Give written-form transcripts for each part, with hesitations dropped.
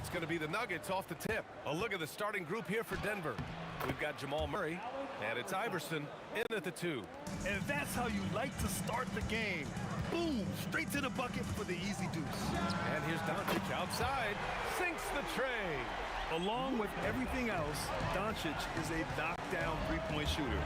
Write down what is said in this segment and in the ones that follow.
It's going to be the Nuggets off the tip. A look at the starting group here for Denver. We've got Jamal Murray, and it's Iverson in at the 2. And that's how you like to start the game. Boom, straight to the bucket for the easy deuce. And here's Doncic outside, sinks the tray. Along with everything else, Doncic is a knockdown three-point shooter.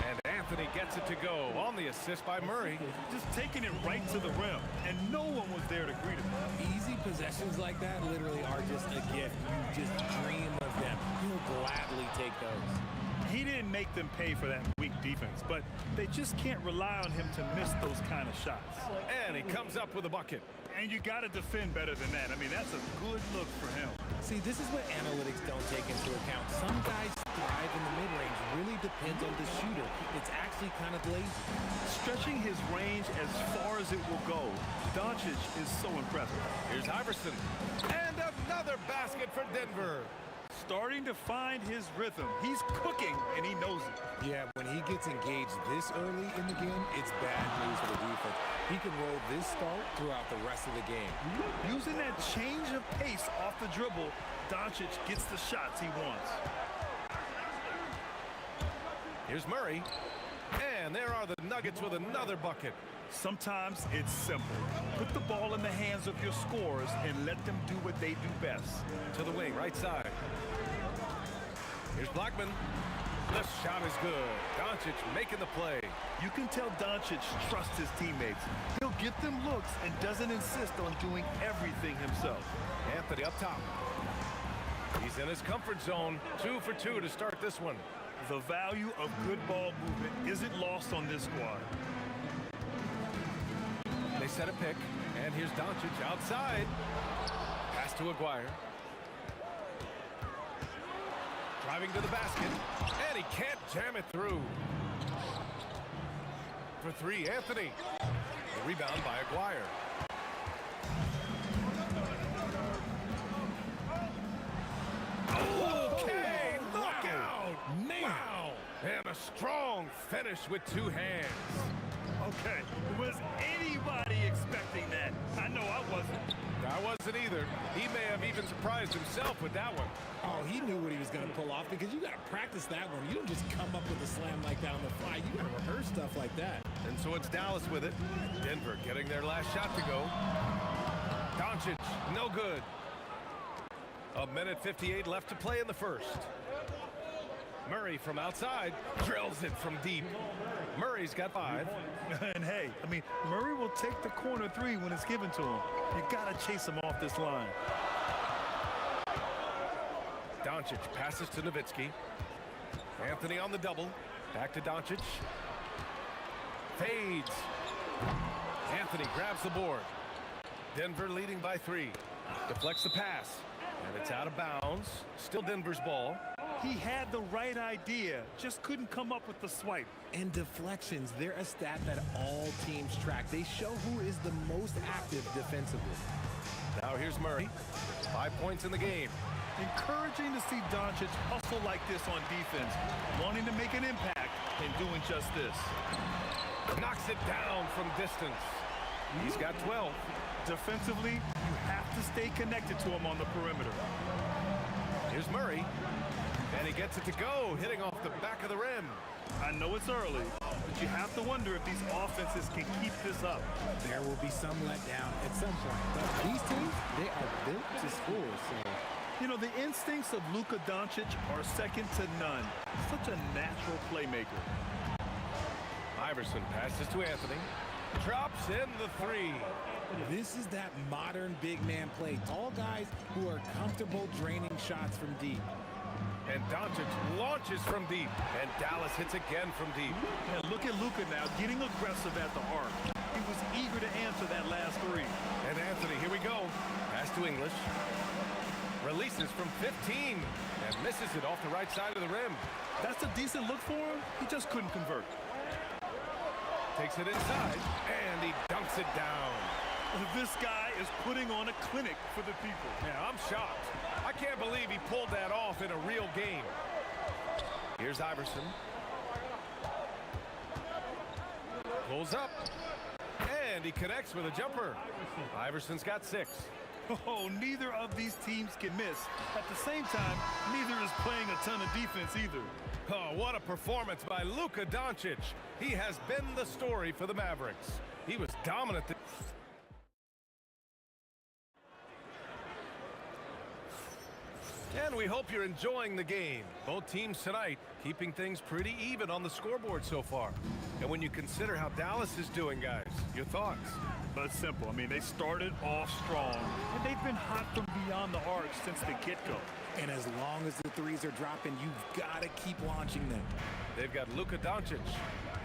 And Anthony gets it to go on the assist by Murray. Just taking it right to the rim, and no one was there to greet him. Easy possessions like that literally are just a gift. You just dream of them. He'll gladly take those. He didn't make them pay for that weak defense, but they just can't rely on him to miss those kind of shots. And he comes up with a bucket. And you got to defend better than that. I mean, that's a good look for him. See, this is what analytics don't take into account. Some guys thrive in the mid-range. Really depends on the shooter. It's actually kind of lazy. Stretching his range as far as it will go, Doncic is so impressive. Here's Iverson. And another basket for Denver. Starting to find his rhythm. He's cooking, and he knows it. Yeah, when he gets engaged this early in the game, it's bad news for the defense. He can roll this start throughout the rest of the game. Using that change of pace off the dribble, Doncic gets the shots he wants. Here's Murray. And there are the Nuggets with another bucket. Sometimes it's simple. Put the ball in the hands of your scorers and let them do what they do best. To the wing, right side. Here's Blackman. This shot is good. Doncic making the play. You can tell Doncic trusts his teammates. He'll get them looks and doesn't insist on doing everything himself. Anthony up top. He's in his comfort zone. 2 for 2 to start this one. The value of good ball movement isn't lost on this squad. They set a pick, and here's Doncic outside. Pass to Aguirre. Driving to the basket, and he can't jam it through. For three, Anthony. The rebound by Aguirre. Okay, look out! Wow! And a strong finish with two hands. Okay, was anybody expecting that? I know I wasn't. I wasn't either. He may have even surprised himself with that one. Oh, he knew what he was going to pull off because you got to practice that one. You don't just come up with a slam like that on the fly. You got to rehearse stuff like that. And so it's Dallas with it. Denver getting their last shot to go. Doncic, no good. 1:58 left to play in the first. Murray from outside drills it from deep. Murray's got 5. And hey, I mean, Murray will take the corner 3 when it's given to him. You got to chase him off this line. Doncic passes to Nowitzki. Anthony on the double. Back to Doncic. Fades. Anthony grabs the board. Denver leading by 3. Deflects the pass. And it's out of bounds. Still Denver's ball. He had the right idea, just couldn't come up with the swipe. And deflections, they're a stat that all teams track. They show who is the most active defensively. Now here's Murray. 5 points in the game. Encouraging to see Doncic hustle like this on defense, wanting to make an impact and doing just this. Knocks it down from distance. He's got 12. Defensively, you have to stay connected to him on the perimeter. Here's Murray. And he gets it to go, hitting off the back of the rim. I know it's early, but you have to wonder if these offenses can keep this up. There will be some letdown at some point. But these teams, they are built to score. So, you know, the instincts of Luka Doncic are second to none. Such a natural playmaker. Iverson passes to Anthony. Drops in the 3. this is that modern big man play. Tall guys who are comfortable draining shots from deep. And Doncic launches from deep. And Dallas hits again from deep. And look at Luka now, getting aggressive at the arc. He was eager to answer that last 3. And Anthony, here we go. Pass to English. Releases from 15. And misses it off the right side of the rim. That's a decent look for him. He just couldn't convert. Takes it inside. And he dunks it down. This guy is putting on a clinic for the people. Yeah, I'm shocked. I can't believe he pulled that off in a real game. Here's Iverson. Pulls up. And he connects with a jumper. Iverson's got 6. Oh, neither of these teams can miss. At the same time, neither is playing a ton of defense either. Oh, what a performance by Luka Doncic. He has been the story for the Mavericks. He was dominant. And we hope you're enjoying the game. Both teams tonight keeping things pretty even on the scoreboard so far. And when you consider how Dallas is doing, guys, your thoughts? But it's simple. I mean, they started off strong, and they've been hot from beyond the arc since the get-go. And as long as the threes are dropping, you've got to keep launching them. They've got Luka Doncic,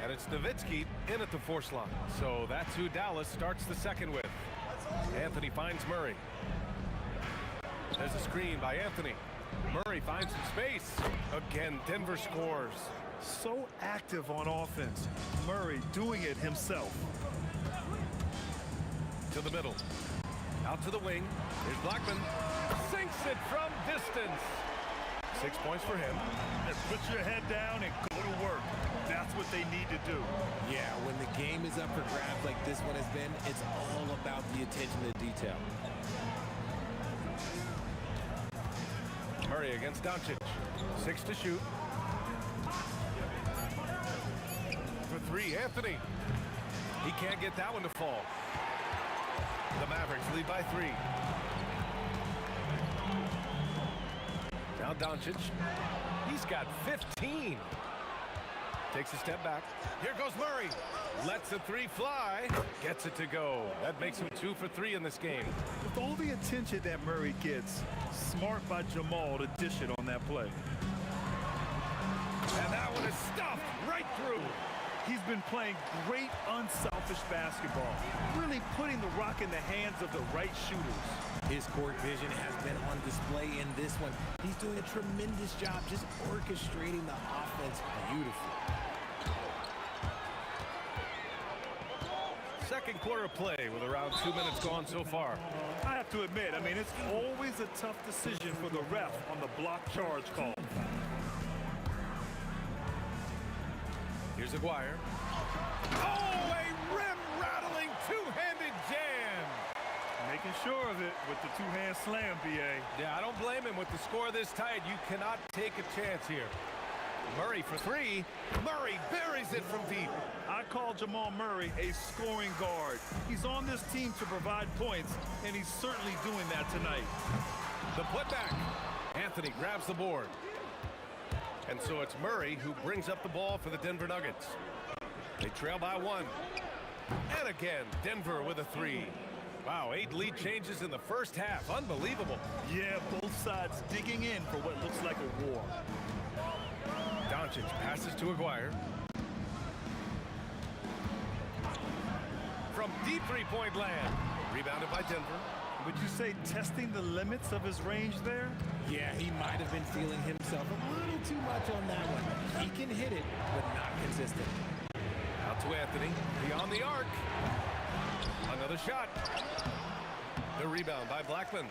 and it's Nowitzki in at the force line. So that's who Dallas starts the second with. Anthony finds Murray. There's a screen by Anthony. Murray finds some space. Again, Denver scores. So active on offense. Murray doing it himself. To the middle. Out to the wing. Here's Blackman. Sinks it from distance. 6 points for him. Just put your head down and go to work. That's what they need to do. Yeah, when the game is up for grabs like this one has been, it's all about the attention to detail. Murray against Doncic. 6 to shoot. For 3, Anthony. He can't get that one to fall. The Mavericks lead by 3. Now Doncic. He's got 15. Takes a step back. Here goes Murray. Lets the 3 fly. Gets it to go. That makes him 2 for 3 in this game. With all the attention that Murray gets, smart by Jamal to dish it on that play. And that one is stuffed right through. He's been playing great, unselfish basketball, really putting the rock in the hands of the right shooters. His court vision has been on display in this one. He's doing a tremendous job just orchestrating the offense beautifully. Second quarter of play with around 2 minutes gone so far. I have to admit, it's always a tough decision for the ref on the block charge call. Here's Aguirre. Oh, a rim-rattling two-handed jam. Making sure of it with the two-hand slam, B.A. Yeah, I don't blame him. With the score this tight, you cannot take a chance here. Murray for 3. Murray buries it from deep. I call Jamal Murray a scoring guard. He's on this team to provide points, and he's certainly doing that tonight. The putback. Anthony grabs the board. And so it's Murray who brings up the ball for the Denver Nuggets. They trail by 1. And again, Denver with a 3. Wow, 8 lead changes in the first half. Unbelievable. Yeah, both sides digging in for what looks like a war. Doncic passes to Aguirre. From deep three-point land. Rebounded by Denver. Would you say testing the limits of his range there? Yeah, he might have been feeling himself a little too much on that one. He can hit it, but not consistent. Out to Anthony, beyond the arc. Another shot. The rebound by Blackman.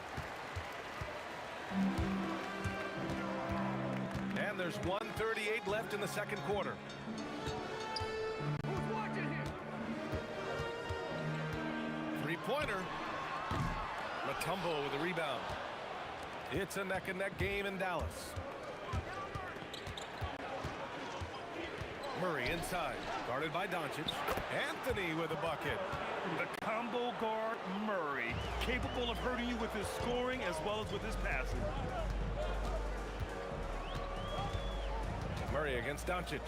And there's 1:38 left in the second quarter. Who's watching here? Three-pointer. Matumbo with a rebound. It's a neck-and-neck game in Dallas. Murray inside, guarded by Doncic. Anthony with a bucket. The combo guard, Murray, capable of hurting you with his scoring as well as with his passing. Murray against Doncic.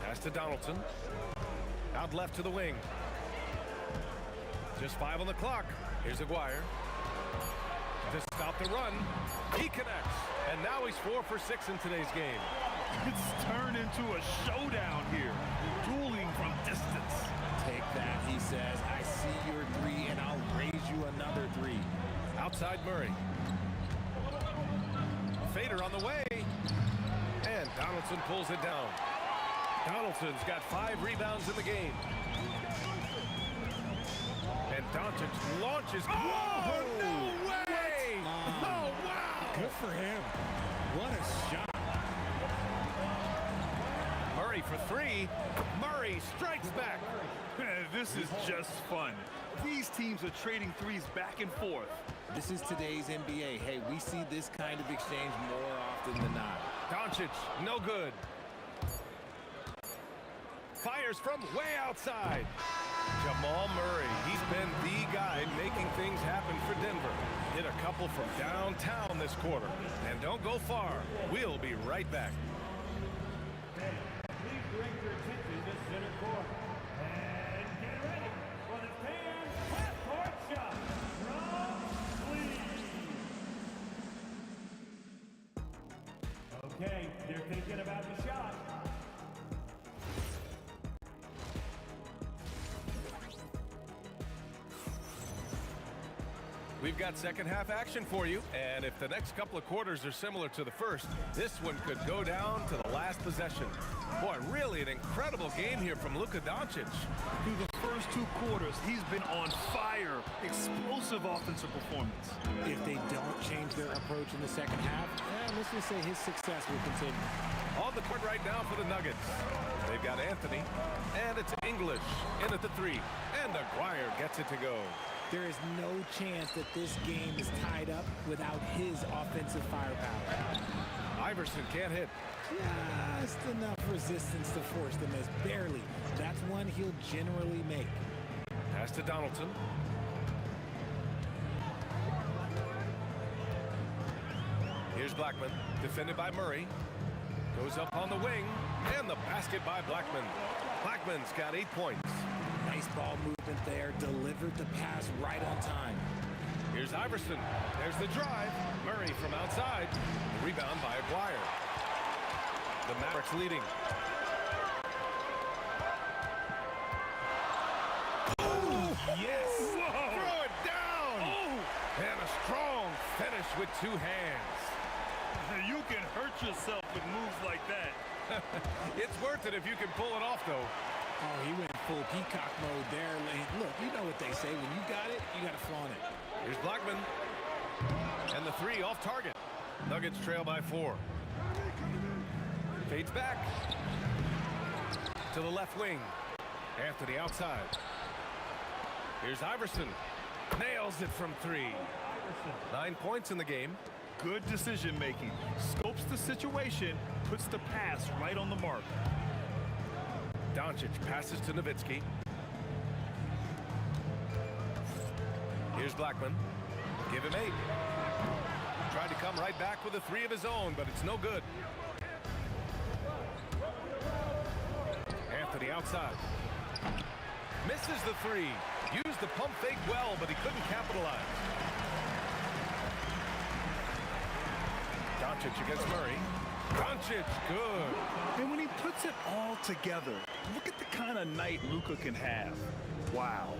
Pass to Donaldson. Out left to the wing. Just 5 on the clock. Here's Aguirre. To stop the run. He connects. And now he's 4 for 6 in today's game. It's turned into a showdown here. Dueling from distance. Take that, he says. I see your 3, and I'll raise you another 3. Outside Murray. Fader on the way. And Donaldson pulls it down. Donaldson's got 5 rebounds in the game. And Doncic launches. Oh, no way! Oh, wow! Good for him. What a shot. Murray for 3. Murray strikes back. This is just fun. These teams are trading threes back and forth. This is today's NBA. Hey, we see this kind of exchange more often than not. Doncic, no good. Fires from way outside. Jamal Murray, he's been the guy making things happen for Denver. Hit a couple from downtown this quarter. And don't go far. We'll be right back. Please direct your attention to center court. And get ready for the fans' half-court shot from Lee. Okay, they're thinking about the shot. We've got second half action for you, and if the next couple of quarters are similar to the first, this one could go down to the last possession. Boy, really an incredible game here from Luka Doncic. Through the first 2 quarters, he's been on fire. Explosive offensive performance. If they don't change their approach in the second half, let's just say his success will continue. On the court right now for the Nuggets. They've got Anthony, and it's English in at the 3. And Aguirre gets it to go. There is no chance that this game is tied up without his offensive firepower. Iverson can't hit. Just enough resistance to force the miss. Barely. That's one he'll generally make. Pass to Donaldson. Here's Blackman, defended by Murray. Goes up on the wing, and the basket by Blackman. Blackman's got 8 points. Nice ball movement there. Delivered the pass right on time. Here's Iverson. There's the drive. Murray from outside. Rebound by Aguirre. The Mavericks leading. Oh, yes! Whoa. Throw it down! Oh! And a strong finish with 2 hands. You can hurt yourself with moves like that. It's worth it if you can pull it off, though. Oh, he went full peacock mode there. Look, you know what they say. When you got it, you got to flaunt it. Here's Blackman. And the 3 off target. Nuggets trail by 4. Fades back. To the left wing. Anthony outside. Here's Iverson. Nails it from 3. 9 points in the game. Good decision making. Scopes the situation, puts the pass right on the mark. Doncic passes to Nowitzki. Here's Blackman. Give him 8. Tried to come right back with a 3 of his own, but it's no good. Anthony outside. Misses the 3. Used the pump fake well, but he couldn't capitalize. Doncic against Murray. Doncic, good. And when he puts it all together, look at the kind of night Luka can have. Wow.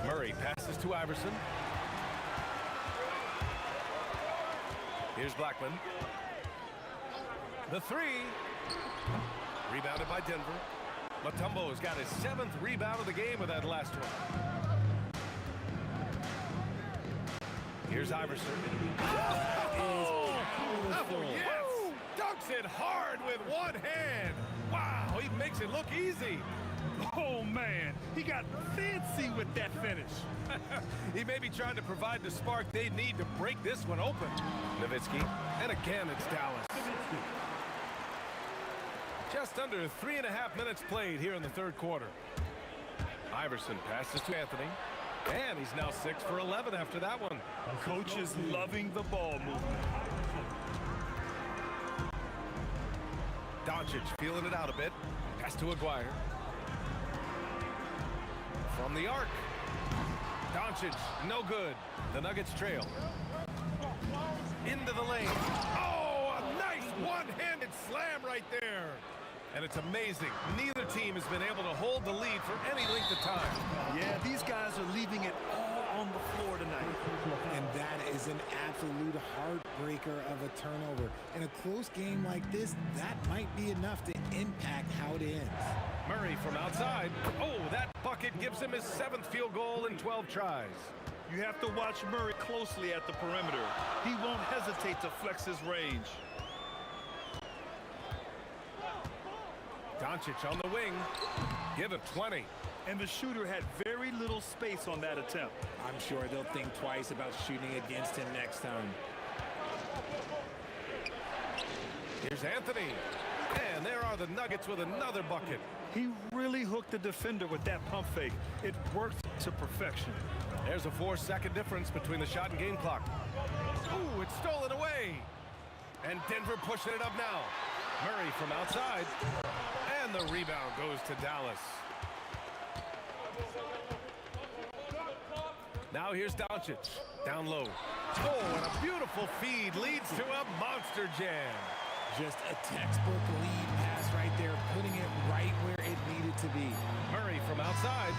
Murray passes to Iverson. Here's Blackman. The 3. Rebounded by Denver. Mutombo's got his 7th rebound of the game with that last one. Here's Iverson. Oh, Yes! Dunks it hard with 1 hand. Wow, he makes it look easy. Oh, man. He got fancy with that finish. He may be trying to provide the spark they need to break this one open. Nowitzki, and again it's Dallas. Just under 3.5 minutes played here in the 3rd quarter. Iverson passes to Anthony. And he's now 6 for 11 after that one. Coach is loving the ball movement. Doncic feeling it out a bit. Pass to Aguirre. From the arc. Doncic, no good. The Nuggets trail. Into the lane. Oh, a nice one-handed slam right there. And it's amazing. Neither team has been able to hold the lead for any length of time. Yeah, these guys are leaving it all on the floor tonight. And that is an absolute heartbreaker of a turnover. In a close game like this, that might be enough to impact how it ends. Murray from outside. Oh, that bucket gives him his 7th field goal in 12 tries. You have to watch Murray closely at the perimeter. He won't hesitate to flex his range. Doncic on the wing. Give it 20. And the shooter had very little space on that attempt. I'm sure they'll think twice about shooting against him next time. Here's Anthony. And there are the Nuggets with another bucket. He really hooked the defender with that pump fake. It worked to perfection. There's a 4-second difference between the shot and game clock. Ooh, it's stolen away. And Denver pushing it up now. Murray from outside. And the rebound goes to Dallas. Now here's Doncic. Down low. Oh, and a beautiful feed leads to a monster jam. Just a textbook lead pass right there, putting it right where it needed to be. Murray from outside.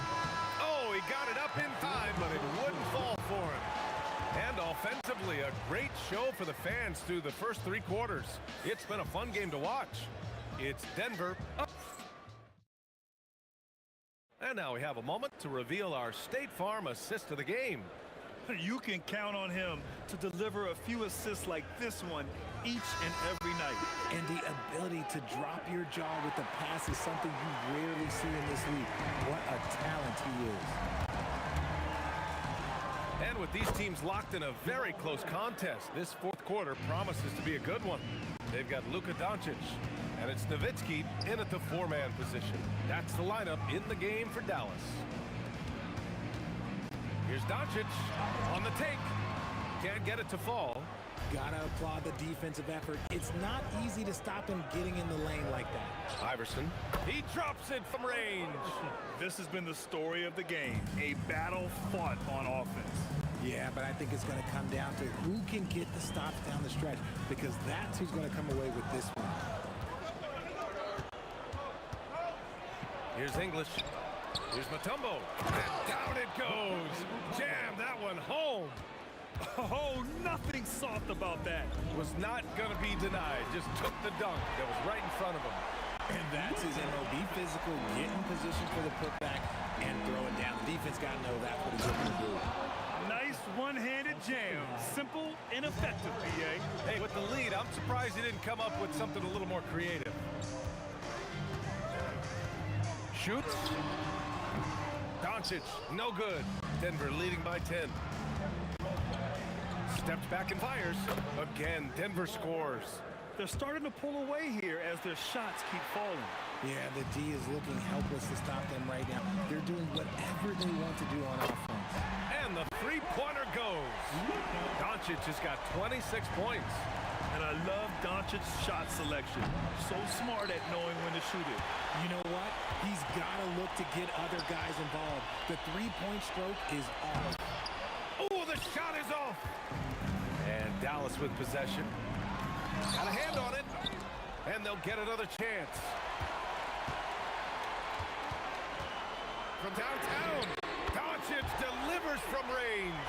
Oh, he got it up in time, but it wouldn't fall for him. And offensively, a great show for the fans through the first 3 quarters. It's been a fun game to watch. It's Denver up. And now we have a moment to reveal our State Farm assist of the game. You can count on him to deliver a few assists like this one each and every night. And the ability to drop your jaw with the pass is something you rarely see in this league. What a talent he is. And with these teams locked in a very close contest, this fourth quarter promises to be a good one. They've got Luka Doncic, and it's Nowitzki in at the 4-man position. That's the lineup in the game for Dallas. Here's Doncic on the take. Can't get it to fall. Gotta applaud the defensive effort. It's not easy to stop him getting in the lane like that. Iverson, he drops it from range. This has been the story of the game, a battle fought on offense. Yeah, but I think it's going to come down to who can get the stops down the stretch, because that's who's going to come away with this one. Here's English. Here's Mutombo. And down it goes. Jam that one home. Oh, nothing soft about that. Was not going to be denied. Just took the dunk that was right in front of him. And that's his MO. Be physical, get in position for the putback, and throw it down. The defense got to know that's what he's looking to do. Nice one-handed jam. Simple and effective, PA. Hey, with the lead, I'm surprised he didn't come up with something a little more creative. Shoots. Doncic, no good. Denver leading by 10. Steps back and fires. Again, Denver scores. They're starting to pull away here as their shots keep falling. Yeah, the D is looking helpless to stop them right now. They're doing whatever they want to do on offense. And the three-pointer goes. Doncic has got 26 points. And I love Doncic's shot selection. So smart at knowing when to shoot it. You know what? He's got to look to get other guys involved. The three-point stroke is off. Oh, the shot is off. And Dallas with possession. Got a hand on it. And they'll get another chance. From downtown, Doncic delivers from range.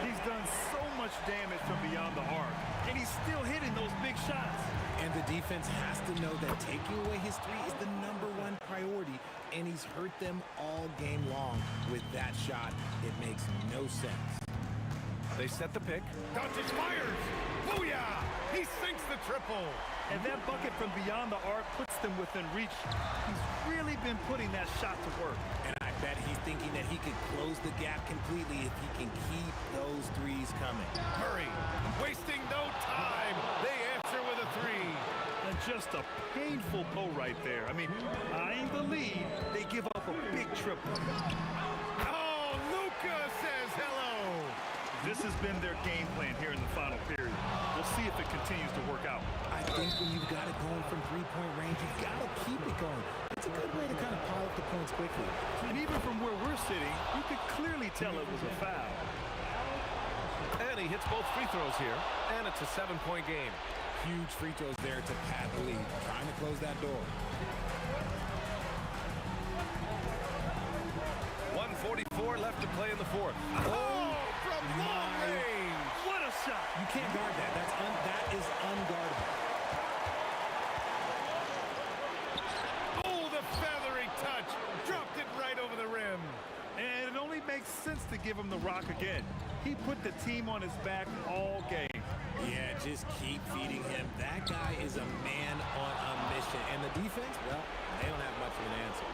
He's done so much damage from beyond the arc, and he's still hitting those big shots. And the defense has to know that taking away his three is the #1 priority, and he's hurt them all game long with that shot. It makes no sense. They set the pick. Doncic fires. Booyah! He sinks the triple. And that bucket from beyond the arc puts them within reach. He's really been putting that shot to work. And I bet he's thinking that he could close the gap completely if he can keep those threes coming. Murray, wasting no time. They answer with a 3. And just a painful pull right there. I mean, eyeing the lead, they give up a big triple. Oh, Luka says hello. This has been their game plan here in the final period. We'll see if it continues to work out. I think when you've got it going from three-point range, you've got to keep it going. It's a good way to kind of pile up the points quickly. And even from where we're sitting, you could clearly tell it was a foul. And he hits both free throws here, and it's a 7-point game. Huge free throws there to pad the lead, trying to close that door. 1:44 left to play in the fourth. Oh, from long range. What a shot. You can't guard that. That is unguardable. Oh, the feathery touch. Dropped it right over the rim. And it only makes sense to give him the rock again. He put the team on his back all game. Yeah, just keep feeding him. That guy is a man on a mission. And the defense, well, they don't have much of an answer.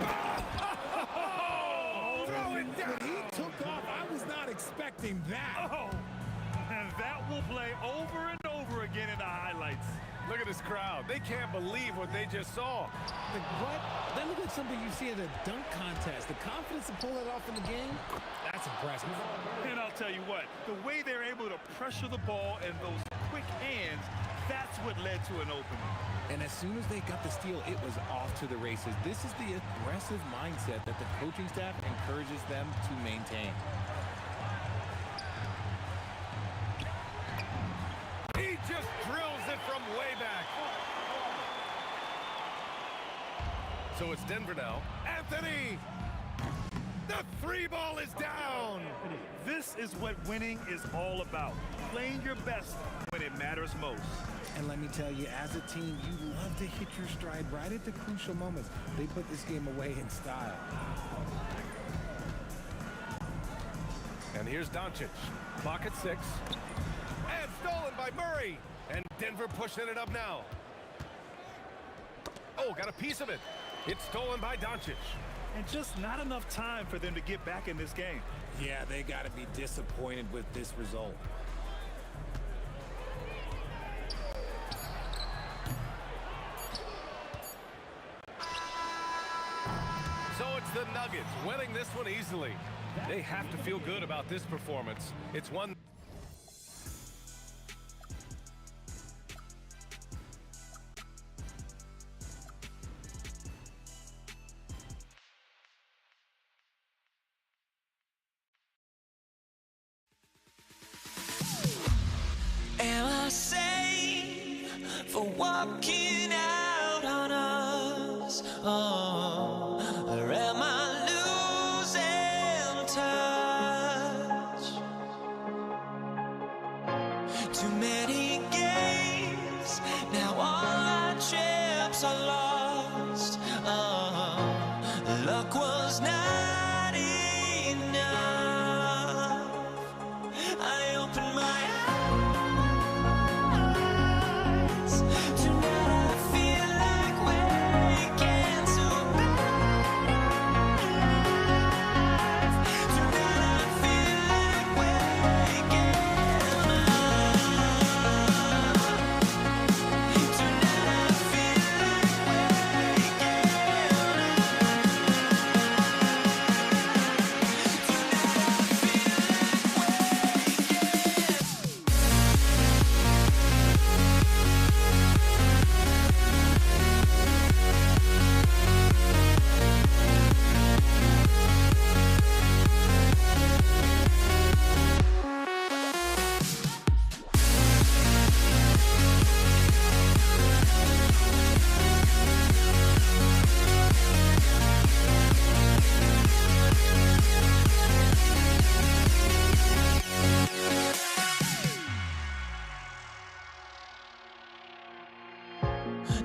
Oh, throw it down. When he took off, I was not expecting that. Oh, and that will play over and over again in the highlights. Look at this crowd. They can't believe what they just saw. Like, what? That looked like something you see at a dunk contest. The confidence to pull that off in the game, that's impressive. And I'll tell you what, the way they're able to pressure the ball and those quick hands, that's what led to an opening. And as soon as they got the steal, it was off to the races. This is the aggressive mindset that the coaching staff encourages them to maintain. He just drills it from way back. So it's Denver now. Anthony! The three ball is down. This is what winning is all about. Playing your best when it matters most. And let me tell you, as a team, you love to hit your stride right at the crucial moments. They put this game away in style. And here's Doncic. Clock at 6. And stolen by Murray. And Denver pushing it up now. Oh, got a piece of it. It's stolen by Doncic. And just not enough time for them to get back in this game. Yeah, they got to be disappointed with this result. So it's the Nuggets winning this one easily. They have to feel good about this performance. It's one. Am I safe for walking out on us? Oh, or am I losing touch? Too many games, now all our chips are lost. Oh, luck was not enough. I opened my eyes. Tonight I feel like waking to life. Tonight I feel like waking up. Tonight I feel like waking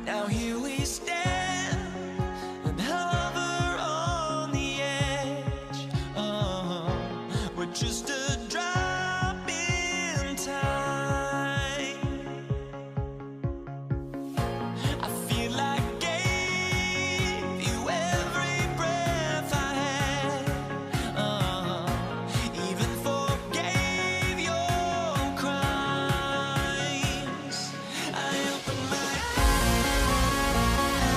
Now here we stand and hover on the edge. We're just a drop in time. I feel like I gave you every breath I had. Even forgave your crimes. I opened my eyes.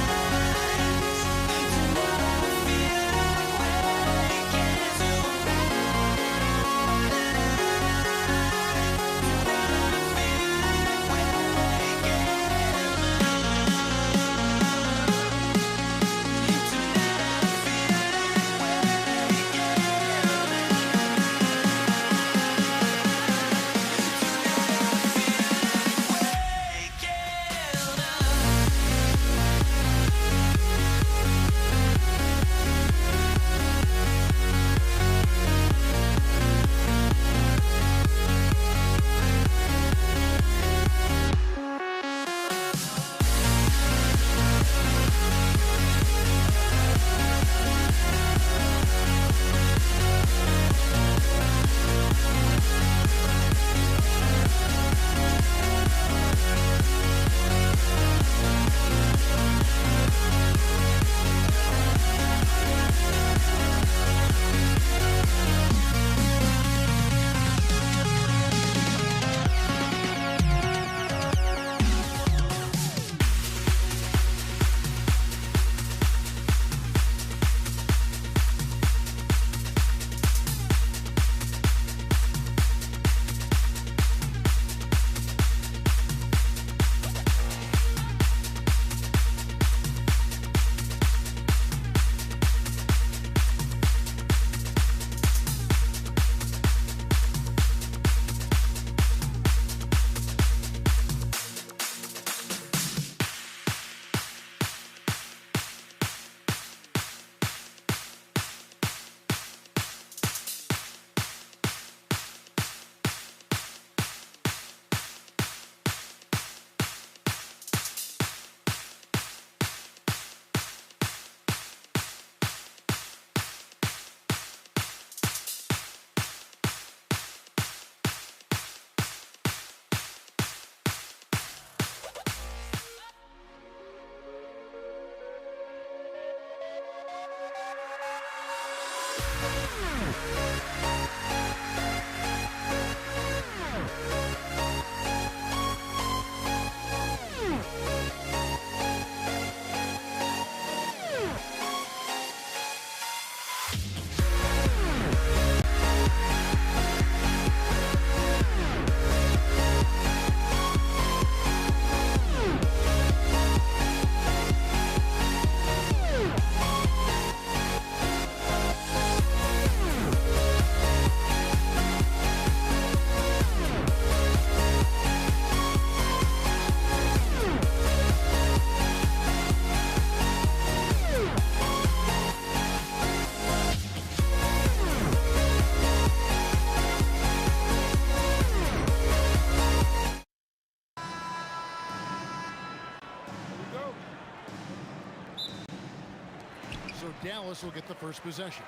so Dallas will get the first possession.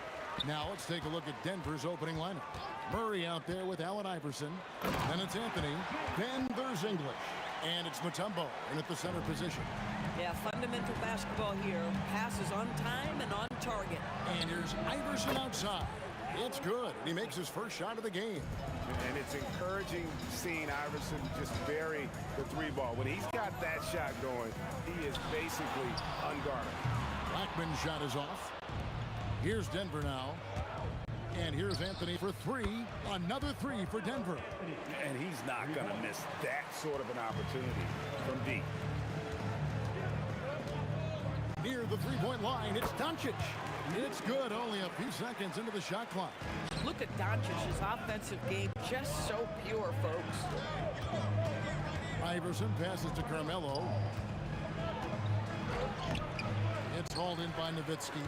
Now let's take a look at Denver's opening lineup. Murray out there with Allen Iverson. Then it's Anthony. Then there's English. And it's Mutombo in at the center position. Yeah, fundamental basketball here. Passes on time and on target. And here's Iverson outside. It's good. He makes his first shot of the game. And it's encouraging seeing Iverson just bury the three ball. When he's got that shot going, he is basically unguarded. Blackman's shot is off. Here's Denver now. And here's Anthony for three. Another three for Denver. And he's not going to miss that sort of an opportunity from deep. Near the three-point line, it's Doncic. It's good, only a few seconds into the shot clock. Look at Doncic's offensive game, just so pure, folks. Iverson passes to Carmelo. It's hauled in by Nowitzki.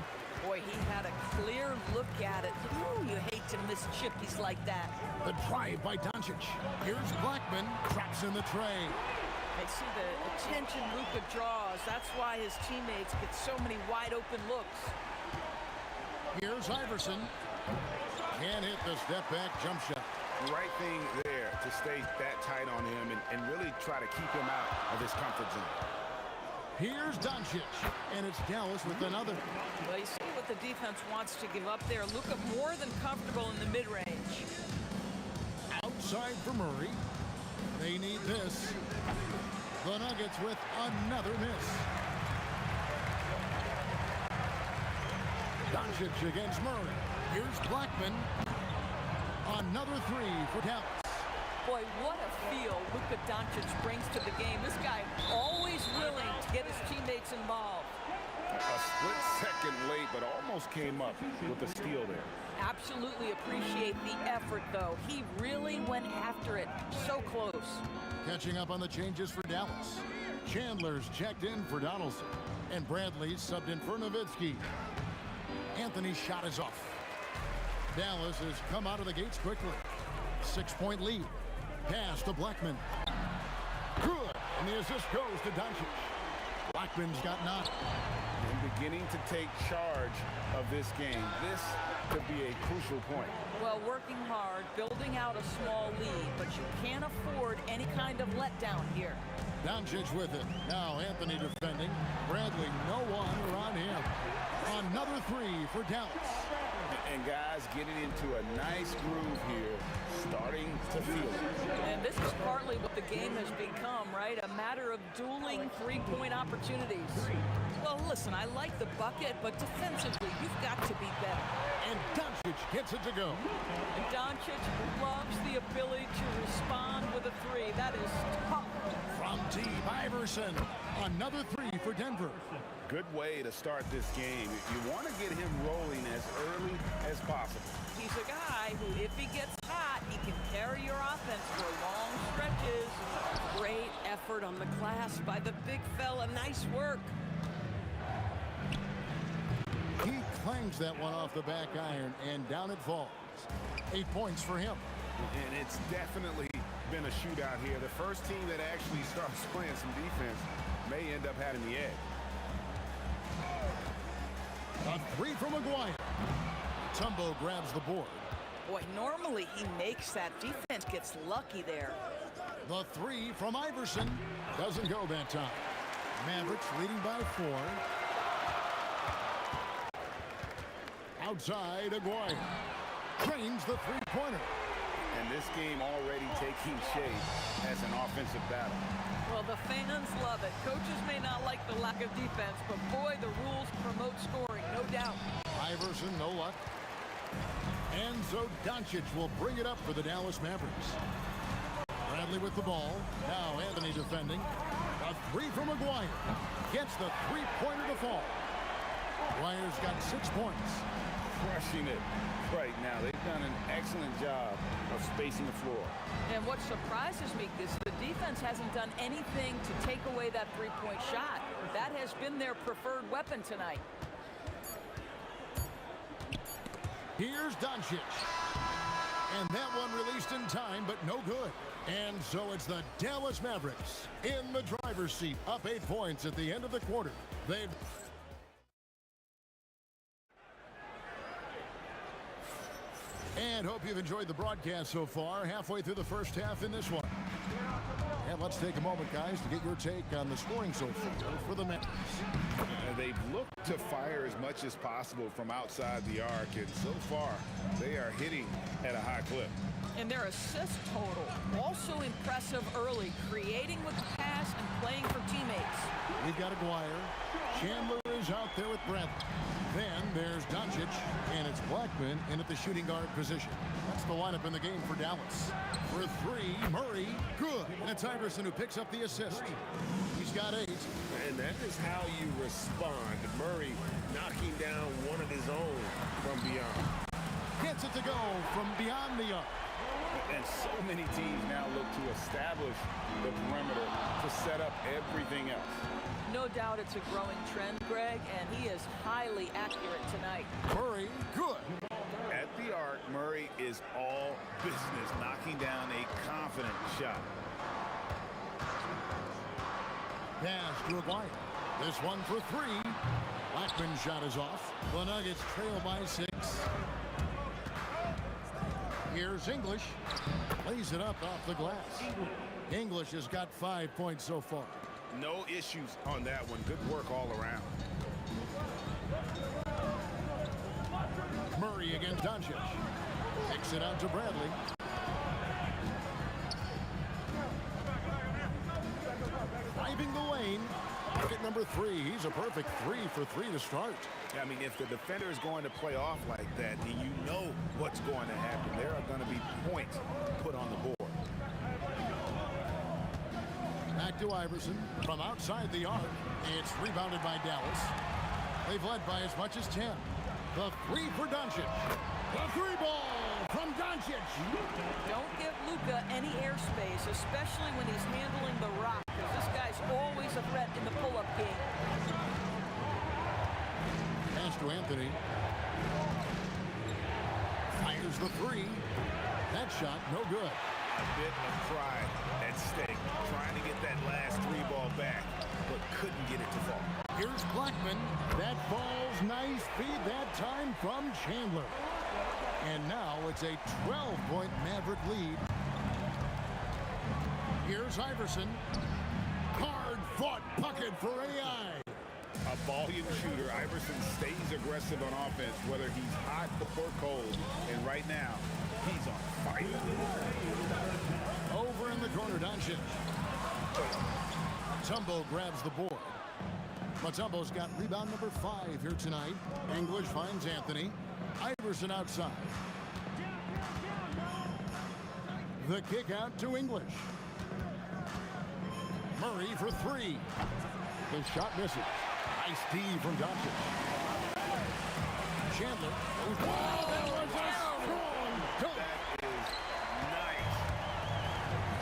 Boy, he had a clear look at it. Ooh, you hate to miss chippies like that. The drive by Doncic. Here's Blackman, traps in the tray. I see the attention Luka draws. That's why his teammates get so many wide-open looks. Here's Iverson. Can't hit the step-back jump shot. Right thing there to stay that tight on him and really try to keep him out of his comfort zone. Here's Doncic, and it's Dallas with another. Well, you see what the defense wants to give up there. Luka more than comfortable in the mid-range. Outside for Murray. They need this. The Nuggets with another miss. Doncic against Murray. Here's Blackman. Another three for Dallas. Boy, what a feel Luka Doncic brings to the game. This guy always willing to get his teammates involved. A split second late, but almost came up with a steal there. Absolutely appreciate the effort, though. He really went after it. So close. Catching up on the changes for Dallas. Chandler's checked in for Donaldson. And Bradley's subbed in for Nowitzki. Anthony's shot is off. Dallas has come out of the gates quickly. 6-point lead. Pass to Blackman. Good. And the assist goes to Doncic. Blackman's got 9. And beginning to take charge of this game. This could be a crucial point. Well, working hard, building out a small lead, but you can't afford any kind of letdown here. Doncic with it. Now Anthony defending. Bradley, no one around him. Another three for Dallas. And guys getting into a nice groove here, starting to feel it. And this is partly what the game has become, right? A matter of dueling three-point opportunities. Well, listen, I like the bucket, but defensively, you've got to be better. And Doncic gets it to go. And Doncic loves the ability to respond with a three. That is tough. From deep, Iverson. Another three for Denver. Good way to start this game. You want to get him rolling as early as possible. He's a guy who, if he gets hot, he can carry your offense for long stretches. Great effort on the glass by the big fella. Nice work. He clangs that one off the back iron, and down it falls. 8 points for him. And it's definitely been a shootout here. The first team that actually starts playing some defense may end up having the edge. A three from McGuire. Tumbo grabs the board. Boy, normally he makes that. Defense gets lucky there. The three from Iverson doesn't go that time. Mavericks leading by 4. Outside, Aguirre trains the three-pointer. And this game already taking shape as an offensive battle. Well, the fans love it. Coaches may not like the lack of defense, but boy, the rules promote scoring, no doubt. Iverson, no luck. And so Doncic will bring it up for the Dallas Mavericks. Bradley with the ball. Now Anthony defending. A three from McGuire. Gets the three-pointer to fall. McGuire's got 6 points. Crushing it right now. They've done an excellent job of spacing the floor. And what surprises me is the defense hasn't done anything to take away that three-point shot. That has been their preferred weapon tonight. Here's Doncic. And that one released in time, but no good. And so it's the Dallas Mavericks in the driver's seat, up 8 points at the end of the quarter. They've And hope you've enjoyed the broadcast so far. Halfway through the first half in this one. And let's take a moment, guys, to get your take on the scoring so far for the Mariners. They've looked to fire as much as possible from outside the arc, and so far they are hitting at a high clip. And their assist total, also impressive early, creating with the pass and playing for teammates. We've got Aguirre. Chandler is out there with Brent. Then there's Doncic, and it's Blackman in at the shooting guard position. That's the lineup in the game for Dallas. For three, Murray, good. And it's Iverson who picks up the assist. He's got 8. And that is how you respond. Murray knocking down one of his own from beyond. Gets it to go from beyond the arc. And so many teams now look to establish the perimeter to set up everything else. No doubt it's a growing trend, Greg, and he is highly accurate tonight. Murray, good. At the arc, Murray is all business, knocking down a confident shot. Pass to Aguirre. This one for 3. Blackman's shot is off. The Nuggets trail by 6. Here's English. Lays it up off the glass. English has got 5 points so far. No issues on that one. Good work all around. Murray against Doncic. Kicks it out to Bradley. Driving the lane. Bucket number 3. He's a perfect 3 for 3 to start. I mean, if the defender is going to play off like that, then you know what's going to happen. There are going to be points put on the board. Back to Iverson from outside the arc. It's rebounded by Dallas. They've led by as much as 10. The 3 for Doncic. The 3 ball from Doncic. Don't give Luka any airspace, especially when he's handling the rock, because this guy's always a threat in the pull-up game. Pass to Anthony. Fires the 3. That shot, no good. A bit of pride at stake, trying to get that last 3 ball back, but couldn't get it to fall. Here's Blackman. That falls nice feed that time from Chandler. And now it's a 12-point Maverick lead. Here's Iverson. Hard-fought bucket for AI. A volume shooter, Iverson stays aggressive on offense, whether he's hot or cold. And right now, he's on fire. Over in the corner, Doncic. Mutombo grabs the board. Mutombo's got rebound number 5 here tonight. English finds Anthony. Iverson outside. The kick out to English. Murray for 3. The shot misses. Nice D from Doncic. Chandler. Wow, that was a strong dunk. That is nice.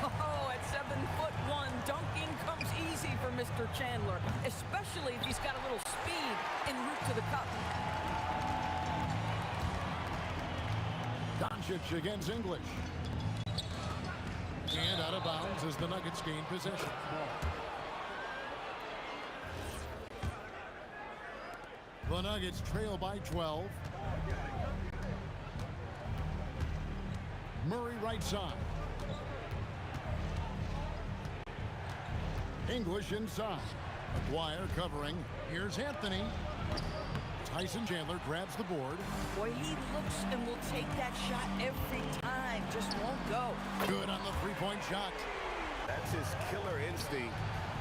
Oh, at 7'1", dunking comes easy for Mr. Chandler, especially if he's got a little speed en route to the cup. Doncic against English. And out of bounds as the Nuggets gain possession. The Nuggets trail by 12. Murray right side. English inside. Aguirre covering. Here's Anthony. Tyson Chandler grabs the board. Boy, he looks and will take that shot every time. Just won't go. Good on the 3-point shot. That's his killer instinct,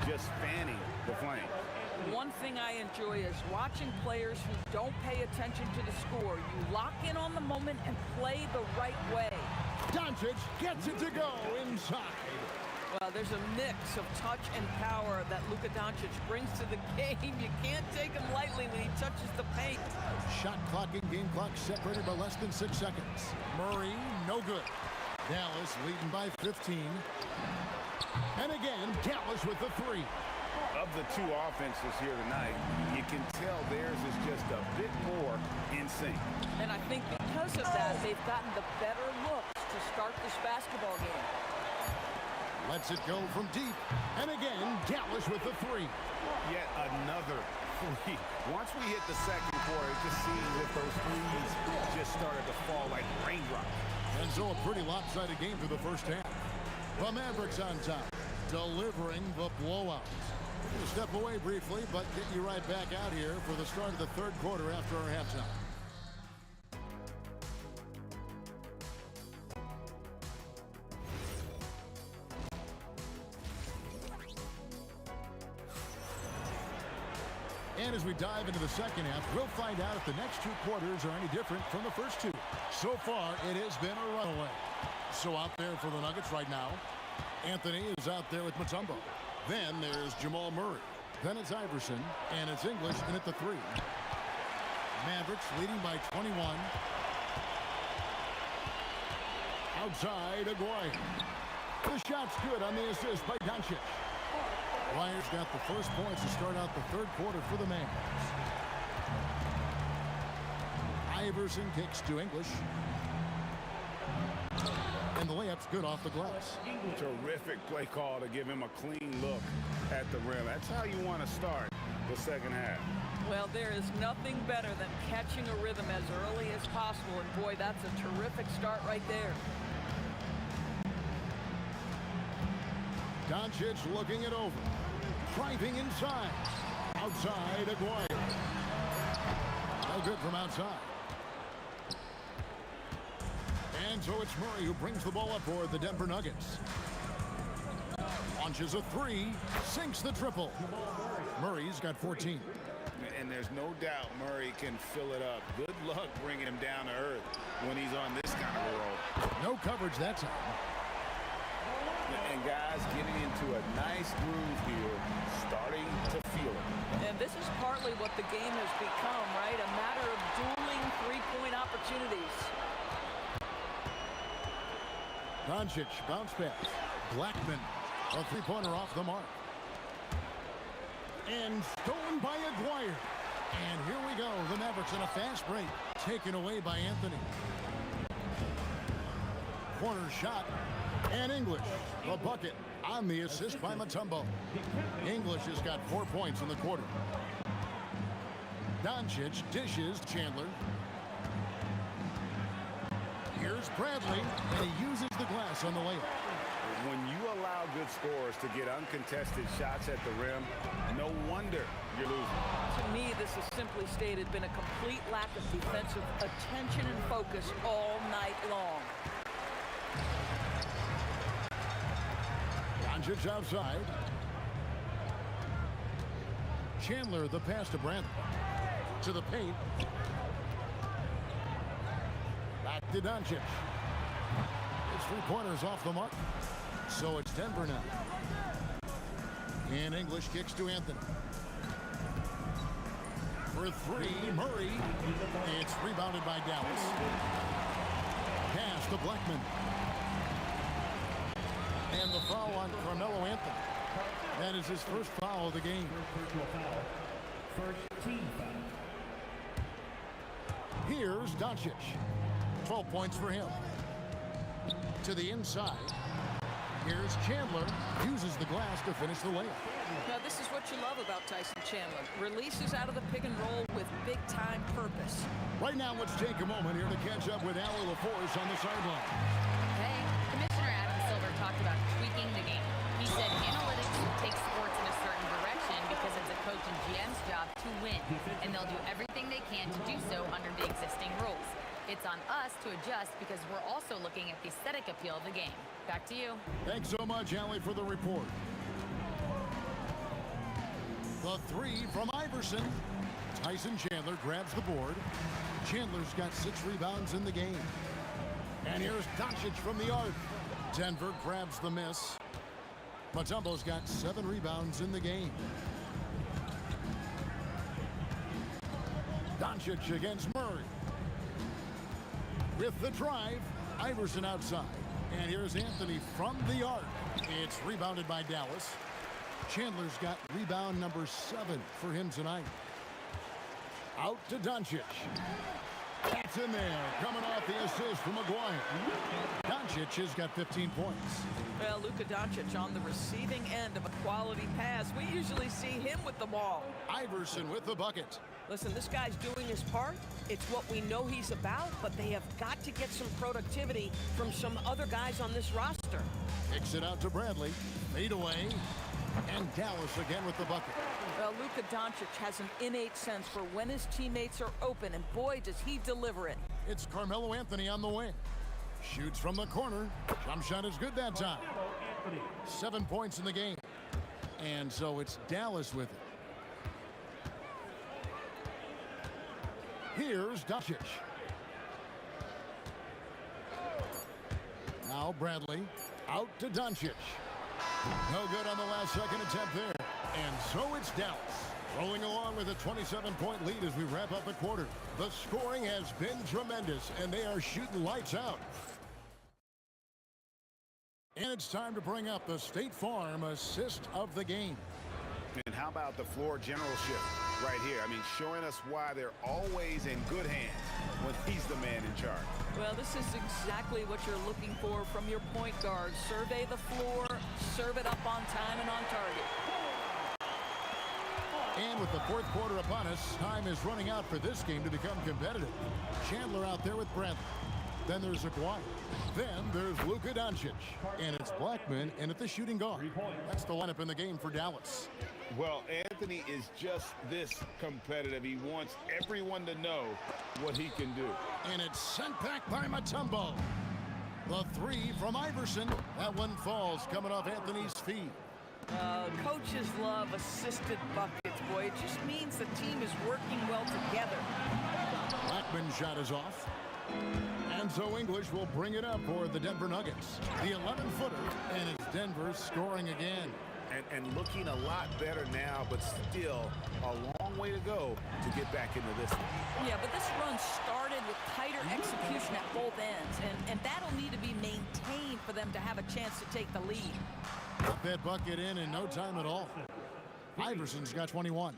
just fanning the flame. One thing I enjoy is watching players who don't pay attention to the score. You lock in on the moment and play the right way. Doncic gets it to go inside. Well, there's a mix of touch and power that Luka Doncic brings to the game. You can't take him lightly when he touches the paint. Shot clock and game clock separated by less than 6 seconds. Murray, no good. Dallas leading by 15. And again, Dallas with the 3. Of the 2 offenses here tonight, you can tell theirs is just a bit more in sync. And I think because of that, they've gotten the better looks to start this basketball game. Lets it go from deep. And again, Dallas with the 3. Yet another Once we hit the second quarter, it just seems as if those threes just started to fall like raindrops. And so a pretty lopsided game for the first half. The Mavericks on top, delivering the blowout. We'll step away briefly, but get you right back out here for the start of the third quarter after our halftime. And as we dive into the second half, we'll find out if the next two quarters are any different from the first two. So far, it has been a runaway. So out there for the Nuggets right now, Anthony is out there with Mutombo. Then there's Jamal Murray. Then it's Iverson, and it's English in at the 3. Mavericks leading by 21. Outside, Aguirre. The shot's good on the assist by Doncic. Flyers got the first points to start out the third quarter for the Mavs. Iverson kicks to English. And the layup's good off the glass. Terrific play call to give him a clean look at the rim. That's how you want to start the second half. Well, there is nothing better than catching a rhythm as early as possible. And boy, that's a terrific start right there. Doncic looking it over. Driving inside. Outside, Aguirre. No good from outside. And so it's Murray who brings the ball up for the Denver Nuggets. Launches a 3. Sinks the triple. Murray's got 14. And there's no doubt Murray can fill it up. Good luck bringing him down to earth when he's on this kind of a roll. No coverage that time. And guys getting into a nice groove here, starting to feel it. And this is partly what the game has become, right? A matter of dueling three-point opportunities. Doncic, bounce pass. Blackman, a three-pointer off the mark. And stolen by Aguirre. And here we go. The Mavericks in a fast break. Taken away by Anthony. Corner shot. And English, the bucket on the assist by Mutombo. English has got 4 points in the quarter. Doncic dishes Chandler. Here's Bradley, and he uses the glass on the layup. When you allow good scorers to get uncontested shots at the rim, no wonder you're losing. To me, this has simply stated been a complete lack of defensive attention and focus all night long. Doncic outside. Chandler, the pass to Bradley. To the paint. Back to Doncic. His three-pointers off the mark. So it's Denver now. And English kicks to Anthony. For 3, Murray. It's rebounded by Dallas. Pass to Blackman. And the foul on Carmelo Anthony. That is his first foul of the game. First team foul. Here's Doncic. 12 points for him. To the inside. Here's Chandler. Uses the glass to finish the layup. Now, this is what you love about Tyson Chandler. Releases out of the pick and roll with big-time purpose. Right now, let's take a moment here to catch up with Allie LaForce on the sideline. Hey, Commissioner Adam Silver talked about tweaking the game. He said analytics take sports in a certain direction because it's a coach and GM's job to win, and they'll do everything they can to do so under the existing rules. It's on us to adjust because we're also looking at the aesthetic appeal of the game. Back to you. Thanks so much, Allie, for the report. The 3 from Iverson. Tyson Chandler grabs the board. Chandler's got 6 rebounds in the game. And here's Doncic from the arc. Denver grabs the miss. Mutombo's got 7 rebounds in the game. Doncic against Murray. With the drive, Iverson outside. And here's Anthony from the arc. It's rebounded by Dallas. Chandler's got rebound number 7 for him tonight. Out to Doncic. That's in there, coming off the assist from Maguire. Doncic has got 15 points. Well, Luka Doncic on the receiving end of a quality pass. We usually see him with the ball. Iverson with the bucket. Listen, this guy's doing his part. It's what we know he's about, but they have got to get some productivity from some other guys on this roster. Kicks it out to Bradley. Fade away. And Dallas again with the bucket. Well, Luka Doncic has an innate sense for when his teammates are open, and boy, does he deliver it. It's Carmelo Anthony on the wing. Shoots from the corner. Jump shot is good that time. 7 points in the game. And so it's Dallas with it. Here's Doncic. Now Bradley. Out to Doncic. No good on the last second attempt there. And so it's Dallas rolling along with a 27-point lead as we wrap up the quarter. The scoring has been tremendous, and they are shooting lights out. And it's time to bring up the State Farm assist of the game. And how about the floor generalship right here? I mean, showing us why they're always in good hands when he's the man in charge. Well, this is exactly what you're looking for from your point guard. Survey the floor, serve it up on time and on target. And with the fourth quarter upon us, time is running out for this game to become competitive. Chandler out there with Bradley. Then there's Aguirre. Then there's Luka Doncic. And it's Blackman in at the shooting guard. That's the lineup in the game for Dallas. Well, Anthony is just this competitive. He wants everyone to know what he can do. And it's sent back by Mutombo. The three from Iverson. That one falls coming off Anthony's feet. Coaches love assisted buckets, boy. It just means the team is working well together. Blackman's shot is off. And so English will bring it up for the Denver Nuggets. The 11-footer, and it's Denver scoring again. And looking a lot better now, but still a long way to go to get back into this one. Yeah, but this run started with tighter execution at both ends, and that'll need to be maintained for them to have a chance to take the lead. Got that bucket in no time at all. Iverson's got 21.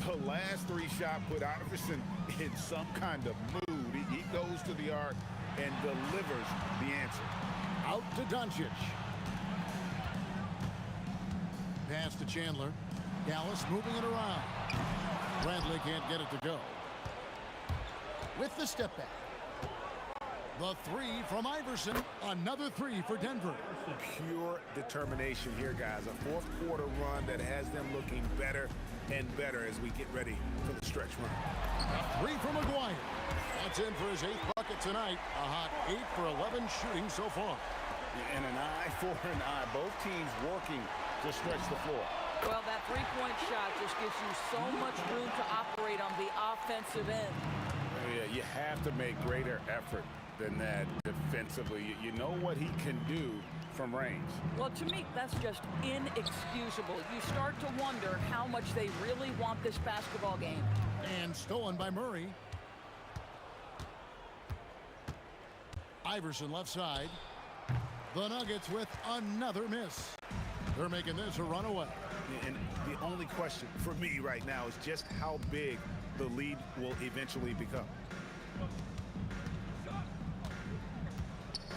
The last three shots put Iverson in some kind of mood. He goes to the arc and delivers the answer. Out to Doncic. Pass to Chandler. Dallas moving it around. Bradley can't get it to go. With the step back. The three from Iverson. Another three for Denver. Pure determination here, guys. A fourth quarter run that has them looking better and better as we get ready for the stretch run. Three from Maguire. That's in for his 8th bucket tonight. A hot 8 for 11 shooting so far. And an eye for an eye. Both teams working to stretch the floor. Well, that three-point shot just gives you so much room to operate on the offensive end. Yeah, you have to make greater effort than that defensively. You know what he can do from range. Well, to me, that's just inexcusable. You start to wonder how much they really want this basketball game. And stolen by Murray. Iverson left side. The Nuggets with another miss. They're making this a runaway. And the only question for me right now is just how big the lead will eventually become.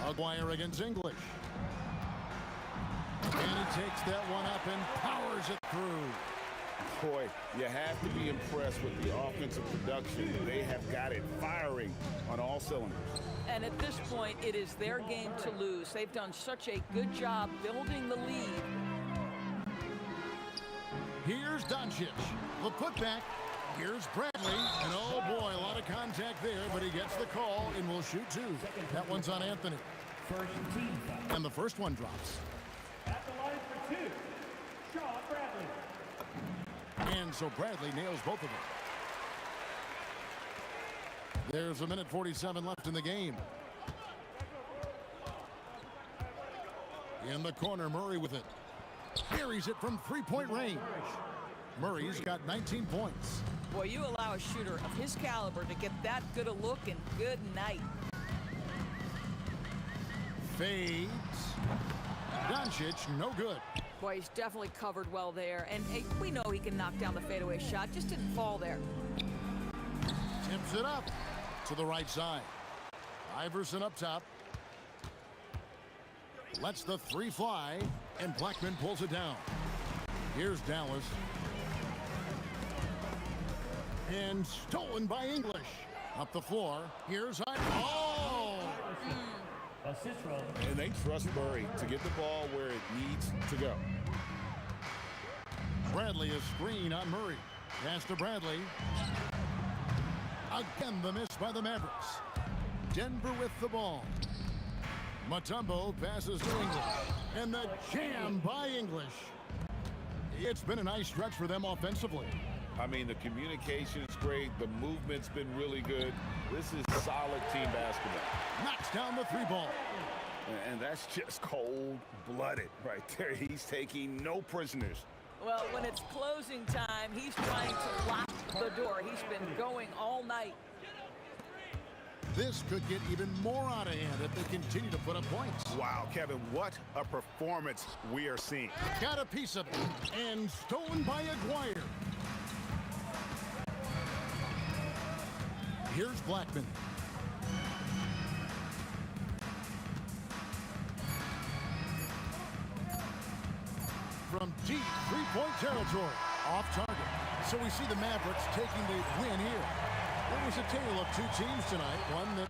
Aguirre against English. And he takes that one up and powers it through. Boy, you have to be impressed with the offensive production. They have got it firing on all cylinders. And at this point, it is their game to lose. They've done such a good job building the lead. Here's Doncic. The putback. Here's Bradley. And oh boy, a lot of contact there, but he gets the call and will shoot two. That one's on Anthony. And the first one drops. At the line for two, Shaw Bradley. And so Bradley nails both of them. There's a minute 47 left in the game. In the corner, Murray with it. Carries it from three-point range. Murray's got 19 points. Boy, you allow a shooter of his caliber to get that good a look, and good night. Fades. Doncic, no good. Boy, he's definitely covered well there. And hey, we know he can knock down the fadeaway shot. Just didn't fall there. Tips it up. To the right side. Iverson up top. Lets the three fly, and Blackman pulls it down. Here's Dallas. And stolen by English. Up the floor. Here's Oh! Assist roll. And they trust Murray to get the ball where it needs to go. Bradley a screen on Murray. Pass to Bradley. Again the miss by the Mavericks. Denver with the ball. Mutombo passes to English. And the jam by English. It's been a nice stretch for them offensively. I mean, the communication is great. The movement's been really good. This is solid team basketball. Knocks down the three ball. And that's just cold-blooded right there. He's taking no prisoners. Well, when it's closing time, he's trying to lock the door. He's been going all night. This could get even more out of hand if they continue to put up points. Wow, Kevin, what a performance we are seeing. Got a piece of it. And stolen by Aguirre. Here's Blackman. From deep three-point territory. Off target. So we see the Mavericks taking the win here. It was a tale of two teams tonight. One that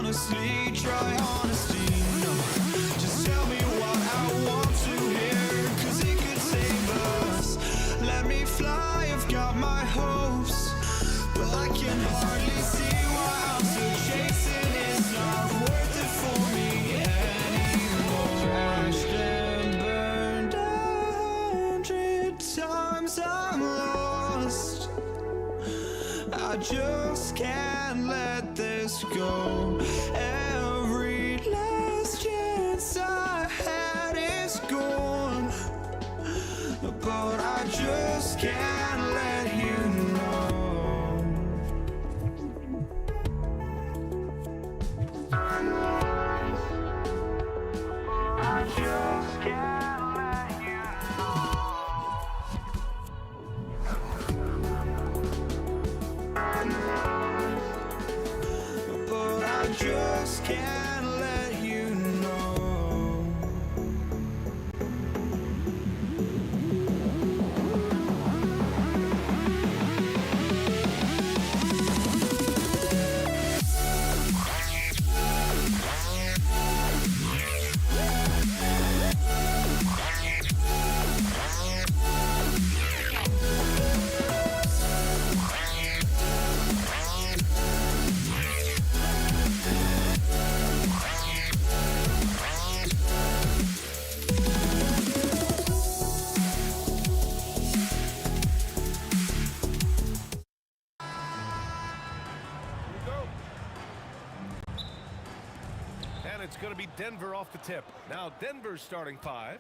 honestly, try honesty. No, just tell me what I want to hear, 'cause it could save us. Let me fly, I've got my hopes, but I can hardly see why I'm still chasing. It's not worth it for me anymore. Crashed and burned 100 times, I'm lost. I just can't let this go. Every last chance I had is gone, but I just can't let you know. I just can't let you know. But I just can't let you know. And it's going to be Denver off the tip. Now Denver's starting 5.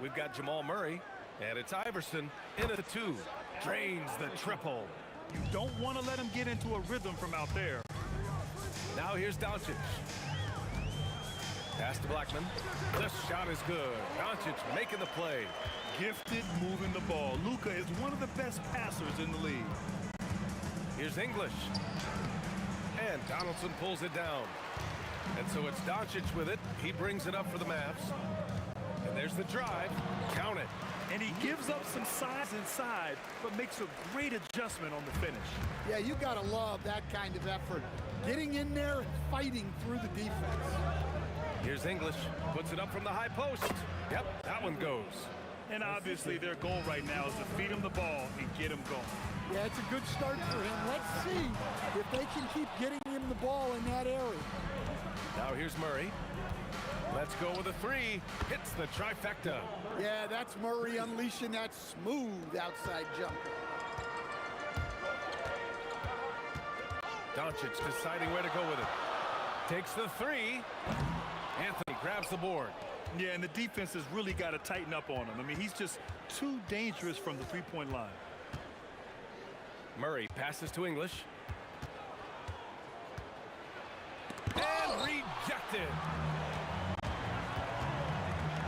We've got Jamal Murray, and it's Iverson in at the 2. Drains the triple. You don't want to let him get into a rhythm from out there. Now here's Doncic. Pass to Blackman. This shot is good. Doncic making the play. Gifted moving the ball. Luka is one of the best passers in the league. Here's English. And Donaldson pulls it down. And so it's Doncic with it. He brings it up for the Mavs. And there's the drive. Count it. And he gives up some size inside, but makes a great adjustment on the finish. Yeah, you got to love that kind of effort. Getting in there and fighting through the defense. Here's English. Puts it up from the high post. Yep, that one goes. And obviously their goal right now is to feed him the ball and get him going. Yeah, it's a good start for him. Let's see if they can keep getting him the ball in that area. Now here's Murray. Let's go with a 3. Hits the trifecta. Yeah, that's Murray unleashing that smooth outside jumper. Doncic deciding where to go with it. Takes the 3. Anthony grabs the board. Yeah, and the defense has really got to tighten up on him. I mean, he's just too dangerous from the three-point line. Murray passes to English. And rejected.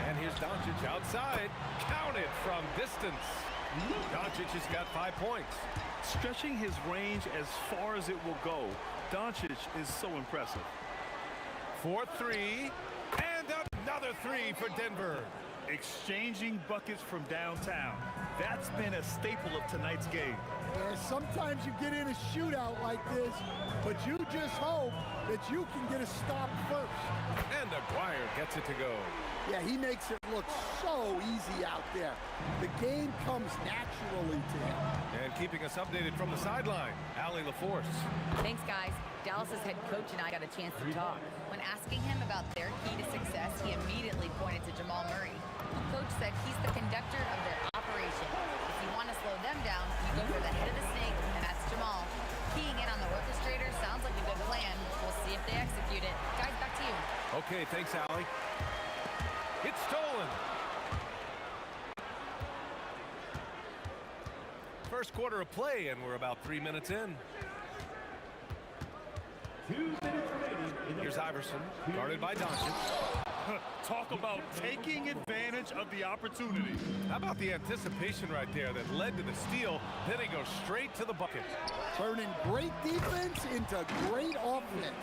And here's Doncic outside. Counted from distance. Doncic has got 5 points. Stretching his range as far as it will go. Doncic is so impressive. 4-3. And another 3 for Denver. Exchanging buckets from downtown. That's been a staple of tonight's game. Yeah, sometimes you get in a shootout like this, but you just hope that you can get a stop first. And Aguirre gets it to go. Yeah, he makes it look so easy out there. The game comes naturally to him. And keeping us updated from the sideline, Allie LaForce. Thanks, guys. Dallas's head coach and I got a chance to talk. When asking him about their key to success, he immediately pointed to Jamal Murray. The coach said he's the conductor of their operation. If you want to slow them down, you go for the head of the snake, and that's Jamal. Keying in on the orchestrator sounds like a good plan. We'll see if they execute it. Guys, back to you. Okay, thanks, Allie. It's stolen. First quarter of play, and we're about 3 minutes in. 2 minutes remaining in the Here's Iverson, guarded by Doncic. Talk about taking advantage of the opportunity. How about the anticipation right there that led to the steal? Then he goes straight to the bucket. Turning great defense into great offense.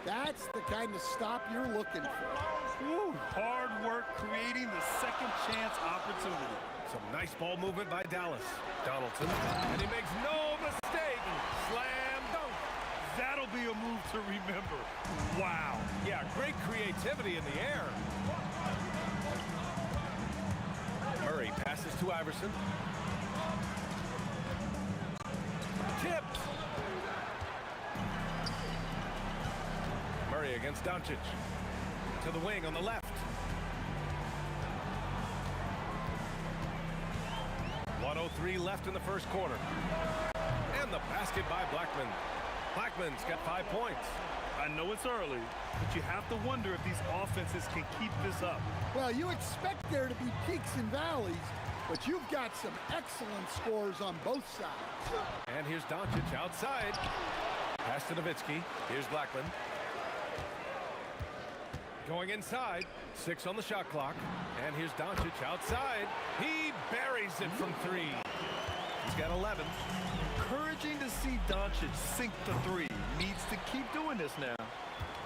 That's the kind of stop you're looking for. Woo, hard work creating the second chance opportunity. Some nice ball movement by Dallas. Donaldson, and he makes no mistake. Slam dunk. That'll be a move to remember. Wow. great creativity in the air. Murray passes to Iverson. Tipped. Murray against Doncic. To the wing on the left. 1:03 left in the first quarter. And the basket by Blackman. Blackman's got 5 points. I know it's early, but you have to wonder if these offenses can keep this up. Well, you expect there to be peaks and valleys, but you've got some excellent scores on both sides. And here's Doncic outside. Pass to Nowitzki. Here's Blackman. Going inside. 6 on the shot clock. And here's Doncic outside. He buries it from 3. He's got 11. Encouraging to see Doncic sink the 3. Needs to keep doing this now.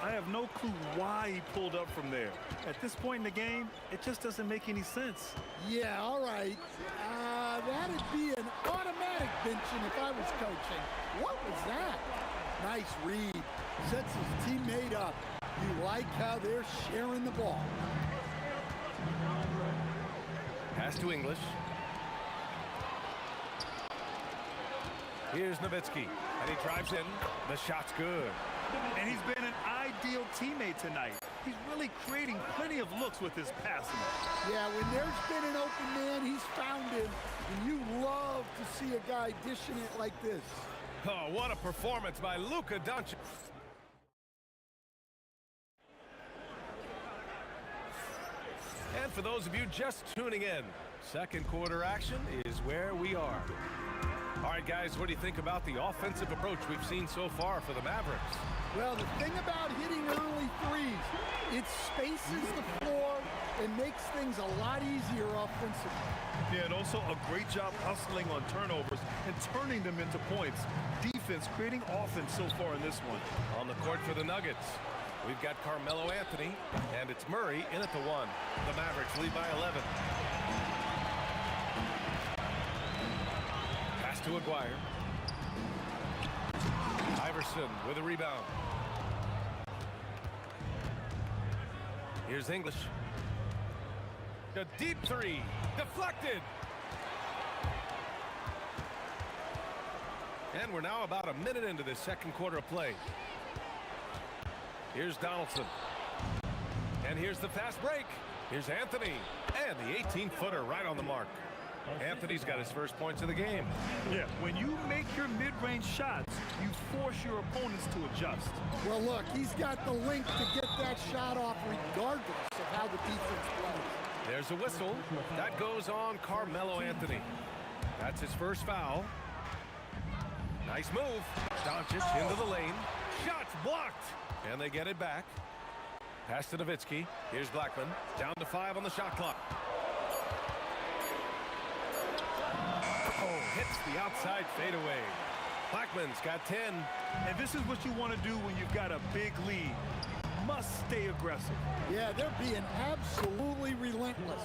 I have no clue why he pulled up from there. At this point in the game, it just doesn't make any sense. Yeah, all right. That'd be an automatic benching if I was coaching. What was that? Nice read. Sets his teammate up. You like how they're sharing the ball. Pass to English. Here's Nowitzki, and he drives in. The shot's good. And he's been an ideal teammate tonight. He's really creating plenty of looks with his passing. Yeah, when there's been an open man, he's found him. And you love to see a guy dishing it like this. Oh, what a performance by Luka Doncic. And for those of you just tuning in, second quarter action is where we are. All right, guys, what do you think about the offensive approach we've seen so far for the Mavericks? Well, the thing about hitting early threes, it spaces the floor and makes things a lot easier offensively. Yeah, and also a great job hustling on turnovers and turning them into points. Defense creating offense so far in this one. On the court for the Nuggets, we've got Carmelo Anthony, and it's Murray in at the 1. The Mavericks lead by 11. Pass to Aguirre. Iverson with a rebound. Here's English. A deep 3. Deflected. And we're now about a minute into this second quarter of play. Here's Donaldson. And here's the fast break. Here's Anthony. And the 18-footer right on the mark. Anthony's got his first points of the game. Yeah, when you make your mid-range shots, you force your opponents to adjust. Well, look, he's got the length to get that shot off regardless of how the defense plays. There's a whistle. That goes on Carmelo Anthony. That's his first foul. Nice move. Doncic into the lane. Shots blocked. And they get it back. Pass to Nowitzki. Here's Blackman. Down to 5 on the shot clock. Oh, hits the outside fadeaway. Blackman's got 10. And this is what you want to do when you've got a big lead. You must stay aggressive. Yeah, they're being absolutely relentless.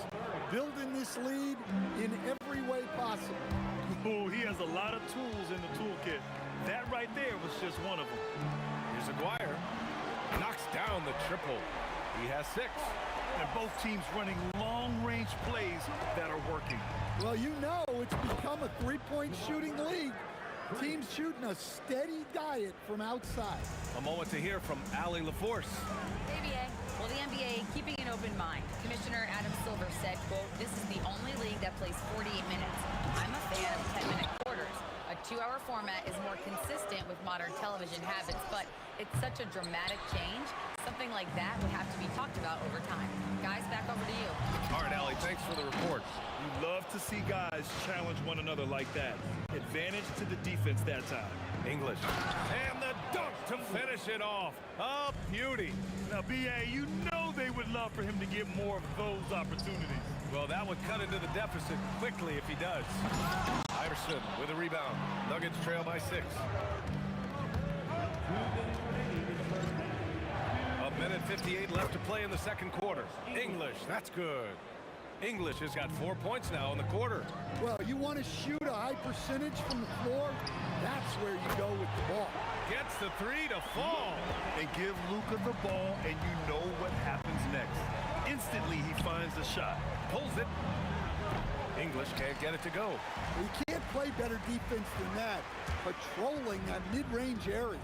Building this lead in every way possible. Oh, he has a lot of tools in the toolkit. That right there was just one of them. Here's Aguirre. Knocks down the triple. He has 6. And both teams running long-range plays that are working. Well, you know it's become a three-point shooting league. Teams shooting a steady diet from outside. A moment to hear from Allie LaForce. ABA. Well, the NBA keeping an open mind. Commissioner Adam Silver said, quote, "This is the only league that plays 48 minutes. I'm a fan of 10-minute quarters. A 2-hour format is more consistent with modern television habits, but it's such a dramatic change. Something like that would have to be talked about over time." Guys, back over to you. All right, Allie, thanks for the report. You love to see guys challenge one another like that. Advantage to the defense that time. English. And the dunk to finish it off. A beauty. Now, BA, you know they would love for him to get more of those opportunities. Well, that would cut into the deficit quickly if he does. Iverson with a rebound. Nuggets trail by 6. A minute 58 left to play in the second quarter. English, that's good. English has got 4 points now in the quarter. Well, you want to shoot a high percentage from the floor? That's where you go with the ball. Gets the three to fall. And give Luka the ball, and you know what happens next. Instantly, he finds the shot. Pulls it. English can't get it to go. You can't play better defense than that. Patrolling that mid-range area.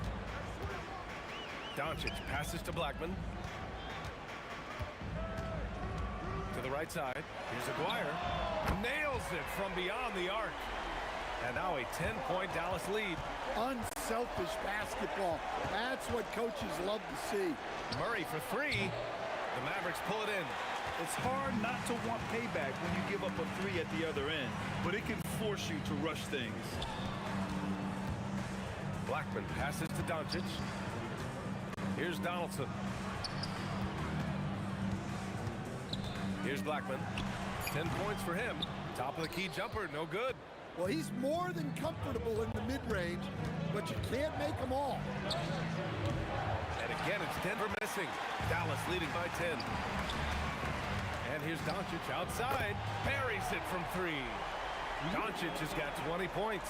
Doncic passes to Blackman. To the right side. Here's Aguirre. Nails it from beyond the arc. And now a 10-point Dallas lead. Unselfish basketball. That's what coaches love to see. Murray for three. The Mavericks pull it in. It's hard not to want payback when you give up a three at the other end, but it can force you to rush things. Blackman passes to Doncic. Here's Donaldson. Here's Blackman. 10 points for him. Top of the key jumper, no good. Well, he's more than comfortable in the mid-range, but you can't make them all. And again, it's Denver missing. Dallas leading by 10. And here's Doncic outside. Buries it from three. Doncic has got 20 points.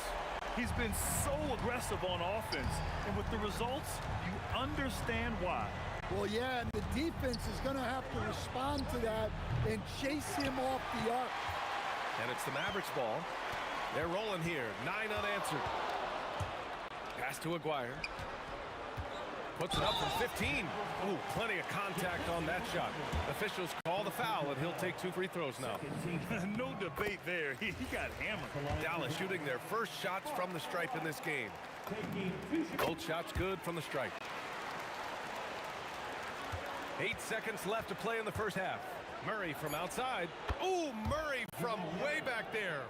He's been so aggressive on offense, and with the results, you understand why. Well, yeah, and the defense is going to have to respond to that and chase him off the arc. And it's the Mavericks ball. They're rolling here. 9 unanswered. Pass to Aguirre. Puts it up from 15. Ooh, plenty of contact on that shot. Officials call the foul, and he'll take 2 free throws now. No debate there. He got hammered. Dallas shooting their first shots from the stripe in this game. Both shots good from the stripe. 8 seconds left to play in the first half. Murray from outside. Ooh, Murray from way back there.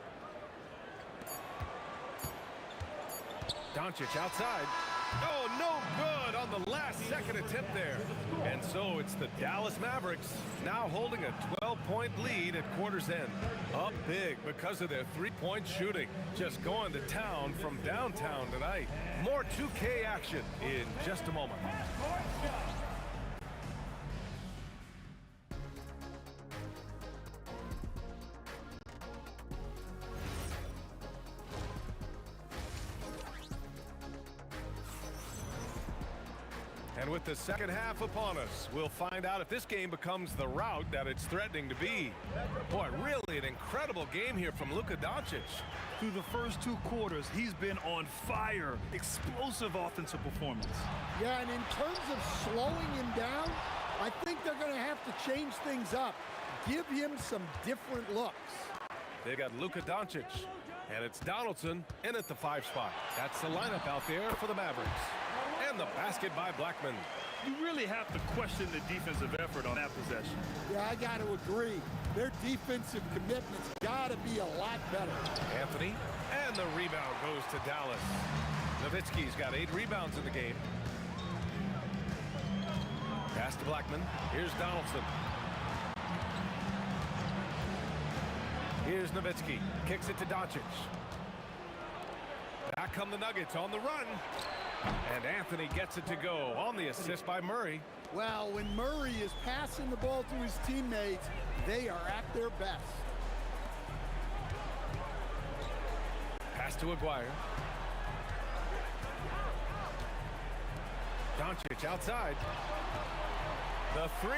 Doncic outside. Oh, no good on the last second attempt there. And so it's the Dallas Mavericks now holding a 12-point lead at quarter's end. Up big because of their three-point shooting. Just going to town from downtown tonight. More 2K action in just a moment. And with the second half upon us, we'll find out if this game becomes the rout that it's threatening to be. Boy, really an incredible game here from Luka Doncic. Through the first 2 quarters, he's been on fire. Explosive offensive performance. Yeah, and in terms of slowing him down, I think they're going to have to change things up. Give him some different looks. They got Luka Doncic, and it's Donaldson in at the 5 spot. That's the lineup out there for the Mavericks. And the basket by Blackman. You really have to question the defensive effort on that possession. Yeah, I got to agree. Their defensive commitment's got to be a lot better. Anthony, and the rebound goes to Dallas. Nowitzki's got 8 rebounds in the game. Pass to Blackman. Here's Donaldson. Here's Nowitzki. Kicks it to Doncic. Back come the Nuggets on the run. And Anthony gets it to go on the assist by Murray. Well, when Murray is passing the ball to his teammates, they are at their best. Pass to Aguirre. Doncic outside. The 3.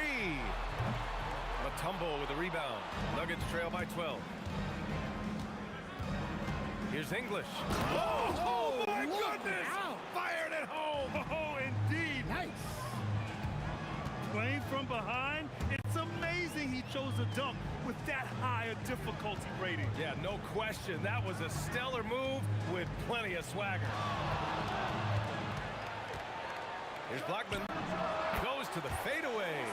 Mutombo with a rebound. Nuggets trail by 12. Here's English. Oh my goodness! Fired at home! Oh, indeed. Nice. Playing from behind, it's amazing he chose a dunk with that high a difficulty rating. Yeah, no question. That was a stellar move with plenty of swagger. Here's Blackman. Goes to the fadeaway.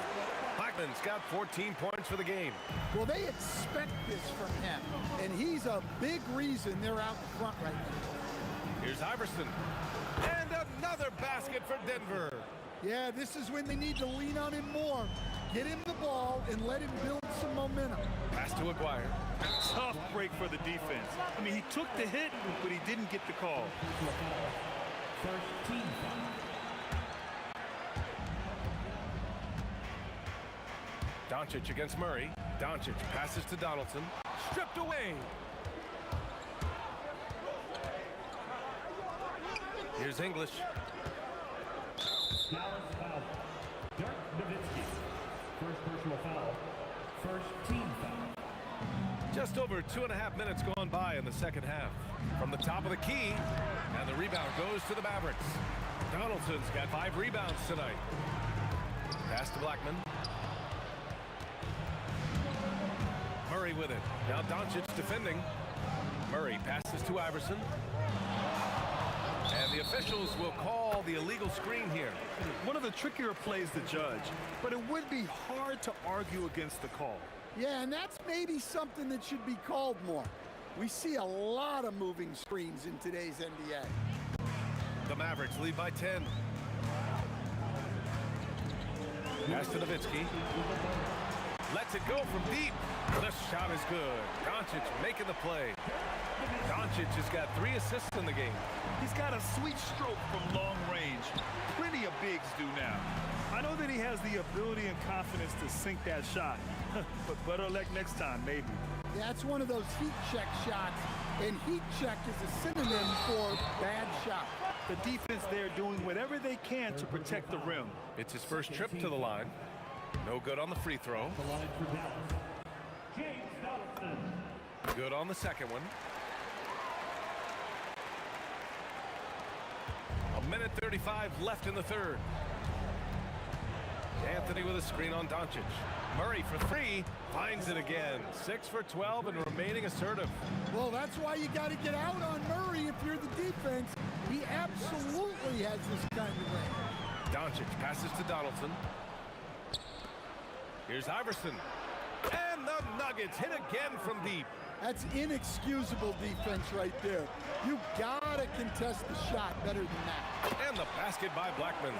Blackman's got 14 points for the game. Well, they expect this from him, and he's a big reason they're out in front right now. Here's Iverson. And another basket for Denver. Yeah, this is when they need to lean on him more. Get him the ball and let him build some momentum. Pass to Aguirre. Tough break for the defense. I mean, he took the hit, but he didn't get the call. First team foul. Doncic against Murray. Doncic passes to Donaldson. Stripped away. Here's English. Dallas foul. Dirk Nowitzki. First personal foul. First team foul. Just over 2.5 minutes gone by in the second half. From the top of the key, and the rebound goes to the Mavericks. Donaldson's got 5 rebounds tonight. Pass to Blackman. Murray with it. Now Doncic defending. Murray passes to Iverson. And the officials will call the illegal screen here. One of the trickier plays to judge, but it would be hard to argue against the call. Yeah, and that's maybe something that should be called more. We see a lot of moving screens in today's NBA. The Mavericks lead by 10. Pass to Nowitzki. Lets it go from deep. The shot is good. Doncic making the play. Doncic has got 3 assists in the game. He's got a sweet stroke from long range. Plenty of bigs do now. I know that he has the ability and confidence to sink that shot, but better luck next time, maybe. That's one of those heat check shots, and heat check is a synonym for bad shot. The defense there doing whatever they can to protect the rim. It's his first trip to the line. No good on the free throw. The line for Dallas. James Donaldson. Good on the second one. 1:35 left in the third. Anthony with a screen on Doncic. Murray for 3, finds it again. 6 for 12 and remaining assertive. Well, that's why you got to get out on Murray if you're the defense. He absolutely has this kind of range. Doncic passes to Donaldson. Here's Iverson. And the Nuggets hit again from deep. That's inexcusable defense right there. You got to contest the shot better than that. And the basket by Blackman.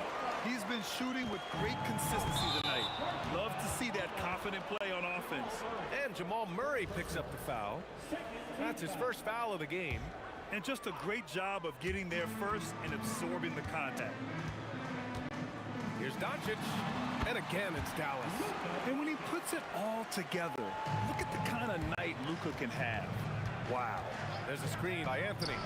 He's been shooting with great consistency tonight. Love to see that confident play on offense. And Jamal Murray picks up the foul. That's his first foul of the game. And just a great job of getting there first and absorbing the contact. Here's Doncic. And again, it's Dallas. And when he puts it all together, look at the kind of night Luka can have. Wow. There's a screen by Anthony.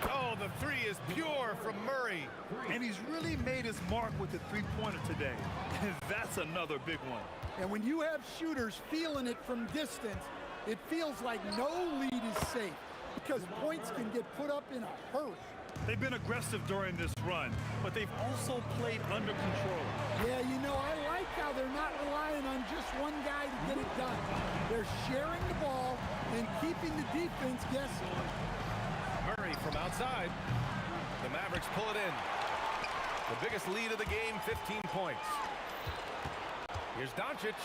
Oh, the 3 is pure from Murray. And he's really made his mark with the three-pointer today. And that's another big one. And when you have shooters feeling it from distance, it feels like no lead is safe because points can get put up in a hurry. They've been aggressive during this run, but they've also played under control. Yeah, you know, I like how they're not relying on just one guy to get it done. They're sharing the ball and keeping the defense guessing. Murray from outside. The Mavericks pull it in. The biggest lead of the game, 15 points. Here's Doncic.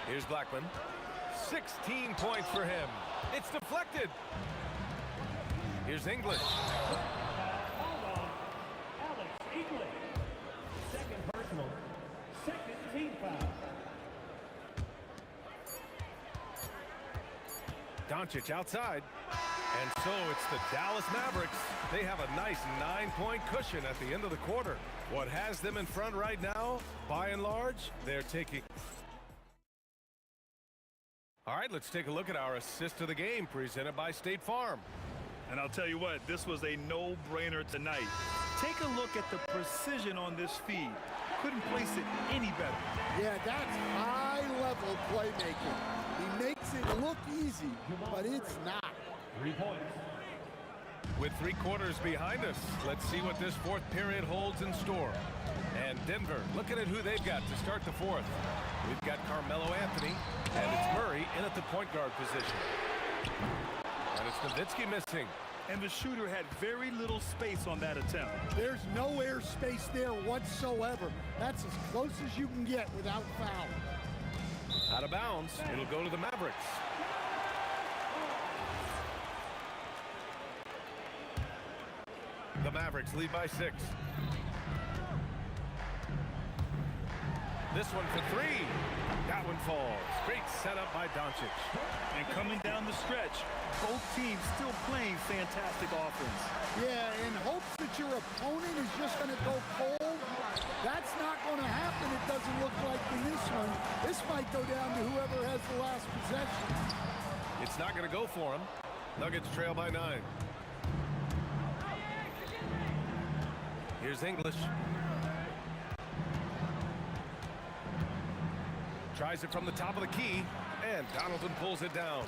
Here's Blackman. 16 points for him. It's deflected. Here's English. Hold on. Alex English. Second personal. Second team foul. Doncic outside. And so it's the Dallas Mavericks. They have a nice 9-point cushion at the end of the quarter. What has them in front right now, by and large, they're taking... All right, let's take a look at our assist of the game presented by State Farm. And I'll tell you what, this was a no-brainer tonight. Take a look at the precision on this feed. Couldn't place it any better. Yeah, that's high-level playmaking. He makes it look easy, but it's not. 3 points. With 3 quarters behind us, let's see what this fourth period holds in store. And Denver, looking at who they've got to start the fourth. We've got Carmelo Anthony, and it's Murray in at the point guard position. And it's Nowitzki missing. And the shooter had very little space on that attempt. There's no air space there whatsoever. That's as close as you can get without foul. Out of bounds, it'll go to the Mavericks. The Mavericks lead by 6. This one for 3. That one falls. Great setup by Doncic. And coming down the stretch, both teams still playing fantastic offense. Yeah, in hopes that your opponent is just going to go cold. That's not going to happen, it doesn't look like in this one. This might go down to whoever has the last possession. It's not going to go for him. Nuggets trail by 9. Here's English. Tries it from the top of the key, and Donaldson pulls it down.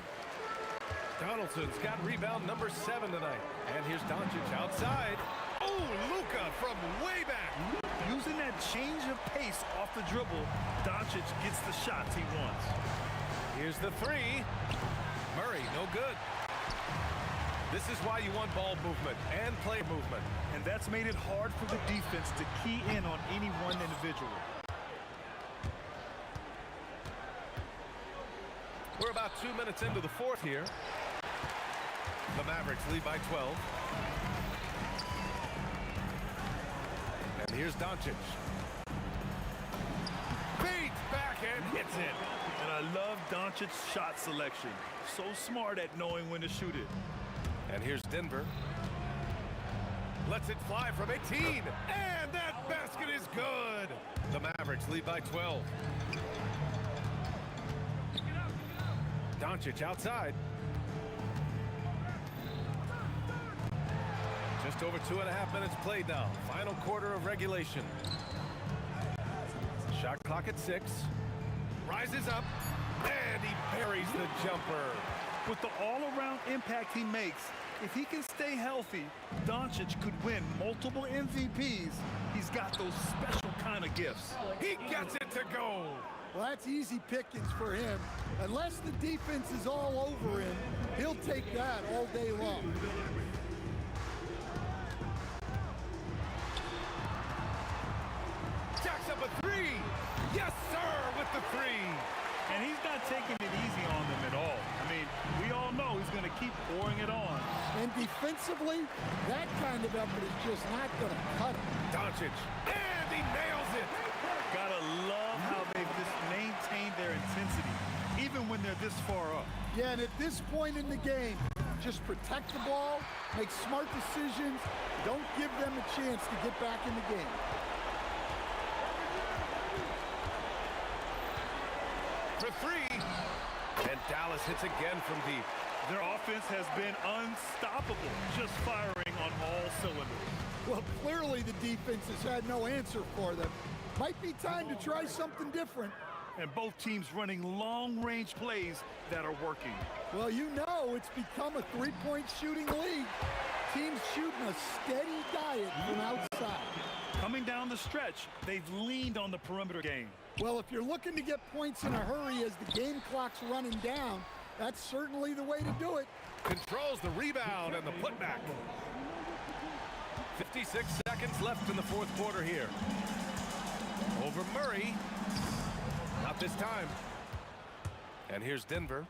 Donaldson's got rebound number 7 tonight. And here's Doncic outside. Oh, Luka from way back. Using that change of pace off the dribble, Doncic gets the shots he wants. Here's the 3. Murray, no good. This is why you want ball movement and play movement. And that's made it hard for the defense to key in on any one individual. We're about 2 minutes into the fourth here. The Mavericks lead by 12. And here's Doncic. Beats back and hits it. And I love Doncic's shot selection. So smart at knowing when to shoot it. And here's Denver. Lets it fly from 18. And that basket is good. The Mavericks lead by 12. Doncic outside. Just over 2.5 minutes played now. Final quarter of regulation. Shot clock at 6. Rises up. And he buries the jumper. With the all-around impact he makes, if he can stay healthy, Doncic could win multiple MVPs. He's got those special kind of gifts. He gets it to go. Well, that's easy pickings for him. Unless the defense is all over him, he'll take that all day long. Jacks up a 3. Yes, sir, with the 3. And he's not taking it easy on them at all. I mean, we all know he's going to keep pouring it on. And defensively, that kind of effort is just not going to cut him. Doncic, and he nails it. Gotta love how they've just maintained their intensity, even when they're this far up. Yeah, and at this point in the game, just protect the ball, make smart decisions, don't give them a chance to get back in the game. For 3. And Dallas hits again from deep. Their offense has been unstoppable, just firing on all cylinders. Well, clearly the defense has had no answer for them. Might be time to try something different. And both teams running long-range plays that are working. Well, you know it's become a three-point shooting league. Teams shooting a steady diet from outside. Coming down the stretch, they've leaned on the perimeter game. Well, if you're looking to get points in a hurry as the game clock's running down, that's certainly the way to do it. Controls the rebound and the putback. 56 seconds left in the fourth quarter here. Over Murray. Not this time. And here's Denver.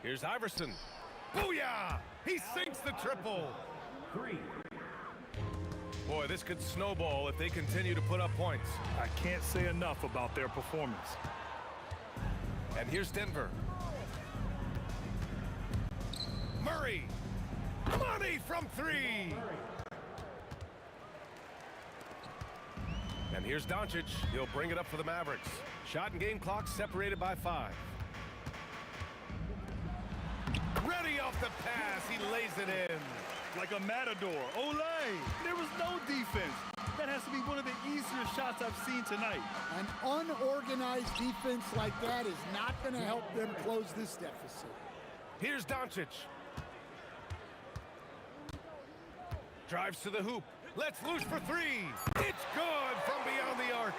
Here's Iverson. Booyah! He sinks the triple. 3. Boy, this could snowball if they continue to put up points. I can't say enough about their performance. And here's Denver. Murray. Money from 3. And here's Doncic. He'll bring it up for the Mavericks. Shot and game clock separated by 5. Ready off the pass. He lays it in. Like a matador. Olay! There was no defense. That has to be one of the easier shots I've seen tonight. An unorganized defense like that is not going to help them close this deficit. Here's Doncic. Drives to the hoop. Let's loose for 3. It's good from beyond the arc.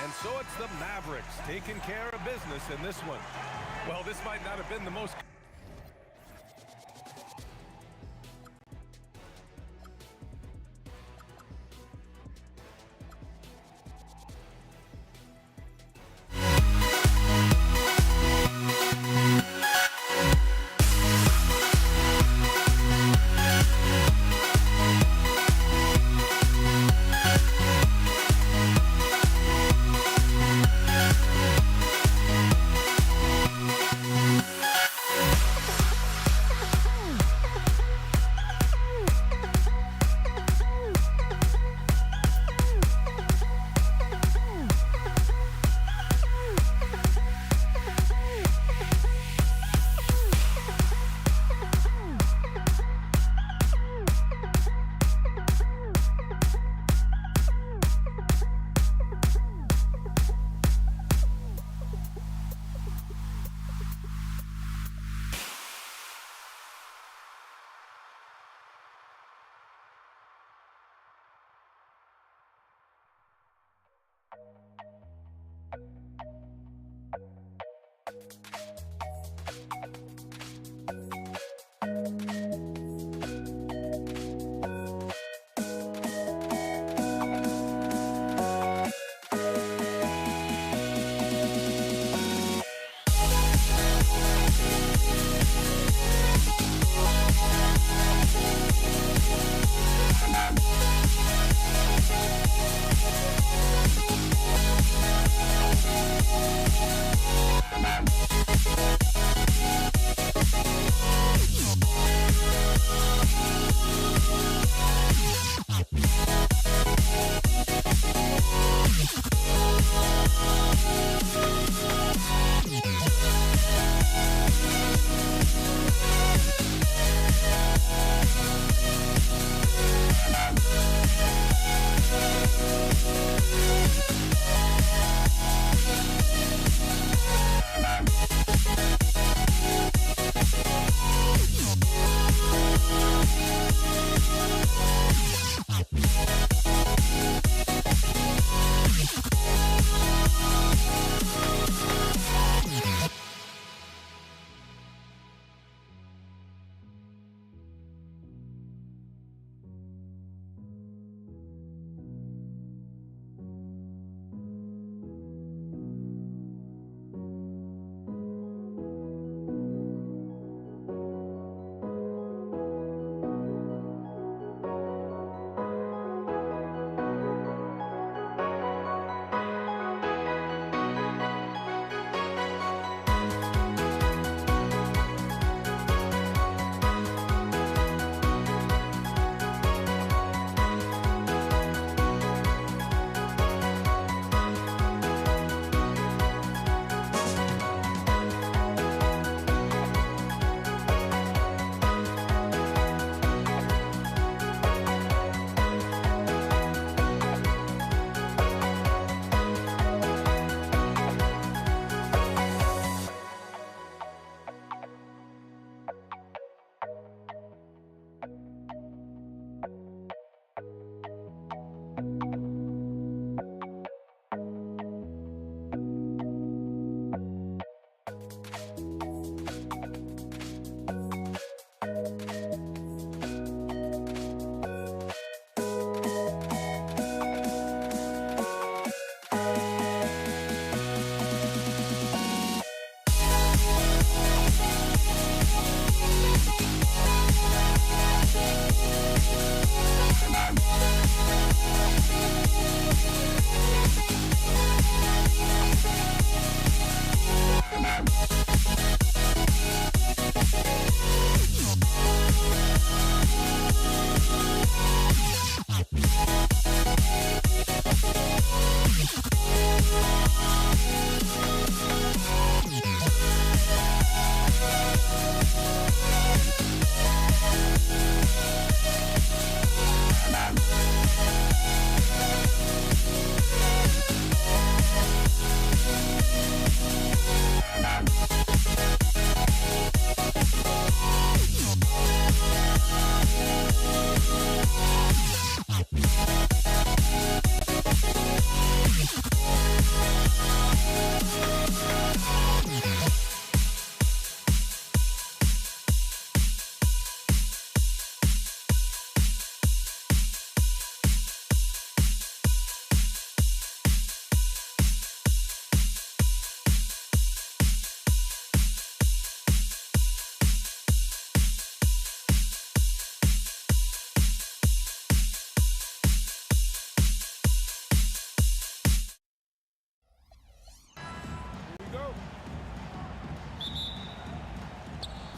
And so it's the Mavericks taking care of business in this one. Well, this might not have been the most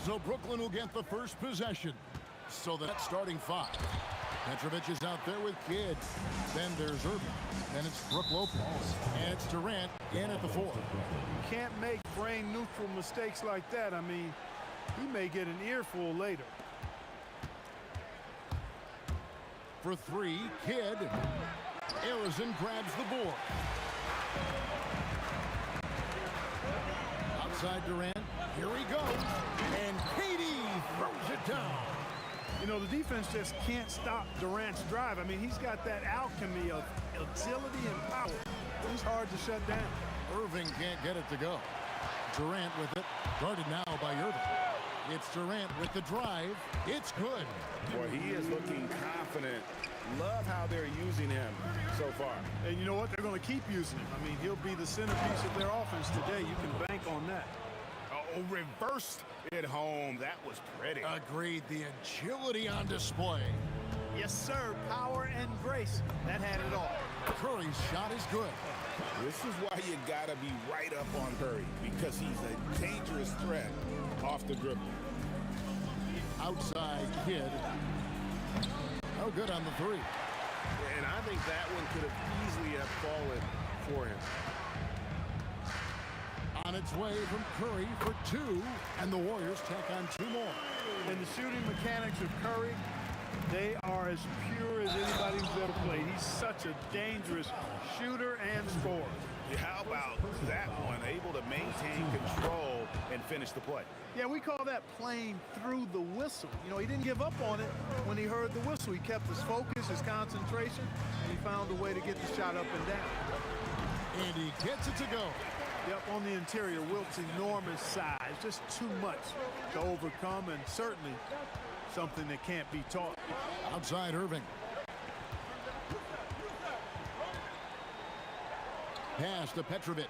So Brooklyn will get the first possession. So that's starting five. Petrovic is out there with Kidd. Then there's Irving. Then it's Brook Lopez. And it's Durant in at the 4. You can't make brain-neutral mistakes like that. I mean, he may get an earful later. For 3, Kidd. Arizon grabs the board. Outside Durant. Here he goes. And Katie throws it down. You know, the defense just can't stop Durant's drive. I mean, he's got that alchemy of agility and power. He's hard to shut down. Irving can't get it to go. Durant with it. Guarded now by Irving. It's Durant with the drive. It's good. Boy, he is looking confident. Love how they're using him so far. And you know what? They're going to keep using him. I mean, he'll be the centerpiece of their offense today. You can bank on that. Oh, reversed it home. That was pretty. Agreed. The agility on display. Yes, sir. Power and grace. That had it all. Curry's shot is good. This is why you got to be right up on Curry, because he's a dangerous threat off the dribble. Outside Kidd. No good on the three. And I think that one could have easily have fallen for him. On its way from Curry for two, and the Warriors tack on two more. And the shooting mechanics of Curry, they are as pure as anybody who's ever played. He's such a dangerous shooter and scorer. Yeah, how about that one? Able to maintain control and finish the play. Yeah, we call that playing through the whistle. You know, he didn't give up on it when he heard the whistle. He kept his focus, his concentration, and he found a way to get the shot up and down. And he gets it to go. Yep, on the interior, Wilt's enormous size, just too much to overcome, and certainly something that can't be taught. Outside Irving. Pass to Petrovic.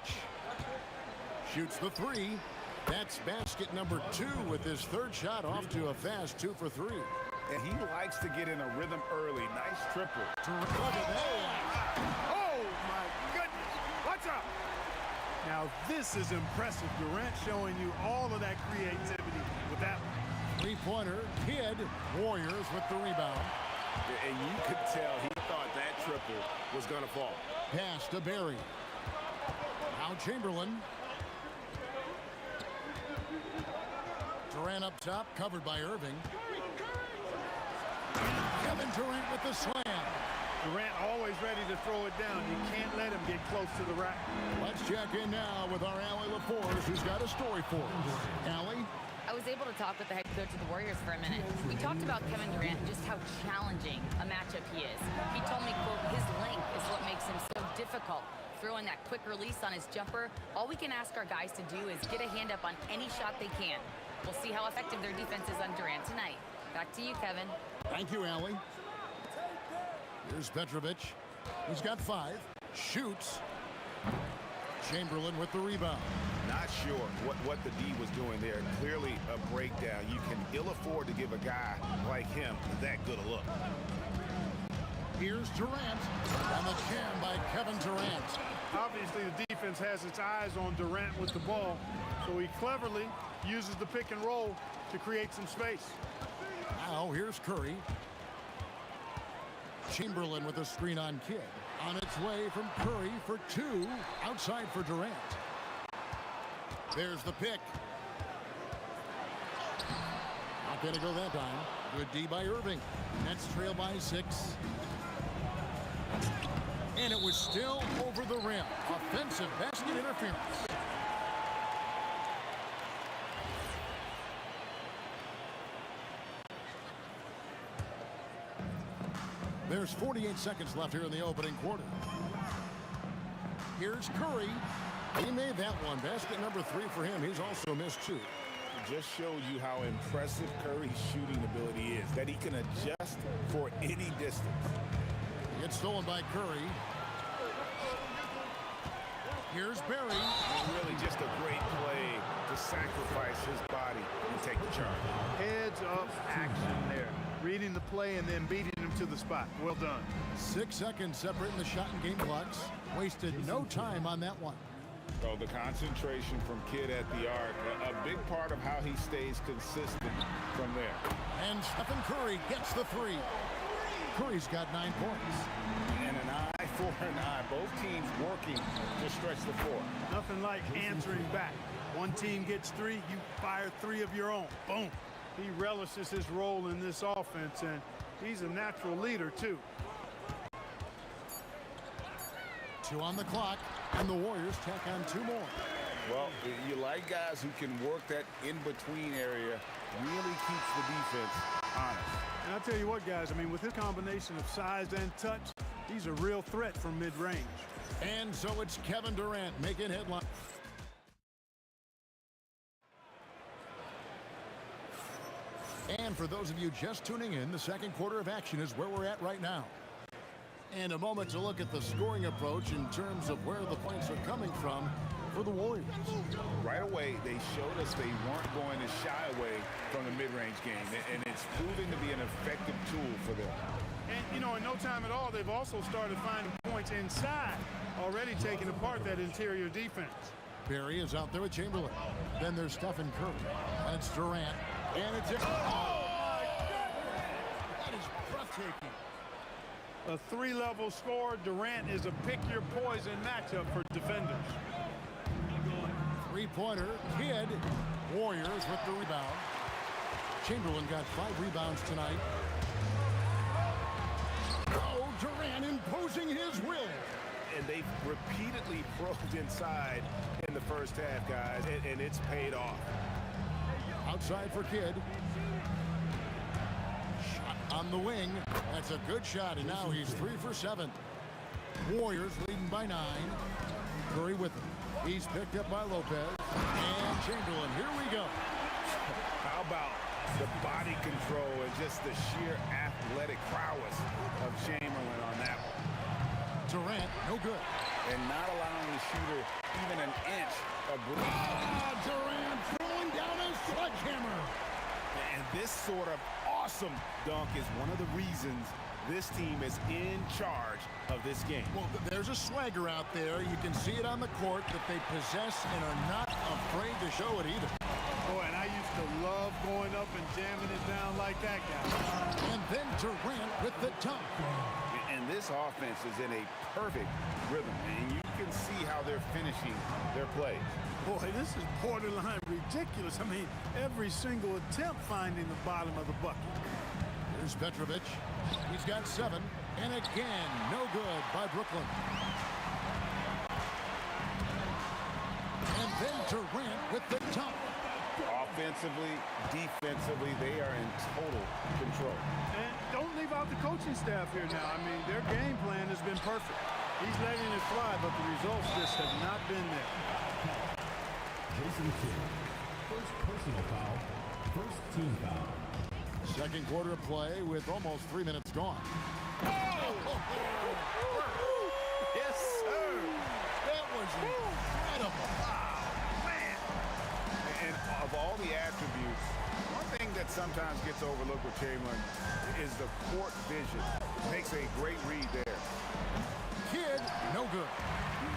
Shoots the three. That's basket number 2 with his third shot off to a fast 2 for 3. And he likes to get in a rhythm early. Nice triple. Look at that. Oh, my goodness. Watch out. Now, this is impressive. Durant showing you all of that creativity with that one. Three-pointer. Kidd. Warriors with the rebound. And you could tell he thought that triple was going to fall. Pass to Barry. Now Chamberlain. Durant up top, covered by Irving. Kevin Durant with the slam. Durant always ready to throw it down. You can't let him get close to the rack. Let's check in now with our Allie LaForce, who's got a story for us. Allie? I was able to talk with the head coach of the Warriors for a minute. We talked about Kevin Durant and just how challenging a matchup he is. He told me, quote, his length is what makes him so difficult. Throwing that quick release on his jumper, all we can ask our guys to do is get a hand up on any shot they can. We'll see how effective their defense is on Durant tonight. Back to you, Kevin. Thank you, Allie. Here's Petrovic. He's got 5. Shoots. Chamberlain with the rebound. Not sure what the D was doing there. Clearly a breakdown. You can ill afford to give a guy like him that good a look. Here's Durant. And the jam by Kevin Durant. Obviously, the defense has its eyes on Durant with the ball, so he cleverly uses the pick and roll to create some space. Now here's Curry. Chamberlain with a screen on Kidd. On its way from Curry for 2. Outside for Durant. There's the pick. Not going to go that time. Good D by Irving. Nets trail by 6. And it was still over the rim. Offensive basket interference. There's 48 seconds left here in the opening quarter. Here's Curry. He made that one. Basket number 3 for him. He's also missed 2. It just shows you how impressive Curry's shooting ability is, that he can adjust for any distance. Gets stolen by Curry. Here's Barry. Really just a great play to sacrifice his body and take the charge. Heads up action there. Reading the play and then beating him to the spot. Well done. 6 seconds separating the shot and game clocks. Wasted no time on that one. So the concentration from Kidd at the arc, a big part of how he stays consistent from there. And Stephen Curry gets the 3. Curry's got 9 points. And an eye for an eye. Both teams working to stretch the floor. Nothing like answering back. One team gets 3, you fire 3 of your own. Boom. He relishes his role in this offense, and he's a natural leader, too. 2 on the clock, and the Warriors tack on 2 more. Well, you like guys who can work that in-between area, really keeps the defense honest. And I'll tell you what, guys, I mean, with his combination of size and touch, he's a real threat from mid-range. And so it's Kevin Durant making headlines. And for those of you just tuning in, the second quarter of action is where we're at right now. And a moment to look at the scoring approach in terms of where the points are coming from for the Warriors. Right away, they showed us they weren't going to shy away from the mid-range game, and it's proving to be an effective tool for them. And, you know, in no time at all, they've also started finding points inside, already taking apart that interior defense. Barry is out there with Chamberlain. Then there's Stephen Curry. And it's Durant. And it's... Oh, my goodness! That is breathtaking. A three-level score. Durant is a pick-your-poison matchup for defenders. Three-pointer. Kidd. Warriors with the rebound. Chamberlain got 5 rebounds tonight. Oh, Durant imposing his will. And they've repeatedly probed inside in the first half, guys, and it's paid off. Outside for Kidd. Shot on the wing. That's a good shot, and now he's 3 for 7. Warriors leading by 9. Curry with him. He's picked up by Lopez. And Chamberlain, here we go. How about the body control and just the sheer athletic prowess of Chamberlain on that one? Durant, no good. And not allowing the shooter even an inch of breathing. Durant throwing down a sledgehammer. And this sort of awesome dunk is one of the reasons this team is in charge of this game. Well, there's a swagger out there. You can see it on the court that they possess and are not afraid to show it either. Boy, and I used to love going up and jamming it down like that guy. And then Durant with the dunk. And this offense is in a perfect rhythm, and you can see how they're finishing their plays. Boy, this is borderline ridiculous. I mean, every single attempt finding the bottom of the bucket. Here's Petrovic. He's got 7. And again, no good by Brooklyn. And then Durant with the dunk. Offensively, defensively, they are in total control. And don't leave out the coaching staff here now. I mean, their game plan has been perfect. He's letting it fly, but the results just have not been there. Jason Kidd. First personal foul. First team foul. Second quarter of play with almost 3 minutes gone. Yes, sir. That was incredible. Man. And of all the attributes, one thing that sometimes gets overlooked with Chamberlain is the court vision. Makes a great read there. Kidd, no good.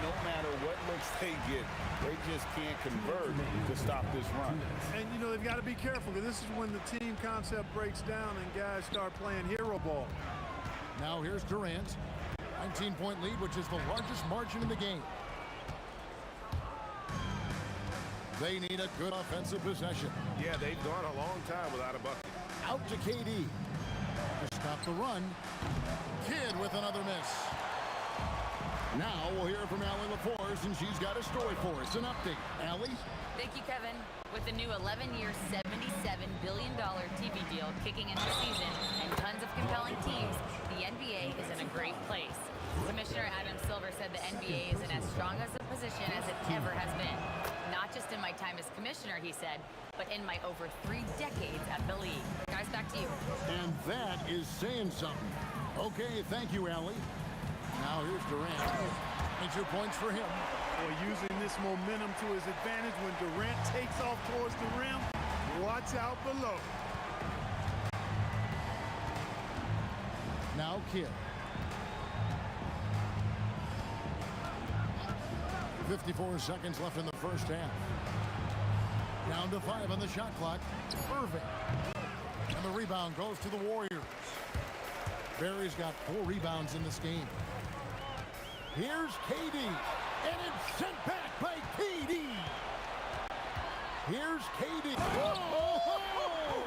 No matter what looks they get, they just can't convert to stop this run. And, you know, they've got to be careful because this is when the team concept breaks down and guys start playing hero ball. Now here's Durant. 19-point lead, which is the largest margin in the game. They need a good offensive possession. Yeah, they've gone a long time without a bucket. Out to KD. To stop the run. Kidd with another miss. Now we'll hear from Allie LaForce, and she's got a story for us. An update. Allie? Thank you, Kevin. With the new 11-year, $77 billion TV deal kicking into season and tons of compelling teams, the NBA is in a great place. Commissioner Adam Silver said the NBA is in as strong as a position as it ever has been. Not just in my time as commissioner, he said, but in my over 3 decades at the league. Guys, back to you. And that is saying something. Okay, thank you, Allie. Now here's Durant. 22 points for him. Boy, using this momentum to his advantage when Durant takes off towards the rim. Watch out below. Now Kidd. 54 seconds left in the first half. Down to 5 on the shot clock. Irving. And the rebound goes to the Warriors. Barry's got 4 rebounds in this game. Here's KD. And it's sent back by KD. Here's KD. Oh!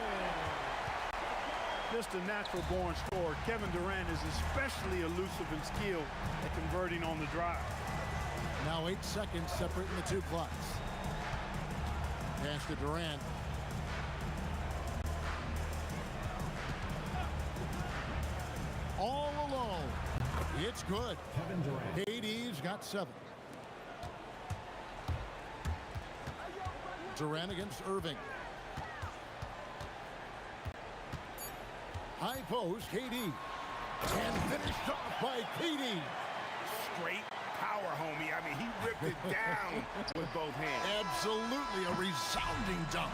Just a natural-born scorer. Kevin Durant is especially elusive and skilled at converting on the drive. Now 8 seconds separating the 2 clocks. Pass to Durant. All alone. It's good. Kevin Durant. KD's got 7. Durant against Irving. High post, KD. And finished off by KD. Straight power, homie. I mean, he ripped it down with both hands. Absolutely a resounding dunk.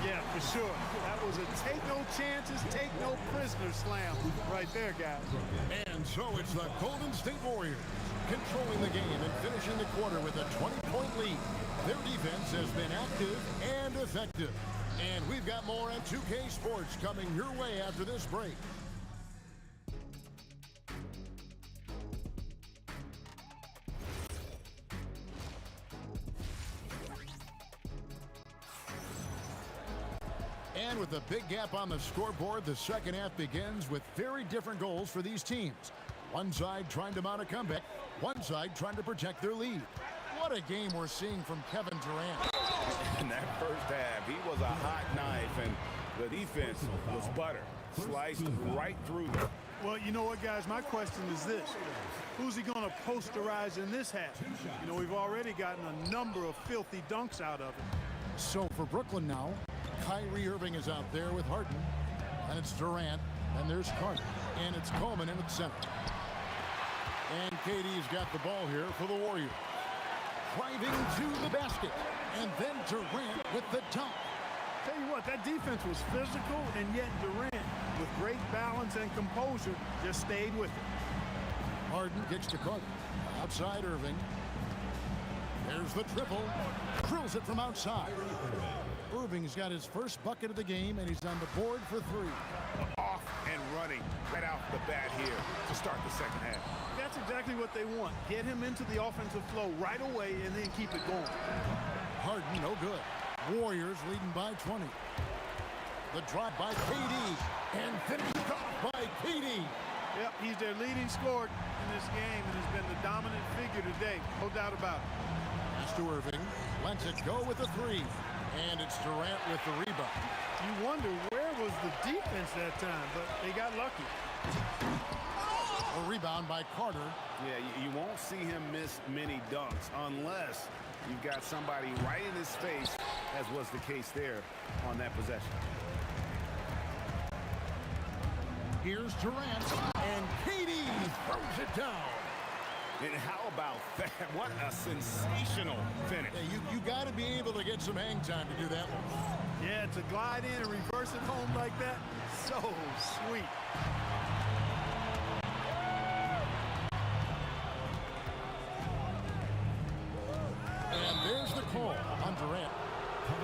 Yeah, for sure. That was a take no chances, take no prisoners slam right there, guys. And so it's the Golden State Warriors controlling the game and finishing the quarter with a 20-point lead. Their defense has been active and effective. And we've got more on 2K Sports coming your way after this break. And with a big gap on the scoreboard, the second half begins with very different goals for these teams. One side trying to mount a comeback, one side trying to protect their lead. What a game we're seeing from Kevin Durant. In that first half, he was a hot knife, and the defense was butter. Sliced right through them. Well, you know what, guys? My question is this. Who's he going to posterize in this half? You know, we've already gotten a number of filthy dunks out of it. So for Brooklyn now, Kyrie Irving is out there with Harden. And it's Durant. And there's Carter. And it's Coleman in the center. And KD's got the ball here for the Warriors. Driving to the basket. And then Durant with the dunk. Tell you what, that defense was physical, and yet Durant, with great balance and composure, just stayed with it. Harden kicks to Carter. Outside Irving. There's the triple. Drills it from outside. Irving's got his first bucket of the game, and he's on the board for three. Off and running right off the bat here to start the second half. That's exactly what they want. Get him into the offensive flow right away and then keep it going. Harden, no good. Warriors leading by 20. The drop by KD, and finished off by KD. Yep, he's their leading scorer in this game and has been the dominant figure today. No doubt about it. Pass to Irving. Lets it go with the three. And it's Durant with the rebound. You wonder where was the defense that time, but they got lucky. A rebound by Carter. Yeah, you won't see him miss many dunks unless you've got somebody right in his face, as was the case there on that possession. Here's Durant, and KD throws it down. And how about that? What a sensational finish. Yeah, you got to be able to get some hang time to do that one. Yeah, to glide in and reverse it home like that, so sweet. And there's the call on Durant.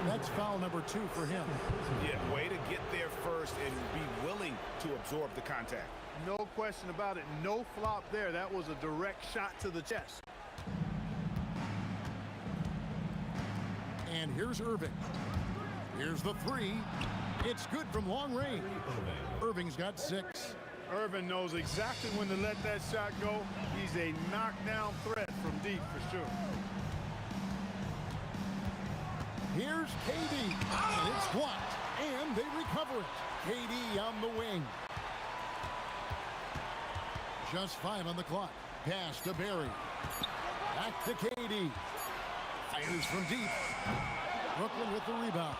That's foul number 2 for him. Yeah, way to get there first and be willing to absorb the contact. No question about it. No flop there. That was a direct shot to the chest. And here's Irving. Here's the three. It's good from long range. Irving's got 6. Irving knows exactly when to let that shot go. He's a knockdown threat from deep for sure. Here's KD, and it's blocked, and they recover it. KD on the wing. Just 5 on the clock. Pass to Barry. Back to KD. Fires from deep. Brooklyn with the rebound.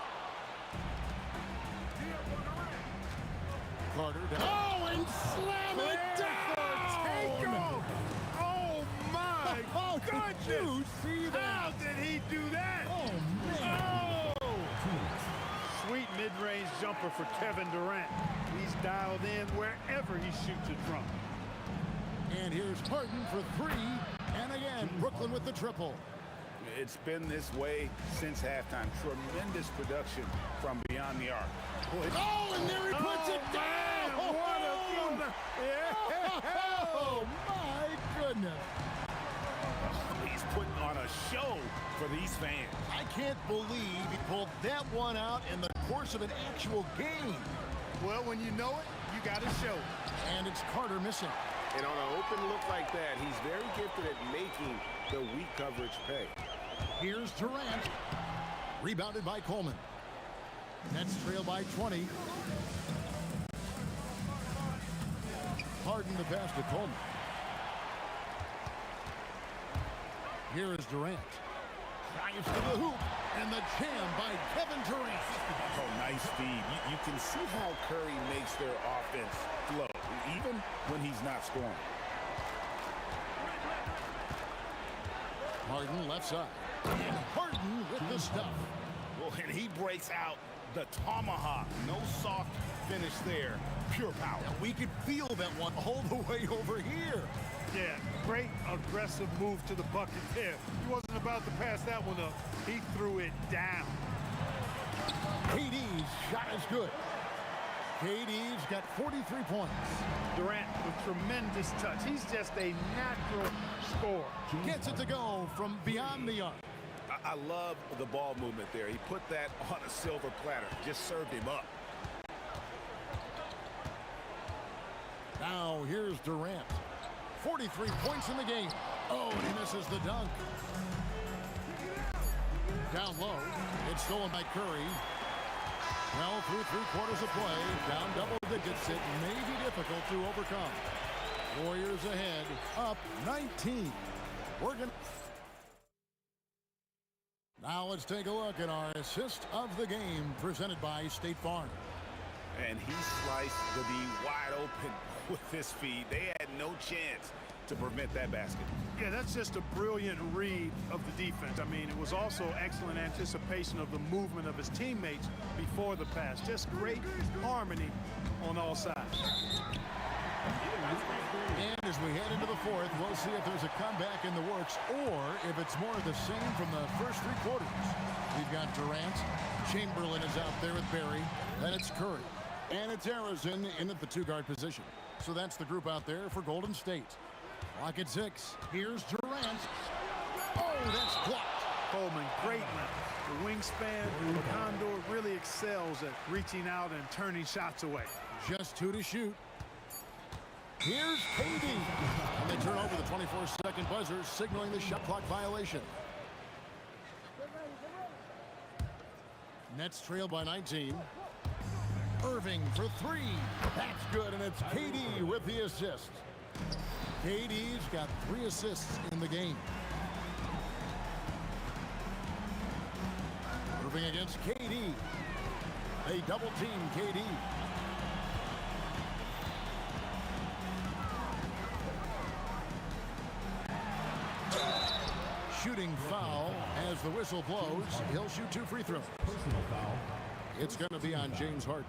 Carter down. Oh, and slam it down! Oh, my goodness! Did you see that? How did he do that? Oh, man. Oh! Sweet mid-range jumper for Kevin Durant. He's dialed in wherever he shoots it from. And here's Harden for 3. And again, Brooklyn with the triple. It's been this way since halftime. Tremendous production from beyond the arc. Oh, and there he puts it down! Man, what a yeah. Oh, my goodness. He's putting on a show for these fans. I can't believe he pulled that one out in the course of an actual game. Well, when you know it, you got to show it. And it's Carter missing. And on an open look like that, he's very gifted at making the weak coverage pay. Here's Durant. Rebounded by Coleman. Nets trail by 20. Harden the pass to Coleman. Here is Durant. Drives to the hoop. And the jam by Kevin Durant. Oh, nice feed. You can see how Curry makes their offense flow, even when he's not scoring. Harden left side. And Harden with the stuff. Well, and he breaks out the tomahawk. No soft finish there. Pure power. We could feel that one all the way over here. Yeah, great aggressive move to the bucket there. He wasn't about to pass that one up. He threw it down. KD's shot is good. KD's got 43 points. Durant with tremendous touch. He's just a natural scorer. Gets it to go from beyond the arc. I love the ball movement there. He put that on a silver platter. Just served him up. Now here's Durant. 43 points in the game. Oh, and he misses the dunk. Down low. It's stolen by Curry. Well, through 3/4 of play, down double digits, it may be difficult to overcome. Warriors ahead, up 19. Now let's take a look at our assist of the game presented by State Farm. And he sliced the D wide open with this feed. They had no chance to prevent that basket. Yeah, that's just a brilliant read of the defense. I mean, it was also excellent anticipation of the movement of his teammates before the pass. Just great harmony on all sides. And as we head into the fourth, we'll see if there's a comeback in the works or if it's more of the same from the first 3 quarters. We've got Durant. Chamberlain is out there with Barry. Then it's Curry. And it's Harrison in at the 2-guard position. So that's the group out there for Golden State. Clock at 6. Here's Durant. Oh, that's blocked. Coleman, great length. The wingspan, the Condor really excels at reaching out and turning shots away. Just 2 to shoot. Here's KD. And they turn over the 24-second buzzer, signaling the shot clock violation. Nets trail by 19. Irving for 3. That's good, and it's KD with the assist. KD's got 3 assists in the game. Irving against KD. They double team KD. Shooting foul as the whistle blows. He'll shoot 2 free throws. Personal foul. It's going to be on James Harden.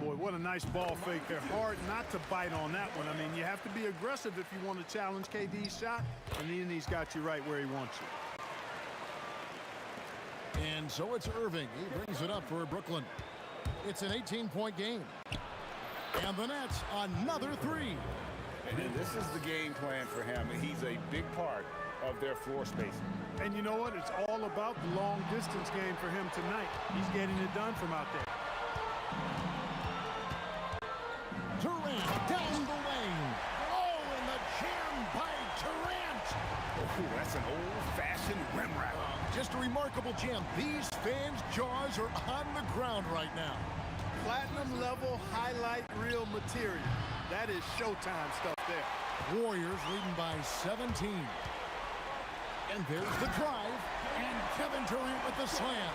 Boy, what a nice ball fake there. Hard not to bite on that one. I mean, you have to be aggressive if you want to challenge KD's shot, and then he's got you right where he wants you. And so it's Irving. He brings it up for Brooklyn. It's an 18-point game. And the Nets, another 3. And this is the game plan for him. He's a big part of their floor spacing. And you know what? It's all about the long-distance game for him tonight. He's getting it done from out there. Durant down the lane. Oh, and the jam by Durant. Oh, that's an old-fashioned rim wrap. Just a remarkable jam. These fans' jaws are on the ground right now. Platinum level highlight reel material. That is Showtime stuff there. Warriors leading by 17. And there's the drive. And Kevin Durant with the slam.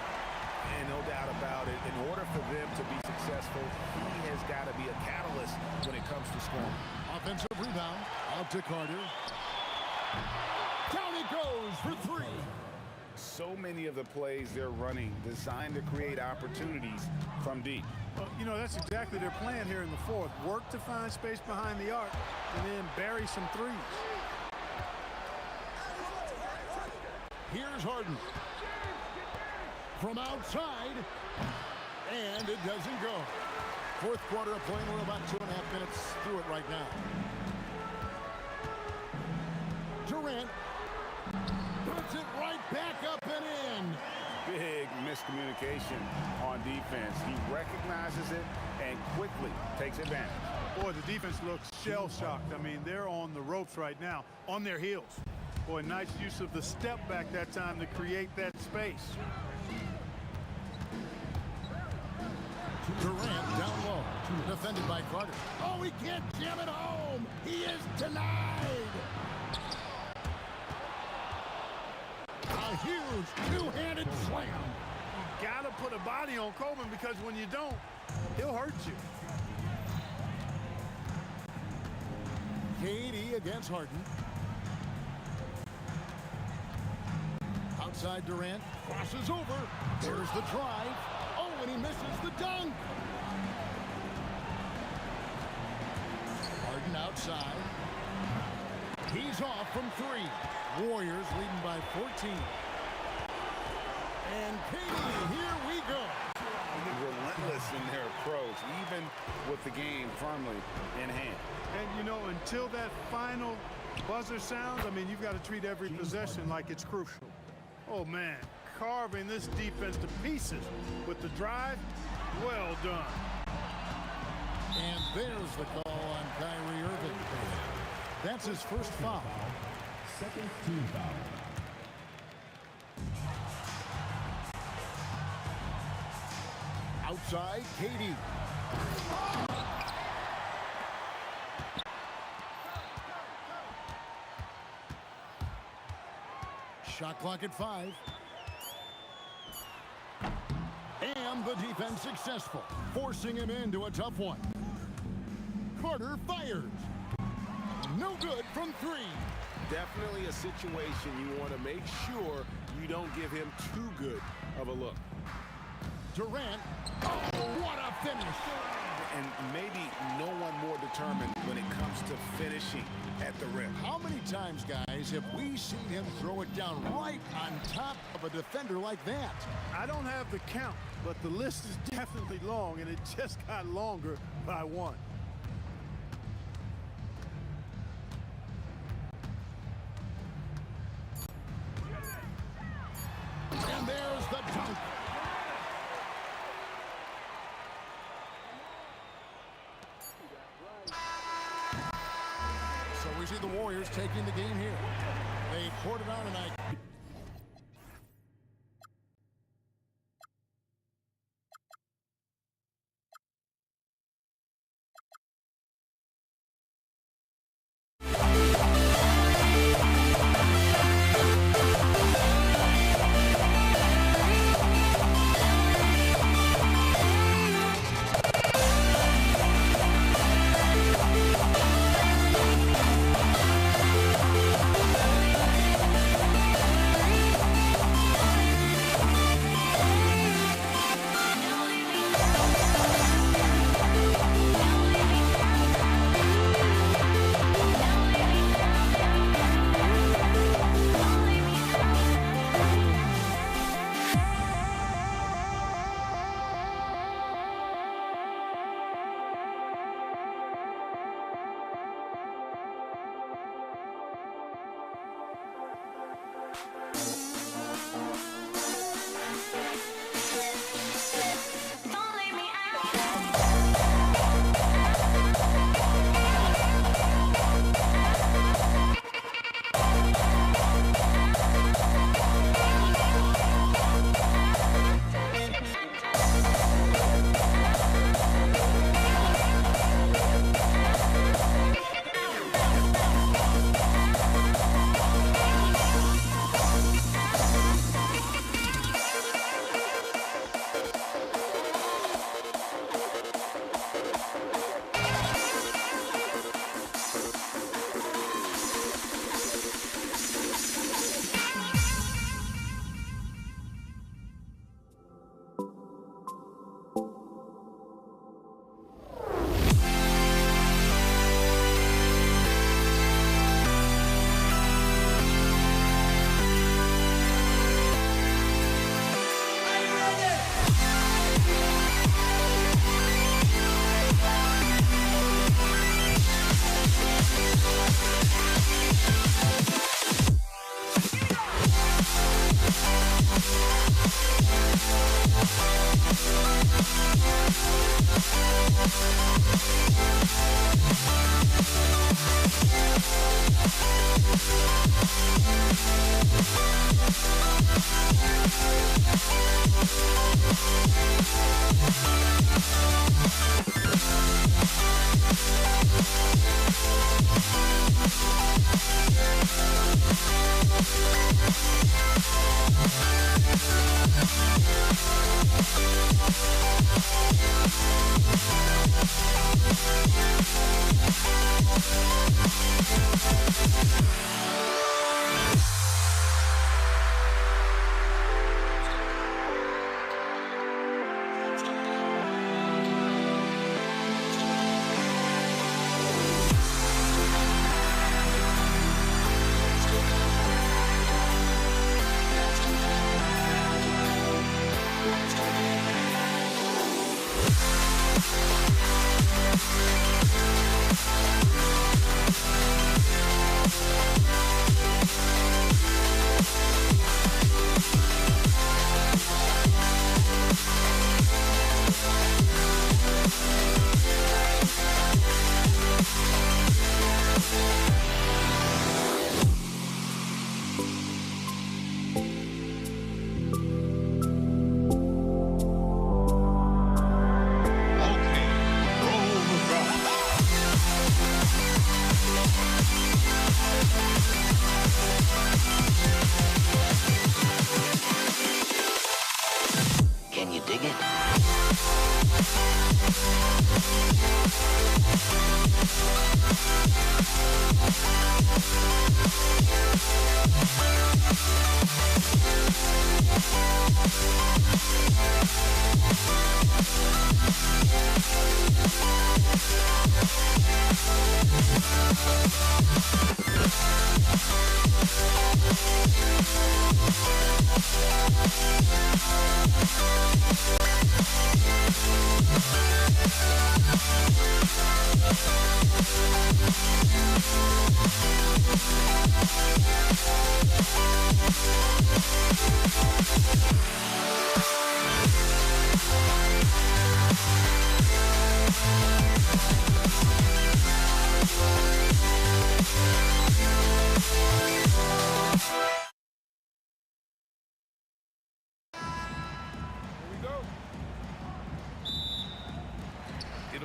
And no doubt about it, in order for them to be successful, he has got to be a catalyst when it comes to scoring. Offensive rebound. Out to Carter. Down he goes for 3. So many of the plays they're running designed to create opportunities from deep. Well, you know, that's exactly their plan here in the fourth. Work to find space behind the arc and then bury some threes. Here's Harden. From outside. And it doesn't go. Fourth quarter of play. We're about 2.5 minutes through it right now. Durant puts it right back up and in. Big miscommunication on defense. He recognizes it and quickly takes advantage. Boy, the defense looks shell-shocked. I mean, they're on the ropes right now, on their heels. Boy, nice use of the step back that time to create that space. Durant down low, defended by Carter. Oh, he can't jam it home. He is denied. A huge two-handed slam. got to put a body on Coleman, because when you don't, he'll hurt you. KD against Harden. Outside Durant, crosses over. There's the drive. Oh, and he misses the dunk. Harden outside. He's off from 3. Warriors leading by 14. And KD, here we go. Relentless in their approach, even with the game firmly in hand. And, you know, until that final buzzer sounds, I mean, you've got to treat every possession like it's crucial. Oh, man, carving this defense to pieces with the drive. Well done. And there's the call on Kyrie Irving. That's his first foul. Second team foul. Outside, KD. Shot clock at 5. And the defense successful, forcing him into a tough one. Carter fires. No good from 3. Definitely a situation you want to make sure you don't give him too good of a look. Durant. Oh, what a finish. And maybe no one more determined when it comes to finishing at the rim. How many times, guys, have we seen him throw it down right on top of a defender like that? I don't have the count, but the list is definitely long, and it just got longer by 1. And there's the dunk. So we see the Warriors taking the game here. They poured it on tonight.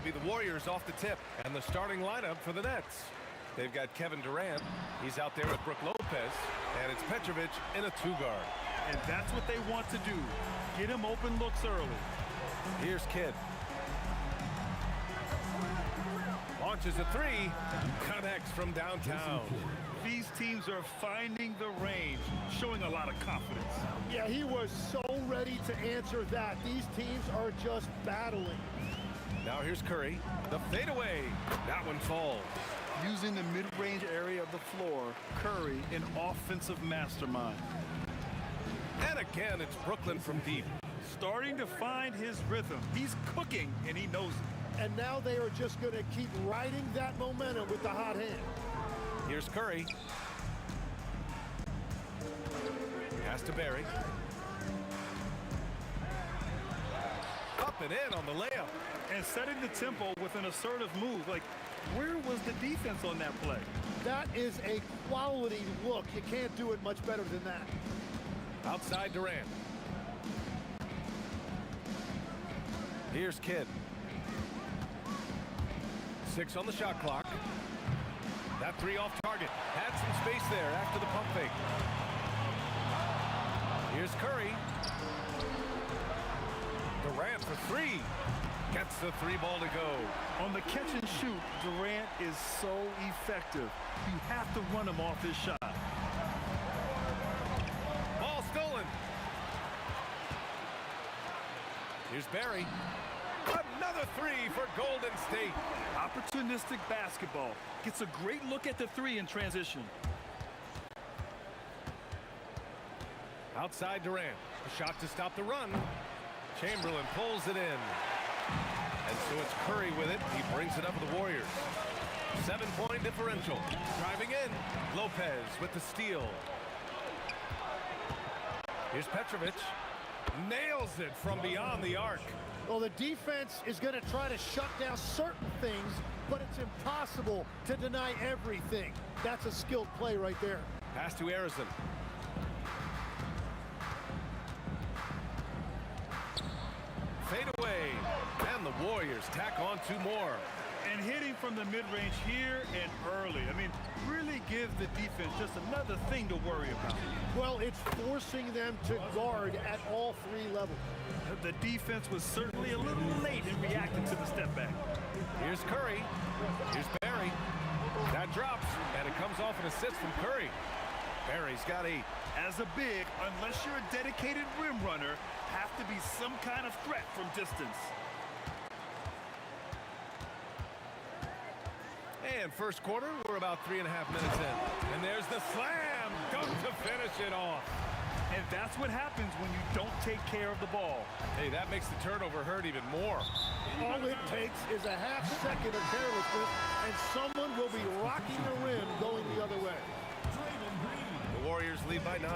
be the Warriors off the tip, and the starting lineup for the Nets. They've got Kevin Durant. He's out there with Brook Lopez, and it's Petrovic in a 2-guard. And that's what they want to do. Get him open looks early. Here's Kidd. Launches a 3, connects from downtown. These teams are finding the range, showing a lot of confidence. Yeah, he was so ready to answer that. These teams are just battling. Now here's Curry. The fadeaway. That one falls. Using the mid-range area of the floor, Curry, an offensive mastermind. And again, it's Brooklyn from deep. Starting to find his rhythm. He's cooking, and he knows it. And now they are just going to keep riding that momentum with the hot hand. Here's Curry. Pass to Barry. Up and in on the layup. And setting the tempo with an assertive move. Like, where was the defense on that play? That is a quality look. You can't do it much better than that. Outside Durant. Here's Kidd. 6 on the shot clock. That 3 off target. Had some space there after the pump fake. Here's Curry. Durant for 3. Gets the 3 ball to go. On the catch and shoot, Durant is so effective. You have to run him off his shot. Ball stolen. Here's Barry. Another 3 for Golden State. Opportunistic basketball. Gets a great look at the 3 in transition. Outside Durant. A shot to stop the run. Chamberlain pulls it in. And so it's Curry with it. He brings it up to the Warriors. 7-point differential. Driving in. Lopez with the steal. Here's Petrovic. Nails it from beyond the arc. Well, the defense is going to try to shut down certain things, but it's impossible to deny everything. That's a skilled play right there. Pass to Harrison. Fade away. And the Warriors tack on 2 more. And hitting from the mid-range here and early. I mean, really give the defense just another thing to worry about. Well, it's forcing them to guard at all 3 levels. The defense was certainly a little late in reacting to the step back. Here's Curry. Here's Barry. That drops, and it comes off an assist from Curry. Barry's got 8. As a big, unless you're a dedicated rim runner, have to be some kind of threat from distance. And first quarter, we're about 3.5 minutes in. And there's the slam dunk to finish it off. And that's what happens when you don't take care of the ball. Hey, that makes the turnover hurt even more. All it takes is a half second of carelessness, and someone will be rocking the rim going the other way. The Warriors lead by 9.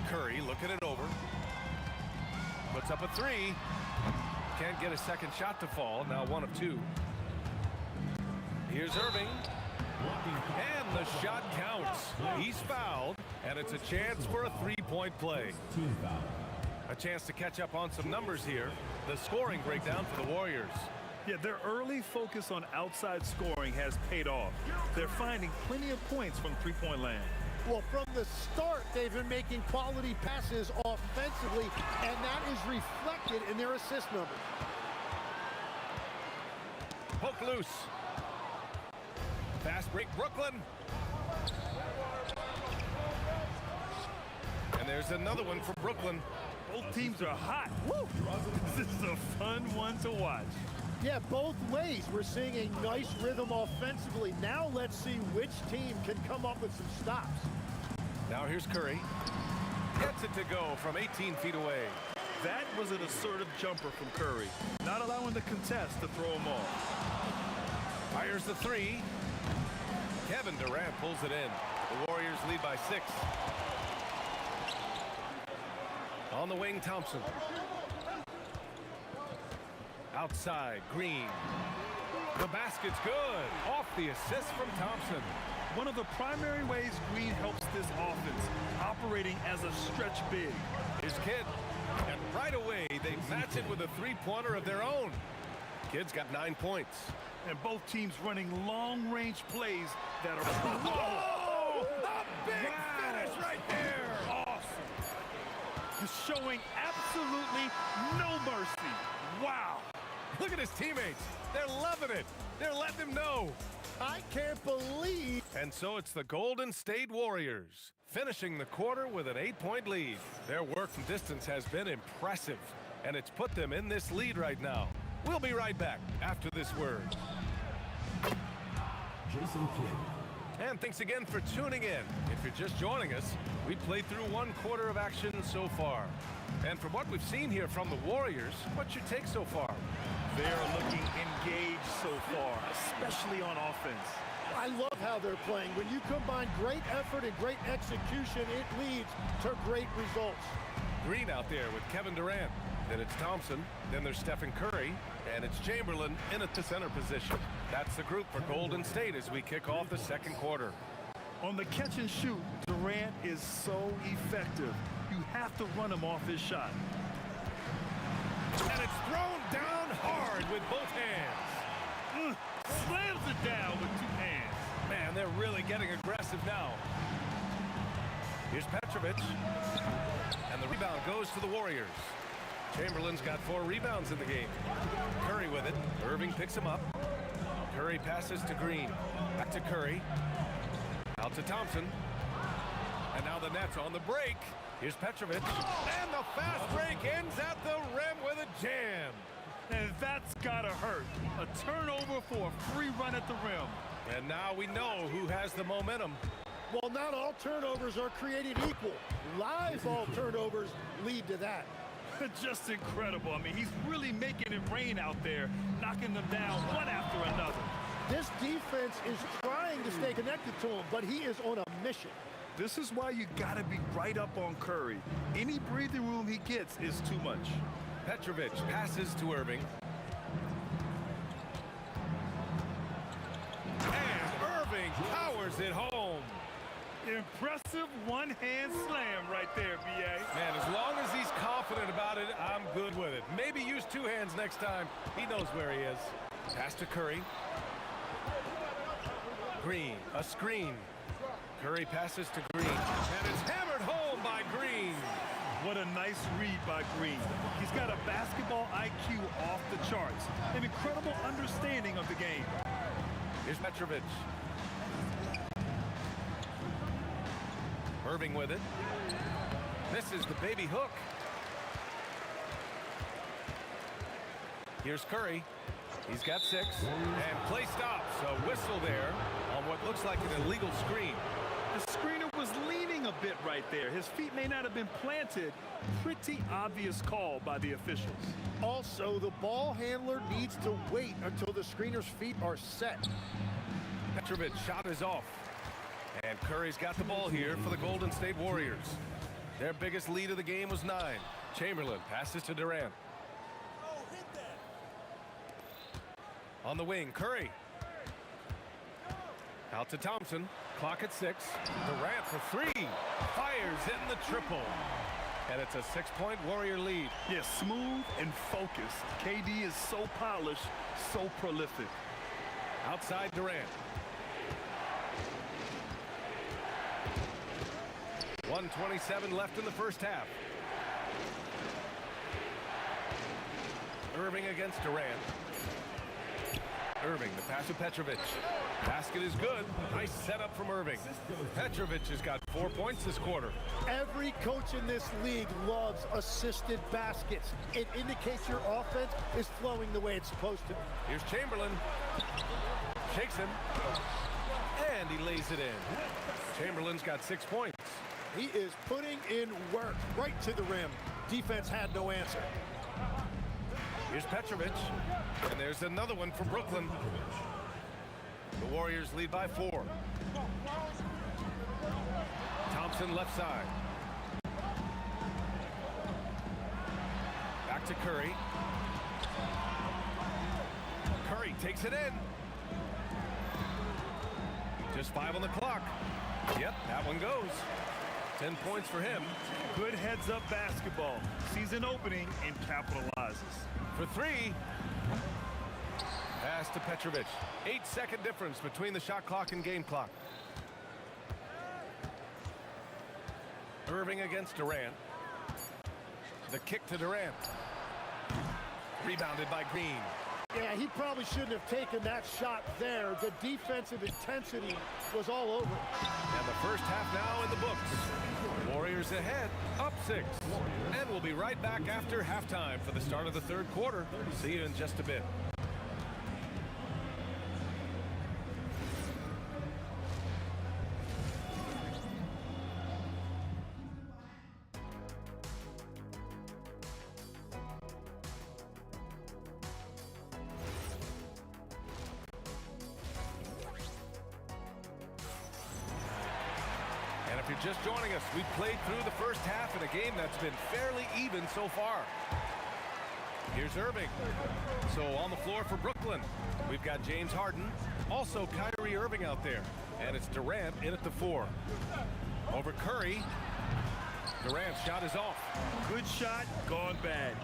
Curry looking it over. Puts up a 3. Can't get a second shot to fall. Now 1 of 2. Here's Irving. And the shot counts. He's fouled, and it's a chance for a 3-point play. A chance to catch up on some numbers here. The scoring breakdown for the Warriors. Yeah, their early focus on outside scoring has paid off. They're finding plenty of points from 3-point land. Well, from the start, they've been making quality passes offensively, and that is reflected in their assist numbers. Poke loose. Fast break, Brooklyn. And there's another one for Brooklyn. Both teams are hot. Woo! This is a fun one to watch. Yeah, both ways. We're seeing a nice rhythm offensively. Now let's see which team can come up with some stops. Now here's Curry. Gets it to go from 18 feet away. That was an assertive jumper from Curry, not allowing the contest to throw him off. Fires the 3. Kevin Durant pulls it in. The Warriors lead by 6. On the wing, Thompson. Outside, Green. The basket's good. Off the assist from Thompson. One of the primary ways Green helps this offense, operating as a stretch big. Here's Kidd. And Right away, they match it with a three-pointer of their own. Kids got 9 points. And both teams running long-range plays that are... Whoa! A big finish right there! Awesome. Just showing absolutely no mercy. Wow. Look at his teammates. They're loving it. They're letting him know. I can't believe. And so it's the Golden State Warriors, finishing the quarter with an 8-point lead. Their work from distance has been impressive, and it's put them in this lead right now. We'll be right back after this word. And thanks again for tuning in. If you're just joining us, we played through 1 quarter of action so far. And from what we've seen here from the Warriors, what's your take so far? They are looking engaged so far, especially on offense. I love how they're playing. When you combine great effort and great execution, it leads to great results. Green out there with Kevin Durant. Then it's Thompson. Then there's Stephen Curry. And it's Chamberlain in at the center position. That's the group for Golden State as we kick off the second quarter. On the catch and shoot, Durant is so effective. You have to run him off his shot. And it's thrown down hard with both hands. Slams it down with 2 hands. Man, they're really getting aggressive now. Here's Petrovic. And the rebound goes to the Warriors. Chamberlain's got 4 rebounds in the game. Curry with it. Irving picks him up. Curry passes to Green. Back to Curry. Out to Thompson. And now the Nets on the break. Here's Petrovic. And the fast break ends at the rim with a jam. And that's gotta hurt. A turnover for a free run at the rim. And now we know who has the momentum. Well, not all turnovers are created equal. Live all turnovers lead to that. Just incredible. I mean, he's really making it rain out there, knocking them down one after another. This defense is trying to stay connected to him, but he is on a mission. This is why you gotta be right up on Curry. Any breathing room he gets is too much. Petrovic passes to Irving. And Irving powers it home. Impressive one-hand slam right there, B.A. Man, as long as he's confident about it, I'm good with it. Maybe use 2 hands next time. He knows where he is. Pass to Curry. Green, a screen. Curry passes to Green. And it's hammered home by Green. What a nice read by Green. He's got a basketball IQ off the charts. An incredible understanding of the game. Here's Petrovic. Irving with it. Misses the baby hook. Here's Curry. He's got 6. And play stops. A whistle there on what looks like an illegal screen. The screener was leaning a bit right there. His feet may not have been planted. Pretty obvious call by the officials. Also, the ball handler needs to wait until the screener's feet are set. Petrovic shot is off. And Curry's got the ball here for the Golden State Warriors. Their biggest lead of the game was 9. Chamberlain passes to Durant. On the wing, Curry. Out to Thompson. Clock at 6. Durant for 3. Fires in the triple. And it's a 6-point Warrior lead. Yeah, smooth and focused. KD is so polished, so prolific. Outside Durant. 1:27 left in the first half. Irving against Durant. Irving, the pass to Petrovic. Basket is good. Nice setup from Irving. Petrovic has got 4 points this quarter. Every coach in this league loves assisted baskets. It indicates your offense is flowing the way it's supposed to. Here's Chamberlain. Shakes him. And he lays it in. Chamberlain's got 6 points. He is putting in work right to the rim. Defense had no answer. Here's Petrovic. And there's another one from Brooklyn. The Warriors lead by 4. Thompson left side. Back to Curry. Curry takes it in. Just 5 on the clock. Yep, that one goes. 10 points for him. Good heads-up basketball. Sees an opening and capitalizes. For three. Pass to Petrovic. 8-second difference between the shot clock and game clock. Irving against Durant. The kick to Durant. Rebounded by Green. Yeah, he probably shouldn't have taken that shot there. The defensive intensity was all over it. And the first half now in the books. Warriors ahead, up 6. And we'll be right back after halftime for the start of the third quarter. See you in just a bit. And if you're just joining us, we've played through the first half in a game that's been fairly even so far. Here's Irving. So on the floor for Brooklyn, we've got James Harden, also Kyrie Irving out there. And it's Durant in at the 4. Over Curry. Durant's shot is off. Good shot, gone bad.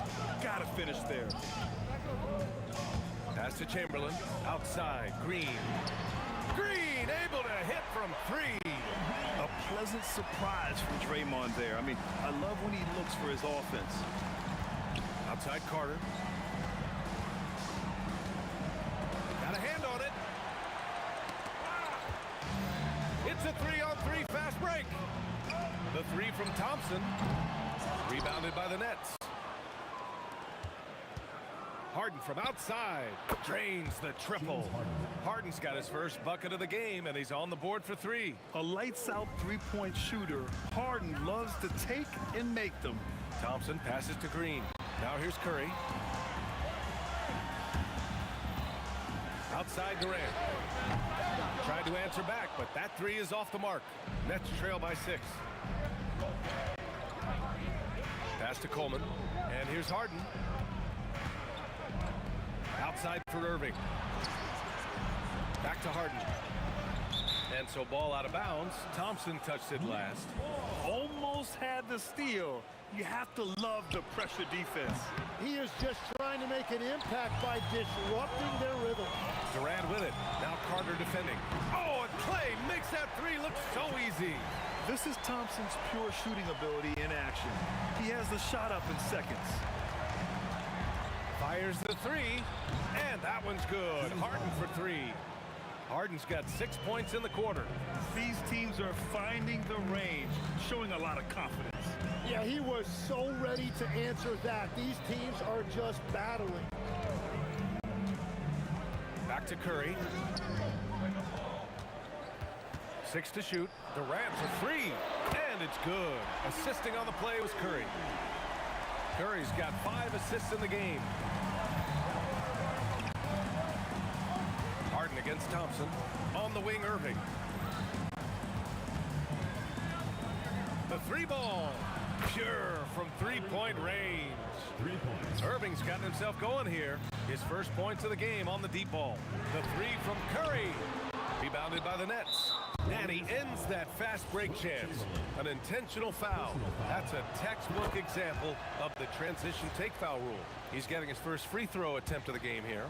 Gotta finish there. Pass to Chamberlain. Outside, Green. Green able to hit from 3. A pleasant surprise from Draymond there. I mean, I love when he looks for his offense. Outside Carter. Got a hand on it. It's a 3-on-3 fast break. The 3 from Thompson. Rebounded by the Nets. Harden from outside. Drains the triple. Harden's got his first bucket of the game, and he's on the board for 3. A lights-out three-point shooter. Harden loves to take and make them. Thompson passes to Green. Now here's Curry. Outside Durant. Tried to answer back, but that 3 is off the mark. Nets trail by 6. Pass to Coleman. And here's Harden. Outside for Irving. Back to Harden. And so ball out of bounds. Thompson touched it last. Almost had the steal. You have to love the pressure defense. He is just trying to make an impact by disrupting their rhythm. Durant with it. Now Carter defending. Oh, and Clay makes that 3 look so easy. This is Thompson's pure shooting ability in action. He has the shot up in seconds. Fires the 3, and that one's good. Harden for 3. Harden's got 6 points in the quarter. These teams are finding the range, showing a lot of confidence. Yeah, he was so ready to answer that. These teams are just battling. Back to Curry. 6 to shoot. Durant for 3, and it's good. Assisting on the play was Curry. Curry's got 5 assists in the game. Harden against Thompson. On the wing, Irving. The 3 ball. Pure from 3-point range. 3 points. Irving's gotten himself going here. His first points of the game on the deep ball. The 3 from Curry. Rebounded by the Nets. And he ends that fast break chance. An intentional foul. That's a textbook example of the transition take foul rule. He's getting his first free throw attempt of the game here.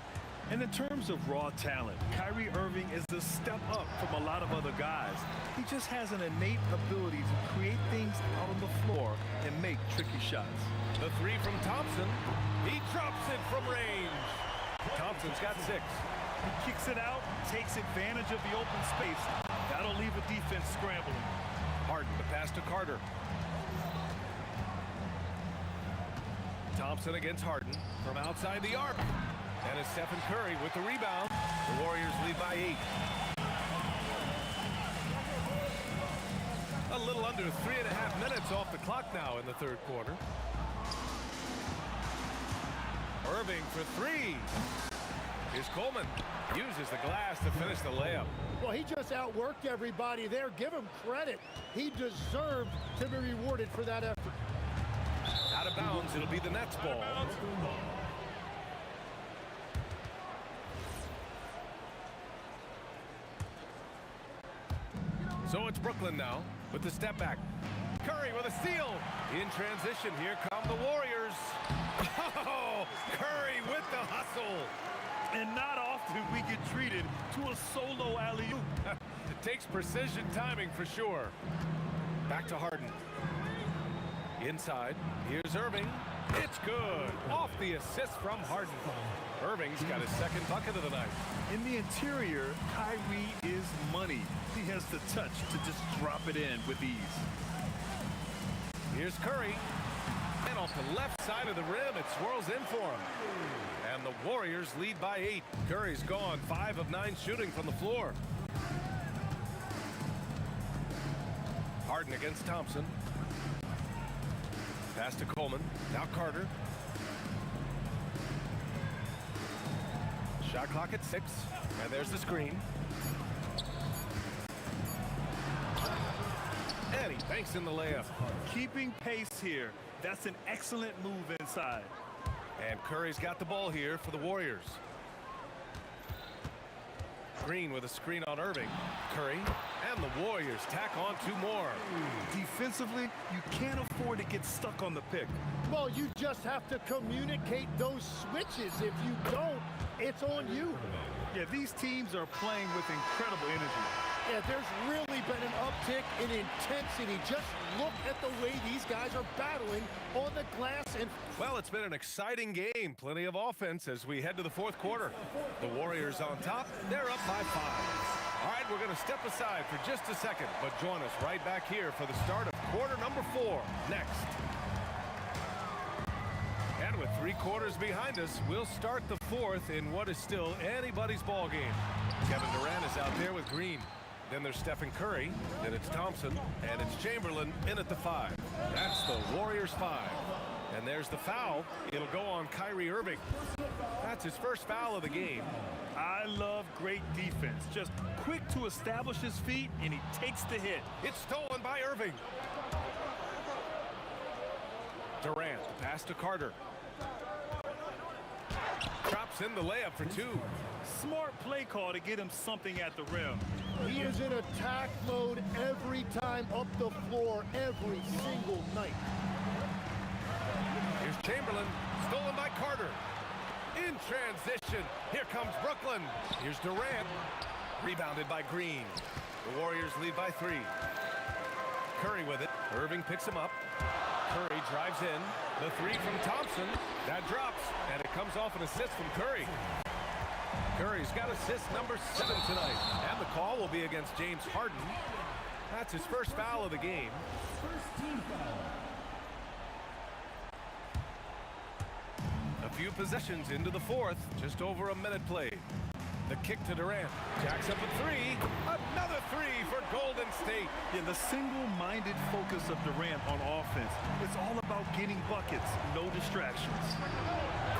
And in terms of raw talent, Kyrie Irving is a step up from a lot of other guys. He just has an innate ability to create things out on the floor and make tricky shots. The 3 from Thompson. He drops it from range. Thompson's got 6. He kicks it out, takes advantage of the open space. That'll leave a defense scrambling. Harden to pass to Carter. Thompson against Harden from outside the arc. And it's Stephen Curry with the rebound. The Warriors lead by 8. A little under 3.5 minutes off the clock now in the third quarter. Irving for 3. Here's Coleman. Uses the glass to finish the layup. Well, he just outworked everybody there. Give him credit. He deserved to be rewarded for that effort. Out of bounds, it'll be the Nets ball. So it's Brooklyn now with the step back. Curry with a steal. In transition, here come the Warriors. Oh, Curry with the hustle. And not often we get treated to a solo alley-oop. It takes precision timing for sure. Back to Harden. Inside, here's Irving. It's good. Off the assist from Harden. Irving's got his second bucket of the night. In the interior, Kyrie is money. He has the touch to just drop it in with ease. Here's Curry. And off the left side of the rim, it swirls in for him. And the Warriors lead by 8. Curry's gone 5 of 9 shooting from the floor. Harden against Thompson. Pass to Coleman. Now Carter. Shot clock at 6. And there's the screen. And he banks in the layup. Keeping pace here. That's an excellent move inside. And Curry's got the ball here for the Warriors. Green with a screen on Irving. Curry. And the Warriors tack on 2 more. Defensively, you can't afford to get stuck on the pick. Well, you just have to communicate those switches. If you don't, it's on you. Yeah, these teams are playing with incredible energy. Yeah, there's really been an uptick in intensity. Just look at the way these guys are battling on the glass. And well, it's been an exciting game. Plenty of offense as we head to the 4th quarter. The Warriors on top. They're up by 5. All right, we're going to step aside for just a second, but join us right back here for the start of quarter number 4 next. And with 3 quarters behind us, we'll start the 4th in what is still anybody's ball game. Kevin Durant is out there with Green. Then there's Stephen Curry. Then it's Thompson. And it's Chamberlain in at the 5. That's the Warriors 5. And there's the foul. It'll go on Kyrie Irving. That's his first foul of the game. I love great defense. Just quick to establish his feet, and he takes the hit. It's stolen by Irving. Durant, the pass to Carter. Drops in the layup for 2. Smart play call to get him something at the rim. he is in attack mode every time up the floor, every single night. Here's Chamberlain, stolen by Carter. In transition, here comes Brooklyn. Here's Durant, rebounded by Green. The Warriors lead by 3. Curry with it. Irving picks him up. Curry drives in. The 3 from Thompson. That drops, and it comes off an assist from Curry. Curry's got assist number 7 tonight. And the call will be against James Harden. That's his first foul of the game. First team foul. A few possessions into the 4th, just over a minute played. The kick to Durant. Jacks up a 3. Another 3 for Golden State. Yeah, the single-minded focus of Durant on offense. It's all about getting buckets, no distractions.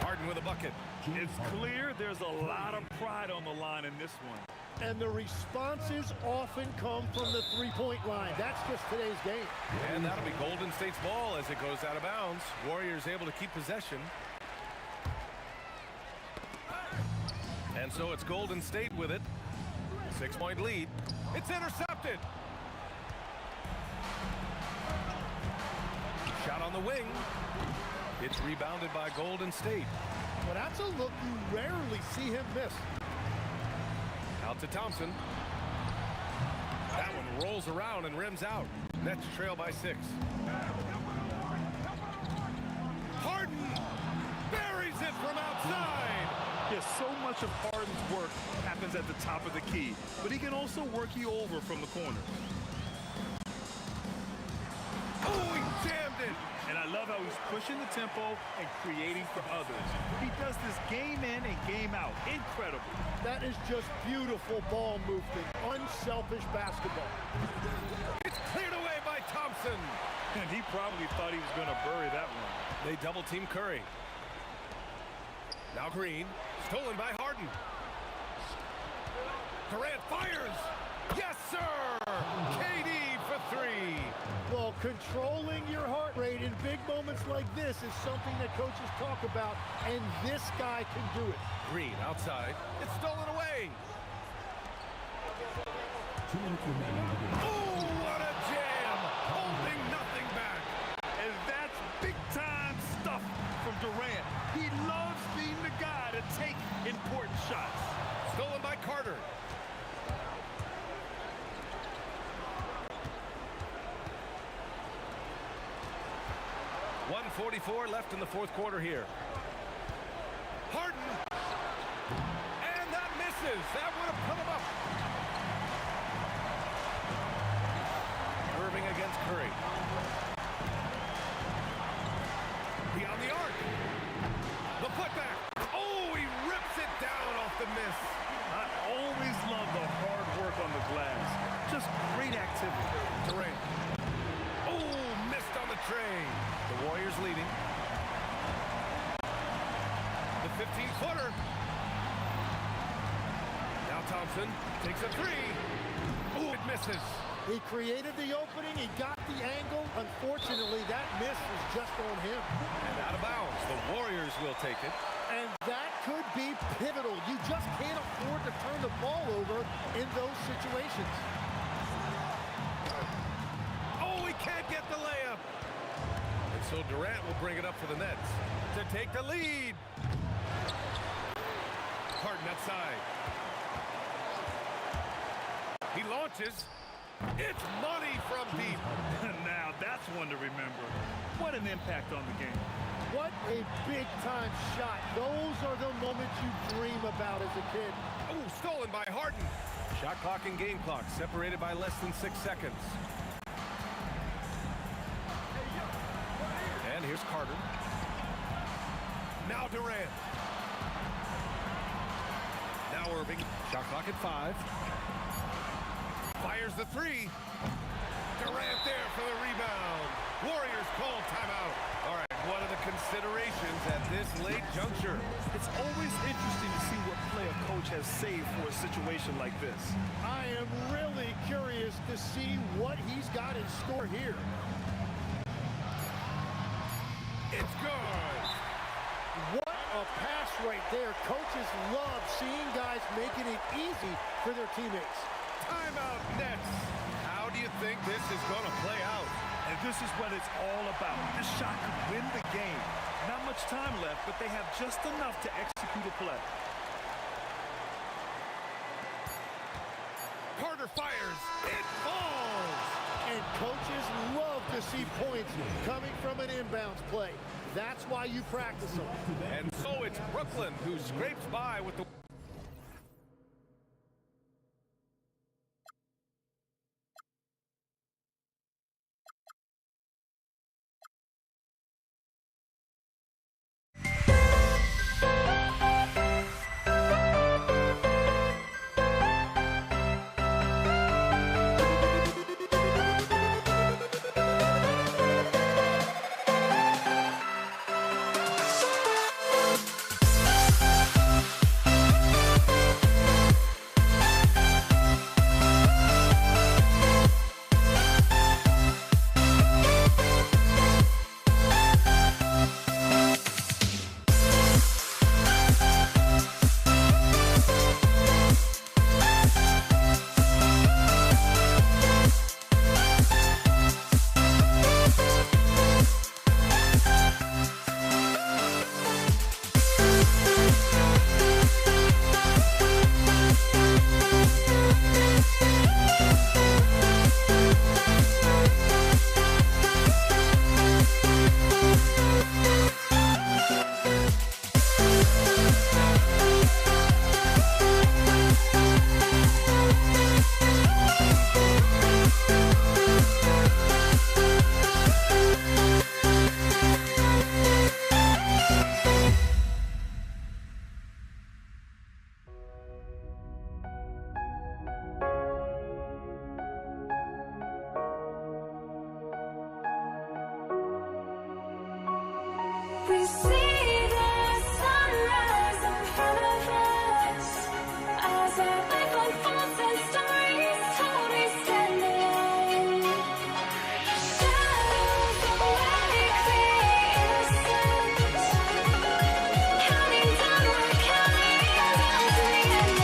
Harden with a bucket. It's clear there's a lot of pride on the line in this one. And the responses often come from the three-point line. That's just today's game. And that'll be Golden State's ball as it goes out of bounds. Warriors able to keep possession. And so it's Golden State with it. 6-point lead. It's intercepted. Shot on the wing. It's rebounded by Golden State. Well, that's a look you rarely see him miss. Out to Thompson. That one rolls around and rims out. Nets trail by 6. Harden buries it from outside. Yes, so much of Harden's work happens at the top of the key, but he can also work you over from the corner. Oh, he jammed it. And I love how he's pushing the tempo and creating for others. He does this game in and game out. Incredible. That is just beautiful ball movement, unselfish basketball. It's cleared away by Thompson. And he probably thought he was going to bury that one. They double team Curry. Now Green, stolen by Harden. Durant fires. Yes, sir. KD for 3. Well, controlling your heart rate in big moments like this is something that coaches talk about, and this guy can do it. Green outside. It's stolen away. 2 minutes remaining. Oh, what a jam. Holding nothing take important shots. Stolen by Carter. .144 left in the fourth quarter here. Harden. And that misses. That would have put him up. Irving against Curry. Beyond the arc. The putback. Oh, he rips it down off the miss. I always love the hard work on the glass. Just great activity. Durant. Oh, missed on the tray. The Warriors leading. The 15-footer. Now Thompson takes a three. Oh, it misses. He created the opening. He got the angle. Unfortunately, that miss was just on him. And out of bounds. The Warriors will take it. And that could be pivotal. You just can't afford to turn the ball over in those situations. Oh, he can't get the layup. And so Durant will bring it up for the Nets to take the lead. Harden outside. He launches. It's money from deep. Now that's one to remember. What an impact on the game. What a big-time shot. Those are the moments you dream about as a kid. Oh, stolen by Harden. Shot clock and game clock separated by less than 6 seconds. And here's Carter. Now Durant. Now Irving. Shot clock at 5. Fires the three. Durant there for the rebound. Warriors call timeout. All right, what are the considerations at this late juncture? It's always interesting to see what play a coach has saved for a situation like this. I am really curious to see what he's got in store here. It's good. What a pass right there. Coaches love seeing guys making it easy for their teammates. Timeout Nets. How do you think this is going to play out? And this is what it's all about. This shot could win the game. Not much time left, but they have just enough to execute a play. Carter fires. It falls. And coaches love to see points coming from an inbounds play. That's why you practice them. And so it's Brooklyn who scrapes by with the... We see the sunrise in front of us as our life unfolds and stories told we stand alone. Shadows awake the innocent, counting down, we're counting down to the end.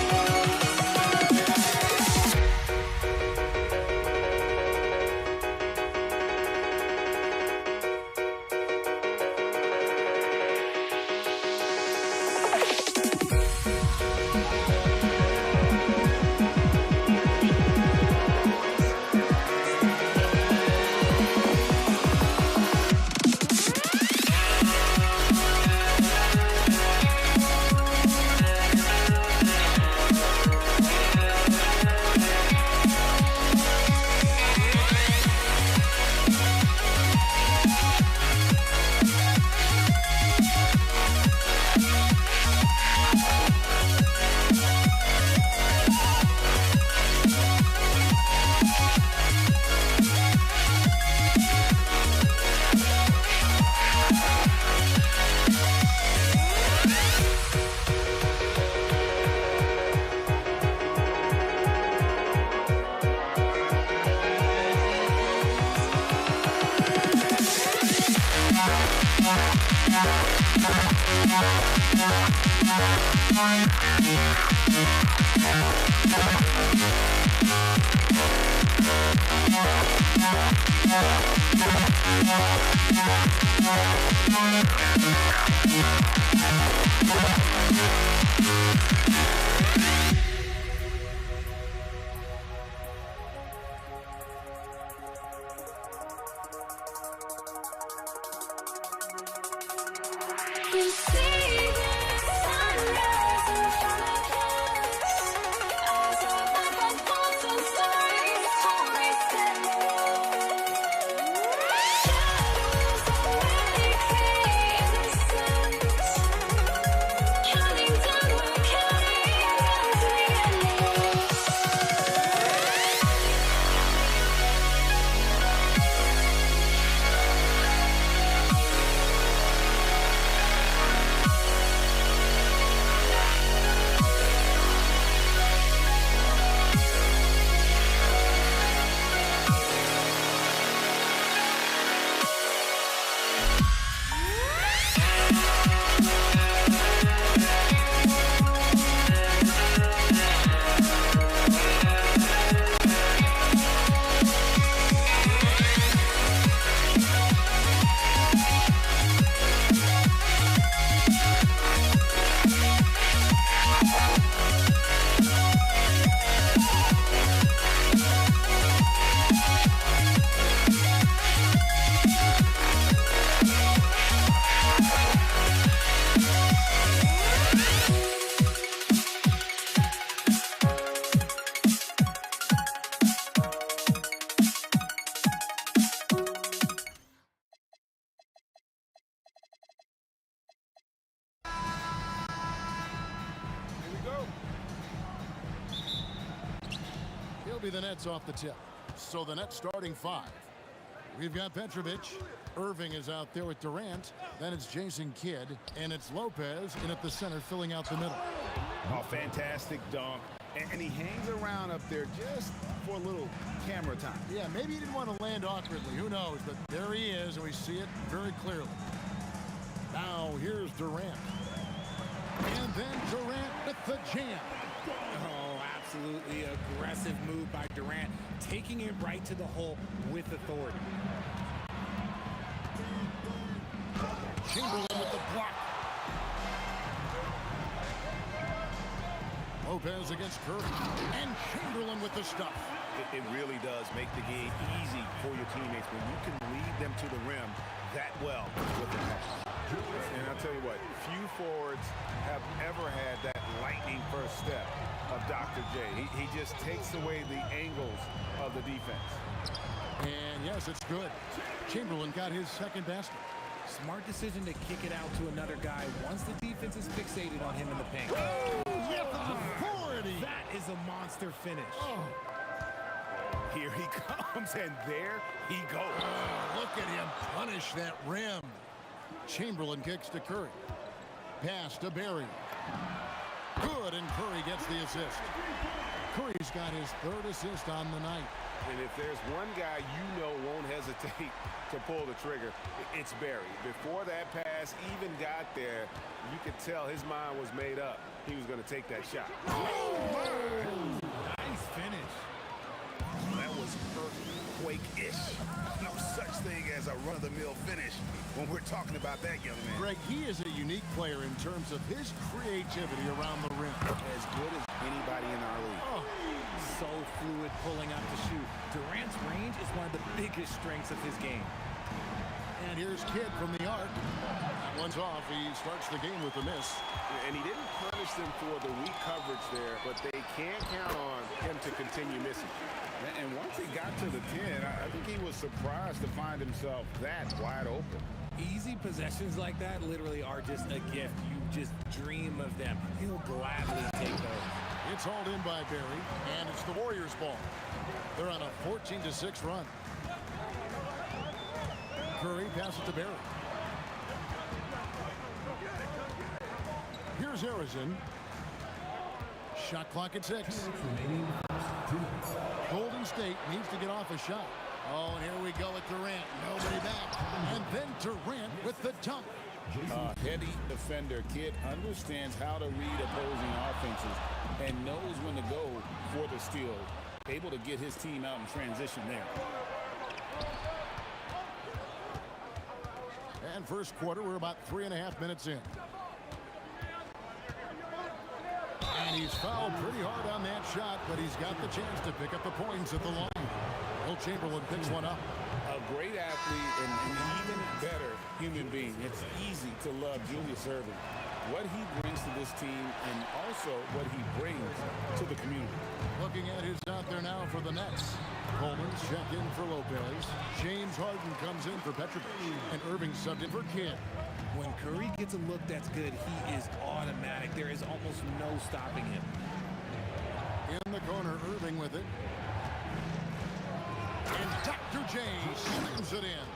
He'll be the Nets off the tip. So the Nets starting 5. We've got Petrovic. Irving is out there with Durant. Then it's Jason Kidd. And it's Lopez in at the center filling out the middle. Oh, fantastic dunk. And he hangs around up there just for a little camera time. Yeah, maybe he didn't want to land awkwardly. Who knows? But there he is, and we see it very clearly. Now here's Durant. And then Durant with the jam. Oh, absolutely aggressive move by Durant, taking it right to the hole with authority. Chamberlain with the block. Lopez against Curry. And Chamberlain with the stuff. It really does make the game easy for your teammates when you can lead them to the rim that well with the pass. And I'll tell you what, few forwards have ever had that lightning first step of Dr. J. He just takes away the angles of the defense. And yes, it's good. Chamberlain got his second basket. Smart decision to kick it out to another guy once the defense is fixated on him in the paint. With authority. That is a monster finish. Oh. Here he comes, and there he goes. Oh, look at him punish that rim. Chamberlain kicks to Curry. Pass to Barry. Good, and Curry gets the assist. Curry's got his third assist on the night. And if there's one guy you know won't hesitate to pull the trigger, it's Barry. Before that pass even got there, you could tell his mind was made up. He was going to take that shot. Oh, nice finish. That was earthquake-ish. No such thing as a run-of-the-mill finish when we're talking about that young man. Greg, he is a unique player in terms of his creativity around the rim. As good as anybody in our league. Oh, so fluid pulling out the shoot. Durant's range is one of the biggest strengths of his game. And here's Kidd from the arc. That one's off. He starts the game with a miss. And he didn't punish them for the weak coverage there, but they can't count on him to continue missing. And once he got to the 10, I think he was surprised to find himself that wide open. Easy possessions like that literally are just a gift. You just dream of them. He'll gladly take those. It's hauled in by Barry, and it's the Warriors' ball. They're on a 14-6 run. Curry passes to Barry. Here's Harrison. Shot clock at 6. Golden State needs to get off a shot. Oh, and here we go with Durant. Nobody back. And then Durant with the dunk. Heady defender. Kid understands how to read opposing offenses and knows when to go for the steal. Able to get his team out in transition there. And first quarter, we're about 3.5 minutes in. And he's fouled pretty hard on that shot, but he's got the chance to pick up the points at the line. Will Chamberlain picks one up. A great athlete and an even better human being. It's easy to love Julius Erving. What he brings to this team and also what he brings to the community. Looking at who's out there now for the Nets. Coleman's checked in for Lopez. James Harden comes in for Petrovic. And Irving subbed in for Kidd. When Curry gets a look that's good, he is automatic. There is almost no stopping him. In the corner, Irving with it. And Dr. J slams it in.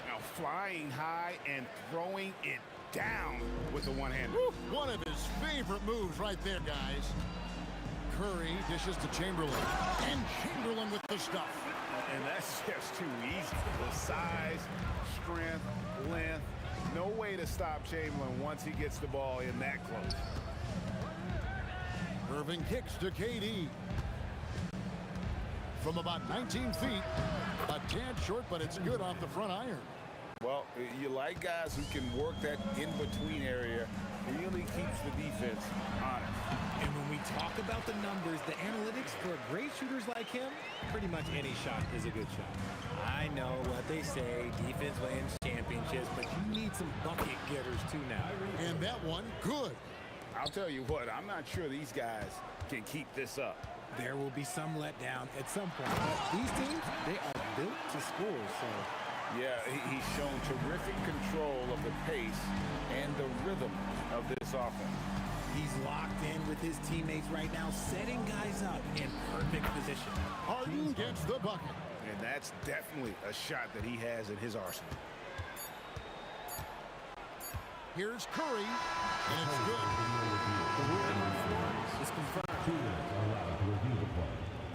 Now flying high and throwing it down with the one hand. One of his favorite moves right there, guys. Curry dishes to Chamberlain. And Chamberlain with the stuff. And that's just too easy. The size, strength, length. No way to stop Chamberlain once he gets the ball in that close. Irving kicks to KD. From about 19 feet. A tad short, but it's good off the front iron. Well, you like guys who can work that in-between area. Really keeps the defense honest. And when we talk about the numbers, the analytics for great shooters like him, pretty much any shot is a good shot. I know what they say, defense wins championships, but you need some bucket getters too now. And that one, good. I'll tell you what, I'm not sure these guys can keep this up. There will be some letdown at some point. But these teams, they are built to score, so... Yeah, he's shown terrific control of the pace and the rhythm of this offense. He's locked in with his teammates right now, setting guys up in perfect position. Harden gets the bucket. And that's definitely a shot that he has in his arsenal. Here's Curry, and it's good. The rule is confirmed.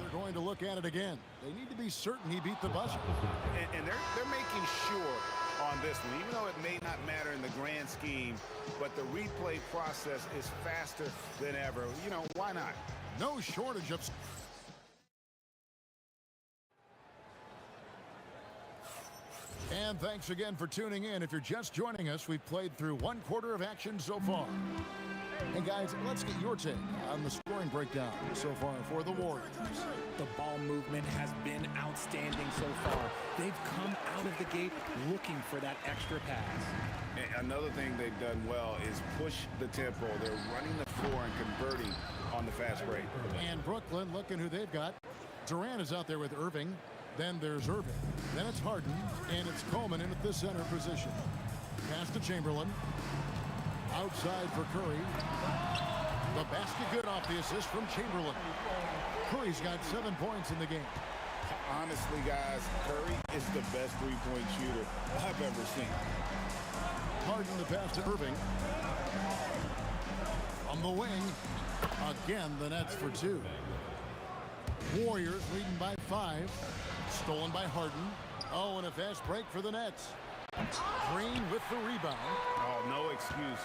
They're going to look at it again. They need to be certain he beat the buzzer. And they're making sure on this one, even though it may not matter in the grand scheme, but the replay process is faster than ever. You know, why not? No shortage of... And thanks again for tuning in. If you're just joining us, we've played through one quarter of action so far. And guys, let's get your take on the scoring breakdown so far for the Warriors. The ball movement has been outstanding so far. They've come out of the gate looking for that extra pass. And another thing they've done well is push the tempo. They're running the floor and converting on the fast break. And Brooklyn, looking who they've got. Durant is out there with Irving. Then there's Irving. Then it's Harden. And it's Coleman in at the center position. Pass to Chamberlain. Outside for Curry. The basket good off the assist from Chamberlain. Curry's got 7 points in the game. Honestly, guys, Curry is the best three-point shooter I've ever seen. Harden the pass to Irving. From the wing. Again, the Nets for 2. Warriors leading by 5. Stolen by Harden. Oh, and a fast break for the Nets. Green with the rebound. Oh, no excuse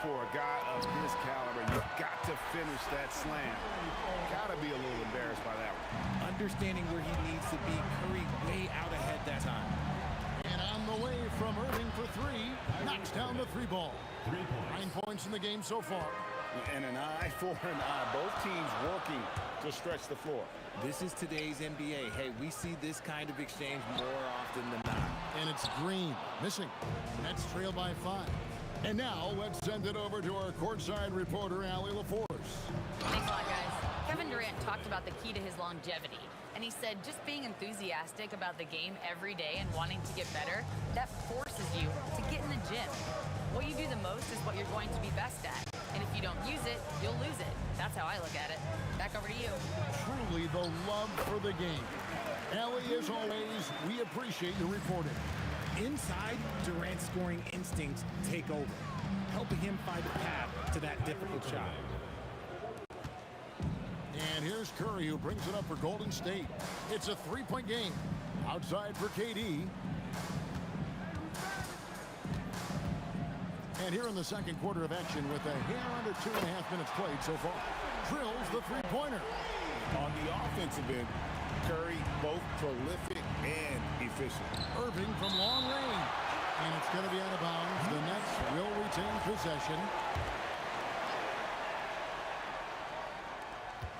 for a guy of his caliber. You've got to finish that slam. Got to be a little embarrassed by that one. Understanding where he needs to be, Curry way out ahead that time. And on the way from Irving for 3. Knocks down the 3 ball. 9 points in the game so far. And an eye for an eye. Both teams working to stretch the floor. This is today's NBA. Hey, we see this kind of exchange more often than not. And it's Green missing. Nets trail by 5. And now let's send it over to our courtside reporter, Allie LaForce. Thanks a lot, guys. Kevin Durant talked about the key to his longevity. And he said just being enthusiastic about the game every day and wanting to get better, that forces you to get in the gym. What you do the most is what you're going to be best at. And if you don't use it, you'll lose it. That's how I look at it. Back over to you. Truly the love for the game. Allie, as always, we appreciate your reporting. Inside, Durant's scoring instincts take over, helping him find a path to that difficult shot. And here's Curry, who brings it up for Golden State. It's a 3-point game. Outside for KD. And here in the second quarter of action with a hair under 2.5 minutes played so far. Drills the three-pointer. On the offensive end, Curry both prolific and efficient. Irving from long range. And it's going to be out of bounds. The Nets will retain possession.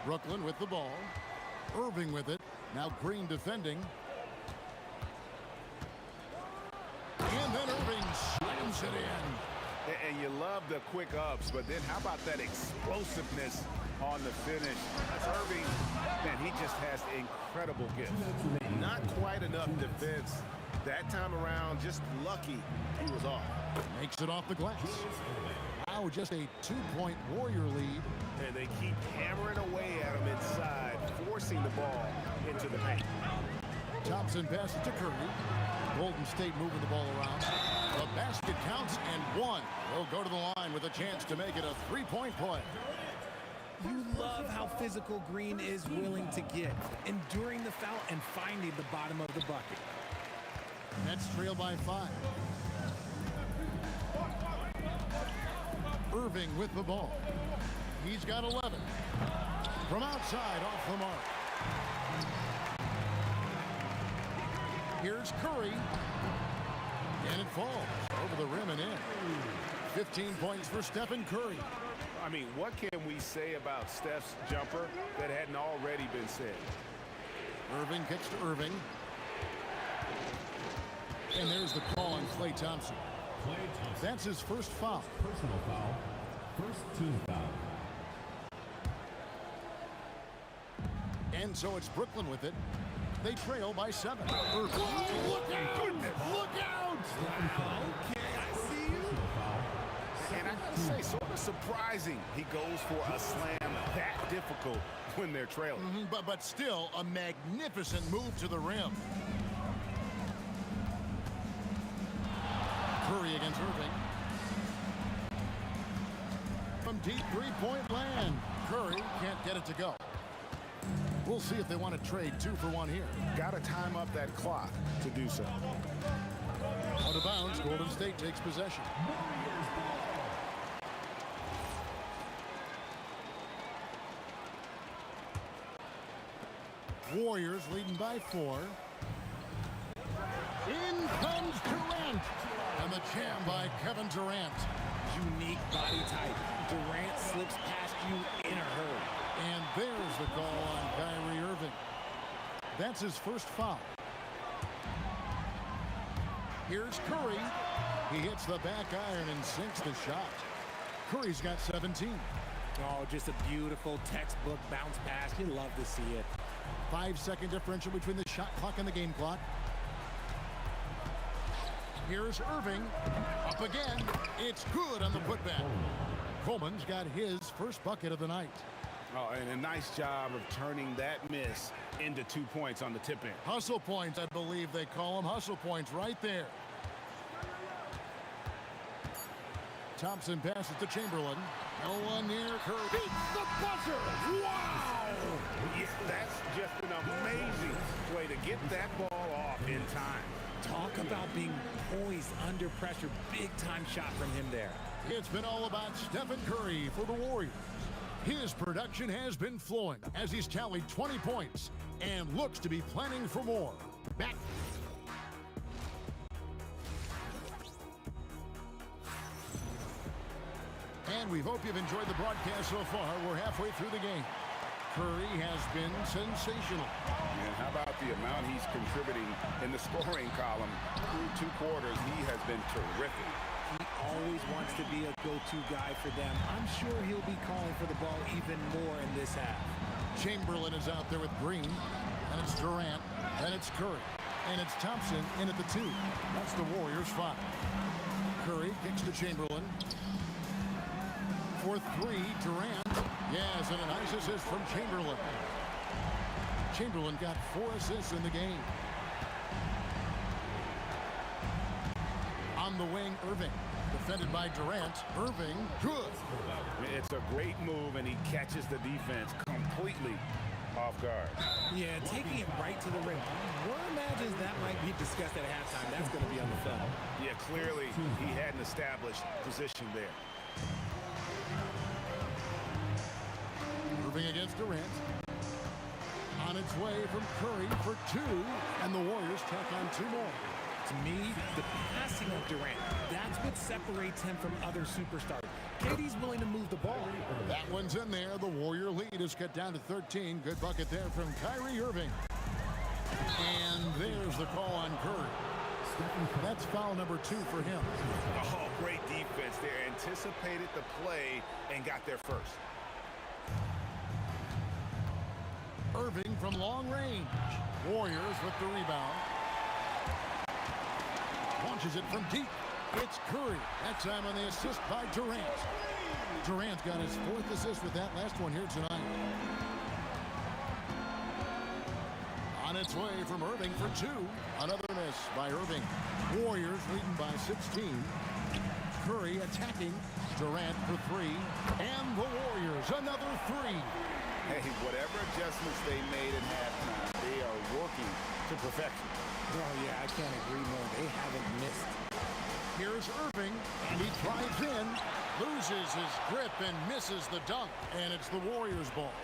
Brooklyn with the ball. Irving with it. Now Green defending. And then Irving slams it in. And you love the quick ups, but then how about that explosiveness on the finish? Irving, man, he just has incredible gift. Not quite enough defense. That time around, just lucky he was off. Makes it off the glass. Now just a 2-point Warrior lead. And they keep hammering away at him inside, forcing the ball into the paint. Thompson passes to Curry. Golden State moving the ball around. The basket counts and one. Will go to the line with a chance to make it a 3-point play. You love how physical Green is willing to get, enduring the foul and finding the bottom of the bucket. Nets trail by 5. Irving with the ball. He's got 11. From outside, off the mark. Here's Curry. And it falls over the rim and in. 15 points for Stephen Curry. I mean, what can we say about Steph's jumper that hadn't already been said? Irving kicks to Irving. And there's the call on Klay Thompson. That's his first foul. Personal foul. First team foul. And so it's Brooklyn with it. They trail by 7. Irving. Whoa, look out! Look out! Okay, I see you. And I gotta say, sort of surprising he goes for a slam that difficult when they're trailing. But still a magnificent move to the rim. Curry against Irving. From deep three-point land. Curry can't get it to go. We'll see if they want to trade 2 for 1 here. Got to time up that clock to do so. Out of bounds, Golden State takes possession. Warriors leading by 4. In comes Durant. And the jam by Kevin Durant. Unique body type. Durant slips past you in a hurry. And there's the call on Kyrie Irving. That's his first foul. Here's Curry. He hits the back iron and sinks the shot. Curry's got 17. Oh, just a beautiful textbook bounce pass. You love to see it. 5-second differential between the shot clock and the game clock. Here's Irving. Up again. It's good on the putback. Coleman's got his first bucket of the night. Oh, and a nice job of turning that miss into 2 points on the tip in. Hustle points, I believe they call them. Hustle points right there. Thompson passes to Chamberlain. No one near Curry. Beats the buzzer. Wow! Yeah, that's just an amazing way to get that ball off in time. Talk about being poised under pressure. Big time shot from him there. It's been all about Stephen Curry for the Warriors. His production has been flowing as he's tallied 20 points and looks to be planning for more. Back. And we hope you've enjoyed the broadcast so far. We're halfway through the game. Curry has been sensational. And how about the amount he's contributing in the scoring column? Through 2 quarters, he has been terrific. He always wants to be a go-to guy for them. I'm sure he'll be calling for the ball even more in this half. Chamberlain is out there with Green. And it's Durant. And it's Curry. And it's Thompson in at the 2. That's the Warriors' 5. Curry kicks to Chamberlain. For 3, Durant. Yes, and a nice assist from Chamberlain. Chamberlain got 4 assists in the game. On the wing, Irving. Defended by Durant. Irving, good. It's a great move, and he catches the defense completely off guard. Yeah, taking it right to the rim. One imagines that might be discussed at halftime. That's going to be on the film. Yeah, clearly he had an established position there. Moving against Durant. On its way from Curry for 2, and the Warriors tack on 2 more. To me, the passing of Durant, that's what separates him from other superstars. KD's willing to move the ball. That one's in there. The Warrior lead is cut down to 13. Good bucket there from Kyrie Irving. And there's the call on Curry. That's foul number 2 for him. Oh, great defense there. Anticipated the play and got there first. Irving from long range. Warriors with the rebound. Launches it from deep. It's Curry. That time on the assist by Durant. Durant got his 4th assist with that last one here tonight. On its way from Irving for 2. Another miss by Irving. Warriors leading by 16. Curry attacking. Durant for 3. And the Warriors another 3. Hey, whatever adjustments they made in halftime, they are working to perfection. Oh, yeah, I can't agree more. They haven't missed. Here's Irving, and he drives in, loses his grip, and misses the dunk. And it's the Warriors' ball.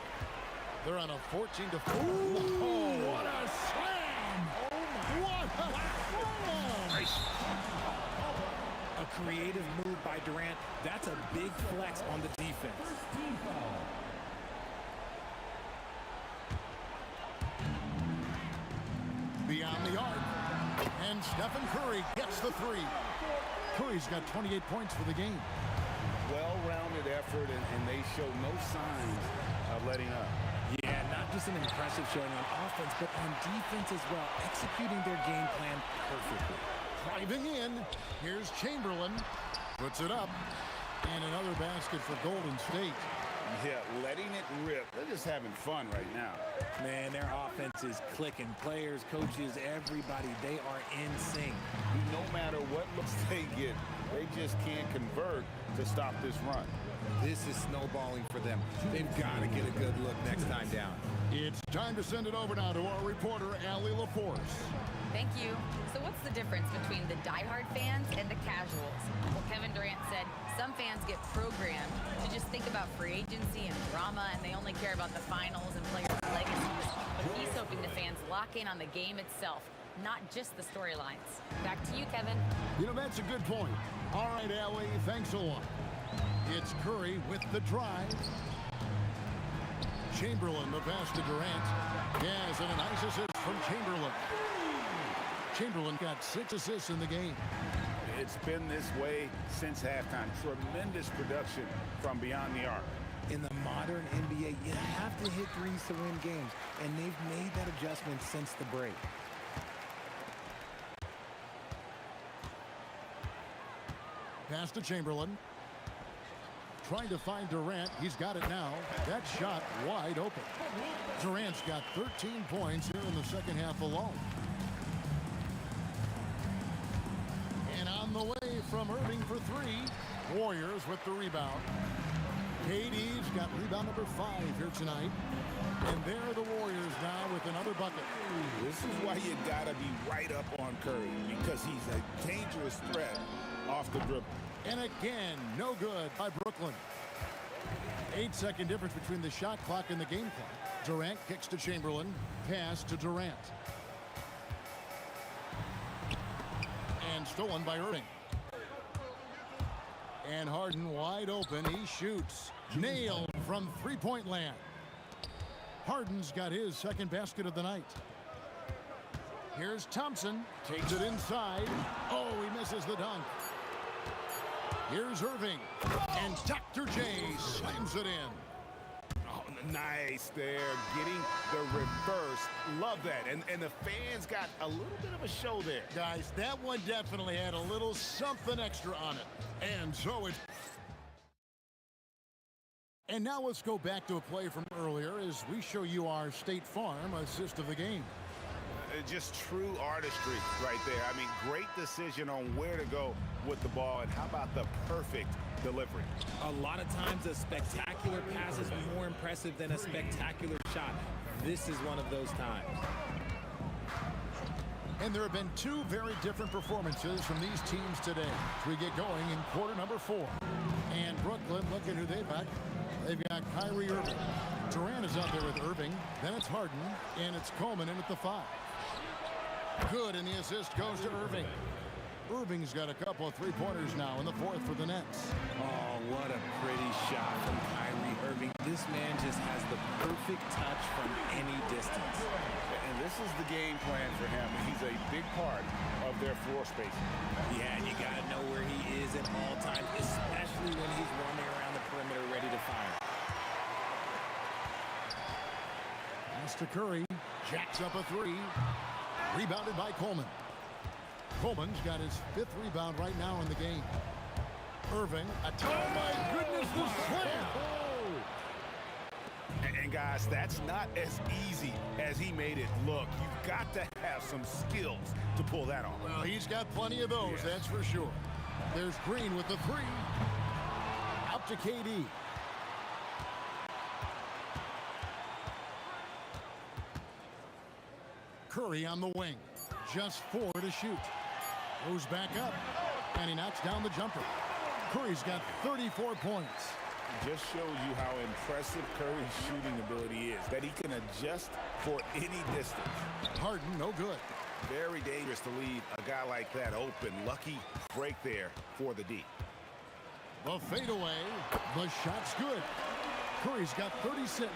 They're on a 14-4. Oh, what a slam! Oh, what a slam! A creative move by Durant. That's a big flex on the defense. Beyond the arc, and Stephen Curry gets the 3. Curry's got 28 points for the game. Well-rounded effort, and they show no signs of letting up. Yeah, not just an impressive showing on offense, but on defense as well, executing their game plan perfectly. Driving in, here's Chamberlain, puts it up, and another basket for Golden State. Yeah, letting it rip. They're just having fun right now. Man, their offense is clicking. Players, coaches, everybody, they are in sync. No matter what looks they get, they just can't convert to stop this run. This is snowballing for them. They've got to get a good look next time down. It's time to send it over now to our reporter, Allie LaForce. Thank you. So what's the difference between the diehard fans and the casuals? Well, Kevin Durant said some fans get programmed to just think about free agency and drama, and they only care about the finals and players' legacies. But he's hoping the fans lock in on the game itself, not just the storylines. Back to you, Kevin. You know, that's a good point. All right, Allie, thanks a lot. It's Curry with the drive. Chamberlain, the pass to Durant. Yes, and a nice assist from Chamberlain. Chamberlain got 6 assists in the game. It's been this way since halftime. Tremendous production from beyond the arc. In the modern NBA, you have to hit threes to win games, and they've made that adjustment since the break. Pass to Chamberlain. Trying to find Durant. He's got it now. That shot wide open. Durant's got 13 points here in the second half alone. And on the way from Irving for 3. Warriors with the rebound. KD's got rebound number 5 here tonight. And there are the Warriors now with another bucket. This is why you got to be right up on Curry, because he's a dangerous threat off the dribble. And again, no good by Brooklyn. 8-second difference between the shot clock and the game clock. Durant kicks to Chamberlain. Pass to Durant. And stolen by Irving. And Harden wide open. He shoots. Nailed from three-point land. Harden's got his second basket of the night. Here's Thompson. Takes it inside. Oh, he misses the dunk. Here's Irving. And Dr. J slams it in. Oh, nice there. Getting the reverse. Love that. And the fans got a little bit of a show there. Guys, that one definitely had a little something extra on it. And so it... And now let's go back to a play from earlier as we show you our State Farm assist of the game. just true artistry right there. I mean, great decision on where to go with the ball, and how about the perfect delivery? A lot of times a spectacular pass is more impressive than a spectacular shot. This is one of those times. And there have been two very different performances from these teams today as we get going in quarter number 4. And Brooklyn, look at who they've got. They've got Kyrie Irving. Durant is out there with Irving. Then it's Harden, and it's Coleman in at the 5. Good, and the assist goes to Irving. Irving's got a couple of three-pointers now in the 4th for the Nets. Oh, what a pretty shot from Kyrie Irving. This man just has the perfect touch from any distance. And this is the game plan for him. He's a big part of their floor spacing. Yeah, and you got to know where he is at all times, especially when he's roaming around the perimeter ready to fire. Pass to Curry. Jacks up a 3. Rebounded by Coleman. Coleman's got his 5th rebound right now in the game. Irving. Oh, my goodness, the slam! And guys, that's not as easy as he made it look. You've got to have some skills to pull that off. Well, he's got plenty of those, that's for sure. There's Green with the 3. Out to KD. Curry on the wing. Just 4 to shoot. Goes back up, and he knocks down the jumper. Curry's got 34 points. Just shows you how impressive Curry's shooting ability is, that he can adjust for any distance. Harden, no good. Very dangerous to leave a guy like that open. Lucky break there for the D. The fadeaway. The shot's good. Curry's got 36.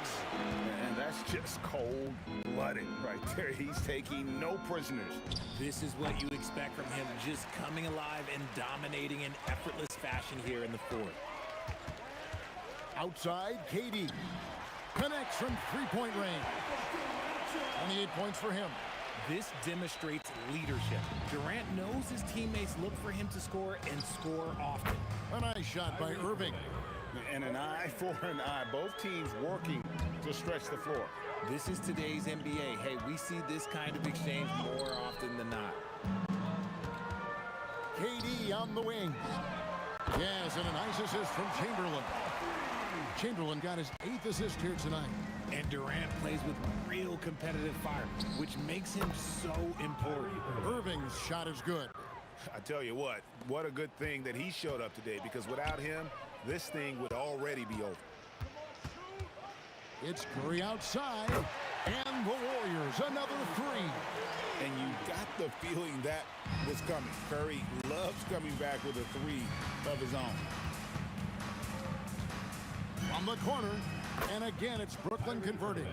And that's just cold-blooded right there. He's taking no prisoners. This is what you expect from him, just coming alive and dominating in effortless fashion here in the 4th. Outside, KD. Connects from three-point range. 28 points for him. This demonstrates leadership. Durant knows his teammates look for him to score and score often. A nice shot by Irving. And an eye for an eye. Both teams working to stretch the floor. This is today's NBA. Hey, we see this kind of exchange more often than not. KD on the wing. Yes, and a nice assist from Chamberlain. Chamberlain got his 8th assist here tonight. And Durant plays with real competitive fire, which makes him so important. Irving's shot is good. I tell you what a good thing that he showed up today, because without him, this thing would already be over. It's Curry outside, and the Warriors another 3. And you got the feeling that was coming. Curry loves coming back with a 3 of his own. From the corner, and again it's Brooklyn converting.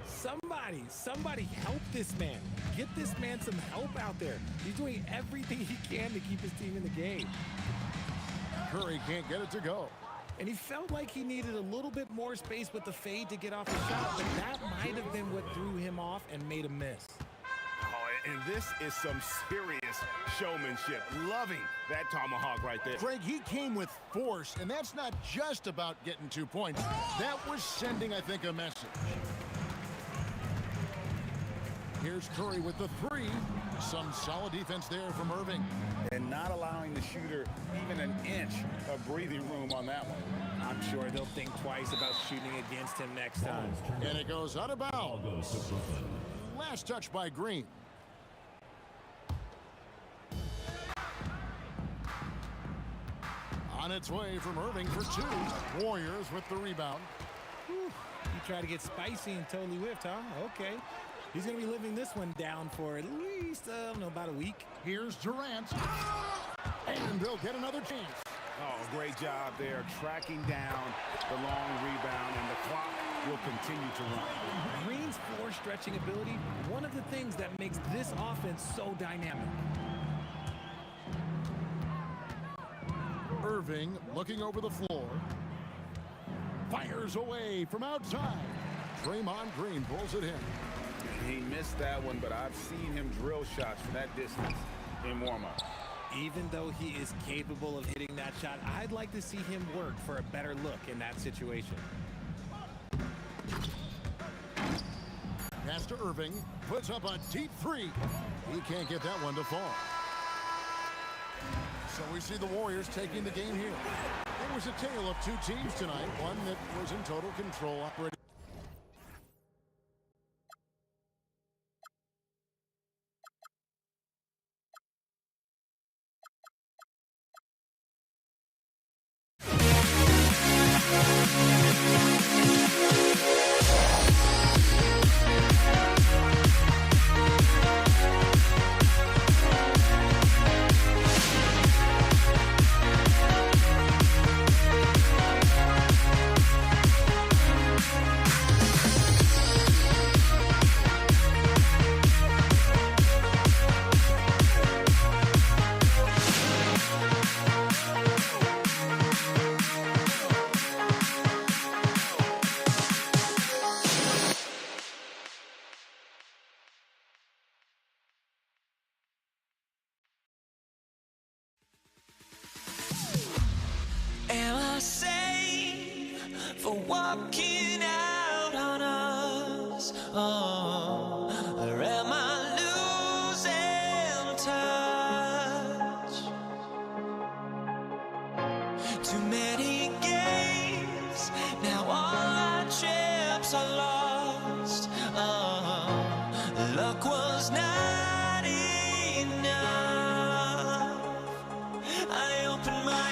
Somebody help this man. Get this man some help out there. He's doing everything he can to keep his team in the game. Curry can't get it to go. And he felt like he needed a little bit more space with the fade to get off the shot, but that might have been what threw him off and made him miss. Oh, and this is some serious showmanship. Loving that tomahawk right there. Greg, he came with force, and that's not just about getting 2 points. That was sending, I think, a message. Here's Curry with the 3. Some solid defense there from Irving. And not allowing the shooter even an inch of breathing room on that one. I'm sure they'll think twice about shooting against him next time. And it goes out of bounds. Last touch by Green. On its way from Irving for 2. Warriors with the rebound. Whew. You try to get spicy and totally whipped, huh? Okay. He's going to be living this one down for at least, I don't know, about a week. Here's Durant. And they'll get another chance. Oh, great job there, tracking down the long rebound, and the clock will continue to run. Green's floor stretching ability, one of the things that makes this offense so dynamic. Irving looking over the floor. Fires away from outside. Draymond Green pulls it in. He missed that one, but I've seen him drill shots from that distance in warm-up. Even though he is capable of hitting that shot, I'd like to see him work for a better look in that situation. Pass to Irving. Puts up a deep three. He can't get that one to fall. So we see the Warriors taking the game here. It was a tale of two teams tonight. One that was in total control operating. Am I safe for walking out on us? Oh, or am I losing touch? Too many games, now all our chips are lost. Oh, luck was not enough. I opened my eyes.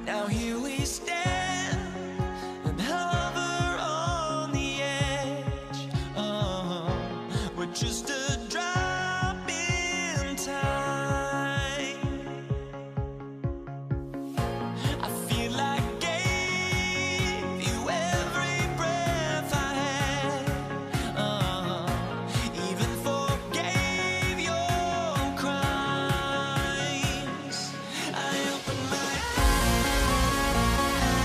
Now here we stand and hover on the edge. We're just a drop in time. I feel like I gave you every breath I had. Even forgave your crimes. I opened my eyes.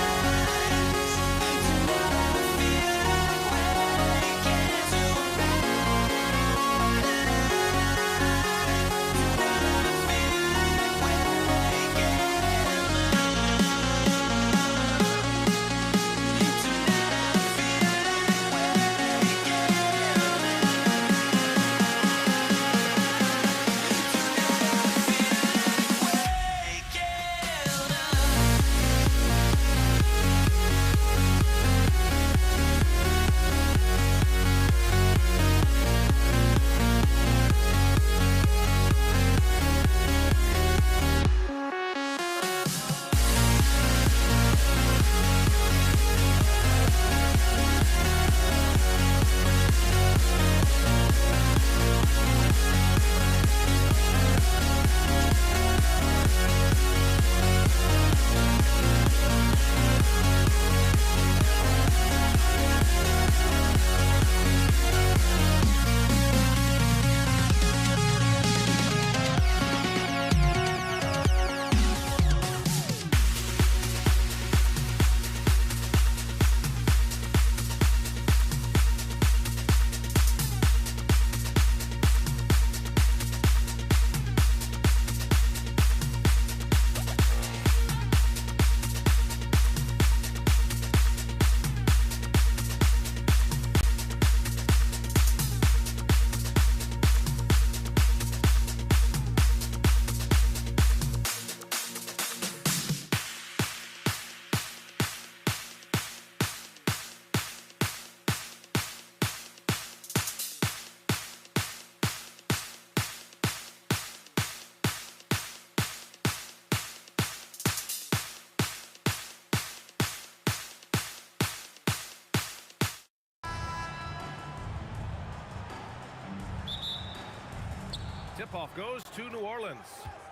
tip-off goes to New Orleans.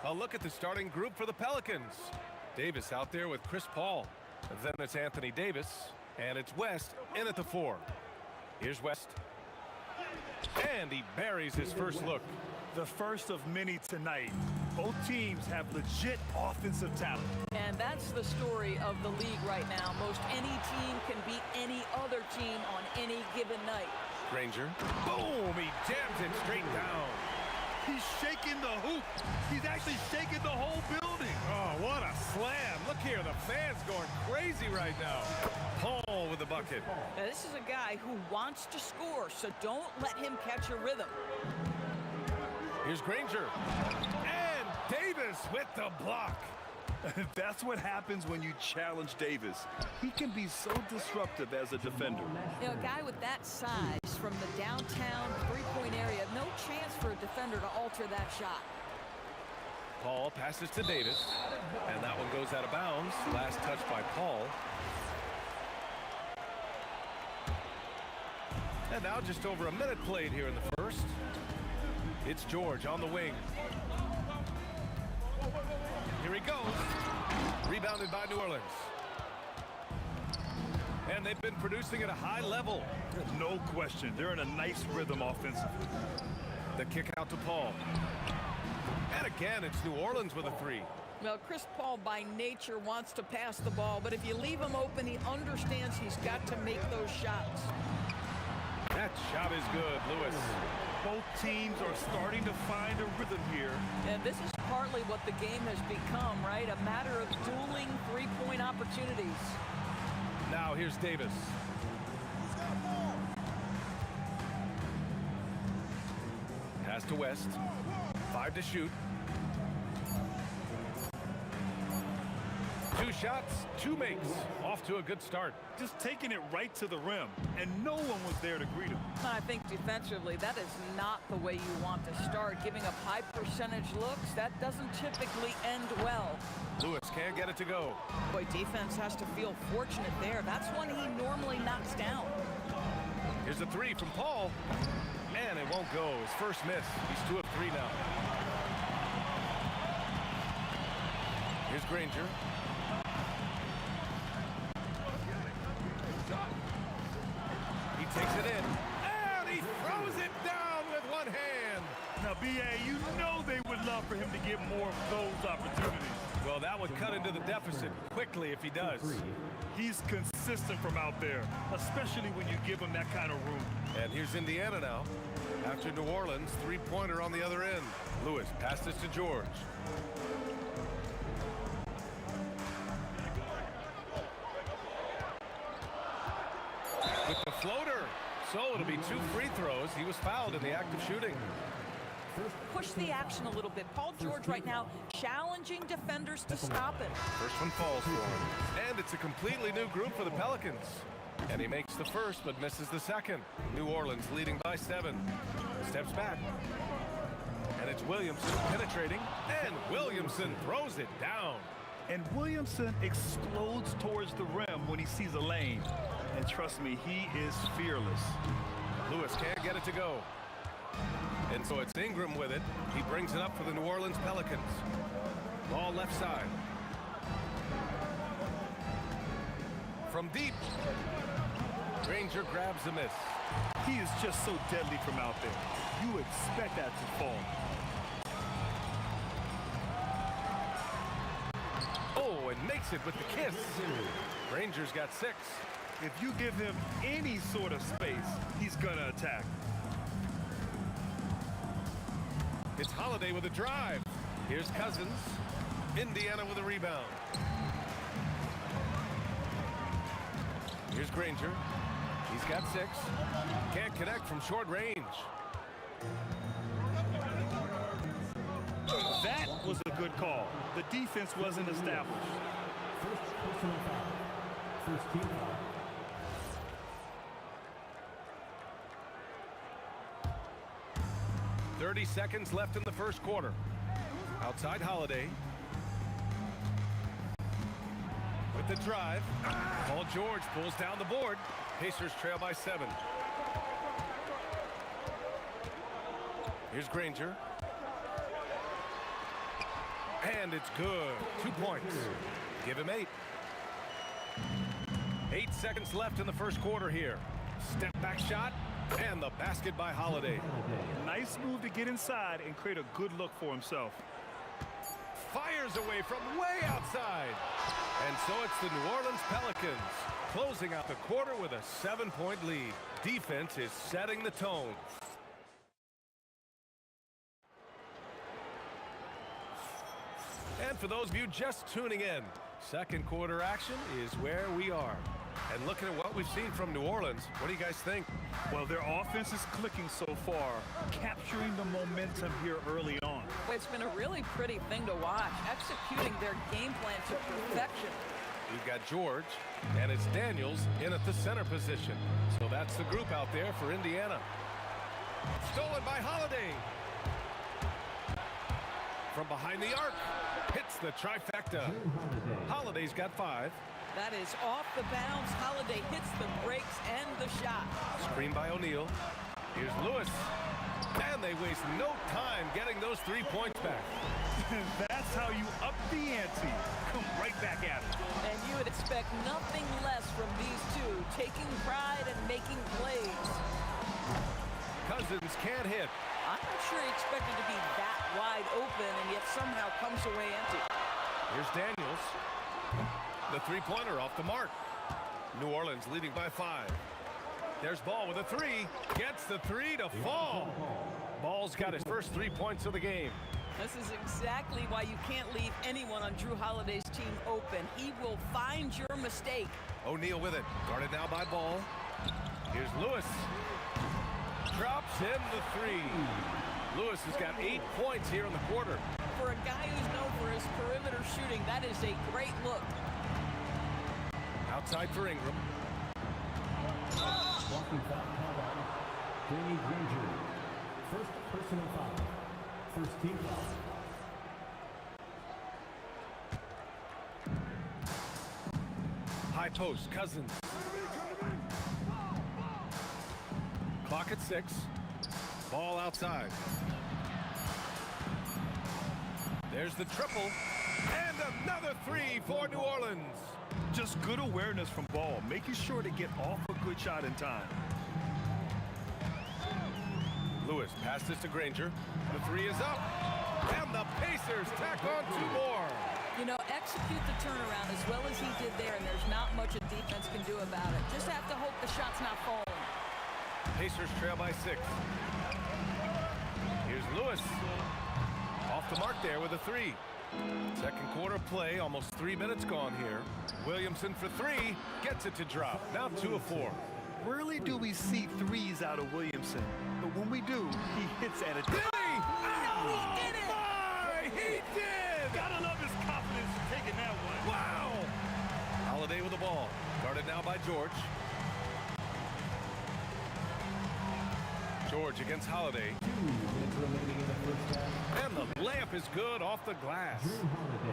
A look at the starting group for the Pelicans. Davis out there with Chris Paul. Then it's Anthony Davis, and it's West in at the 4. Here's West. And he buries his first look. The first of many tonight. Both teams have legit offensive talent. And that's the story of the league right now. Most any team can beat any other team on any given night. Granger. Boom! He jams it straight down. He's shaking the hoop. He's actually shaking the whole building. Oh, what a slam. Look here, the fans going crazy right now. Paul with the bucket. Now, this is a guy who wants to score, so don't let him catch a rhythm. Here's Granger. And Davis with the block. That's what happens when you challenge Davis. He can be so disruptive as a defender. You know, a guy with that size from the downtown three-point area, no chance for a defender to alter that shot. Paul passes to Davis, and that one goes out of bounds. Last touch by Paul. And now just over a minute played here in the first. It's George on the wing. Here he goes. Rebounded by New Orleans. And they've been producing at a high level. No question. They're in a nice rhythm offensively. The kick out to Paul. And again, it's New Orleans with a 3. Well, Chris Paul by nature wants to pass the ball, but if you leave him open, he understands he's got to make those shots. That shot is good, Lewis. Both teams are starting to find a rhythm here. And this is partly what the game has become, right? A matter of dueling three-point opportunities. Now here's Davis. Pass to West. 5 to shoot. 2 shots, 2 makes. Off to a good start. Just taking it right to the rim, and no one was there to greet him. I think defensively, that is not the way you want to start. Giving up high percentage looks, that doesn't typically end well. Lewis can't get it to go. Boy, defense has to feel fortunate there. That's one he normally knocks down. Here's a 3 from Paul. And it won't go. His first miss. He's 2 of 3 now. Here's Granger. He takes it in. And he throws it down with one hand. Now, B.A., you know they would love for him to get more of those opportunities. Well, that would cut into the deficit quickly if he does. He's consistent from out there, especially when you give him that kind of room. And here's Indiana now. After New Orleans, 3-pointer on the other end. Lewis passes to George. With the floater. So it'll be 2 free throws. He was fouled in the act of shooting. Push the action a little bit. Paul George right now challenging defenders to stop it. First one falls for him. And it's a completely new group for the Pelicans. And he makes the first but misses the second. New Orleans leading by 7. Steps back. And it's Williamson penetrating. And Williamson throws it down. And Williamson explodes towards the rim when he sees a lane. And trust me, he is fearless. Lewis can't get it to go. And so it's Ingram with it. He brings it up for the New Orleans Pelicans. Ball left side. From deep. Granger grabs the miss. He is just so deadly from out there. You expect that to fall. Oh, and makes it with the kiss. Granger's got 6. If you give him any sort of space, he's gonna attack. It's Holiday with a drive. Here's Cousins. Indiana with a rebound. Here's Granger. He's got 6. Can't connect from short range. That was a good call. The defense wasn't established. First team foul. 30 seconds left in the first quarter. Outside Holiday. With the drive. Paul George pulls down the board. Pacers trail by 7. Here's Granger. And it's good. 2 points. Give him 8. 8 seconds left in the first quarter here. Step back shot and the basket by Holiday. Nice move to get inside and create a good look for himself. Fires away from way outside. And so it's the New Orleans Pelicans closing out the quarter with a 7-point lead. Defense is setting the tone. And for those of you just tuning in, second quarter action is where we are. And looking at what we've seen from New Orleans, what do you guys think? Well, their offense is clicking so far, capturing the momentum here early on. It's been a really pretty thing to watch, executing their game plan to perfection. We've got George, and it's Daniels in at the center position. So that's the group out there for Indiana. Stolen by Holiday. From behind the arc, hits the trifecta. Holiday's got 5. That is off the bounds. Holiday hits the brakes and the shot. Screen by O'Neal. Here's Lewis. And they waste no time getting those 3 points back. That's how you up the ante. Come right back at it. And you would expect nothing less from these two, taking pride and making plays. Cousins can't hit. I'm not sure he expected to be that wide open and yet somehow comes away empty. Here's Daniels. The three-pointer off the mark. New Orleans leading by 5. There's Ball with a 3. Gets the 3 to fall. Ball's got his first 3 points of the game. This is exactly why you can't leave anyone on Drew Holiday's team open. He will find your mistake. O'Neal with it. Guarded now by Ball. Here's Lewis. Drops in the 3. Lewis has got 8 points here in the quarter. For a guy who's known for his perimeter shooting, that is a great look. Outside for Ingram. Walking foul called on Danny Granger. First personal foul. First team foul. High post, Cousins. Clock at 6. Ball outside. There's the triple. And another 3 for New Orleans. Just good awareness from Ball, making sure to get off a good shot in time. Lewis passes to Granger. The 3 is up. And the Pacers tack on 2 more. You know, execute the turnaround as well as he did there, and there's not much a defense can do about it. Just have to hope the shot's not falling. Pacers trail by 6. Here's Lewis. Off the mark there with a 3. Second quarter play, almost 3 minutes gone here. Williamson for 3, gets it to drop. Now 2 of 4. Rarely do we see 3s out of Williamson, but when we do, he hits at a Did he? No, he did it! My, he did! Gotta love his confidence taking that one. Wow! Holiday with the ball. Guarded now by George. George against Holiday. 2 minutes remaining in the first half. And the layup is good off the glass.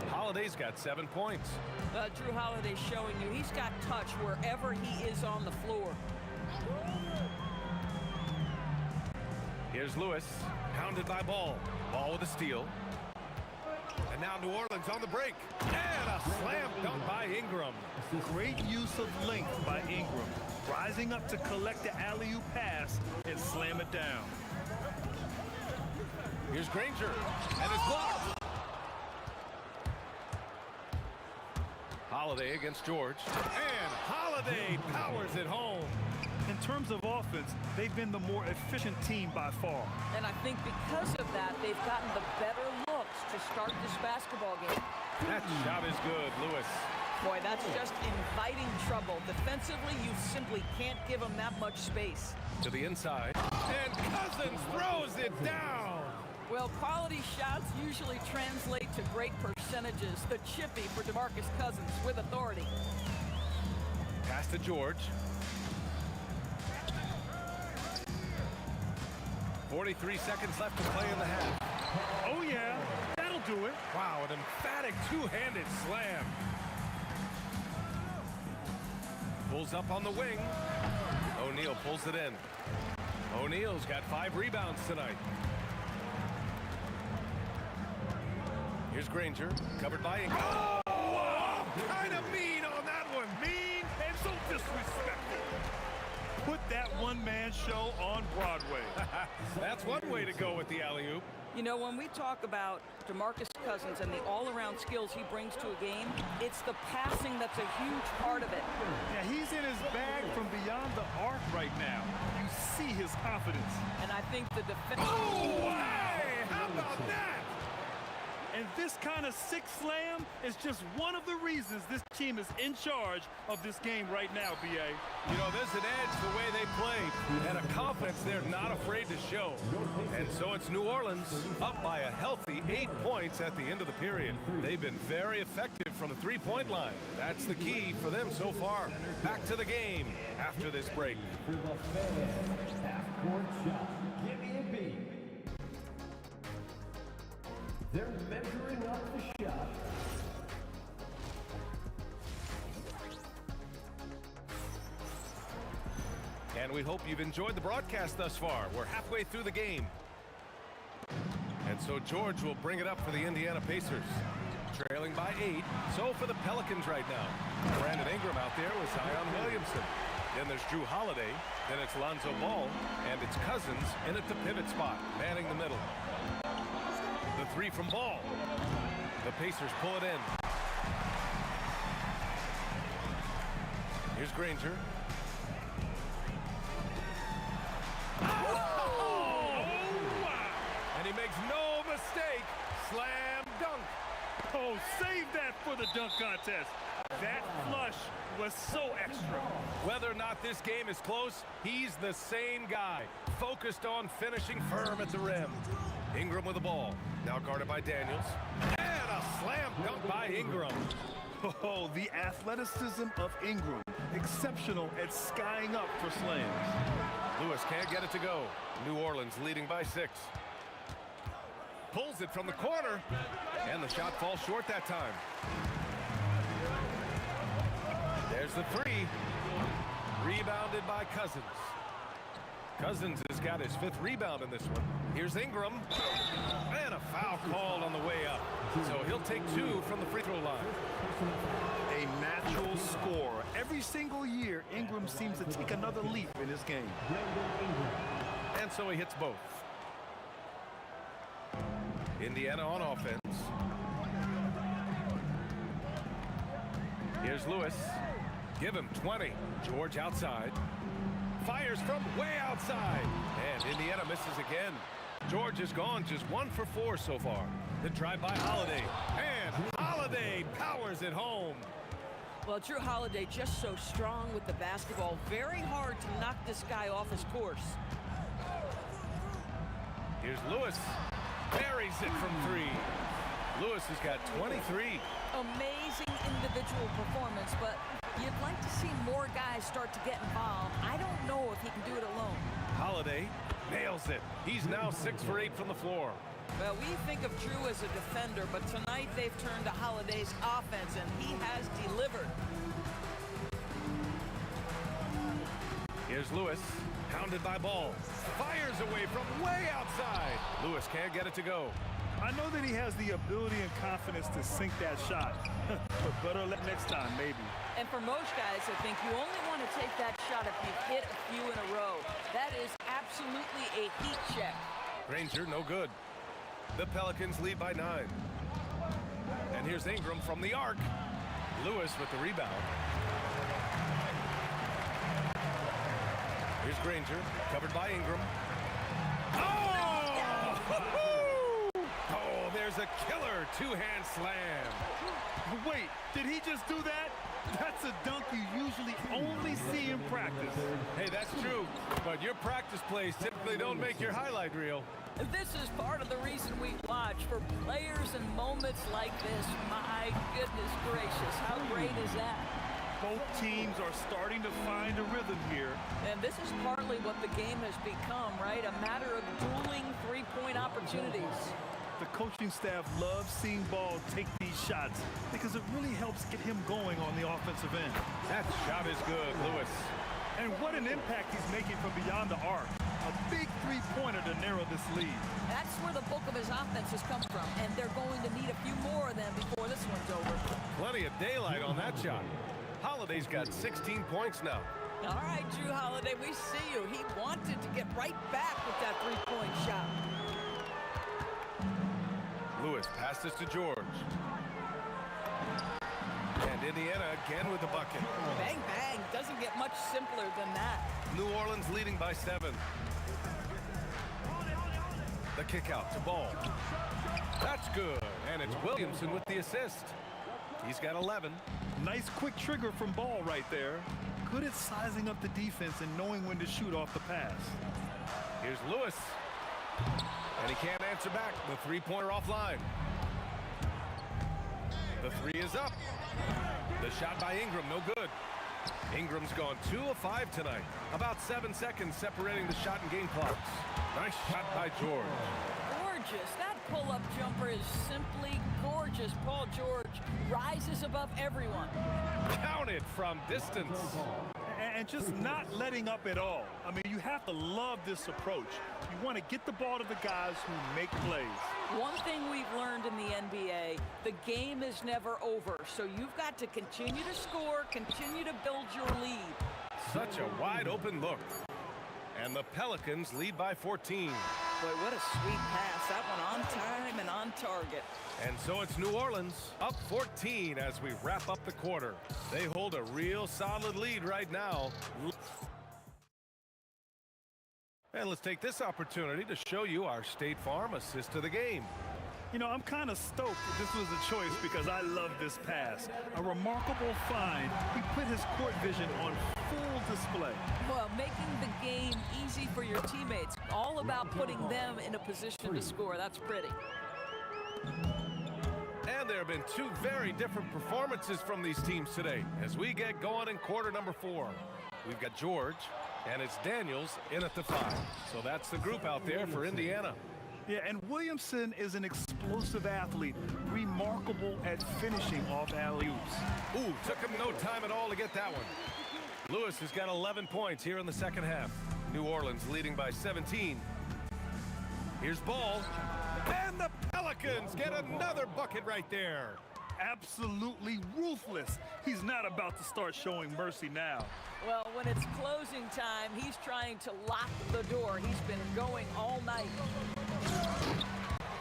Holiday's got 7 points. Drew Holiday showing you he's got touch wherever he is on the floor. Here's Lewis, pounded by Ball. Ball with a steal. And now New Orleans on the break. And a slam dunk by Ingram. Great use of length by Ingram. Rising up to collect the alley-oop pass and slam it down. Here's Granger, and it's blocked. Holiday against George. And Holiday powers it home. In terms of offense, they've been the more efficient team by far. And I think because of that, they've gotten the better looks to start this basketball game. That shot is good, Lewis. Boy, that's just inviting trouble. Defensively, you simply can't give them that much space. To the inside. And Cousins throws it down. Well, quality shots usually translate to great percentages. The chippy for DeMarcus Cousins with authority. Pass to George. 43 seconds left to play in the half. Oh, yeah. That'll do it. Wow, an emphatic two-handed slam. Pulls up on the wing. O'Neal pulls it in. O'Neal's got 5 rebounds tonight. Here's Granger, covered by Ingram. Oh, kind of mean on that one. Mean and so disrespectful. Put that one-man show on Broadway. That's one way to go with the alley-oop. You know, when we talk about DeMarcus Cousins and the all-around skills he brings to a game, it's the passing that's a huge part of it. Yeah, he's in his bag from beyond the arc right now. You see his confidence. And I think the defense... Oh, hey, how about that? And this kind of sick slam is just one of the reasons this team is in charge of this game right now, B.A. You know, there's an edge the way they play and a confidence they're not afraid to show. And so it's New Orleans up by a healthy 8 points at the end of the period. They've been very effective from the three-point line. That's the key for them so far. Back to the game after this break. For the fans, half-court shot. Give me a beat. They're measuring up the shot. And we hope you've enjoyed the broadcast thus far. We're halfway through the game. And so George will bring it up for the Indiana Pacers. Trailing by 8. So for the Pelicans right now. Brandon Ingram out there with Zion Williamson. Then there's Drew Holiday. Then it's Lonzo Ball. And it's Cousins in at the pivot spot, manning the middle. The three from Ball. The Pacers pull it in. Here's Granger. Oh! And he makes no mistake. Slam dunk. Oh, save that for the dunk contest. That flush was so extra. Whether or not this game is close, he's the same guy. Focused on finishing firm at the rim. Ingram with the ball. Now guarded by Daniels. And a slam dunk by Ingram. Oh, the athleticism of Ingram. Exceptional at skying up for slams. Lewis can't get it to go. New Orleans leading by 6. Pulls it from the corner. And the shot falls short that time. There's the three. Rebounded by Cousins. Cousins has got his 5th rebound in this one. Here's Ingram. And a foul called on the way up. So he'll take 2 from the free throw line. A natural scorer. Every single year, Ingram seems to take another leap in his game. And so he hits both. Indiana on offense. Here's Lewis. Give him 20. George outside. Fires from way outside. And Indiana misses again. George is gone just 1 for 4 so far. The drive by Holiday. And Holiday powers it home. Well, Drew Holiday just so strong with the basketball. Very hard to knock this guy off his course. Here's Lewis. Buries it from 3. Lewis has got 23. Amazing individual performance, but you'd like to see more guys start to get involved. I don't know if he can do it alone. Holiday nails it. He's now 6 for 8 from the floor. Well, we think of Drew as a defender, but tonight they've turned to Holiday's offense, and he has delivered. Here's Lewis, pounded by Ball. Fires away from way outside. Lewis can't get it to go. I know that he has the ability and confidence to sink that shot, but better luck next time, maybe. And for most guys, I think you only want to take that shot if you've hit a few in a row. That is absolutely a heat check. Granger, no good. The Pelicans lead by 9. And here's Ingram from the arc. Lewis with the rebound. Here's Granger, covered by Ingram. Oh! Oh, there's a killer 2-hand slam. Wait, did he just do that? That's a dunk you usually only see in practice. Hey, that's true, but your practice plays typically don't make your highlight reel. This is part of the reason we watch, for players and moments like this. My goodness gracious, how great is that? Both teams are starting to find a rhythm here. And this is partly what the game has become, right? A matter of dueling three-point opportunities. The coaching staff loves seeing Ball take these shots because it really helps get him going on the offensive end. That shot is good, Lewis. And what an impact he's making from beyond the arc. A big three-pointer to narrow this lead. That's where the bulk of his offense has come from, and they're going to need a few more of them before this one's over. Plenty of daylight on that shot. Holiday's got 16 points now. All right, Drew Holiday, we see you. He wanted to get right back with that three-point shot. Lewis passes to George. And Indiana again with the bucket. Bang, bang. Doesn't get much simpler than that. New Orleans leading by 7. The kick out to Ball. That's good. And it's Williamson with the assist. He's got 11. Nice quick trigger from Ball right there. Good at sizing up the defense and knowing when to shoot off the pass. Here's Lewis. And he can't answer back. The three-pointer offline. The three is up. The shot by Ingram, no good. Ingram's gone 2 of 5 tonight. About 7 seconds separating the shot and game clocks. Nice shot by George. Gorgeous. That pull-up jumper is simply gorgeous. Paul George rises above everyone. Counted from distance. And just not letting up at all. I mean, you have to love this approach. You want to get the ball to the guys who make plays. One thing we've learned in the NBA, the game is never over. So you've got to continue to score, continue to build your lead. Such a wide open look. And the Pelicans lead by 14. Boy, what a sweet pass. That one on time and on target. And so it's New Orleans up 14 as we wrap up the quarter. They hold a real solid lead right now. And let's take this opportunity to show you our State Farm assist of the game. You know, I'm kind of stoked that this was a choice because I love this pass. A remarkable find. He put his court vision on full display. Well, making the game easy for your teammates. All about putting them in a position to score. That's pretty. And there have been 2 very different performances from these teams today as we get going in quarter number 4. We've got George, and it's Daniels in at the 5. So that's the group out there for Indiana. Yeah, and Williamson is an explosive athlete, remarkable at finishing off alley-oops. Ooh, took him no time at all to get that one. Lewis has got 11 points here in the second half. New Orleans leading by 17. Here's Ball. And the Pelicans get another bucket right there. Absolutely ruthless. He's not about to start showing mercy now. Well, when it's closing time, he's trying to lock the door. He's been going all night.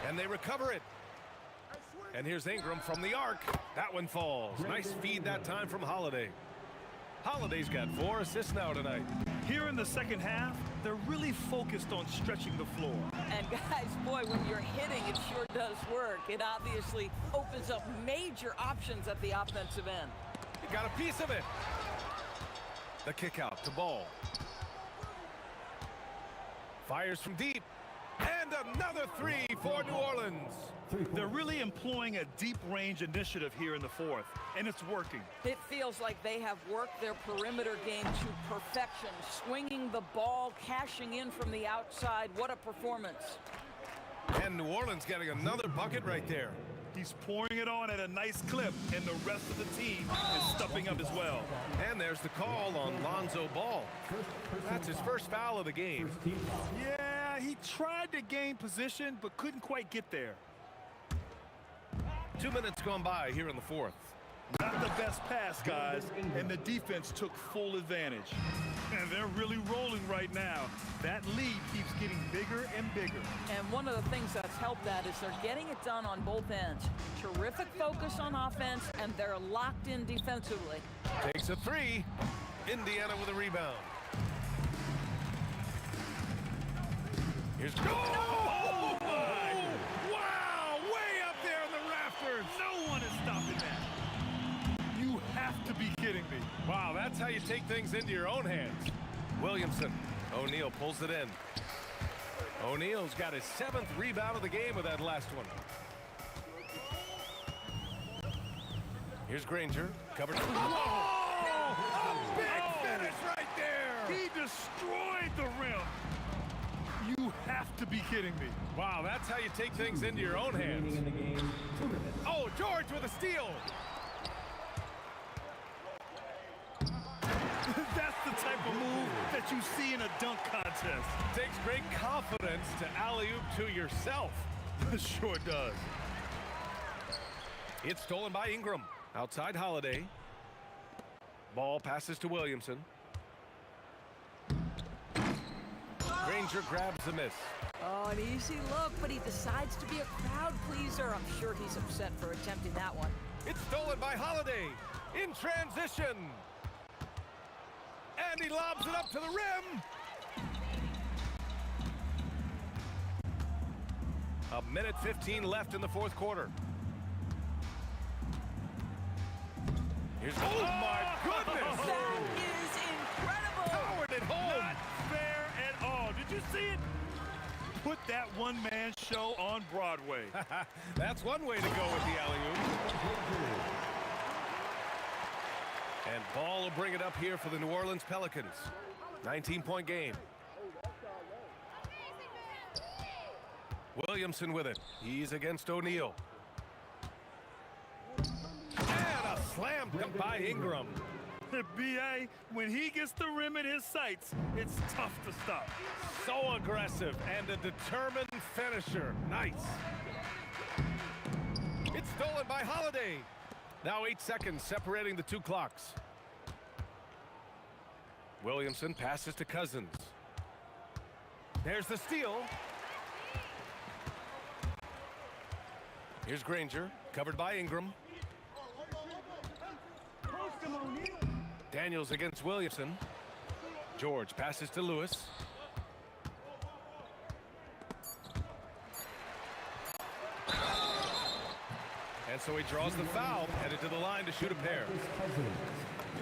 And they recover it. And here's Ingram from the arc. That one falls. Nice feed that time from Holiday. Holiday's got 4 assists now tonight. Here in the second half, they're really focused on stretching the floor. And guys, boy, when you're hitting, it sure does work. It obviously opens up major options at the offensive end. He got a piece of it. The kick out to Ball. Fires from deep. And another 3 for New Orleans. They're really employing a deep range initiative here in the fourth, and it's working. It feels like they have worked their perimeter game to perfection, swinging the ball, cashing in from the outside. What a performance. And New Orleans getting another bucket right there. He's pouring it on at a nice clip, and the rest of the team is stepping up as well. And there's the call on Lonzo Ball. That's his first foul of the game. Yeah, he tried to gain position, but couldn't quite get there. 2 minutes gone by here in the fourth. Not the best pass, guys, and the defense took full advantage. And they're really rolling right now. That lead keeps getting bigger and bigger. And one of the things that's helped that is they're getting it done on both ends. Terrific focus on offense, and they're locked in defensively. Takes a 3. Indiana with a rebound. Here's Oh, my! Wow! Way up there in the rafters! No one is stopping that. You have to be kidding me. Wow, that's how you take things into your own hands. Williamson. O'Neal pulls it in. O'Neal's got his 7th rebound of the game with that last one. Here's Granger. Covered. Whoa! A big finish right there! He destroyed the rim. You have to be kidding me. Wow, that's how you take things into your own hands. Oh, George with a steal. That's the type of move that that you see in a dunk contest. Takes great confidence to alley-oop to yourself. Sure does. It's stolen by Ingram. Outside Holiday. Ball passes to Williamson. Granger grabs the miss. Oh, an easy look, but he decides to be a crowd pleaser. I'm sure he's upset for attempting that one. It's stolen by Holiday in transition. And he lobs it up to the rim. A minute 15 left in the fourth quarter. Here's oh my goodness! That is incredible! Powered it home! Not fair at all. Did you see it? Put that one-man show on Broadway. That's one way to go with the alley-oop. And Ball will bring it up here for the New Orleans Pelicans. 19-point game. Williamson with it. He's against O'Neal. And a slam dunk by Ingram. B.A., when he gets the rim in his sights, it's tough to stop. So aggressive and a determined finisher. Nice. It's stolen by Holiday. Now 8 seconds separating the two clocks. Williamson passes to Cousins. There's the steal. Here's Granger, covered by Ingram. Daniels against Williamson. George passes to Lewis. And so he draws the foul, headed to the line to shoot a pair.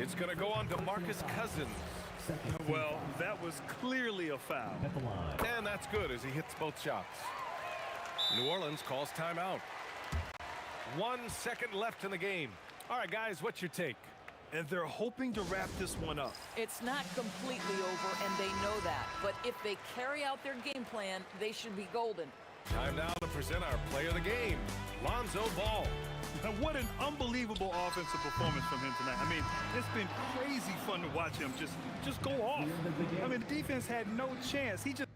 It's going to go on to Marcus Cousins. Well, that was clearly a foul. And that's good as he hits both shots. New Orleans calls timeout. 1 second left in the game. All right, guys, what's your take? And they're hoping to wrap this one up. It's not completely over, and they know that. But if they carry out their game plan, they should be golden. Time now to present our player of the game, Lonzo Ball. And what an unbelievable offensive performance from him tonight. I mean, it's been crazy fun to watch him just go off. I mean, the defense had no chance. He just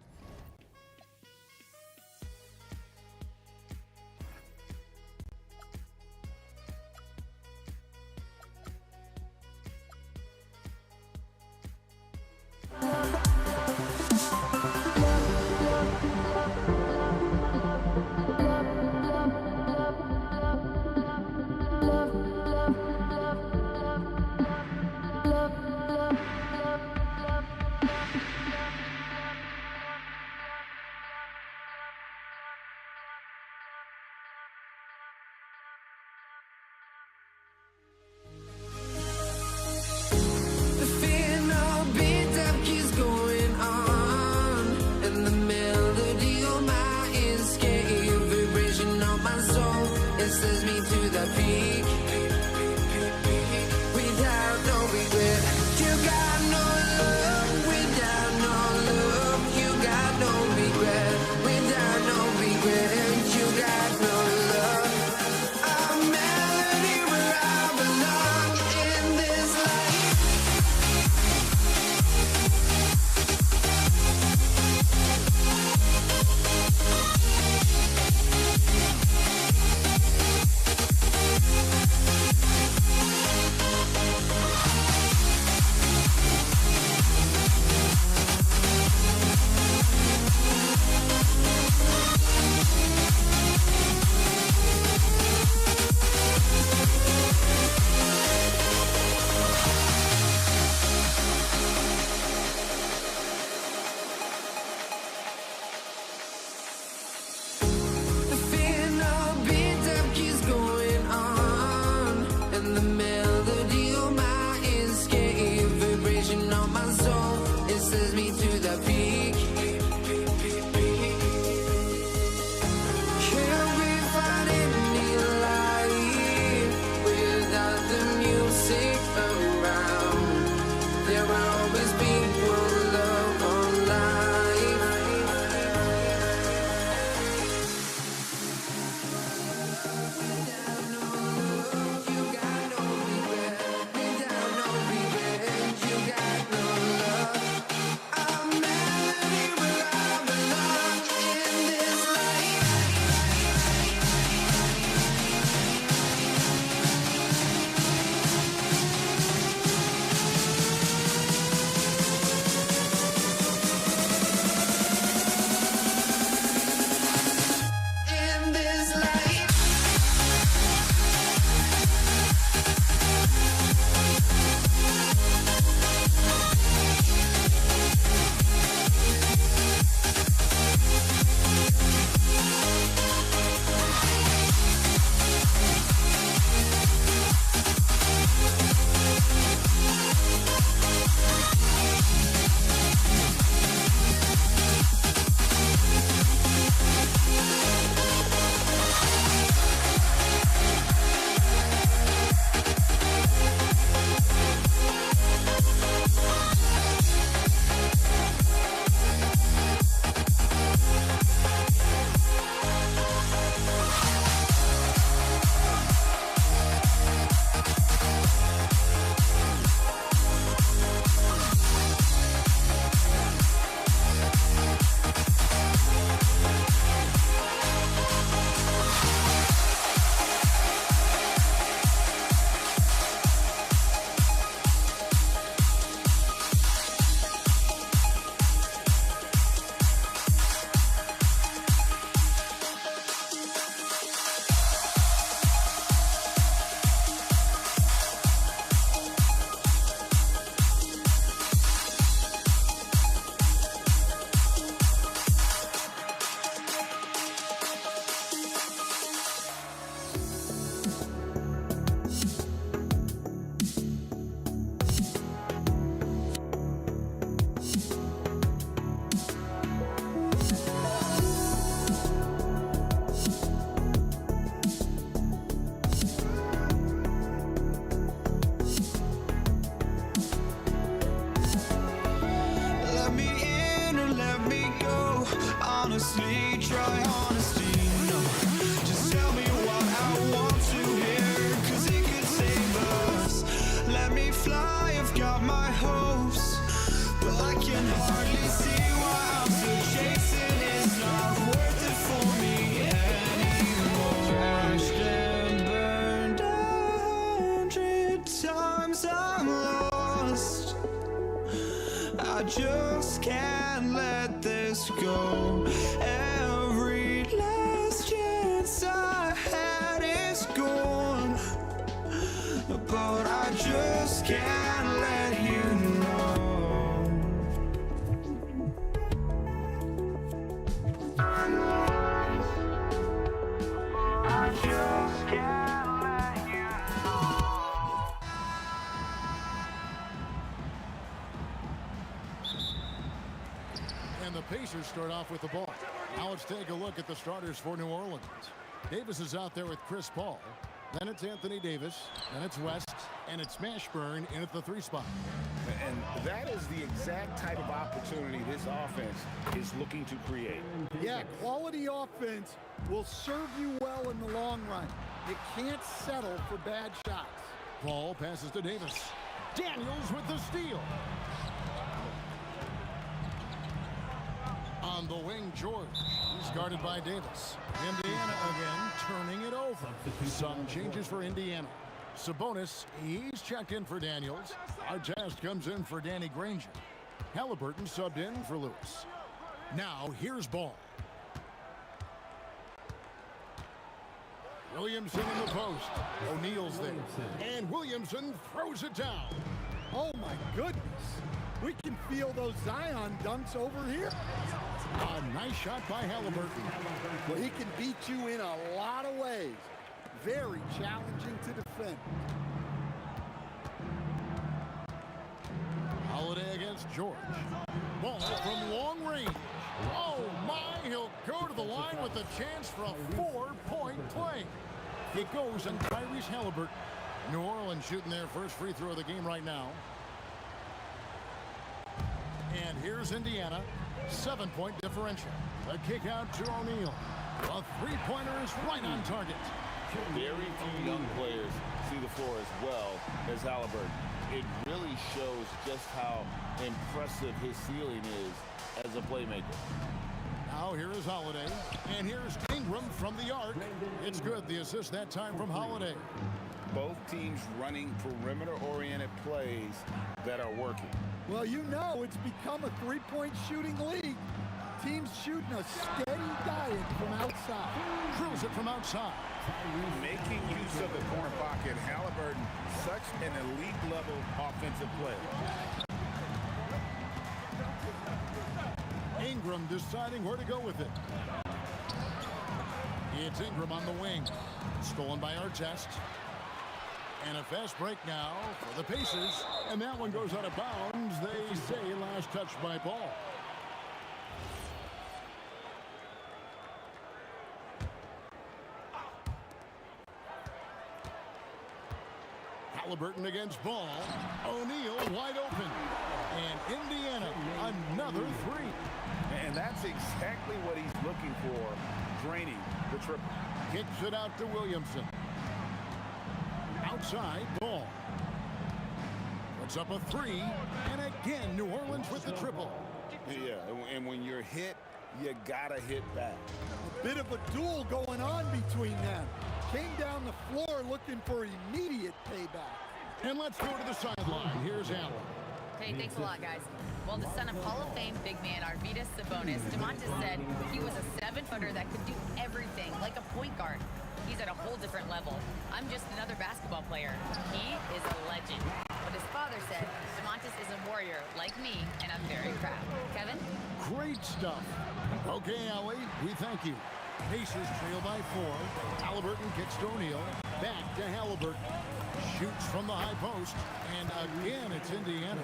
honestly, try honesty. No, just tell me what I want to hear, 'cause it could save us. Let me fly, I've got my hopes, but I can hardly see why I'm still chasing. It's not worth it for me anymore. Crashed and burned 100 times, I'm lost. I just can't let this go. Every last chance I had is gone, but I just can't let you know. I just can't let you know. And the Pacers start off with the ball. Now let's take a look at the starters for New Orleans. Davis is out there with Chris Paul. Then it's Anthony Davis. Then it's West. And it's Mashburn in at the 3 spot. And that is the exact type of opportunity this offense is looking to create. Yeah, quality offense will serve you well in the long run. You can't settle for bad shots. Paul passes to Davis. Daniels with the steal. On the wing, George. He's guarded by Davis. Indiana again, turning it over. Some changes for Indiana. Sabonis, he's checked in for Daniels. Artest comes in for Danny Granger. Halliburton subbed in for Lewis. Now, here's Ball. Williamson in the post. O'Neal's there. And Williamson throws it down. Oh, my goodness. We can feel those Zion dunks over here. A nice shot by Halliburton. Well, he can beat you in a lot of ways. Very challenging to defend. Holiday against George. Ball from long range. Oh, my. He'll go to the line with a chance for a 4-point play. It goes on Tyrese Halliburton. New Orleans shooting their first free throw of the game right now. And here's Indiana. 7-point differential. A kick out to O'Neal. A 3-pointer is right on target. Very few young players see the floor as well as Halliburton. It really shows just how impressive his ceiling is as a playmaker. Now here is Holiday. And here's Ingram from the arc. It's good. The assist that time from Holiday. Both teams running perimeter-oriented plays that are working. Well, you know it's become a 3-point shooting league. Teams shooting a steady diet from outside. Drills it from outside. Making use of the corner pocket, Halliburton, such an elite-level offensive player. Ingram deciding where to go with it. It's Ingram on the wing. Stolen by Artest. And a fast break now for the Pacers. And that one goes out of bounds. They say last touch by Paul. Halliburton against Ball. O'Neal wide open. And Indiana, another 3. And that's exactly what he's looking for, draining the triple. Kicks it out to Williamson. Outside, Ball. Puts up a 3. And again, New Orleans with the triple. Yeah, and when you're hit, you gotta hit back. A bit of a duel going on between them. Came down the floor looking for immediate payback. And let's go to the sideline. Here's Allen. Hey, thanks a lot, guys. Well, the son of Hall of Fame big man Arvydas Sabonis, DeMontis said he was a 7-footer that could do everything, like a point guard. He's at a whole different level. I'm just another basketball player. He is a legend. But his father said DeMontis is a warrior like me, and I'm very proud. Kevin? Great stuff. Okay, Allie, we thank you. Pacers trail by 4. Halliburton kicks to O'Neal. Back to Halliburton. Shoots from the high post. And again, it's Indiana.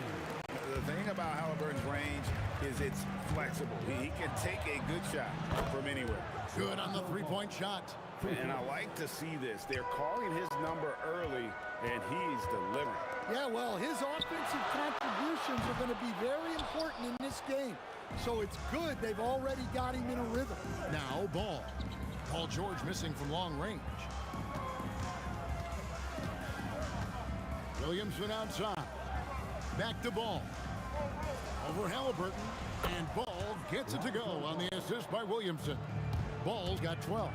The thing about Halliburton's range is it's flexible. He can take a good shot from anywhere. Good on the 3-point shot. And I like to see this. They're calling his number early, and he's delivering. Yeah, well, his offensive contributions are going to be very important in this game. So it's good they've already got him in a rhythm. Now ball. Paul George missing from long range. Williamson outside. Back to Ball. Over Halliburton. And Ball gets it to go on the assist by Williamson. Ball's got 12.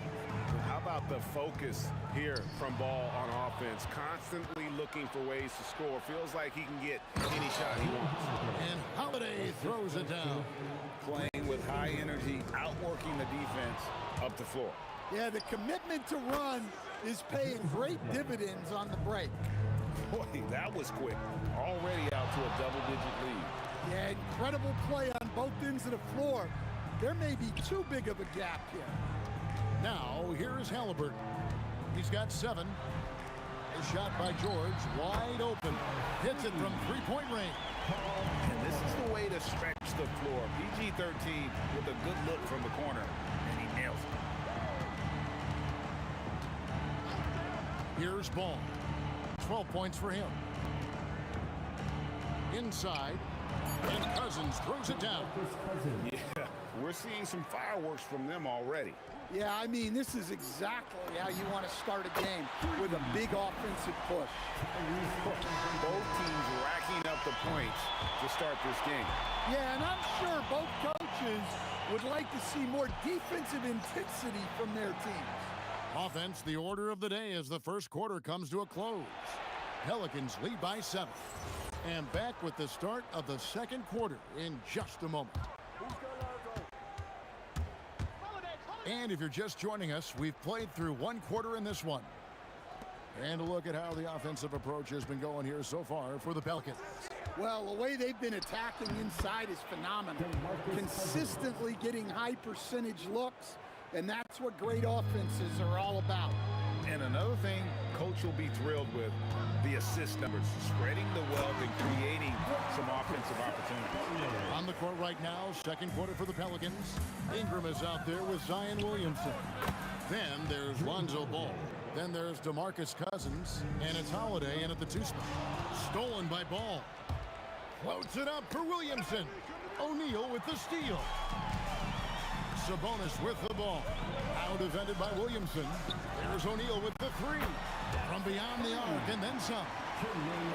How about the focus here from Ball on offense? Constantly looking for ways to score. Feels like he can get any shot he wants. And Holiday throws it down. Playing with high energy, outworking the defense up the floor. Yeah, the commitment to run is paying great dividends on the break. Boy, that was quick. Already out to a double-digit lead. Yeah, incredible play on both ends of the floor. There may be too big of a gap here. Now, here is Halliburton. He's got 7. A shot by George, wide open. Hits it from three-point range. And this is the way to stretch the floor. PG-13 with a good look from the corner, and he nails it. Here's Ball. 12 points for him. Inside, and Cousins throws it down. Yeah, we're seeing some fireworks from them already. Yeah, I mean, this is exactly how you want to start a game, with a big offensive push. Both teams racking up the points to start this game. Yeah, and I'm sure both coaches would like to see more defensive intensity from their teams. Offense, the order of the day as the first quarter comes to a close. Pelicans lead by 7. And back with the start of the second quarter in just a moment. And if you're just joining us, we've played through one quarter in this one. And a look at how the offensive approach has been going here so far for the Pelicans. Well, the way they've been attacking inside is phenomenal. Consistently getting high percentage looks, and that's what great offenses are all about. And another thing Coach will be thrilled with, the assist numbers, spreading the wealth and creating some offensive opportunities. On the court right now, second quarter for the Pelicans. Ingram is out there with Zion Williamson. Then there's Lonzo Ball. Then there's DeMarcus Cousins, and it's Holiday in at the 2 spot. Stolen by Ball. Floats it up for Williamson. O'Neal with the steal. Sabonis with the ball. Now defended by Williamson. There's O'Neal with the 3. From beyond the arc and then some.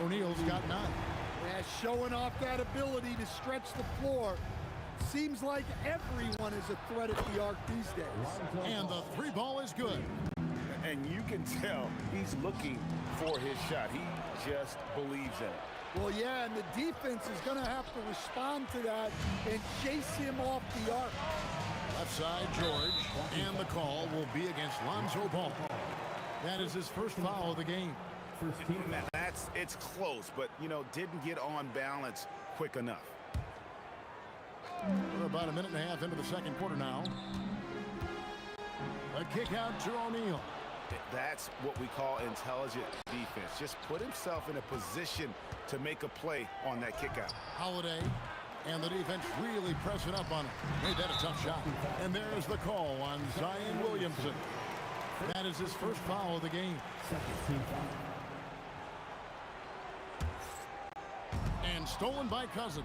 O'Neal's got 9. Yeah, showing off that ability to stretch the floor. Seems like everyone is a threat at the arc these days. And the 3 ball is good. And you can tell he's looking for his shot. He just believes in it. Well, yeah, and the defense is going to have to respond to that and chase him off the arc. Left side, George. And the call will be against Lonzo Ball. That is his first foul of the game. It's close, but, didn't get on balance quick enough. We're about a minute and a half into the second quarter now. A kick out to O'Neal. That's what we call intelligent defense. Just put himself in a position to make a play on that kick out. Holiday, and the defense really pressing up on him. Made that a tough shot. And there's the call on Zion Williamson. That is his first foul of the game. And stolen by Cousins.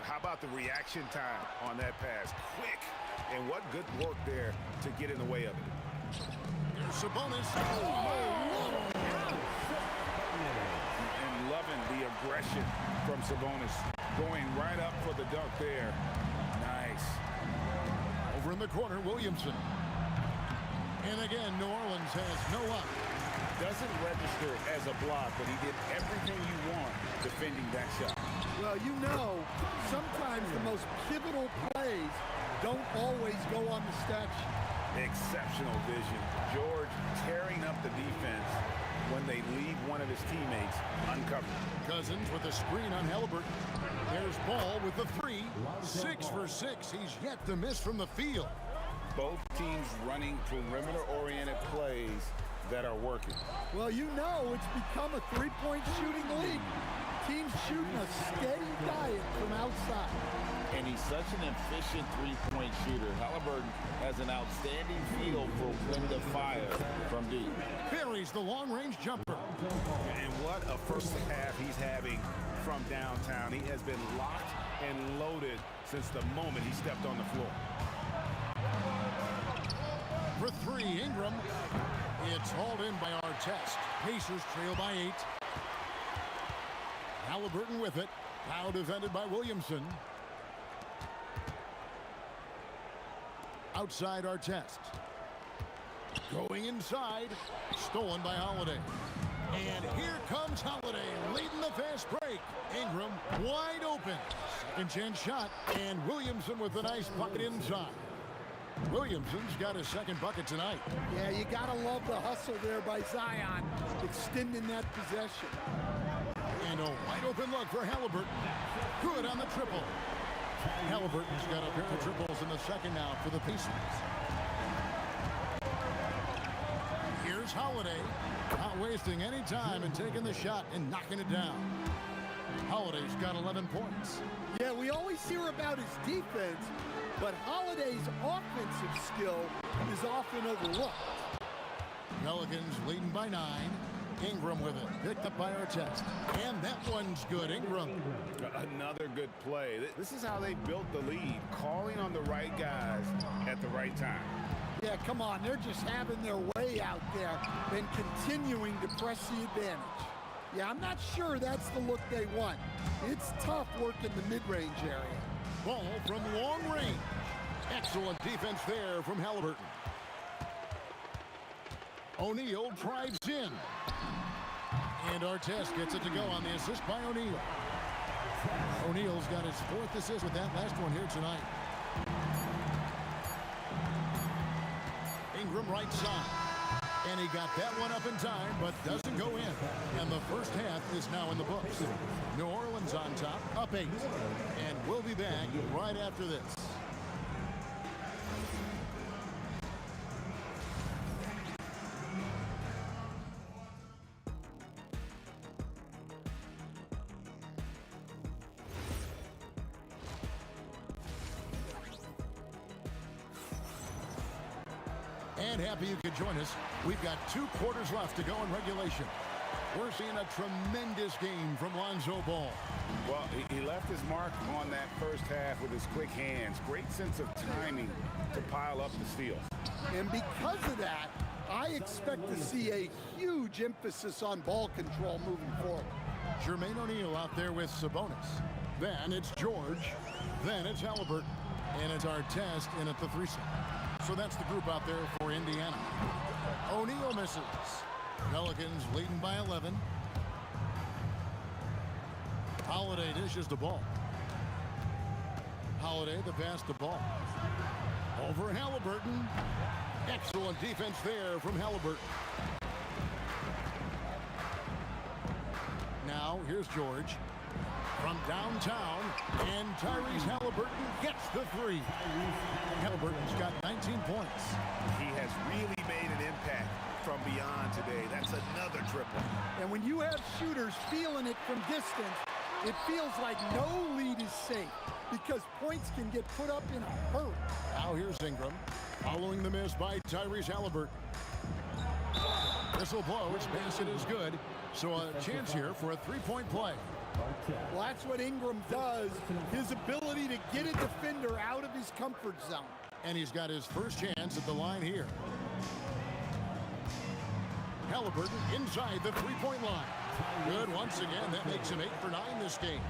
How about the reaction time on that pass? Quick, and what good work there to get in the way of it. There's Sabonis. And loving the aggression from Sabonis. Going right up for the dunk there. Nice. Over in the corner, Williamson. And again, New Orleans has no up. Doesn't register as a block, but he did everything you want defending that shot. Well, sometimes the most pivotal plays don't always go on the stat sheet. Exceptional vision. George tearing up the defense when they leave one of his teammates uncovered. Cousins with a screen on Halliburton. There's Ball with the 3. 6 for 6. He's yet to miss from the field. Both teams running perimeter-oriented plays that are working. Well, it's become a 3-point shooting league. Teams shooting a steady diet from outside. and he's such an efficient three-point shooter. Halliburton has an outstanding feel for when to fire from deep. Buries the long-range jumper. And what a first half he's having from downtown. He has been locked and loaded since the moment he stepped on the floor. For three, Ingram. It's hauled in by Artest. Pacers trail by 8. Halliburton with it. Now defended by Williamson. Outside Artest. Going inside. Stolen by Holiday. And here comes Holiday leading the fast break. Ingram wide open. Second chance shot. And Williamson with a nice bucket inside. Williamson's got his second bucket tonight. Yeah, you gotta love the hustle there by Zion, extending that possession. And a wide open look for Halliburton. Good on the triple. Halliburton's got a pair of triples in the second now for the Pacers. Here's Holiday, not wasting any time and taking the shot and knocking it down. Holiday's got 11 points. Yeah, we always hear about his defense, but Holiday's offensive skill is often overlooked. Pelicans leading by 9. Ingram with it, picked up by Artest. And that one's good, Ingram. Another good play. This is how they built the lead, calling on the right guys at the right time. Yeah, come on, they're just having their way out there and continuing to press the advantage. Yeah, I'm not sure that's the look they want. It's tough working the mid-range area. Ball from long range. Excellent defense there from Halliburton. O'Neal drives in. And Artest gets it to go on the assist by O'Neal. O'Neal's got his 4th assist with that last one here tonight. Ingram right side. And he got that one up in time, but doesn't go in. And the first half is now in the books. New Orleans on top, up 8. And we'll be back right after this. And happy you could join us. We've got 2 quarters left to go in regulation. We're seeing a tremendous game from Lonzo Ball. Well, he left his mark on that first half with his quick hands. Great sense of timing to pile up the steals. And because of that, I expect to see a huge emphasis on ball control moving forward. Jermaine O'Neal out there with Sabonis. Then it's George. Then it's Halliburton. And it's Artest in at the 3-set. So that's the group out there for Indiana. O'Neal misses. Pelicans leading by 11. Holiday dishes the ball. Holiday the pass the ball. Over Halliburton. Excellent defense there from Halliburton. Now here's George. From downtown, and Tyrese Halliburton gets the 3. Halliburton's got 19 points. He has really made an impact from beyond today. That's another triple. And when you have shooters feeling it from distance, it feels like no lead is safe because points can get put up in a hurry. Now here's Ingram, following the miss by Tyrese Halliburton. This will blow. His basket is good. So a chance here for a 3-point play. Well, that's what Ingram does. His ability to get a defender out of his comfort zone. And he's got his first chance at the line here. Halliburton inside the 3-point line. Good once again. That makes him 8 for 9 this game.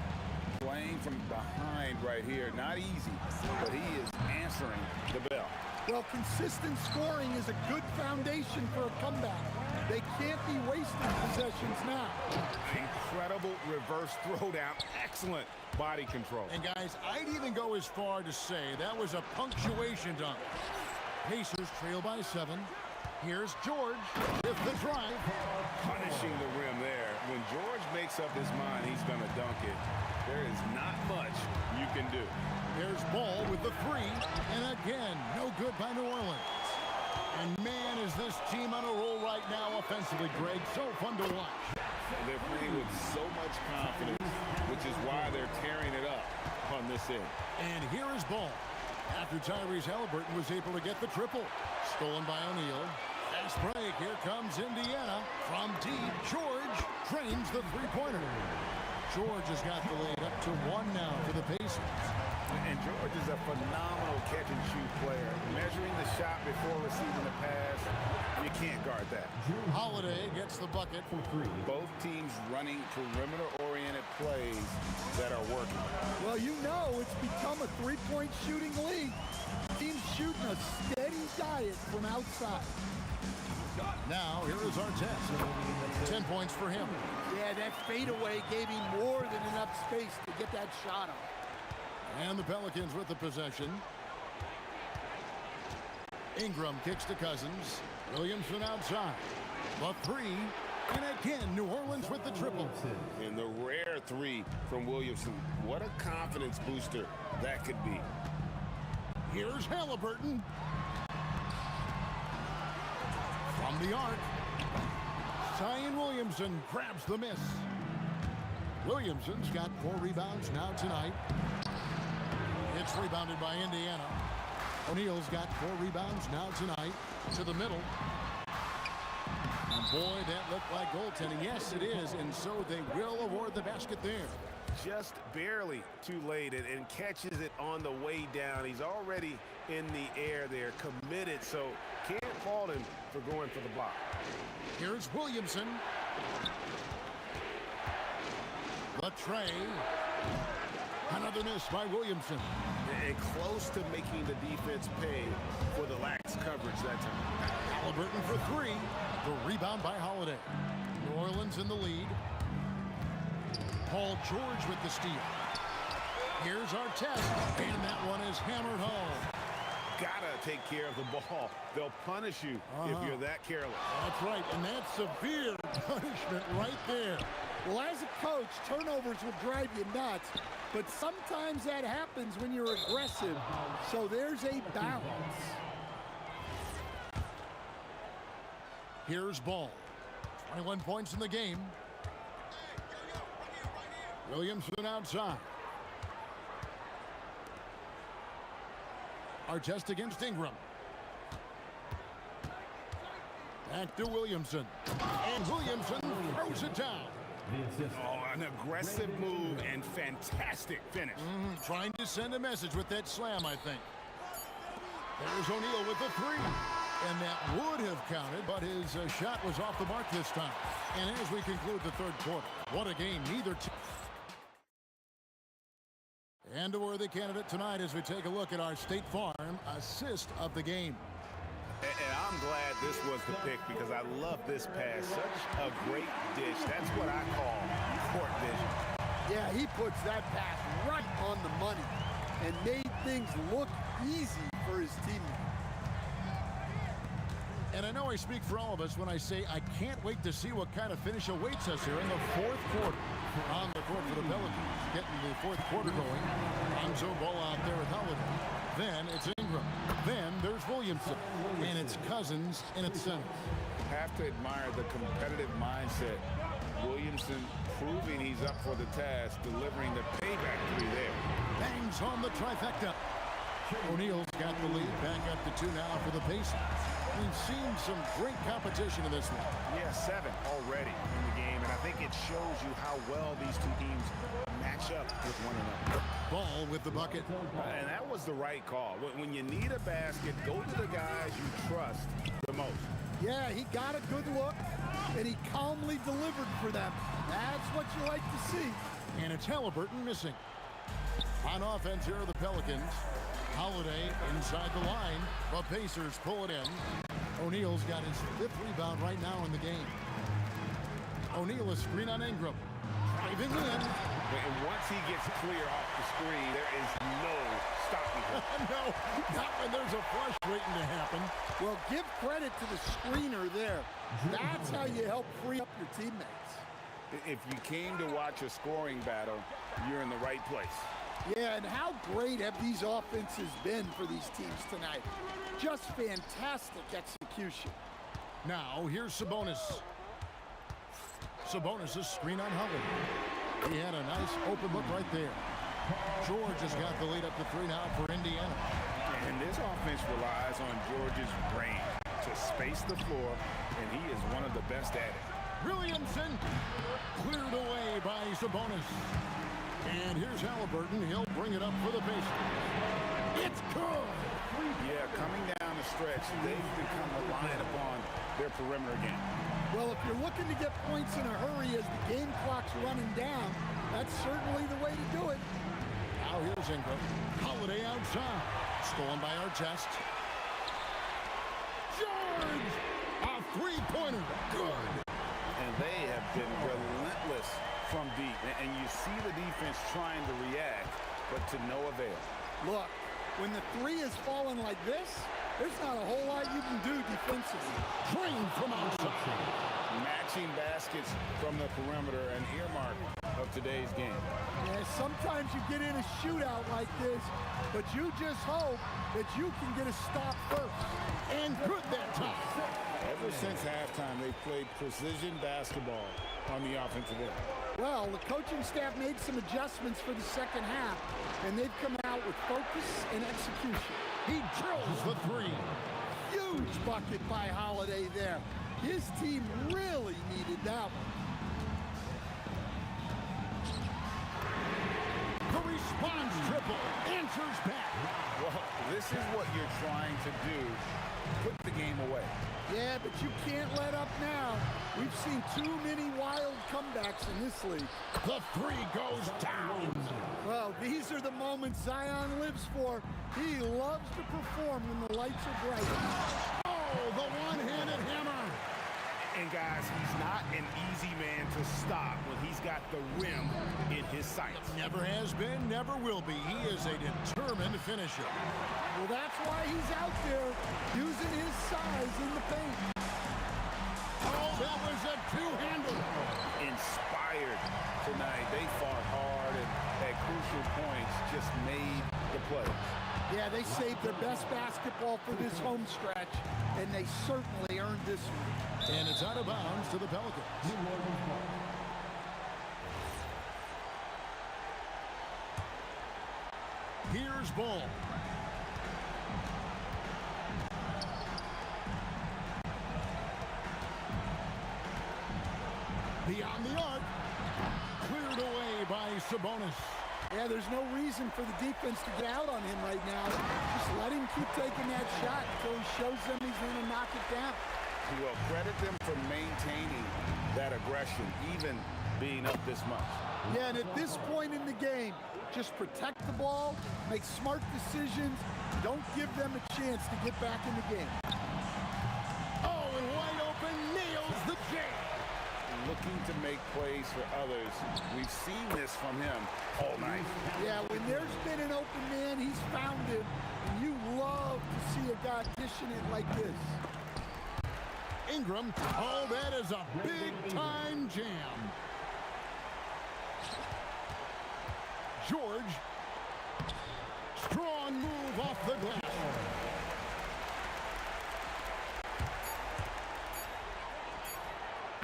Playing from behind right here. Not easy, but he is answering the bell. Well, consistent scoring is a good foundation for a comeback. They can't be wasting possessions now. Incredible reverse throwdown. Excellent body control. And guys, I'd even go as far to say that was a punctuation dunk. Pacers trail by 7. Here's George with the drive. Punishing the rim there. When George makes up his mind he's going to dunk it, there is not much you can do. There's Ball with the 3. And again, no good by New Orleans. And man, is this team on a roll right now offensively, Greg. So fun to watch. They're playing with so much confidence, which is why they're tearing it up. on this end. And here is ball. After Tyrese Halliburton was able to get the triple. Stolen by O'Neal. Fast break. Here comes Indiana. From deep, George drains the three-pointer. George has got the lead up to 1 now for the Pacers. And George is a phenomenal catch-and-shoot player. Measuring the shot before receiving the pass, you can't guard that. Holiday gets the bucket for 3. Both teams running perimeter-oriented plays that are working. Well, you know it's become a three-point shooting league. Teams shooting a steady diet from outside. Now, here is Artest. 10 points for him. Yeah, that fadeaway gave him more than enough space to get that shot on. And the Pelicans with the possession. Ingram kicks to Cousins. Williamson outside. The 3. And again, New Orleans with the triple. And the rare 3 from Williamson. What a confidence booster that could be. Here's Halliburton. From the arc. Zion Williamson grabs the miss. Williamson's got 4 rebounds now tonight. It's rebounded by Indiana. O'Neal's got 4 rebounds now tonight. To the middle. And boy, that looked like goaltending. Yes, it is. And so they will award the basket there. Just barely too late and catches it on the way down. He's already in the air there, committed, so can't fault him for going for the block. Here's Williamson. The tray. Another miss by Williamson. And close to making the defense pay for the lax coverage that time. Halliburton for 3. The rebound by Holiday. New Orleans in the lead. Paul George with the steal. Here's Artest. And that one is hammered home. Gotta take care of the ball. They'll punish you if you're that careless. That's right, and that's severe punishment right there. Well, as a coach, turnovers will drive you nuts, but sometimes that happens when you're aggressive. So there's a balance. Here's Ball. 21 points in the game. Williamson outside. Artest against Ingram. Back to Williamson. And Williamson throws it down. Oh, an aggressive move and fantastic finish. Trying to send a message with that slam, I think. There's O'Neal with the 3. And that would have counted, but his shot was off the mark this time. And as we conclude the third quarter, what a game. Neither team. And a worthy candidate tonight as we take a look at our State Farm assist of the game. And I'm glad this was the pick because I love this pass. Such a great dish. That's what I call court vision. Yeah, he puts that pass right on the money and made things look easy for his teammates. And I know I speak for all of us when I say I can't wait to see what kind of finish awaits us here in the fourth quarter. On the court for the Pelicans, getting the fourth quarter going. Lonzo Ball out there with Holiday. Then it's Ingram. Then there's Williamson. And it's Cousins in its center. Have to admire the competitive mindset. Williamson proving he's up for the task, delivering the payback 3 there. Bangs on the trifecta. O'Neal's got the lead, back up to 2 now for the Pacers. We've seen some great competition in this one. Yeah, 7 already in the game, and I think it shows you how well these two teams match up with one another. Ball with the bucket. And that was the right call. When you need a basket, go to the guys you trust the most. Yeah, he got a good look, and he calmly delivered for them. That's what you like to see. And it's Halliburton missing. On offense here are the Pelicans. Holiday inside the line. The Pacers pull it in. O'Neal's got his 5th rebound right now in the game. O'Neal a screen on Ingram. Driving in. And once he gets clear off the screen, there is no stopping him. No, not when there's a flush waiting to happen. Well, give credit to the screener there. That's how you help free up your teammates. If you came to watch a scoring battle, you're in the right place. Yeah, and how great have these offenses been for these teams tonight? Just fantastic execution. Now, here's Sabonis. Sabonis' screen on Holiday. He had a nice open look right there. George has got the lead up to 3 now for Indiana. And this offense relies on George's brain to space the floor, and he is one of the best at it. Williamson cleared away by Sabonis. And here's Halliburton. He'll bring it up for the Pacers. It's good. Yeah, coming down the stretch, they've become reliant upon their perimeter game. Well, if you're looking to get points in a hurry as the game clock's running down, that's certainly the way to do it. Now here's Ingram. Holiday outside. Stolen by Artest. George! A three-pointer. Good. And they have been relentless from deep. And you see the defense trying to react, but to no avail. Look, when the three is falling like this, there's not a whole lot you can do defensively. Drain from outside. Matching baskets from the perimeter, an earmark of today's game. Yeah, sometimes you get in a shootout like this, but you just hope that you can get a stop first. And good that time. Ever since halftime, they've played precision basketball on the offensive end. Well, the coaching staff made some adjustments for the second half, and they've come out with focus and execution. He drills the three. Huge bucket by Holiday there. His team really needed that one. The response triple answers back. Well, this is what you're trying to do. Put the game away. Yeah, but you can't let up now. We've seen too many wild comebacks in this league. The three goes down. Well, these are the moments Zion lives for. He loves to perform when the lights are bright. Oh, the one-handed hammer. And guys, he's not an easy man to stop when he's got the rim in his sights. Never has been, never will be. He is a determined finisher. Well, that's why he's out there using his size in the paint. Oh, that was a two-hander. Inspired tonight. They fought hard and at crucial points just made the plays. Yeah, they saved their best basketball for this home stretch, and they certainly earned this one. And it's out of bounds to the Pelicans. Here's Ball. Beyond the arc. Cleared away by Sabonis. Yeah, there's no reason for the defense to get out on him right now. Just let him keep taking that shot until he shows them he's going to knock it down. Well, credit them for maintaining that aggression, even being up this much. Yeah, and at this point in the game, just protect the ball, make smart decisions, don't give them a chance to get back in the game. Oh, and wide open, nails the jam. Looking to make plays for others. We've seen this from him all night. Yeah, when there's been an open man, he's found him. And you love to see a guy dishing it like this. Ingram, oh, that is a big-time jam. George, strong move off the glass.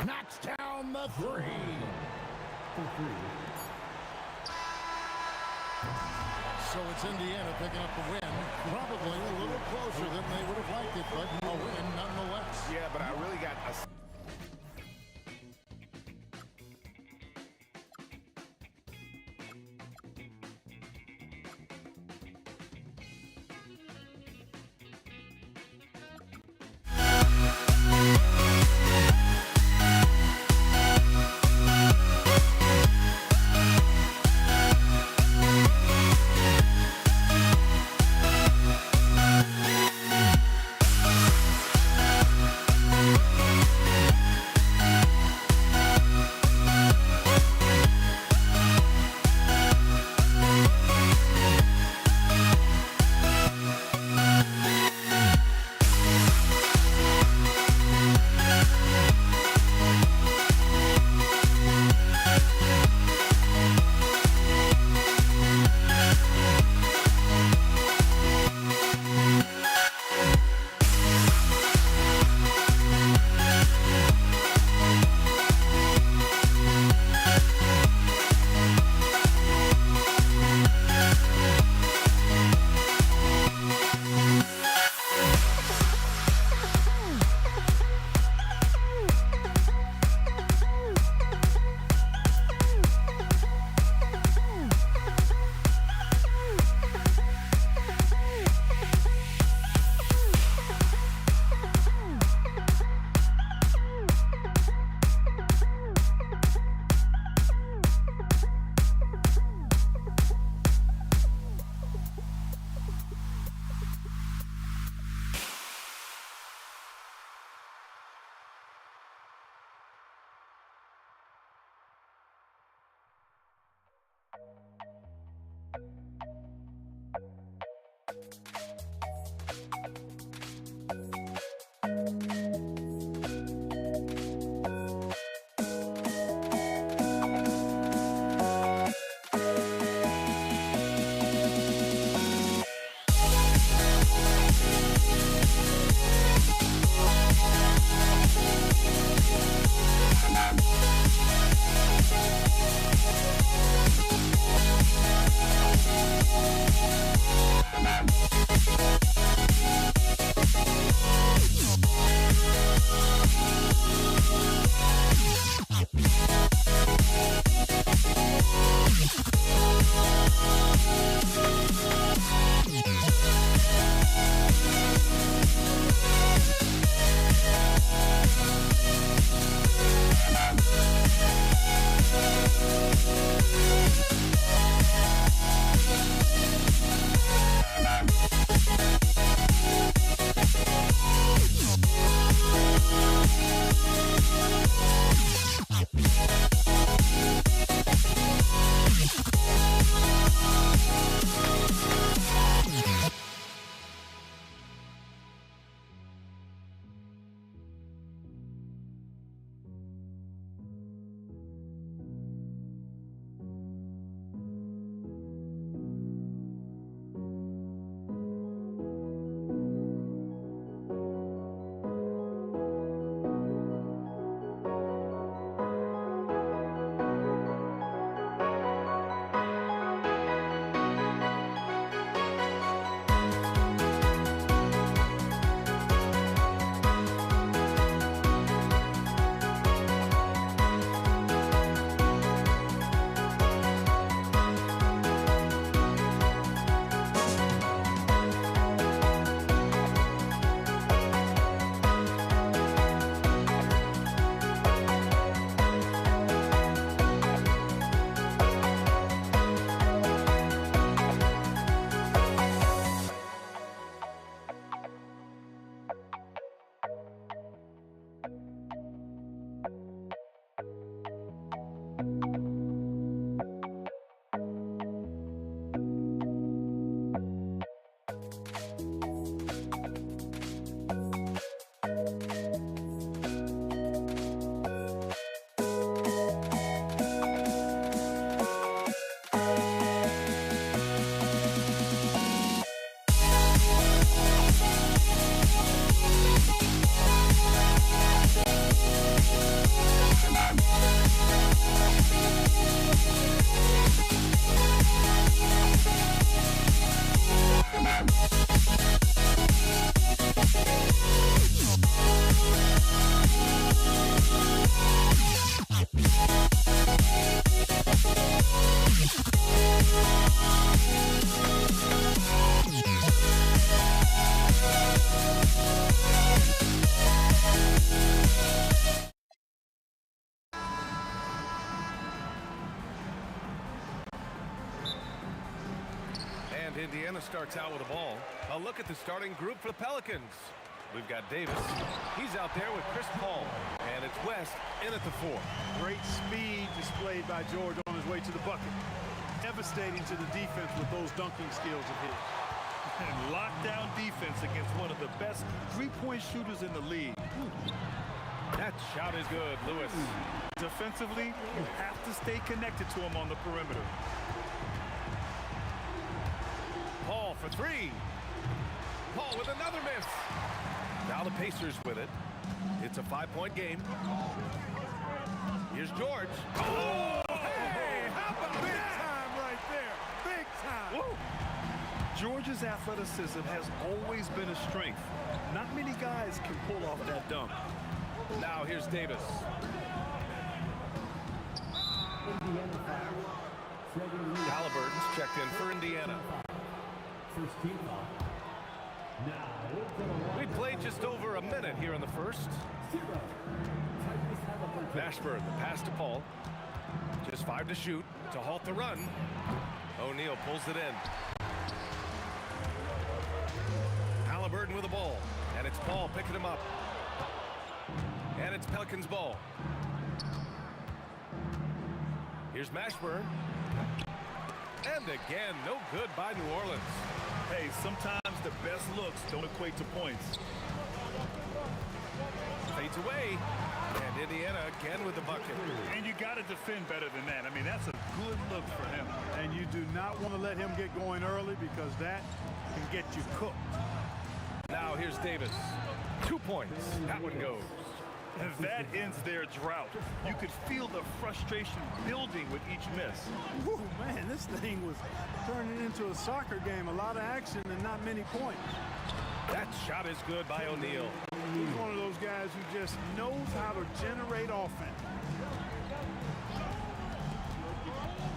Knocks down the three. So it's Indiana picking up the win. Probably a little closer than they would have liked it, but a win nonetheless. Yeah, but I really got a Indiana starts out with the ball. A look at the starting group for the Pelicans. We've got Davis. He's out there with Chris Paul. And it's West in at the 4. Great speed displayed by George on his way to the bucket. Devastating to the defense with those dunking skills of his. And lockdown defense against one of the best three-point shooters in the league. That shot is good, Lewis. Defensively, you have to stay connected to him on the perimeter. Paul for 3. Paul with another miss. Now the Pacers with it. It's a 5-point game. Here's George. Oh, hey, how about big time right there? Big time. Woo. George's athleticism has always been a strength. Not many guys can pull off that dunk. Now here's Davis. Halliburton's checked in for Indiana. We played just over a minute here in the first. Mashburn, the pass to Paul. Just 5 to shoot to halt the run. O'Neal pulls it in. Halliburton with the ball. And it's Paul picking him up. And it's Pelicans ball. Here's Mashburn. And again, no good by New Orleans. Hey, sometimes the best looks don't equate to points. Fades away. And Indiana again with the bucket. And you got to defend better than that. I mean, that's a good look for him. And you do not want to let him get going early because that can get you cooked. Now here's Davis. 2 points. That one goes. And that ends their drought. You could feel the frustration building with each miss. Whew, man, this thing was turning into a soccer game. A lot of action and not many points. That shot is good by O'Neal. He's one of those guys who just knows how to generate offense.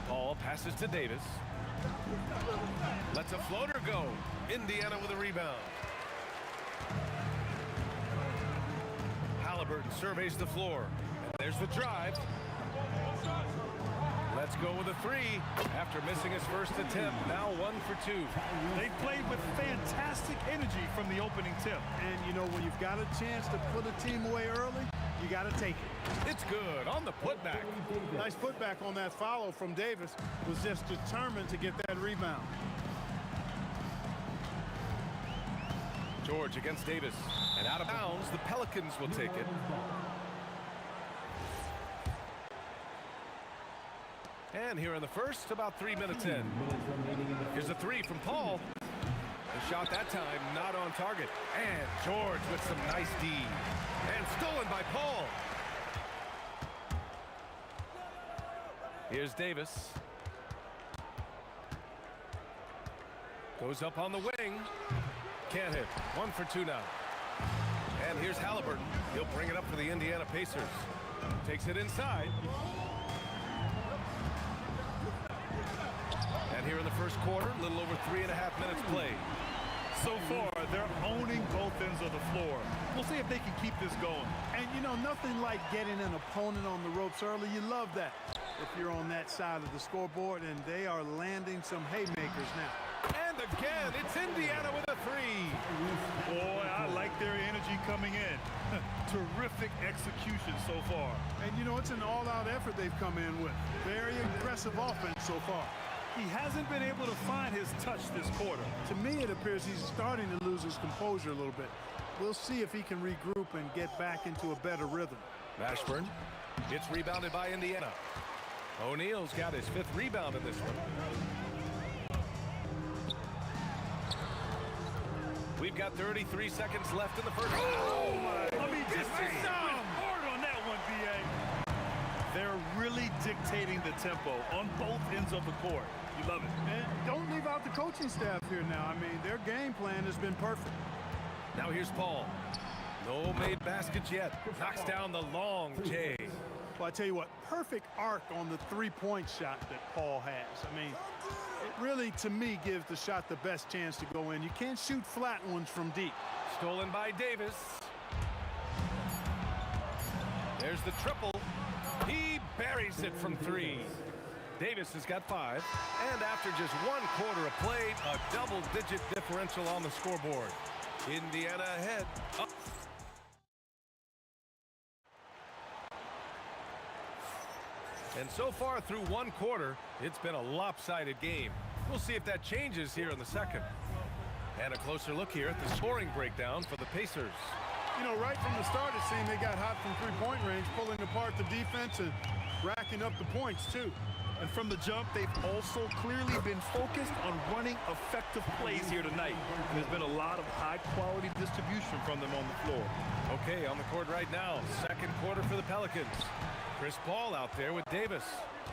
Paul passes to Davis. Lets a floater go. Indiana with a rebound. Halliburton surveys the floor. And there's the drive. Let's go with a 3. After missing his first attempt, now 1 for 2. They played with fantastic energy from the opening tip. And, you know, when you've got a chance to put a team away early, you got to take it. It's good on the putback. Nice putback on that follow from Davis. Was just determined to get that rebound. George against Davis. And out of bounds, the Pelicans will take it. And here in the first, about 3 minutes in. Here's a 3 from Paul. The shot that time not on target. And George with some nice D. And stolen by Paul. Here's Davis. Goes up on the wing. Can't hit. 1 for 2 now. And here's Halliburton. He'll bring it up for the Indiana Pacers. Takes it inside. And here in the first quarter, a little over 3.5 minutes played. So far, they're owning both ends of the floor. We'll see if they can keep this going. And, you know, nothing like getting an opponent on the ropes early. You love that if you're on that side of the scoreboard, and they are landing some haymakers now. And again, it's Indiana with a 3. Boy, I like their energy coming in. Terrific execution so far. And, you know, it's an all-out effort they've come in with. Very aggressive offense so far. He hasn't been able to find his touch this quarter. To me, it appears he's starting to lose his composure a little bit. We'll see if he can regroup and get back into a better rhythm. Mashburn. It's rebounded by Indiana. O'Neal's got his 5th rebound in this one. We've got 33 seconds left in the first. Oh my! I mean, just hard on that one, B.A. They're really dictating the tempo on both ends of the court. You love it. And don't leave out the coaching staff here now. I mean, their game plan has been perfect. Now here's Paul. No made baskets yet. Knocks down the long J. Well, I tell you what, perfect arc on the three-point shot that Paul has. I mean, it really, to me, gives the shot the best chance to go in. You can't shoot flat ones from deep. Stolen by Davis. There's the triple. He buries it from 3. Davis has got 5. And after just 1 quarter of play, a double-digit differential on the scoreboard. Indiana ahead. And so far through 1 quarter, it's been a lopsided game. We'll see if that changes here in the second. And a closer look here at the scoring breakdown for the Pacers. You know, right from the start, it seemed they got hot from three-point range, pulling apart the defense and racking up the points, too. And from the jump, they've also clearly been focused on running effective plays here tonight. There's been a lot of high-quality distribution from them on the floor. Okay, on the court right now, second quarter for the Pelicans. Chris Paul out there with Davis.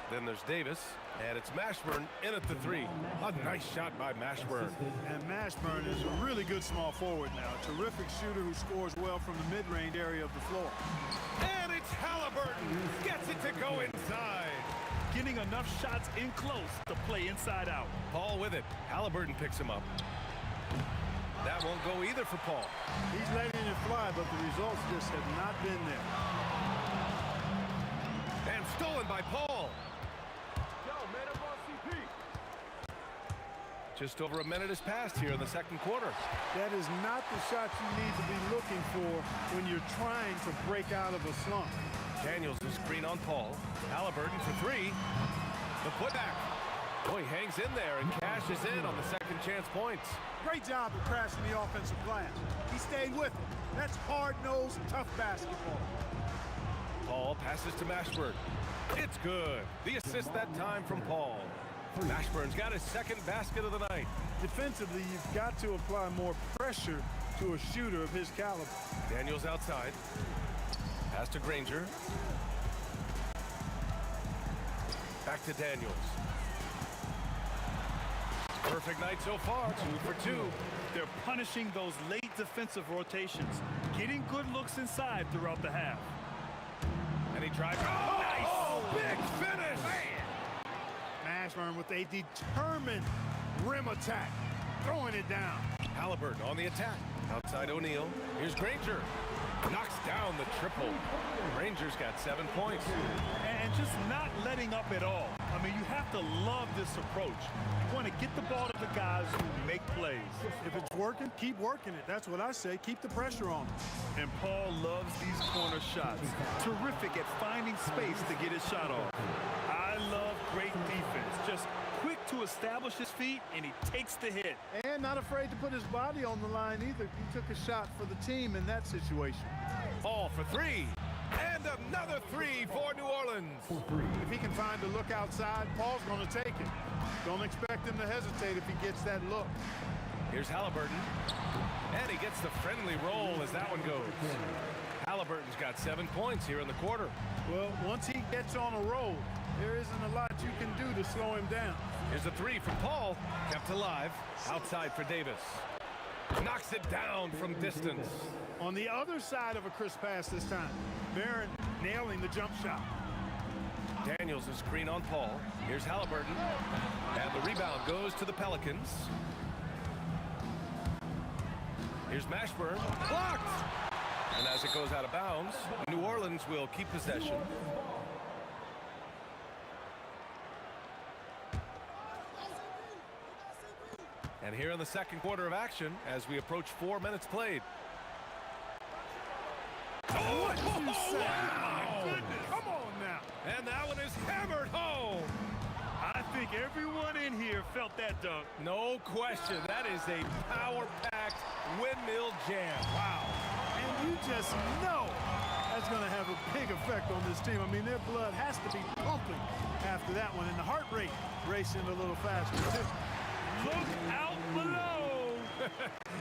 Then there's Davis, and it's Mashburn in at the 3. A nice shot by Mashburn. And Mashburn is a really good small forward now. A terrific shooter who scores well from the mid-range area of the floor. And it's Halliburton. Gets it to go inside. Getting enough shots in close to play inside out. Paul with it. Halliburton picks him up. That won't go either for Paul. He's letting it fly, but the results just have not been there. And stolen by Paul. Just over a minute has passed here in the second quarter. That is not the shot you need to be looking for when you're trying to break out of a slump. Daniels is screen on Paul. Halliburton for 3. The putback. Boy, hangs in there and cashes in on the second chance points. Great job of crashing the offensive glass. He stayed with it. That's hard-nosed, tough basketball. Paul passes to Mashburn. It's good. The assist that time from Paul. Mashburn's got his second basket of the night. Defensively, you've got to apply more pressure to a shooter of his caliber. Daniels outside. Pass to Granger. Back to Daniels. Perfect night so far, 2 for 2. They're punishing those late defensive rotations, getting good looks inside throughout the half. And he drives. Oh, nice! Big finish! Mashburn with a determined rim attack, throwing it down. Halliburton on the attack. Outside O'Neal. Here's Granger. Knocks down the triple. Granger's got 7 points. And just not letting up at all. I mean, you have to love this approach. You want to get the ball to the guys who make plays. If it's working, keep working it. That's what I say. Keep the pressure on. And Paul loves these corner shots. Terrific at finding space to get his shot off. I love great defense. Just quick to establish his feet, and he takes the hit. And not afraid to put his body on the line either. He took a shot for the team in that situation. Paul for 3. And another 3 for New Orleans. If he can find a look outside, Paul's going to take it. Don't expect him to hesitate if he gets that look. Here's Halliburton. And he gets the friendly roll as that one goes. Halliburton's got 7 points here in the quarter. Well, once he gets on a roll, there isn't a lot you can do to slow him down. Here's a 3 from Paul. Kept alive. Outside for Davis. Knocks it down from distance. On the other side of a crisp pass this time. Barron nailing the jump shot. Daniels is screen on Paul. Here's Halliburton. And the rebound goes to the Pelicans. Here's Mashburn. Blocked! And as it goes out of bounds, New Orleans will keep possession. And here in the second quarter of action, as we approach 4 minutes played. Oh, what you say? Wow! Goodness. Come on now. And that one is hammered home. I think everyone in here felt that dunk. No question. That is a power-packed windmill jam. Wow. And you just know that's going to have a big effect on this team. I mean, their blood has to be pumping after that one, and the heart rate racing a little faster, too. Look out below.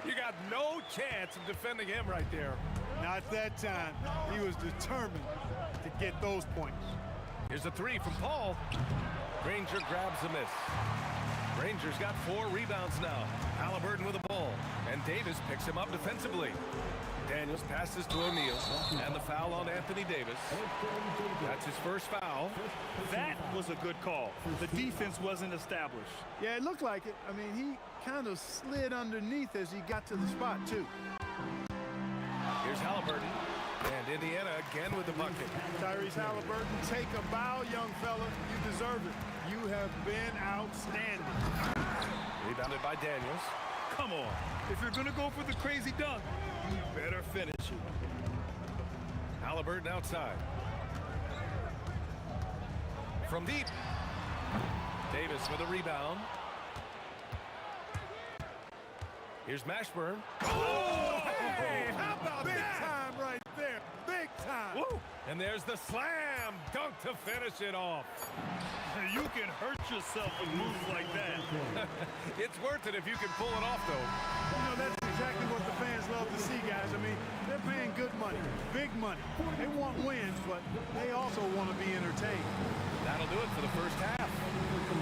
You got no chance of defending him right there. Not that time. He was determined to get those points. Here's a 3 from Paul. Granger grabs a miss. Granger's got 4 rebounds now. Halliburton with the ball. And Davis picks him up defensively. Daniels passes to O'Neal. And the foul on Anthony Davis. That's his first foul. That was a good call. The defense wasn't established. Yeah, it looked like it. I mean, he kind of slid underneath as he got to the spot, too. Here's Halliburton. And Indiana again with the bucket. Tyrese Halliburton, take a bow, young fella. You deserve it. You have been outstanding. Rebounded by Daniels. Come on. If you're going to go for the crazy dunk, you better finish it. Halliburton outside. From deep. Davis with a rebound. Here's Mashburn. Oh, hey, how about that? Big time right there. Big time. Woo. And there's the slam dunk to finish it off. You can hurt yourself with moves like that. It's worth it if you can pull it off, though. You know, that's exactly what the fans love to see, guys. I mean, they're paying good money, big money. They want wins, but they also want to be entertained. That'll do it for the first half.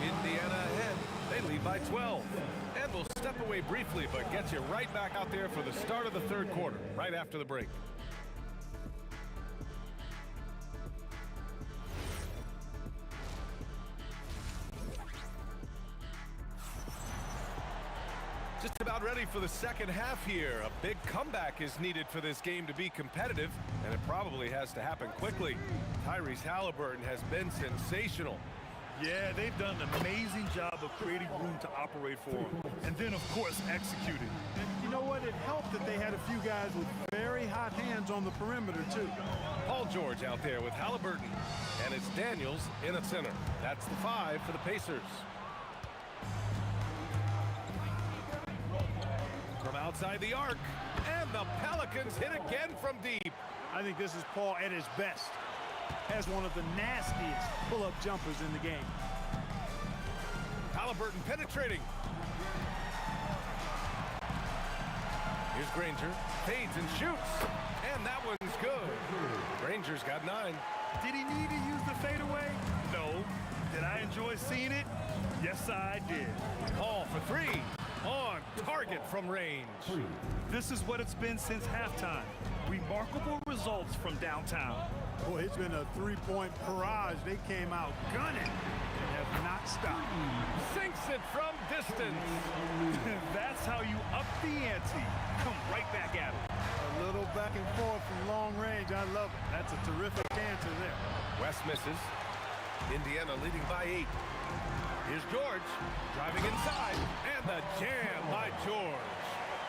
Indiana ahead. They lead by 12. And we'll step away briefly, but get you right back out there for the start of the third quarter, right after the break. Just about ready for the second half here. A big comeback is needed for this game to be competitive, and it probably has to happen quickly. Tyrese Halliburton has been sensational. Yeah, they've done an amazing job of creating room to operate for him. And then, of course, executing. And you know what? It helped that they had a few guys with very hot hands on the perimeter, too. Paul George out there with Halliburton. And it's Daniels in at center. That's the 5 for the Pacers. From outside the arc. And the Pelicans hit again from deep. I think this is Paul at his best. Has one of the nastiest pull-up jumpers in the game. Halliburton penetrating. Here's Granger. Fades and shoots. And that one's good. Granger's got 9. Did he need to use the fadeaway? No. Did I enjoy seeing it? Yes, I did. Paul for 3. On target from range. This is what it's been since halftime. Remarkable results from downtown. Boy, it's been a three-point barrage. They came out gunning and have not stopped. Sinks it from distance. That's how you up the ante. Come right back at it. A little back and forth from long range. I love it. That's a terrific answer there. West misses. Indiana leading by 8. Here's George driving inside. And the jam by George.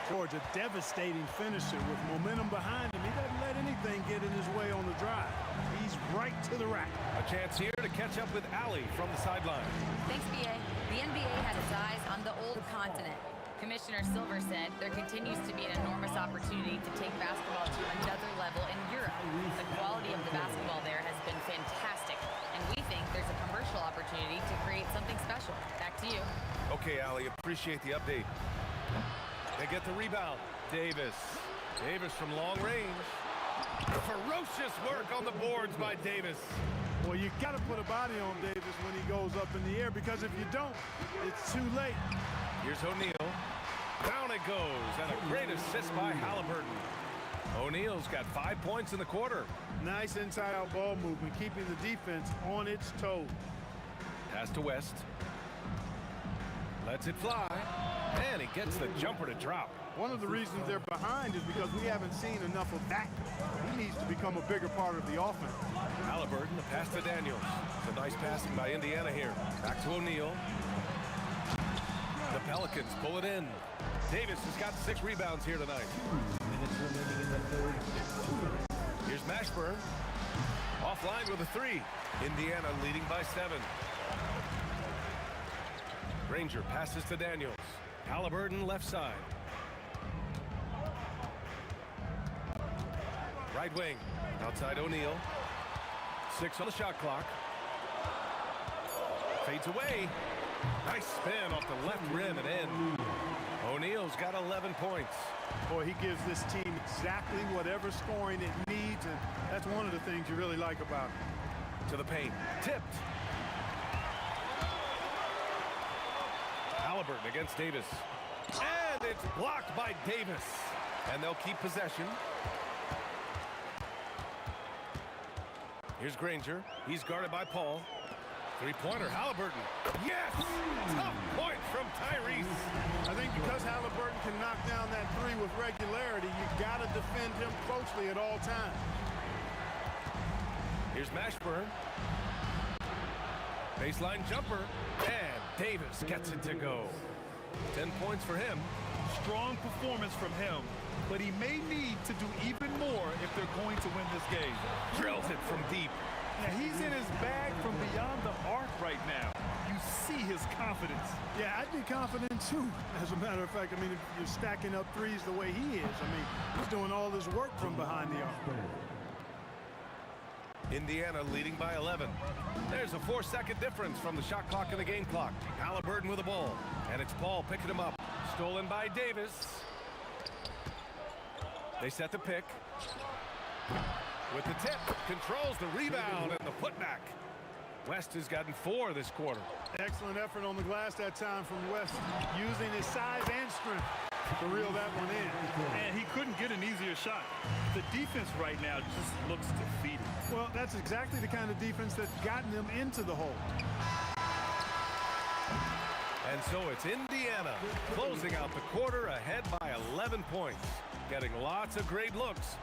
George, a devastating finisher with momentum behind him. He doesn't let anything get in his way on the drive. He's right to the rack. A chance here to catch up with Allie from the sideline. Thanks, BA. The NBA had its eyes on the old continent. Commissioner Silver said there continues to be an enormous opportunity to take basketball to another level in Europe. The quality of the basketball there has been fantastic, and we think there's a commercial opportunity to create something special. Back to you. Okay, Allie, appreciate the update. They get the rebound. Davis. Davis from long range. Ferocious work on the boards by Davis. Well, you got to put a body on Davis when he goes up in the air, because if you don't, it's too late. Here's O'Neal. Down it goes, and a great assist by Halliburton. O'Neal's got 5 points in the quarter. Nice inside-out ball movement, keeping the defense on its toes. Pass to West. Lets it fly. And he gets the jumper to drop. One of the reasons they're behind is because we haven't seen enough of that. He needs to become a bigger part of the offense. Halliburton, the pass to Daniels. It's a nice passing by Indiana here. Back to O'Neal. The Pelicans pull it in. Davis has got 6 rebounds here tonight. 2 minutes remaining in the third. Here's Mashburn. Offline with a 3. Indiana leading by 7. Granger passes to Daniels. Halliburton left side. Right wing. Outside O'Neal. 6 on the shot clock. Fades away. Nice spin off the left rim and in. O'Neal's got 11 points. Boy, he gives this team exactly whatever scoring it needs, and that's one of the things you really like about it. To the paint. Tipped. Halliburton against Davis. And it's blocked by Davis. And they'll keep possession. Here's Granger. He's guarded by Paul. 3-pointer, Halliburton. Yes! Tough point from Tyrese. I think because Halliburton can knock down that 3 with regularity, you got to defend him closely at all times. Here's Mashburn. Baseline jumper, and Davis gets it to go. 10 points for him. Strong performance from him, but he may need to do even more if they're going to win this game. Drills it from deep. Yeah, he's in his bag from beyond the arc right now. You see his confidence. Yeah, I'd be confident too. As a matter of fact, I mean, if you're stacking up threes the way he is, I mean, he's doing all his work from behind the arc. Indiana leading by 11. There's a 4-second difference from the shot clock and the game clock. Halliburton with the ball, and it's Paul picking him up. Stolen by Davis. They set the pick. With the tip, controls the rebound and the putback. West has gotten 4 this quarter. Excellent effort on the glass that time from West, using his size and strength to reel that one in. And he couldn't get an easier shot. The defense right now just looks defeated. Well, that's exactly the kind of defense that's gotten them into the hole. And so it's Indiana closing out the quarter ahead by 11 points. Getting lots of great looks.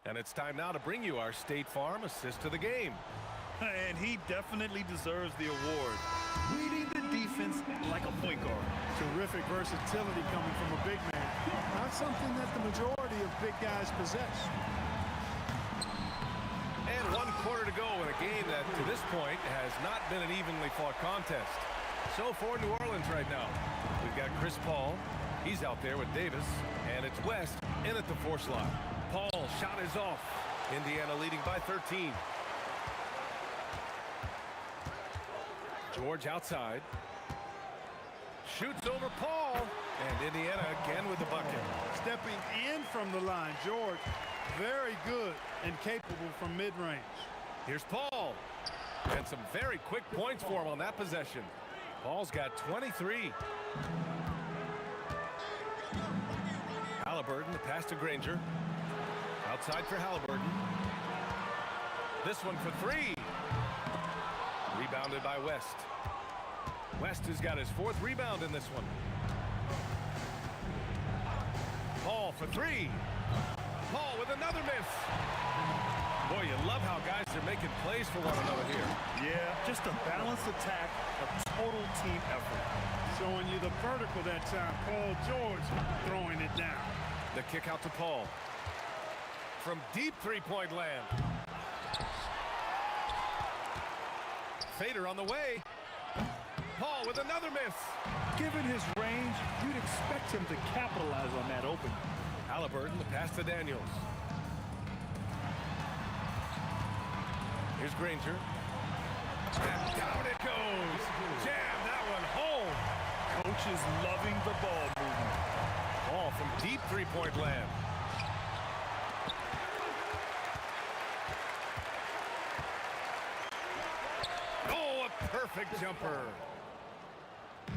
And it's time now to bring you our State Farm assist to the game. And he definitely deserves the award. Leading the defense like a point guard. Terrific versatility coming from a big man. Not something that the majority of big guys possess. And 1 quarter to go in a game that, to this point, has not been an evenly fought contest. So for New Orleans right now, we've got Chris Paul. He's out there with Davis. And it's West in at the 4 slot. Paul, shot is off. Indiana leading by 13. George outside. Shoots over Paul. And Indiana again with the bucket. Stepping in from the line, George, very good and capable from mid-range. Here's Paul. And some very quick points for him on that possession. Paul's got 23. Halliburton, the pass to Granger. Outside for Halliburton. This one for 3. Rebounded by West. West has got his 4th rebound in this one. Paul for 3. Paul with another miss. Boy, you love how guys are making plays for one another here. Yeah, just a balanced attack, a total team effort. Showing you the vertical that time. Paul George throwing it down. The kick out to Paul. From deep 3-point land. Fader on the way. Paul with another miss. Given his range, you'd expect him to capitalize on that opening. Halliburton, the pass to Daniels. Here's Granger. And down it goes. Jam that one home. Coach is loving the ball movement. Ball from deep 3-point land. Oh, a perfect jumper.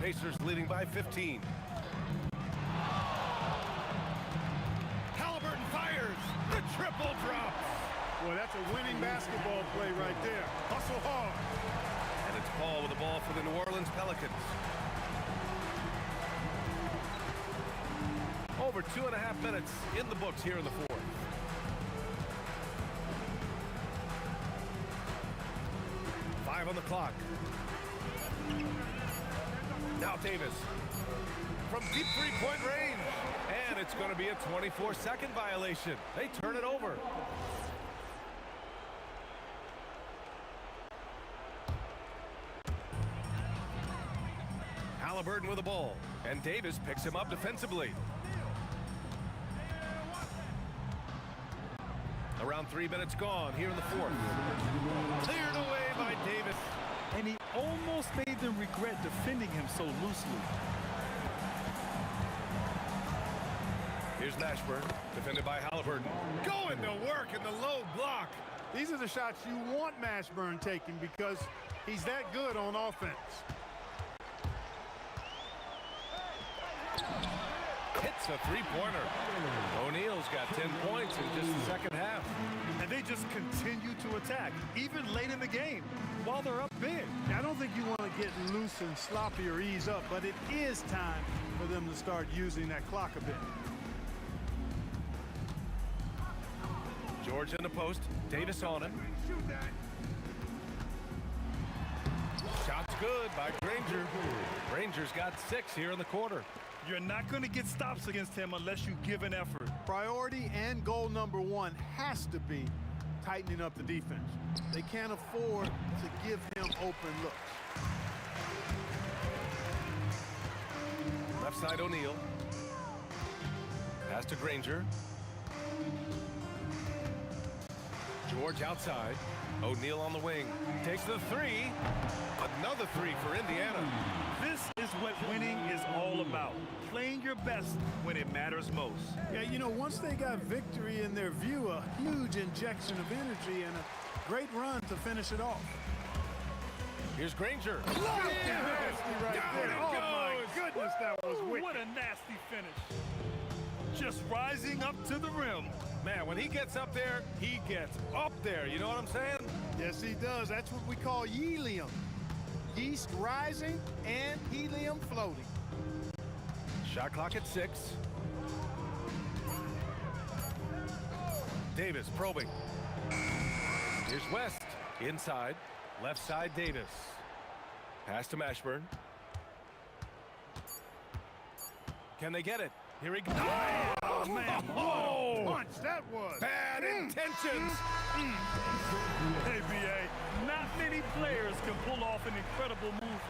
Pacers leading by 15. Halliburton fires. The triple drops. Boy, that's a winning basketball play right there. Hustle hard. And it's Paul with the ball for the New Orleans Pelicans. Over 2.5 minutes in the books here in the 4th. Five on the clock. Now Davis from deep 3-point range. And it's going to be a 24-second violation. They turn it over. Halliburton with the ball. And Davis picks him up defensively. Around 3 minutes gone here in the 4th. Cleared away by Davis. And he almost made them regret defending him so loosely. Here's Mashburn, defended by Halliburton. Going to work in the low block. These are the shots you want Mashburn taking because he's that good on offense. Hits a 3-pointer. O'Neal's got 10 points in just the second half. And they just continue to attack, even late in the game, while they're up big. I don't think you want to get loose and sloppy or ease up, but it is time for them to start using that clock a bit. George in the post. Davis on him. Shot's good by Granger. Granger's got 6 here in the quarter. You're not going to get stops against him unless you give an effort. Priority and goal number 1 has to be tightening up the defense. They can't afford to give him open looks. Left side O'Neal. Pass to Granger. George outside. O'Neal on the wing. Takes the 3. Another 3 for Indiana. This is what winning is all about. Playing your best when it matters most. Yeah, you know, once they got victory in their view, a huge injection of energy and a great run to finish it off. Here's Granger. Nasty right there. Oh, my goodness, that was wicked. What a nasty finish. Just rising up to the rim. Man, when he gets up there, he gets up there. You know what I'm saying? Yes, he does. That's what we call helium. Yeast rising and helium floating. Shot clock at 6. Davis probing. Here's West. Inside. Left side Davis. Pass to Mashburn. Can they get it? Here he goes. Oh, man. Oh! Punch that was. Bad intentions. Hey, B.A., not many players can pull off an incredible move.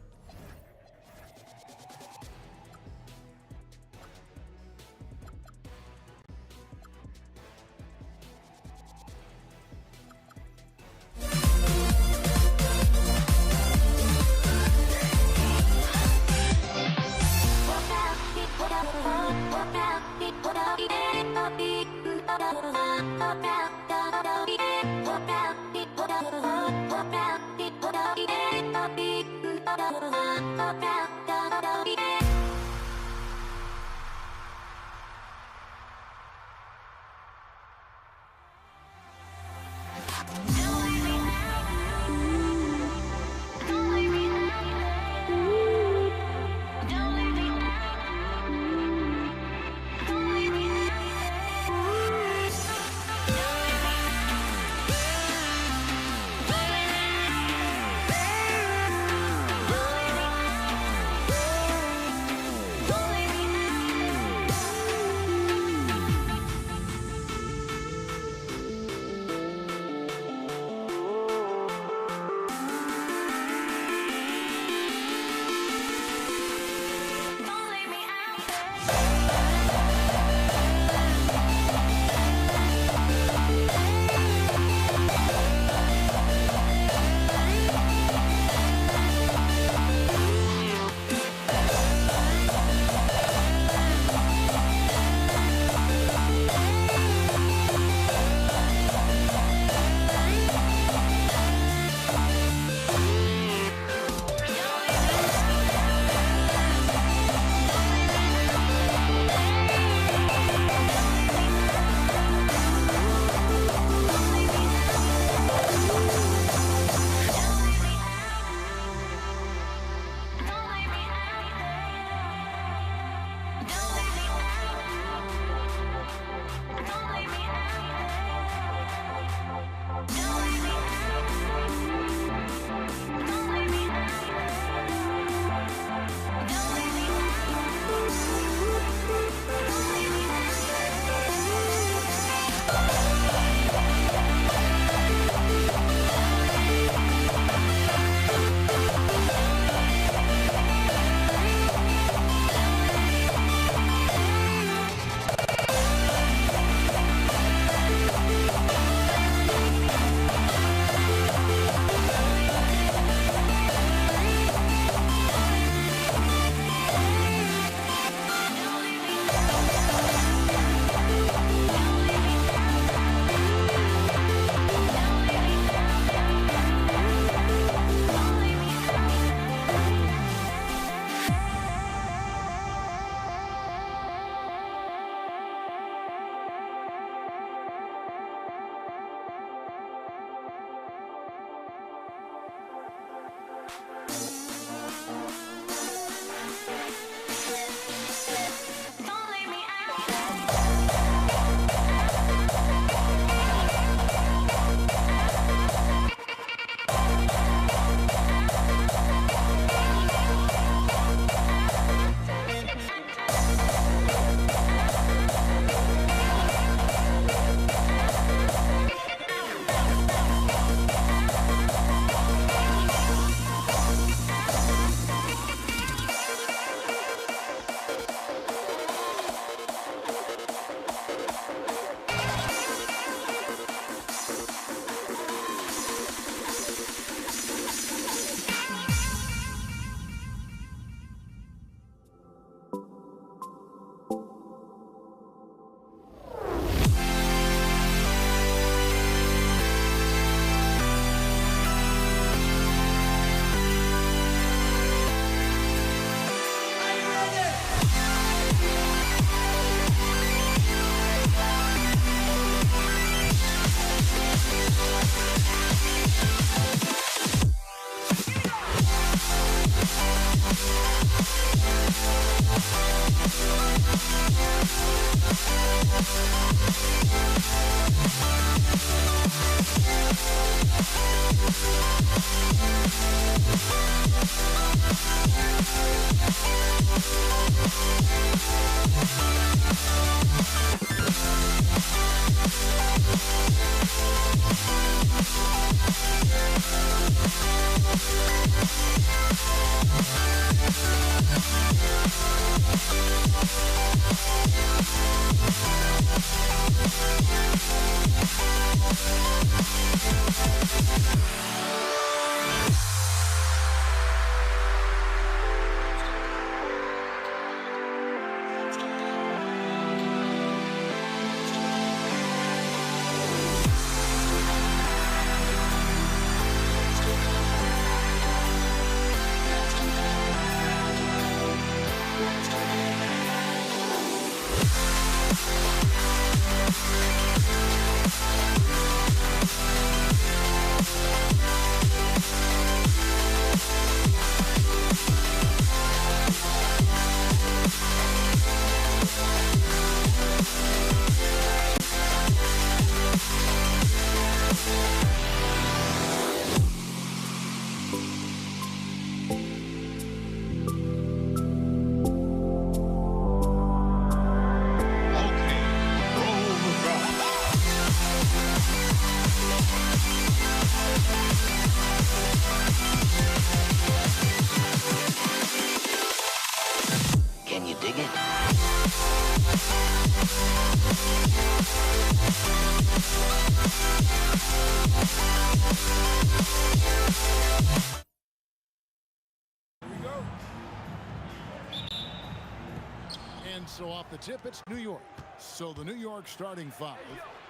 And so off the tip, it's New York. So the New York starting five.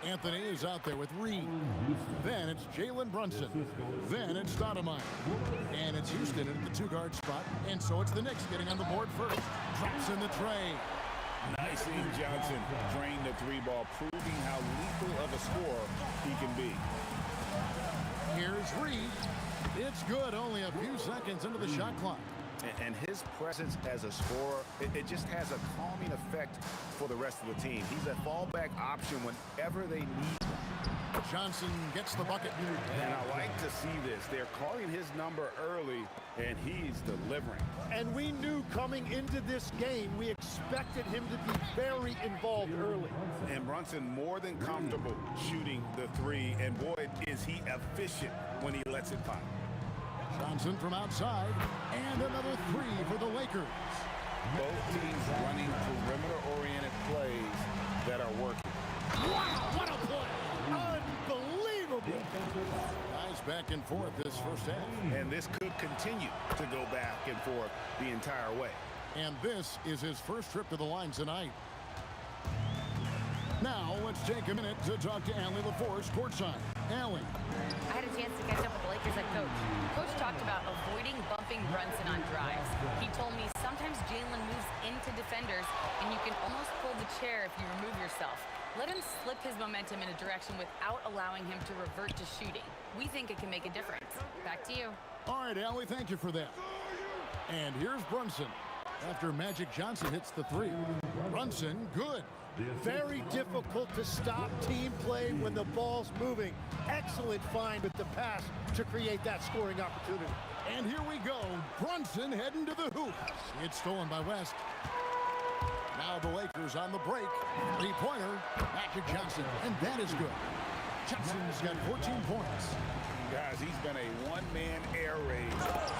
Anthony is out there with Reed. Then it's Jalen Brunson. Then it's Stoudemire. And it's Houston at the two-guard spot. And so it's the Knicks getting on the board first. Drops in the tray. Nice seeing Johnson drain the three ball, proving how lethal of a scorer he can be. Here's Reed. It's good, only a few seconds into the shot clock. And his presence as a scorer, it just has a calming effect for the rest of the team. He's a fallback option whenever they need him. Johnson gets the bucket. And I like to see this. They're calling his number early, and he's delivering. And we knew coming into this game, we expected him to be very involved early. And Brunson more than comfortable shooting the three, and boy, is he efficient when he lets it fly. Johnson from outside, and another three for the Lakers. Both teams running perimeter-oriented plays that are working. Wow, what a play! Unbelievable! Guys back and forth this first half. And this could continue to go back and forth the entire way. And this is his first trip to the line tonight. Now, let's take a minute to talk to Allie LaForce courtside. Allie. I had a chance to catch up with the Lakers head coach. Coach talked about avoiding bumping Brunson on drives. He told me sometimes Jalen moves into defenders, and you can almost pull the chair if you remove yourself. Let him slip his momentum in a direction without allowing him to revert to shooting. We think it can make a difference. Back to you. All right, Allie, thank you for that. And here's Brunson. After Magic Johnson hits the three. Brunson, good. Very difficult to stop team play when the ball's moving. Excellent find with the pass to create that scoring opportunity. And here we go. Brunson heading to the hoop. It's stolen by West. Now the Lakers on the break. Three-pointer. Magic Johnson. And that is good. Johnson's got 14 points. Guys, he's been a one-man air raid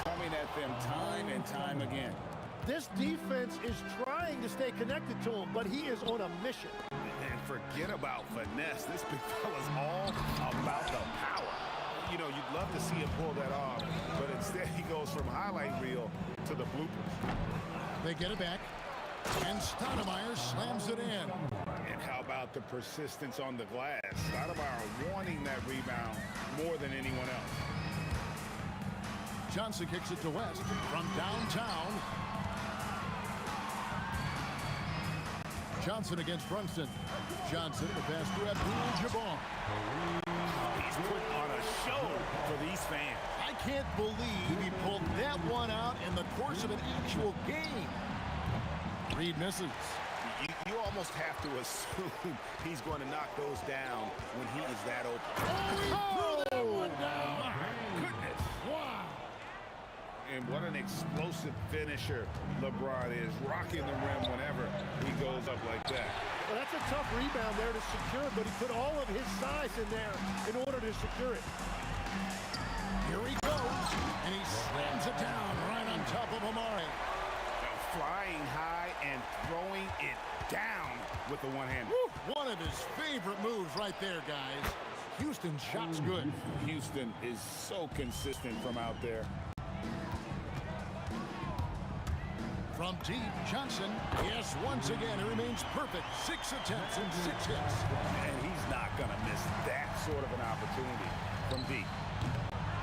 coming at them time and time again. This defense is trying to stay connected to him, but he is on a mission. And forget about finesse. This big fella's all about the power. You know, you'd love to see him pull that off, but instead he goes from highlight reel to the bloopers. They get it back, and Stoudemire slams it in. And how about the persistence on the glass? Stoudemire wanting that rebound more than anyone else. Johnson kicks it to West from downtown. Johnson against Brunson. Johnson, the pass to Abdul-Jabbar. He's putting on a show for these fans. I can't believe he pulled that one out in the course of an actual game. Reed misses. You almost have to assume he's going to knock those down when he is that open. Oh, he threw that one down. My goodness. Wow. And what an explosive finisher LeBron is, rocking the rim whenever he goes up like that. Well, that's a tough rebound there to secure, but he put all of his size in there in order to secure it. Here he goes, and he slams it down right on top of Amari. Flying high and throwing it down with the one hand. One of his favorite moves right there, guys. Houston's shot's good. Houston is so consistent from out there. From deep, Johnson, yes, once again, he remains perfect. 6 attempts and 6 hits. And he's not going to miss that sort of an opportunity from deep.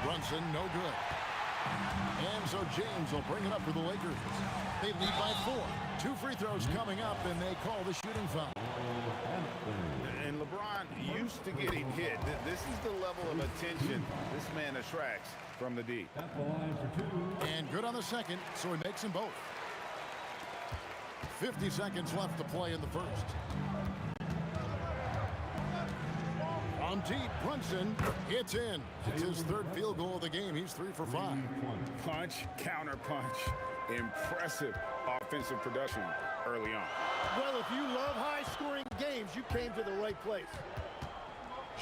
Brunson, no good. And so James will bring it up for the Lakers. They lead by 4. 2 free throws coming up, and they call the shooting foul. And LeBron used to getting hit. This is the level of attention this man attracts from the D. And good on the second, so he makes them both. 50 seconds left to play in the first. From deep, Brunson, it's in. It's his 3rd field goal of the game. He's 3 for 5. Punch, counter punch. Impressive offensive production early on. Well, if you love high-scoring games, you came to the right place.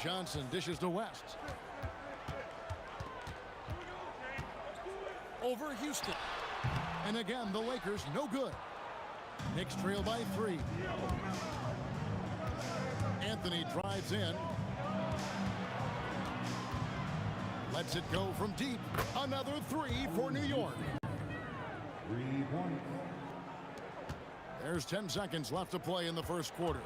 Johnson dishes to West. Over Houston. And again, the Lakers no good. Knicks trail by 3. Anthony drives in. Lets it go from deep. Another 3 for New York. 3 points. There's 10 seconds left to play in the first quarter.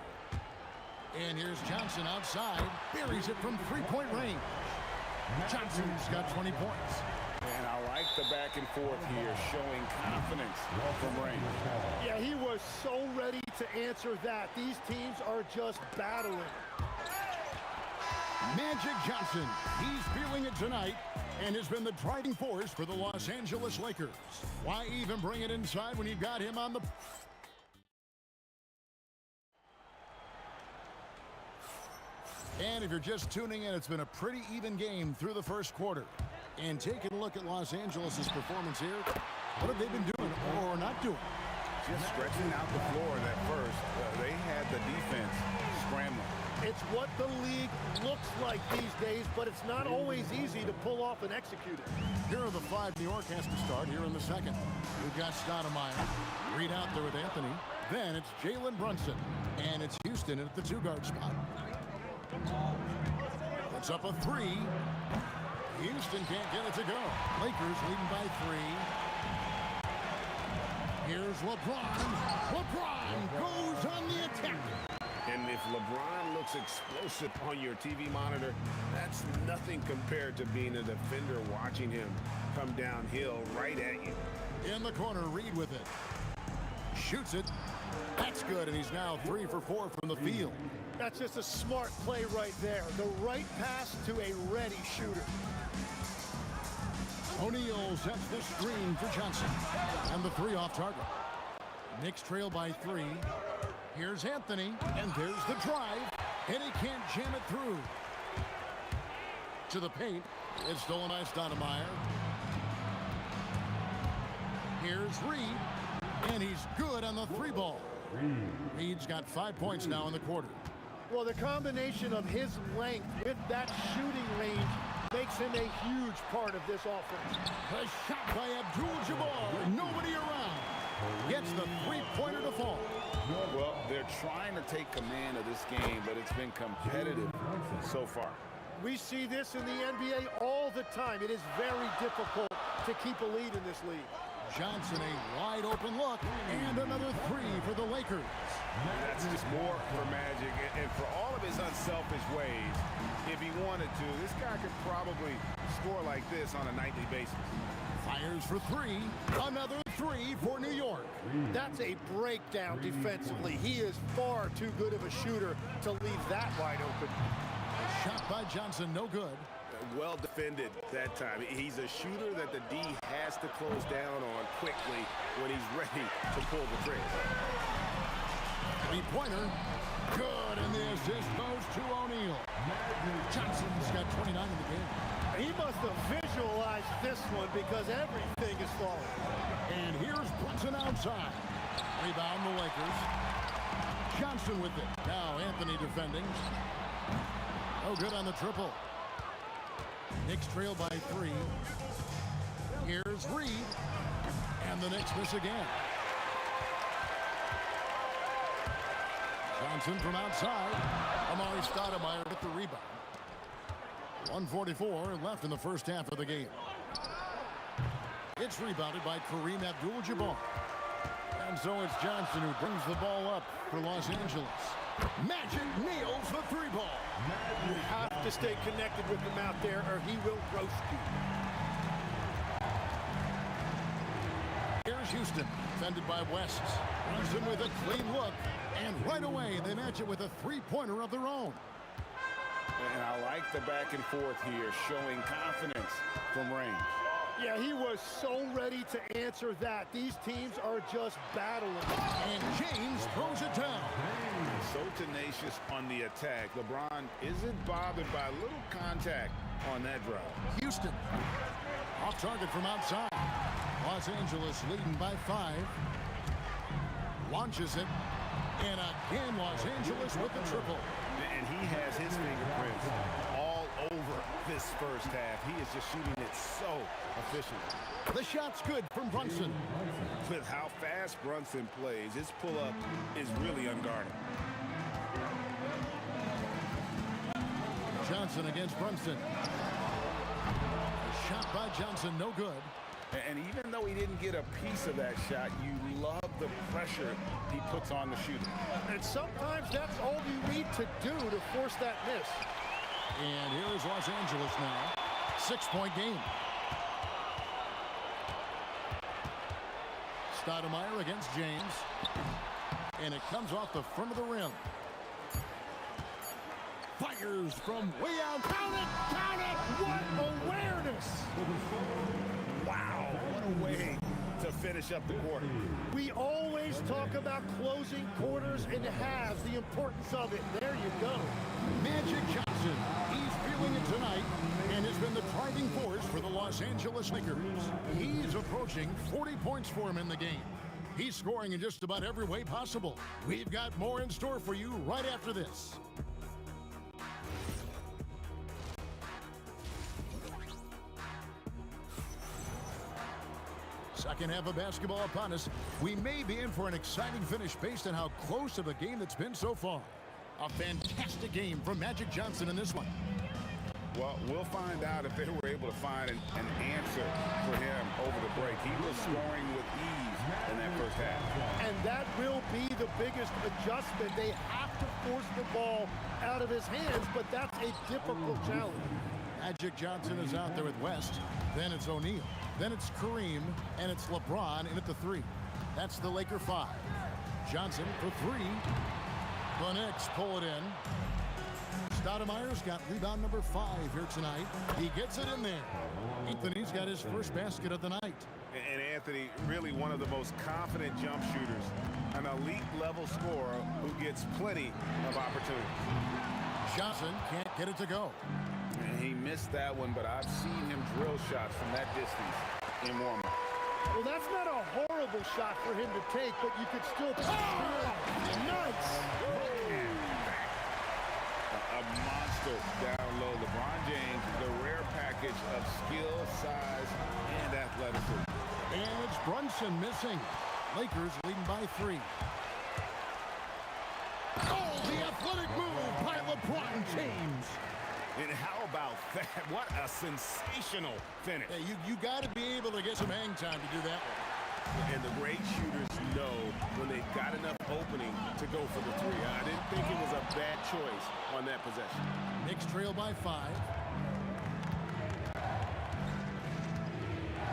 And here's Johnson outside. Buries it from three-point range. Johnson's got 20 points. And I like the back and forth here, showing confidence from range. Yeah, he was so ready to answer that. These teams are just battling. Magic Johnson, he's feeling it tonight and has been the driving force for the Los Angeles Lakers. Why even bring it inside when you've got him on the... And if you're just tuning in, it's been a pretty even game through the first quarter. And taking a look at Los Angeles' performance here, what have they been doing or not doing? Just stretching out the floor that first. They had the defense scrambling. It's what the league looks like these days, but it's not always easy to pull off and execute it. Here are the 5 New York has to start here in the second. We've got Stoudemire, Reed out there with Anthony. Then it's Jalen Brunson, and it's Houston at the 2-guard spot. It's up a 3. Houston can't get it to go. Lakers leading by 3. Here's LeBron. LeBron goes on the attack. And if LeBron looks explosive on your TV monitor, that's nothing compared to being a defender watching him come downhill right at you. In the corner, Reed with it. Shoots it. That's good, and he's now 3 for 4 from the field. That's just a smart play right there. The right pass to a ready shooter. O'Neal sets the screen for Johnson. And the 3 off target. Knicks trail by 3. Here's Anthony, and there's the drive. And he can't jam it through. To the paint. It's stolen by Stoudemire. Here's Reed. And he's good on the 3 ball. Reed's got 5 points now in the quarter. Well, the combination of his length with that shooting range makes him a huge part of this offense. A shot by Abdul-Jabbar. Nobody around. Gets the 3-pointer to fall. Well, they're trying to take command of this game, but it's been competitive so far. We see this in the NBA all the time. It is very difficult to keep a lead in this league. Johnson, a wide open look, and another 3 for the Lakers. That's just more for Magic, and for all of his unselfish ways, if he wanted to, this guy could probably score like this on a nightly basis. Fires for 3, another 3 for New York. That's a breakdown defensively. He is far too good of a shooter to leave that wide open. A shot by Johnson, no good. Well defended that time. He's a shooter that the D has to close down on quickly when he's ready to pull the trigger. 3-pointer. Good, and the assist goes to O'Neal. Johnson's got 29 in the game. He must have visualized this one because everything is falling. And here's Brunson outside. Rebound the Lakers. Johnson with it. Now Anthony defending. Oh, good on the triple. Knicks trail by 3. Here's Reed. And the Knicks miss again. Johnson from outside. Amari Stoudemire with the rebound. 1:44 left in the first half of the game. It's rebounded by Kareem Abdul-Jabbar. And so it's Johnson who brings the ball up for Los Angeles. Magic nails the 3 ball. You have to stay connected with him out there or he will roast you. Here's Houston, defended by West. Brunson with a clean look. And right away, they match it with a 3-pointer of their own. And I like the back and forth here, showing confidence from range. Yeah, he was so ready to answer that. These teams are just battling. And James throws it down. So tenacious on the attack. LeBron isn't bothered by a little contact on that drive. Houston, off target from outside. Los Angeles leading by 5. Launches it. And again, Los Angeles with the triple. And he has his fingerprints all over this first half. He is just shooting it so efficiently. The shot's good from Brunson. With how fast Brunson plays, his pull-up is really unguarded. Johnson against Brunson. A shot by Johnson, no good. And even though he didn't get a piece of that shot, you love the pressure he puts on the shooter. And sometimes that's all you need to do to force that miss. And here is Los Angeles now. 6-point game. Stoudemire against James. And it comes off the front of the rim. Fires from way out. Count it! Count it! What awareness! Wow, what a way to finish up the quarter. We always talk about closing quarters and halves, the importance of it. There you go. Magic Johnson. He's feeling it tonight and has been the driving force for the Los Angeles Lakers. He's approaching 40 points for him in the game. He's scoring in just about every way possible. We've got more in store for you right after this. Second half of basketball upon us. We may be in for an exciting finish based on how close of a game that's been so far. A fantastic game from Magic Johnson in this one. Well, we'll find out if they were able to find an answer for him over the break. He was scoring with ease in that first half. And that will be the biggest adjustment. They have to force the ball out of his hands, but that's a difficult challenge. Magic Johnson is out there with West. Then it's O'Neal. Then it's Kareem, and it's LeBron in at the 3. That's the Laker 5. Johnson for 3. The Knicks pull it in. Stoudemire's got rebound number 5 here tonight. He gets it in there. Anthony's got his first basket of the night. And Anthony, really one of the most confident jump shooters, an elite level scorer who gets plenty of opportunities. Johnson can't get it to go. And he missed that one, but I've seen him drill shots from that distance in warm-up. Well, that's not a horrible shot for him to take, but you could still... Nice! A monster down low. LeBron James is the rare package of skill, size, and athleticism. And it's Brunson missing. Lakers leading by 3. Oh, the athletic move by LeBron James. And how about that? What a sensational finish. Hey, you got to be able to get some hang time to do that. And the great shooters know when they've got enough opening to go for the 3. I didn't think it was a bad choice on that possession. Knicks trail by 5.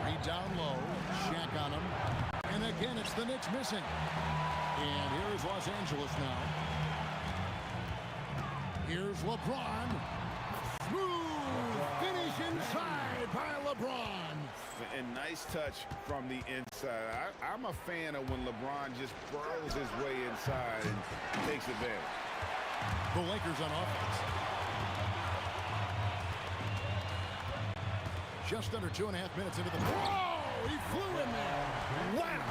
Reed down low. Shaq on him. And again, it's the Knicks missing. And here's Los Angeles now. Here's LeBron. Smooth finish inside by LeBron. And nice touch from the inside. I'm a fan of when LeBron just burrows his way inside and takes advantage. The Lakers on offense. Just under 2.5 minutes into the... Whoa! He flew in there. Wow!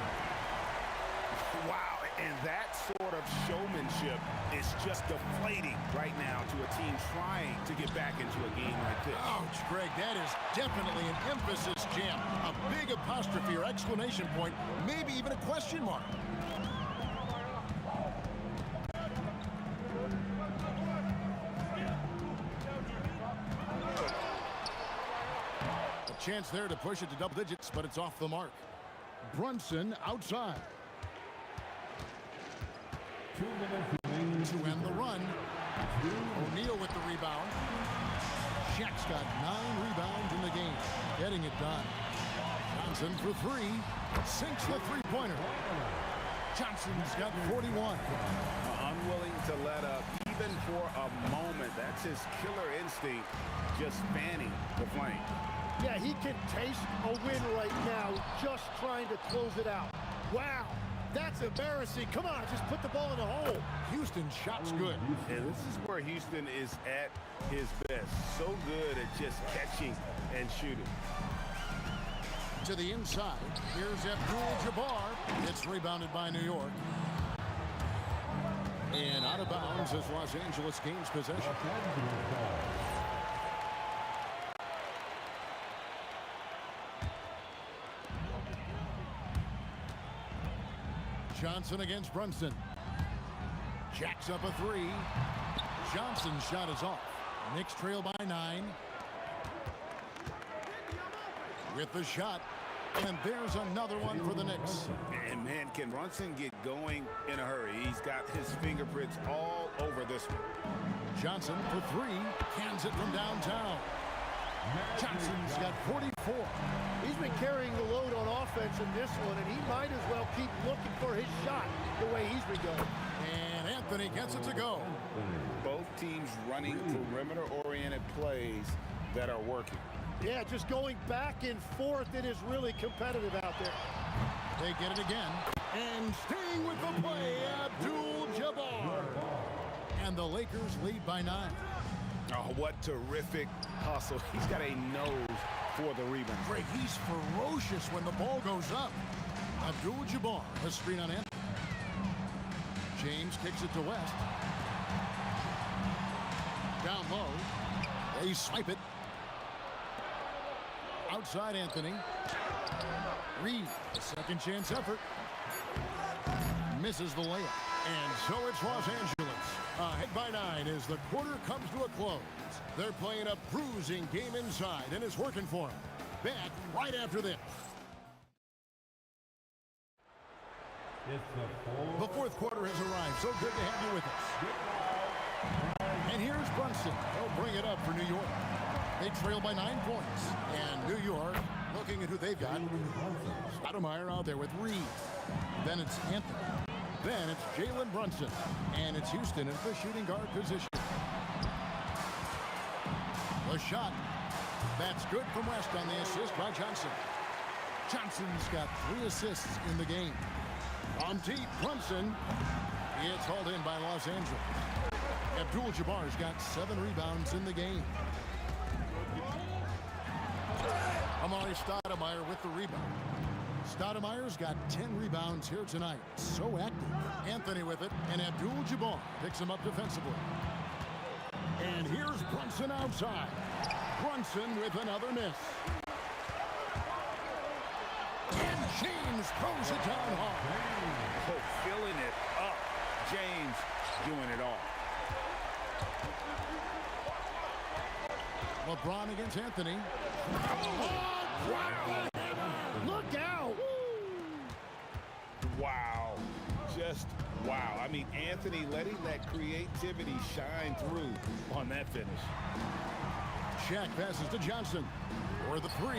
Wow, and that sort of showmanship is just deflating right now to a team trying to get back into a game like this. Ouch, Greg, that is definitely an emphasis jam. A big apostrophe or exclamation point, maybe even a question mark. A chance there to push it to double digits, but it's off the mark. Brunson outside. To end the run. O'Neal with the rebound. Shaq's got 9 rebounds in the game. Getting it done. Johnson for 3. Sinks the three-pointer. Johnson's got 41. Unwilling to let up even for a moment. That's his killer instinct, just fanning the flame. Yeah, he can taste a win right now, just trying to close it out. Wow, that's embarrassing. Come on, just put the ball in the hole. Houston's shot's good. And this is where Houston is at his best. So good at just catching and shooting. To the inside, here's Abdul-Jabbar. It's rebounded by New York. And out of bounds as Los Angeles gains possession. Johnson against Brunson. Jacks up a 3. Johnson's shot is off. Knicks trail by 9. With the shot, And there's another one for the Knicks. And man, can Brunson get going in a hurry? He's got his fingerprints all over this one. Johnson for three, cans it from downtown. Johnson's got 44. He's been carrying the load on offense in this one, and he might as well keep looking for his shot the way he's been going. And Anthony gets it to go. Both teams running perimeter-oriented plays that are working. Yeah, just going back and forth. It is really competitive out there. They get it again. And staying with the play, Abdul-Jabbar. And the Lakers lead by 9. Oh, what terrific hustle. He's got a nose for the rebound. Greg, he's ferocious when the ball goes up. Abdul-Jabbar, a screen on Anthony. James kicks it to West. Down low. They swipe it. Outside Anthony. Reed, a second chance effort. Misses the layup. And so it's Los Angeles. Ahead by 9 as the quarter comes to a close. They're playing a bruising game inside, and it's working for them. Back right after this. The fourth quarter has arrived. So good to have you with us. And here's Brunson. They'll bring it up for New York. They trail by 9 points. And New York, looking at who they've got. Stoudemire out there with Reed. Then it's Anthony. Then it's Jalen Brunson. And it's Houston at the shooting guard position. The shot. That's good from West on the assist by Johnson. Johnson's got 3 assists in the game. On deep, Brunson. It's hauled in by Los Angeles. Abdul-Jabbar's got 7 rebounds in the game. Amari Stoudemire with the rebound. Stoudemire's got 10 rebounds here tonight. So active. Anthony with it, and Abdul-Jabbar picks him up defensively. And here's Brunson outside. Brunson with another miss. And James throws it down hard. Oh, filling it up. James doing it all. LeBron against Anthony. Oh, look out! Wow. Just wow. I mean, Anthony letting that creativity shine through on that finish. Shaq passes to Johnson for the 3.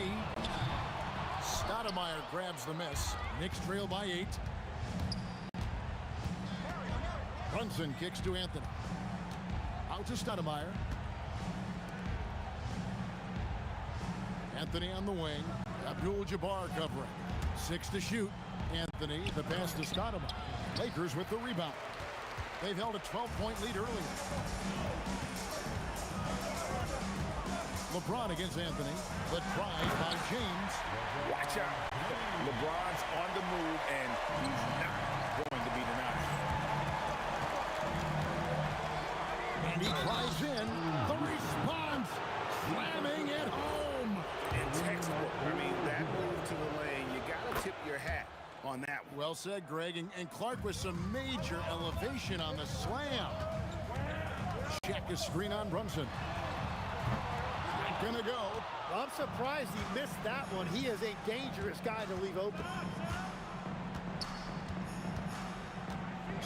Stoudemire grabs the miss. Knicks trail by 8. Brunson kicks to Anthony. Out to Stoudemire. Anthony on the wing. Abdul-Jabbar covering. 6 to shoot. Anthony, the pass to Stoudemire. Lakers with the rebound. They've held a 12-point lead earlier. LeBron against Anthony. The try by James. Watch out. LeBron's on the move, and he's not going to be denied. And he tries in. The response. Slamming it home. And textbook. I mean, that move to the lane, you got to tip your hat on that one. Well said, Greg. And Clark with some major elevation on the slam. Check a screen on Brunson. Not gonna go. I'm surprised he missed that one. He is a dangerous guy to leave open.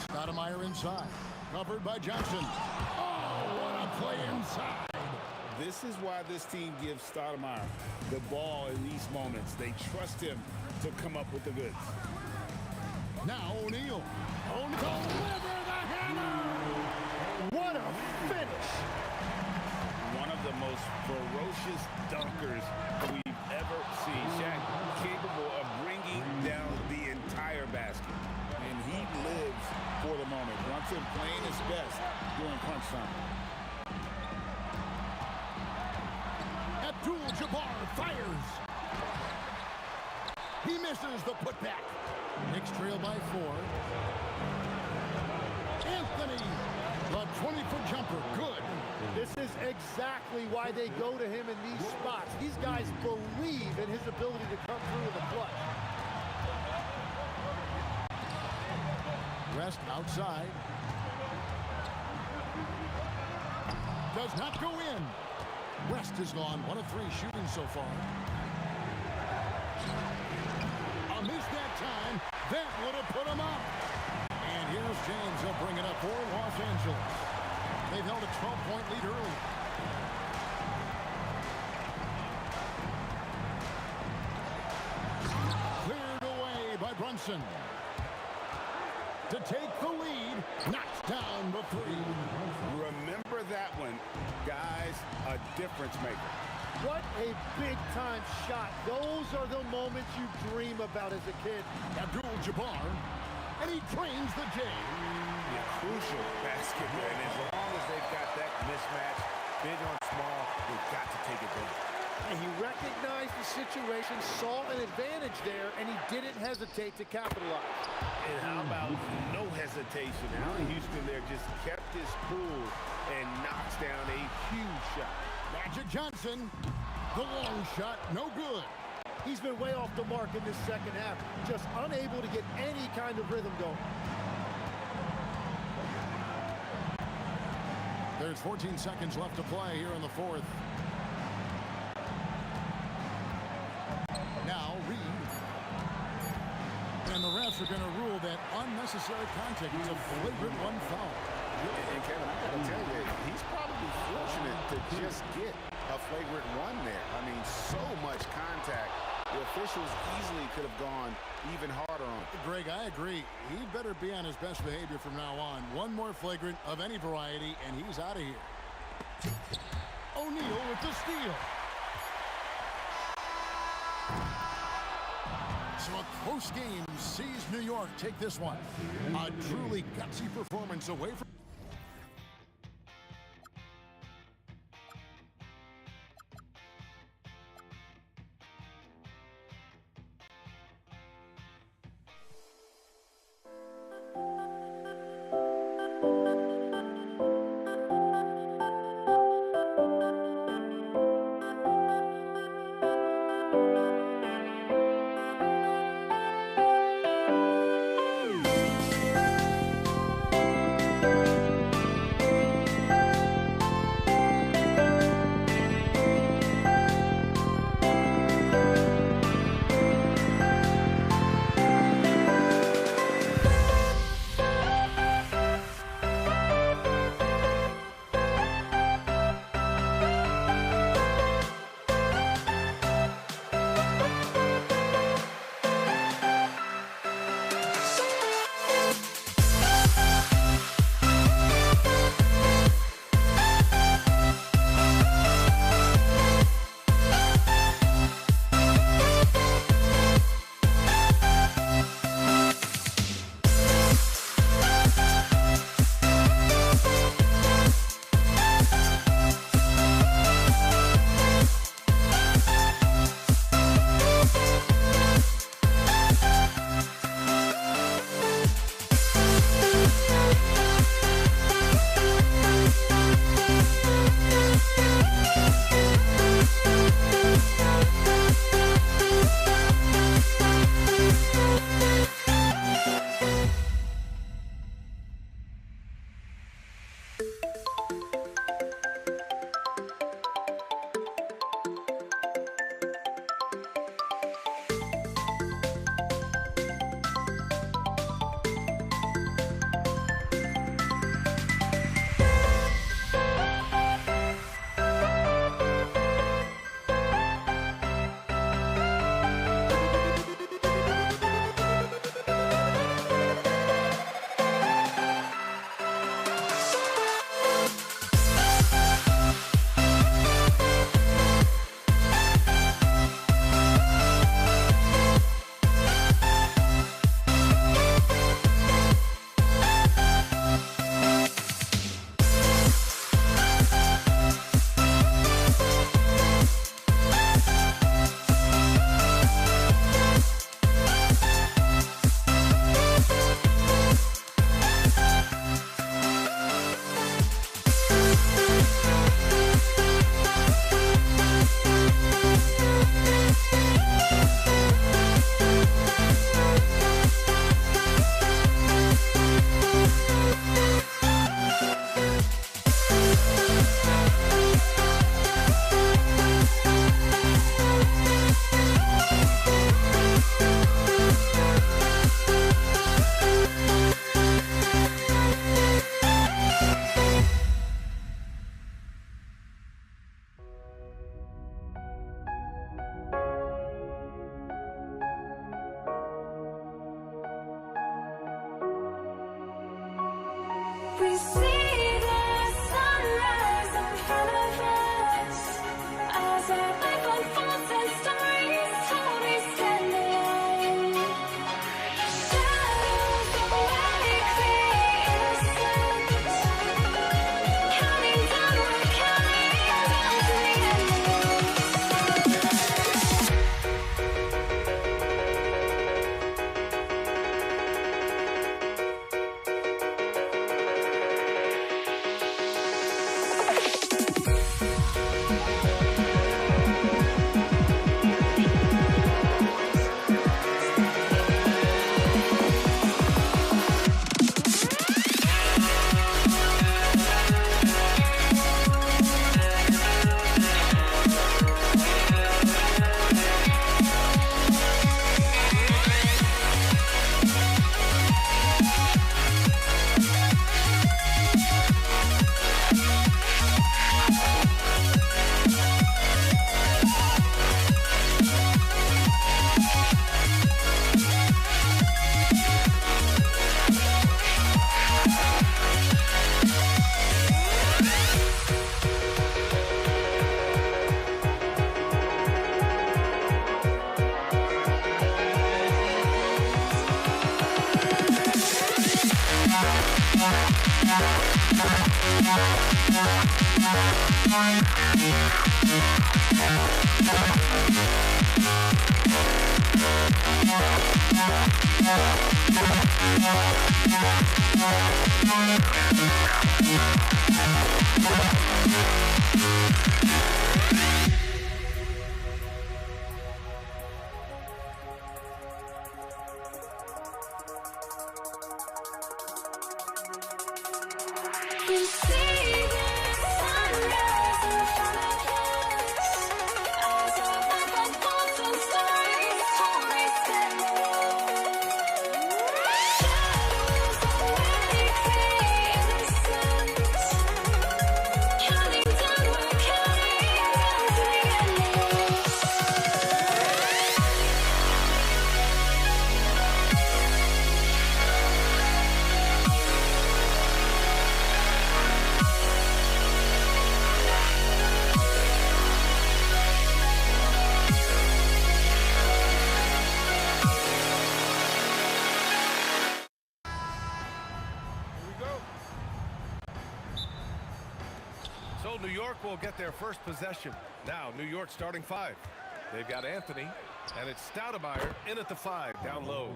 Stoudemire inside. Covered by Johnson. Oh, what a play inside. This is why this team gives Stoudemire the ball in these moments. They trust him to come up with the goods. Now O'Neal. Deliver the hammer! What a finish! One of the most ferocious dunkers we've ever seen. Shaq capable of bringing down the entire basket. And he lives for the moment. Brunson playing his best during crunch time. Abdul-Jabbar fires. He misses the putback. Knicks trail by 4. Anthony, the 20-foot jumper, good. This is exactly why they go to him in these spots. These guys believe in his ability to come through in the clutch. West outside. Does not go in. West has gone 1 of 3 shooting so far. time. That would have put him up. And here's James. He'll bring it up for Los Angeles. They've held a 12-point lead early. Cleared away by Brunson. To take the lead, knocks down the three. Remember that one, guys, a difference maker. What a big-time shot. Those are the moments you dream about as a kid. Abdul-Jabbar, and he trains the J. Yeah, crucial basket, man. As long as they've got that mismatch, big on small, they've got to take advantage. And he recognized the situation, saw an advantage there, and he didn't hesitate to capitalize. And how about no hesitation? Allen Houston there just kept his cool and knocks down a huge shot. Magic Johnson, the long shot, no good. He's been way off the mark in this second half, just unable to get any kind of rhythm going. There's 14 seconds left to play here in the fourth. Now Reed. And the refs are going to rule that unnecessary contact is a flagrant one foul. And Kevin, I got to tell you, he's probably fortunate to just get a flagrant one there. I mean, so much contact. The officials easily could have gone even harder on it. Greg, I agree. He'd better be on his best behavior from now on. One more flagrant of any variety, and he's out of here. O'Neal with the steal. So a close game sees New York take this one. A truly gutsy performance away from... We see the sunrise in front of us as our life unfolds and stories told we stand alone. Shadows awake the innocent, counting down, we're counting down to the end. We see the sunrise in front of us as our life unfolds and stories told we stand alone. Shadows awake the innocent, counting down, we're counting down to the endless. So New York will get their first possession. Now New York starting 5. They've got Anthony, and it's Stoudemire in at the 5, down low.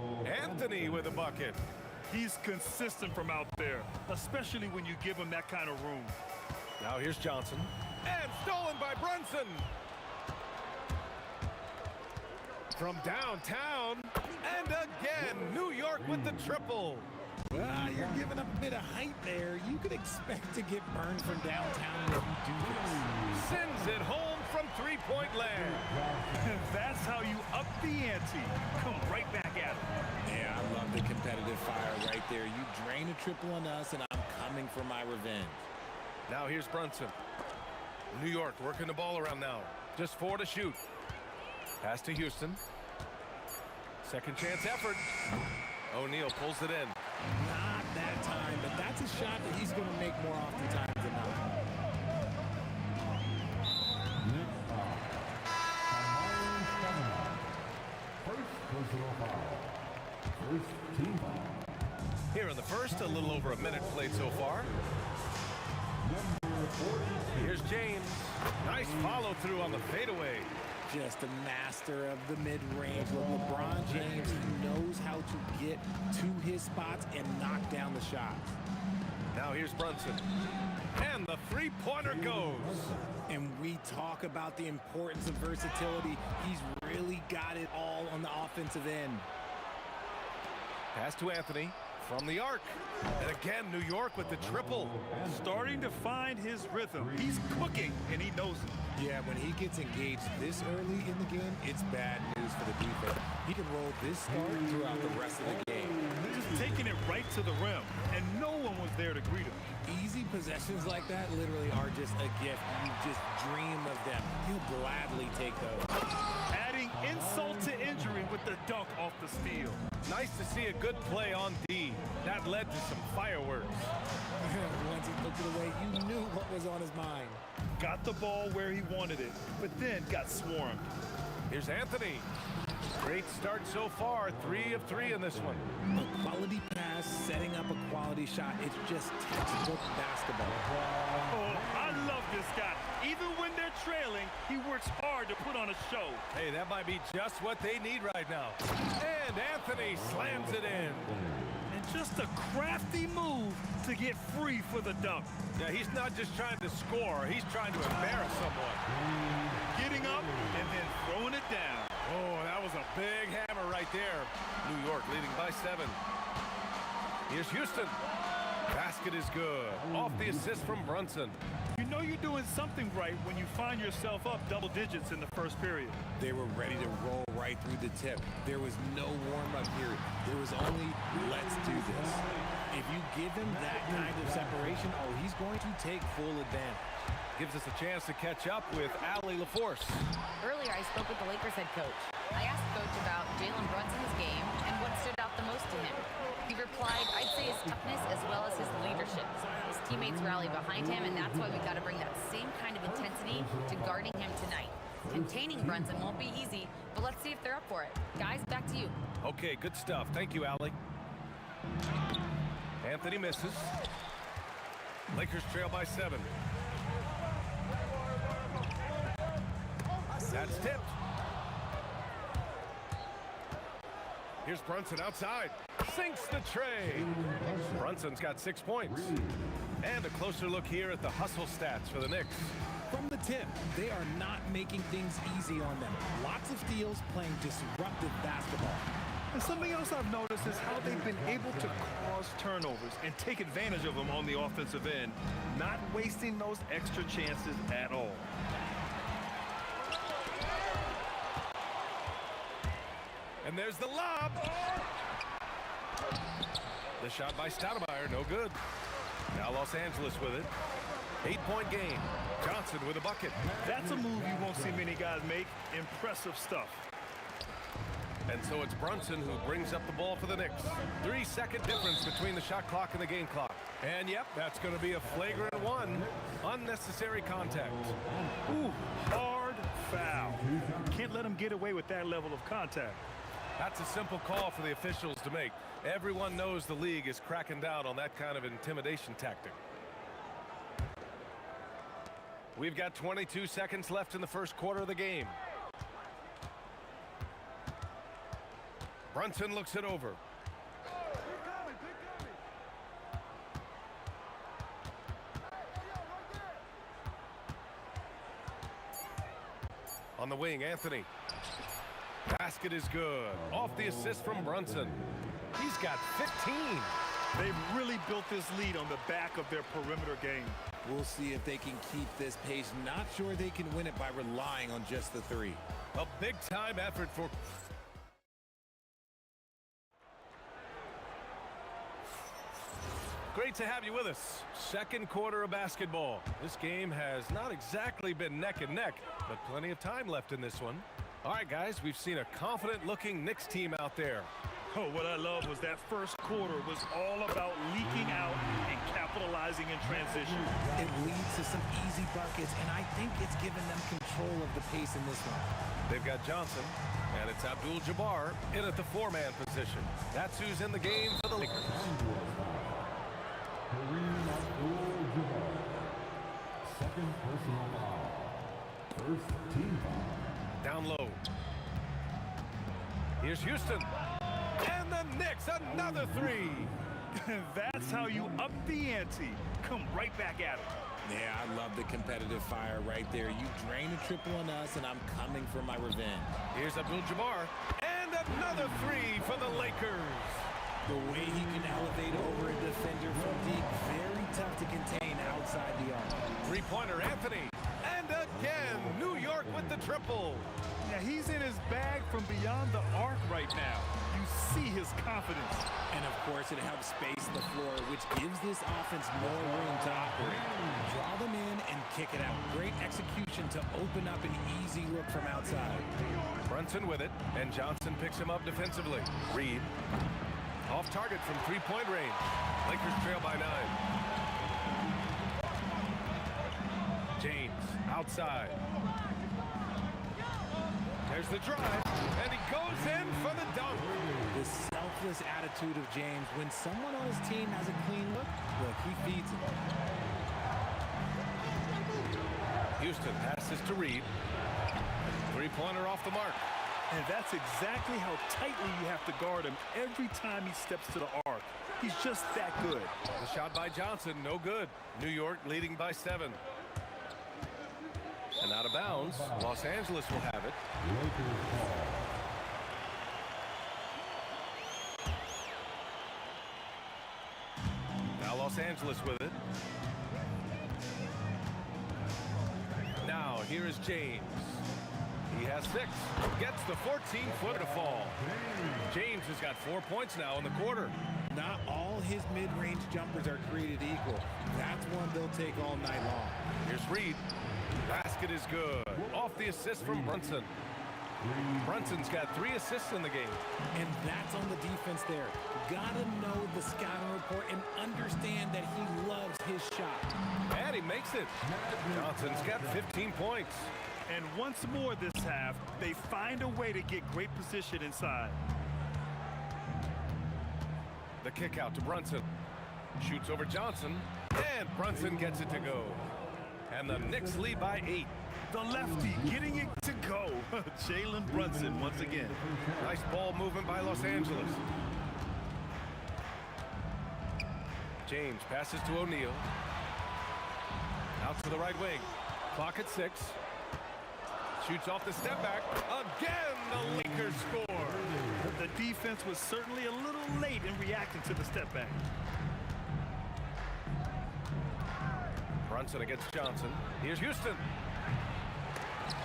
Anthony with a bucket. He's consistent from out there, especially when you give him that kind of room. Now here's Johnson, and stolen by Brunson. From downtown, and again, New York with the triple. Well, you're giving up a bit of height there. You could expect to get burned from downtown when you do this. Sends it home from three-point land. That's how you up the ante. Come right back at him. Yeah, I love the competitive fire right there. You drain a triple on us, and I'm coming for my revenge. Now here's Brunson. New York working the ball around now. Just 4 to shoot. Pass to Houston. Second chance effort. O'Neal pulls it in. Not that time, but that's a shot that he's going to make more oftentimes than not. Here in the first, a little over a minute played so far. Here's James. Nice follow through on the fadeaway. Just a master of the mid-range. With LeBron James, he knows how to get to his spots and knock down the shots. Now here's Brunson. And the three-pointer goes. And we talk about the importance of versatility. He's really got it all on the offensive end. Pass to Anthony from the arc. And again, New York with the triple. Starting to find his rhythm. He's cooking, and he knows it. Yeah, when he gets engaged this early in the game, it's bad news for the defense. He can roll this start throughout the rest of the game. Just taking it right to the rim, and no one was there to greet him. Easy possessions like that literally are just a gift. You just dream of them. He'll gladly take those. Adding insult to injury with the dunk off the steal. Nice to see a good play on D. That led to some fireworks. Once he looked it away, you knew what was on his mind. Got the ball where he wanted it, but then got swarmed. Here's Anthony. Great start so far, 3 of 3 in this one. A quality pass, setting up a quality shot. It's just textbook basketball. Oh, I love this guy. Even when they're trailing, he works hard to put on a show. Hey, that might be just what they need right now. And Anthony slams it in. And just a crafty move to get free for the dunk. Yeah, he's not just trying to score, he's trying to embarrass someone. Getting up and then throwing it down. Oh, that was a big hammer right there. New York leading by 7. Here's Houston. Basket is good. Off the assist from Brunson. You know you're doing something right when you find yourself up double digits in the first period. They were ready to roll right through the tip. There was no warm-up period. There was only, let's do this. If you give him that kind of separation, oh, he's going to take full advantage. Gives us a chance to catch up with Allie LaForce. Earlier, I spoke with the Lakers head coach. I asked Coach about Jalen Brunson's game and what stood out the most to him. He replied, I'd say his toughness as well as his leadership. His teammates rally behind him, and that's why we've got to bring that same kind of intensity to guarding him tonight. Containing Brunson won't be easy, but let's see if they're up for it. Guys, back to you. Okay, good stuff. Thank you, Allie. Anthony misses. Lakers trail by 7. That's tipped. Here's Brunson outside. Sinks the tray. Brunson's got 6 points. And a closer look here at the hustle stats for the Knicks. From the tip, they are not making things easy on them. Lots of steals, playing disruptive basketball. And something else I've noticed is how they've been able to cause turnovers and take advantage of them on the offensive end, not wasting those extra chances at all. And there's the lob. The shot by Stoudemire, no good. Now Los Angeles with it. 8-point game. Johnson with a bucket. That's a move you won't see many guys make. Impressive stuff. And so it's Brunson who brings up the ball for the Knicks. 3-second difference between the shot clock and the game clock. And yep, that's going to be a flagrant 1. Unnecessary contact. Ooh, hard foul. Can't let him get away with that level of contact. That's a simple call for the officials to make. Everyone knows the league is cracking down on that kind of intimidation tactic. We've got 22 seconds left in the first quarter of the game. Brunson looks it over. On the wing, Anthony. Basket is good. Off the assist from Brunson. He's got 15. They've really built this lead on the back of their perimeter game. We'll see if they can keep this pace. Not sure they can win it by relying on just the 3. A big-time effort for... Great to have you with us. Second quarter of basketball. This game has not exactly been neck and neck, but plenty of time left in this one. All right, guys, we've seen a confident-looking Knicks team out there. Oh, what I love was that first quarter was all about leaking out and capitalizing in transition. It leads to some easy buckets, and I think it's given them control of the pace in this one. They've got Johnson, and it's Abdul-Jabbar in at the 4-man position. That's who's in the game for the Lakers. Second personal foul. First team foul. Down low. Here's Houston. And the Knicks, another 3. That's how you up the ante. Come right back at it. Yeah, I love the competitive fire right there. You drain a triple on us, and I'm coming for my revenge. Here's Abdul-Jabbar. And another 3 for the Lakers. The way he can elevate over a defender from deep, very tough to contain outside the arc. 3-pointer Anthony. And again, New York with the triple. Now he's in his bag from beyond the arc right now. You see his confidence. And of course, it helps space the floor, which gives this offense more room to operate. Draw them in and kick it out. Great execution to open up an easy look from outside. Brunson with it, and Johnson picks him up defensively. Reed, off target from three-point range. Lakers trail by 9. James, outside. There's the drive, and he goes in for the dunk. The selfless attitude of James. When someone on his team has a clean look, he feeds him. Houston passes to Reed. Three-pointer off the mark. And that's exactly how tightly you have to guard him every time he steps to the arc. He's just that good. The shot by Johnson, no good. New York leading by 7. And out of bounds, Los Angeles will have it. Now Los Angeles with it. Now here is James. He has 6. Gets the 14-footer to fall. James has got 4 points now in the quarter. Not all his mid-range jumpers are created equal. That's one they'll take all night long. Here's Reed. Basket is good. Off the assist from Brunson. Brunson's got 3 assists in the game. And that's on the defense there. Gotta know the scouting report and understand that he loves his shot. And he makes it. Johnson's got 15 points. And once more this half, they find a way to get great position inside. The kick out to Brunson. Shoots over Johnson. And Brunson gets it to go. And the Knicks lead by 8. The lefty getting it to go. Jalen Brunson once again. Nice ball movement by Los Angeles. James passes to O'Neal. Out to the right wing. Clock at 6. Shoots off the step back. Again, the Lakers score. The defense was certainly a little late in reacting to the step back. Brunson against Johnson. Here's Houston.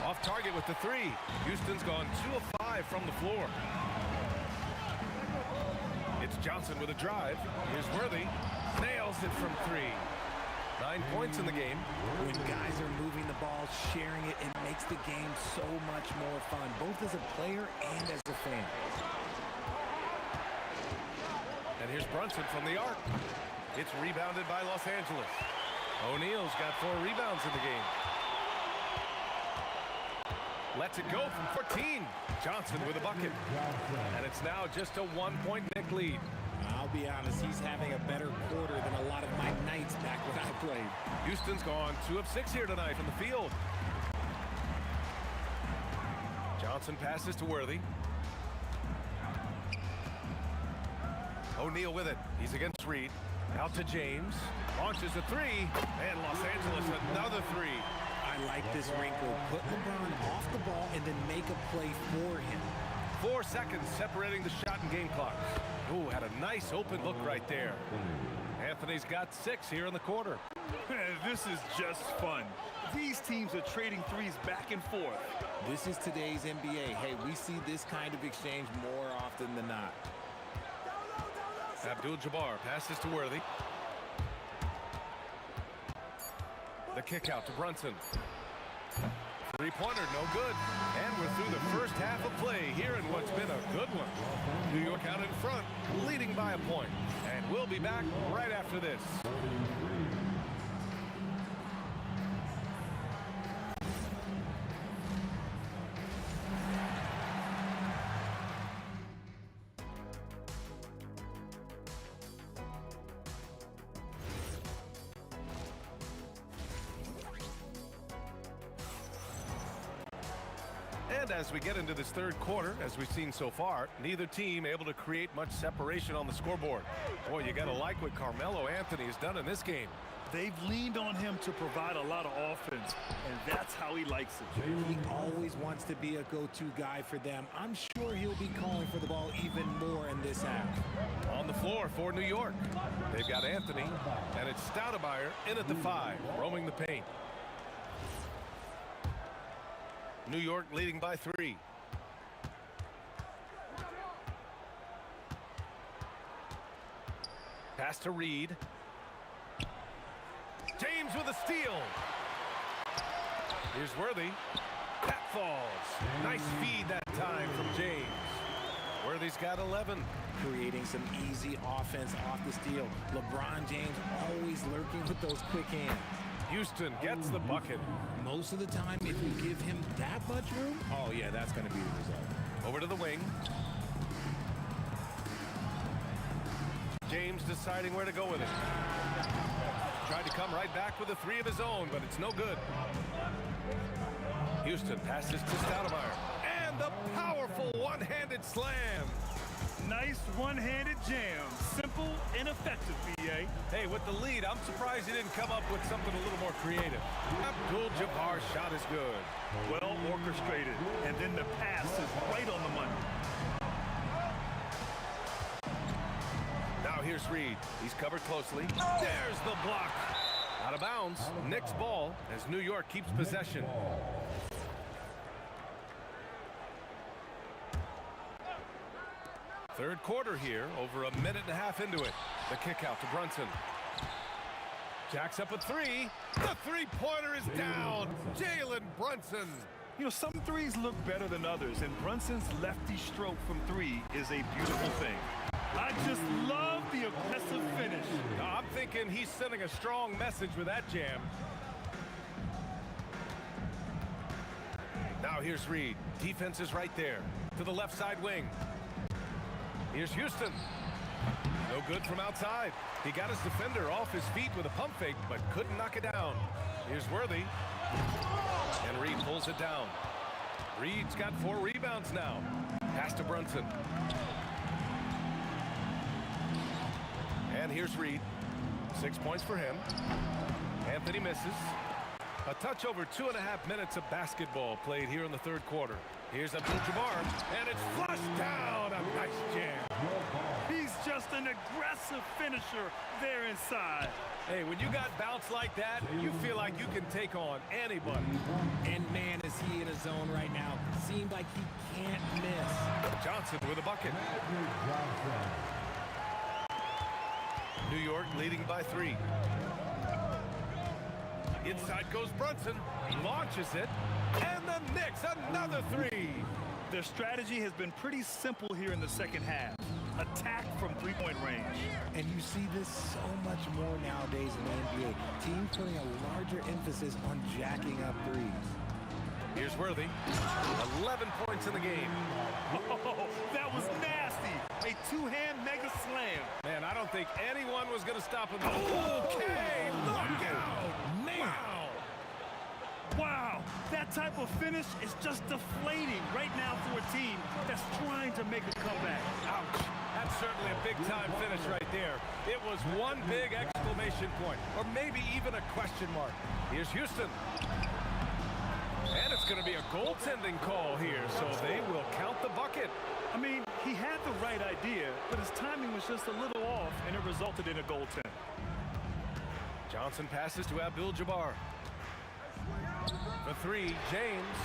Off target with the 3. Houston's gone 2 of 5 from the floor. It's Johnson with a drive. Here's Worthy. Nails it from 3. 9 points in the game. When guys are moving the ball, sharing it, it makes the game so much more fun, both as a player and as a fan. And here's Brunson from the arc. It's rebounded by Los Angeles. O'Neal's got 4 rebounds in the game. Lets it go from 14. Johnson with a bucket. And it's now just a 1-point Knick lead. I'll be honest, he's having a better quarter than a lot of my nights back when I played. Houston's gone 2 of 6 here tonight from the field. Johnson passes to Worthy. O'Neal with it. He's against Reed. Out to James. Launches a 3. And Los Angeles another 3. I like this wrinkle. Put LeBron off the ball and then make a play for him. 4 seconds separating the shot and game clocks. Ooh, had a nice open look right there. Anthony's got 6 here in the quarter. This is just fun. These teams are trading threes back and forth. This is today's NBA. Hey, we see this kind of exchange more often than not. Abdul-Jabbar passes to Worthy. The kick out to Brunson. Three-pointer, no good. And we're through the first half of play here in what's been a good one. New York out in front, leading by a point. And we'll be back right after this. And as we get into this third quarter, as we've seen so far, neither team able to create much separation on the scoreboard. Boy, you got to like what Carmelo Anthony has done in this game. They've leaned on him to provide a lot of offense, and that's how he likes it. He always wants to be a go-to guy for them. I'm sure he'll be calling for the ball even more in this half. On the floor for New York, they've got Anthony, and it's Stoudemire in at the 5, roaming the paint. New York leading by 3. Pass to Reed. James with a steal. Here's Worthy. That falls. Nice feed that time from James. Worthy's got 11. Creating some easy offense off the steal. LeBron James always lurking with those quick hands. Houston gets the bucket. Most of the time, if you give him that much room, oh yeah, that's going to be the result. Over to the wing. James deciding where to go with it. Tried to come right back with a three of his own, but it's no good. Houston passes to Stoudemire. And the powerful one-handed slam. Nice one-handed jam. Simple and effective, B.A. Hey, with the lead, I'm surprised he didn't come up with something a little more creative. Abdul-Jabbar's shot is good. Well orchestrated. And then the pass is right on the money. Now here's Reed. He's covered closely. There's the block. Out of bounds. Knicks ball as New York keeps possession. Third quarter here, over a minute and a half into it. The kick out to Brunson. Jacks up a three. The three-pointer is down. Jalen Brunson. You know, some threes look better than others, and Brunson's lefty stroke from three is a beautiful thing. I just love the aggressive finish. I'm thinking he's sending a strong message with that jam. Now here's Reed. Defense is right there. To the left side wing. Here's Houston. No good from outside. He got his defender off his feet with a pump fake, but couldn't knock it down. Here's Worthy. And Reed pulls it down. Reed's got 4 rebounds now. Pass to Brunson. And here's Reed. 6 points for him. Anthony misses. A touch over 2.5 minutes of basketball played here in the third quarter. Here's Abdul-Jabbar, and it's flushed down. A nice jam. He's just an aggressive finisher there inside. Hey, when you got bounce like that, you feel like you can take on anybody. And man, is he in a zone right now. Seemed like he can't miss. Johnson with a bucket. New York leading by 3. Inside goes Brunson. Launches it. And the Knicks, another 3. Their strategy has been pretty simple here in the second half. Attack from three-point range. And you see this so much more nowadays in the NBA. Teams putting a larger emphasis on jacking up threes. Here's Worthy. 11 points in the game. Oh, that was nasty. A two-hand mega slam. Man, I don't think anyone was going to stop him. Okay, knockout. Man. Wow. Wow, that type of finish is just deflating right now for a team that's trying to make a comeback. Ouch. That's certainly a big-time finish right there. It was one big exclamation point, or maybe even a question mark. Here's Houston. And it's going to be a goaltending call here, so they will count the bucket. I mean, he had the right idea, but his timing was just a little off, and it resulted in a goaltend. Johnson passes to Abdul-Jabbar. The 3, James.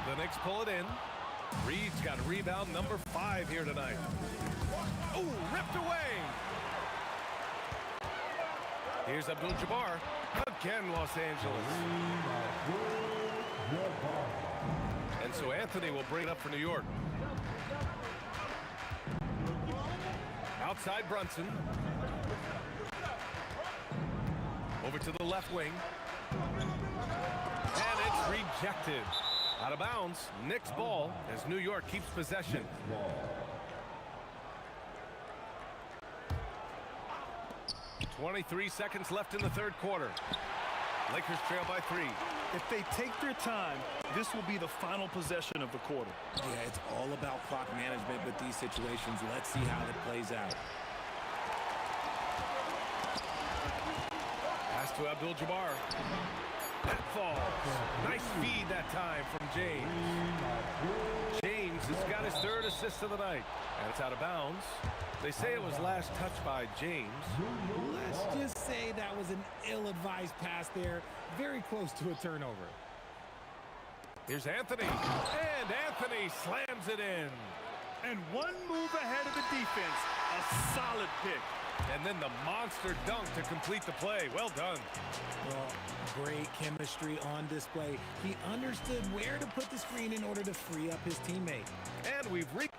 The Knicks pull it in. Reed's got rebound number 5 here tonight. Oh, ripped away. Here's Abdul-Jabbar. Again, Los Angeles. And so Anthony will bring it up for New York. Outside Brunson. Over to the left wing. And it's rejected. Out of bounds. Knicks ball as New York keeps possession. 23 seconds left in the third quarter. Lakers trail by 3. If they take their time, this will be the final possession of the quarter. Yeah, it's all about clock management with these situations. Let's see how it plays out. Pass to Abdul-Jabbar. That falls. Nice feed that time from James. James has got his 3rd assist of the night. And it's out of bounds. They say it was last touched by James. Let's just say that was an ill-advised pass there. Very close to a turnover. Here's Anthony. And Anthony slams it in. And one move ahead of the defense. A solid pick. And then the monster dunk to complete the play. Well done. Well, great chemistry on display. He understood where to put the screen in order to free up his teammate. And we've reached.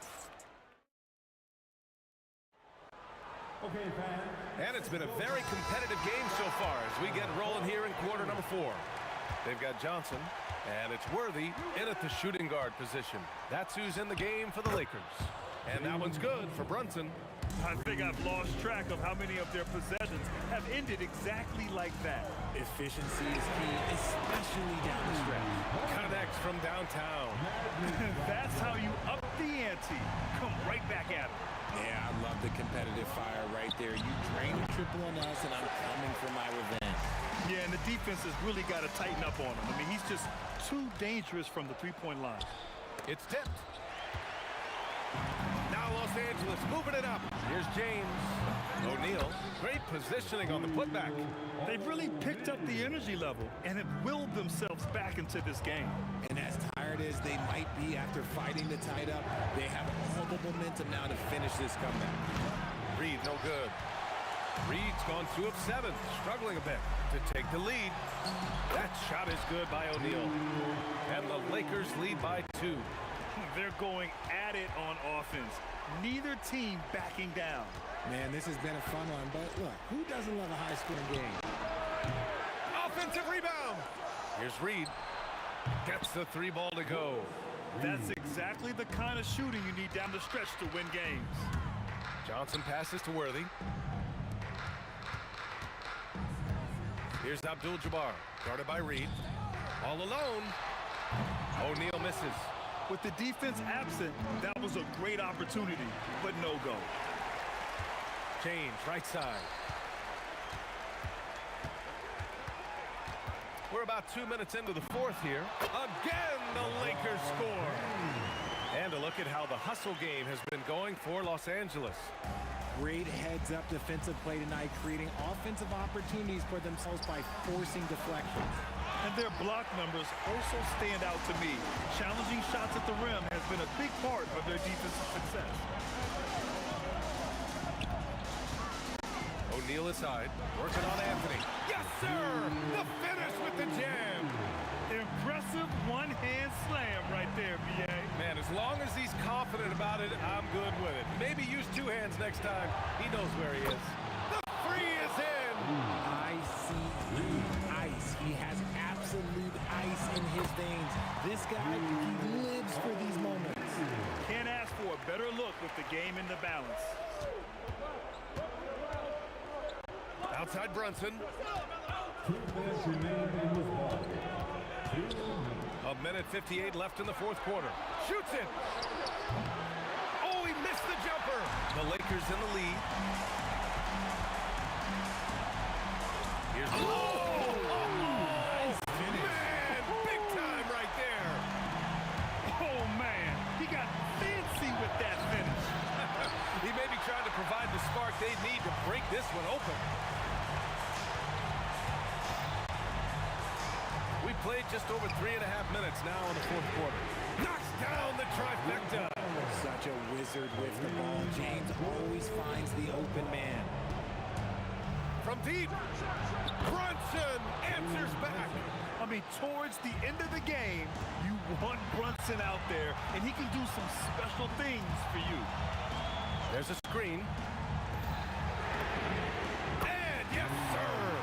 Okay, fans. And it's been a very competitive game so far as we get rolling here in quarter number 4. They've got Johnson, and it's Worthy in at the shooting guard position. That's who's in the game for the Lakers. And that one's good for Brunson. I think I've lost track of how many of their possessions have ended exactly like that. Efficiency is key, especially down the stretch. Connects from downtown. That's how you up the ante. Come right back at him. Yeah, I love the competitive fire right there. You drain a triple on us, and I'm coming for my revenge. Yeah, and the defense has really got to tighten up on him. I mean, he's just too dangerous from the three-point line. It's tipped. Now Los Angeles moving it up. Here's James. O'Neal. Great positioning on the putback. They've really picked up the energy level and have willed themselves back into this game. And as tired as they might be after fighting to tie it up, they have all the momentum now to finish this comeback. Reed, no good. Reed's gone 2 of 7, struggling a bit to take the lead. That shot is good by O'Neal. And the Lakers lead by 2. They're going at it on offense. Neither team backing down. Man, this has been a fun one, but look, who doesn't love a high-scoring game? Offensive rebound. Here's Reed. Gets the 3 ball to go. That's exactly the kind of shooting you need down the stretch to win games. Johnson passes to Worthy. Here's Abdul-Jabbar, guarded by Reed. All alone. O'Neal misses. With the defense absent, that was a great opportunity, but no go. Change, right side. We're about 2 minutes into the 4th here. Again, the Lakers score. And a look at how the hustle game has been going for Los Angeles. Great heads-up defensive play tonight, creating offensive opportunities for themselves by forcing deflections. And their block numbers also stand out to me. Challenging shots at the rim has been a big part of their defensive success. O'Neal aside, working on Anthony. Yes, sir! The finish with the jam. Impressive one-hand slam right there, B.A. Man, as long as he's confident about it, I'm good with it. Maybe use 2 hands next time. He knows where he is. The 3 is in! Ice. He has absolute ice in his veins. This guy, he lives for these moments. Can't ask for a better look with the game in the balance. Outside Brunson. 2 minutes remain in this ball. 2 minutes. 1:58 left in the 4th quarter. Shoots it! Oh, he missed the jumper! The Lakers in the lead. Here's the... Nice finish. Man, big time right there! Oh, man, he got fancy with that finish. He may be trying to provide the spark they need to break this one open. We played just over 3.5 minutes now in the 4th quarter. Knocks down the trifecta. Such a wizard with the ball. James always finds the open man. From deep, Brunson answers back. I mean, towards the end of the game, you want Brunson out there, and he can do some special things for you. There's a screen. And yes, sir!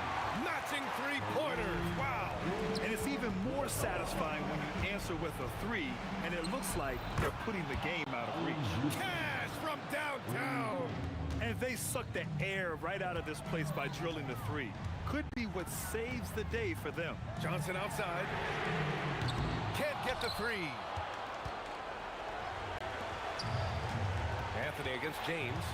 Matching 3-pointers. Wow! And it's even more satisfying when you answer with a 3, and it looks like they're putting the game out of reach. Cash from downtown! And they suck the air right out of this place by drilling the 3. Could be what saves the day for them. Johnson outside. Can't get the 3. Anthony against James.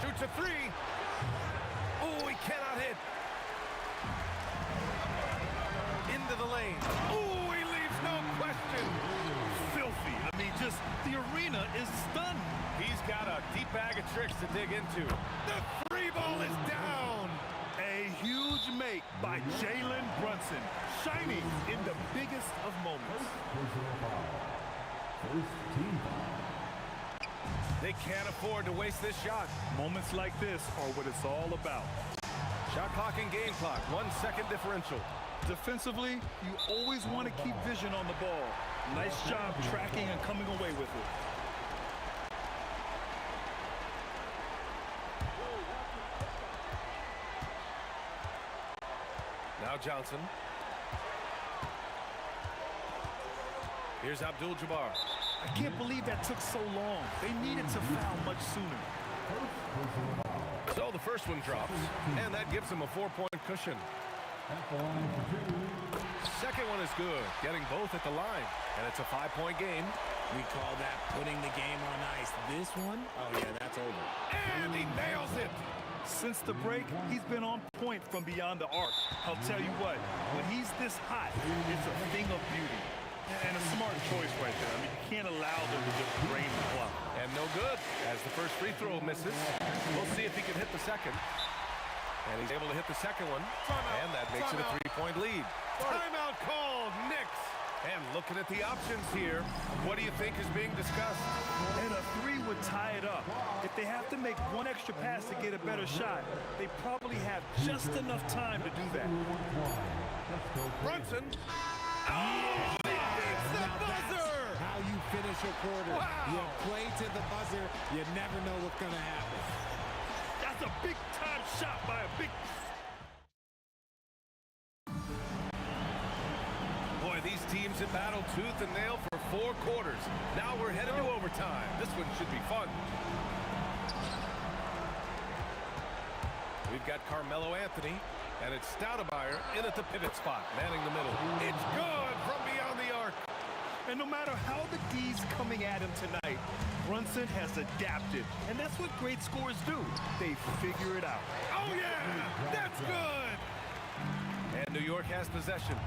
Shoots a 3. Oh, he cannot hit. Into the lane. Oh, he leaves no question. Filthy. I mean, just the arena is stunned. He's got a deep bag of tricks to dig into. The 3 ball is down. A huge make by Jalen Brunson, shining in the biggest of moments. First team foul. They can't afford to waste this shot. Moments like this are what it's all about. Shot clock and game clock, 1 second differential. Defensively, you always want to keep vision on the ball. Nice job tracking and coming away with it. Now Johnson. Here's Abdul-Jabbar. I can't believe that took so long. They needed to foul much sooner. So the first one drops, and that gives them a 4-point cushion. At the line for two. Second one is good, getting both at the line, and it's a 5-point game. We call that putting the game on ice. This one, oh yeah, that's over. And he nails it. Since the break, he's been on point from beyond the arc. I'll tell you what, when he's this hot, it's a thing of beauty. And a smart choice right there. I mean, you can't allow them to just drain the clock. And no good, as the first free throw misses. We'll see if he can hit the second. And he's able to hit the second one. And that makes it a 3-point lead. Timeout called, Knicks. And looking at the options here, what do you think is being discussed? And a 3 would tie it up. If they have to make one extra pass to get a better shot, they probably have just enough time to do that. Brunson. Oh, he beats the buzzer! How you finish a quarter. Wow. You play to the buzzer, you never know what's going to happen. That's a big-time shot by a big... Boy, these teams have battled tooth and nail for 4 quarters. Now we're headed to overtime. This one should be fun. We've got Carmelo Anthony, and it's Stoudemire in at the pivot spot, manning the middle. It's good from beyond the arc. And no matter how the D's coming at him tonight, Brunson has adapted. And that's what great scorers do. They figure it out. Oh, yeah! That's good! And New York has possession.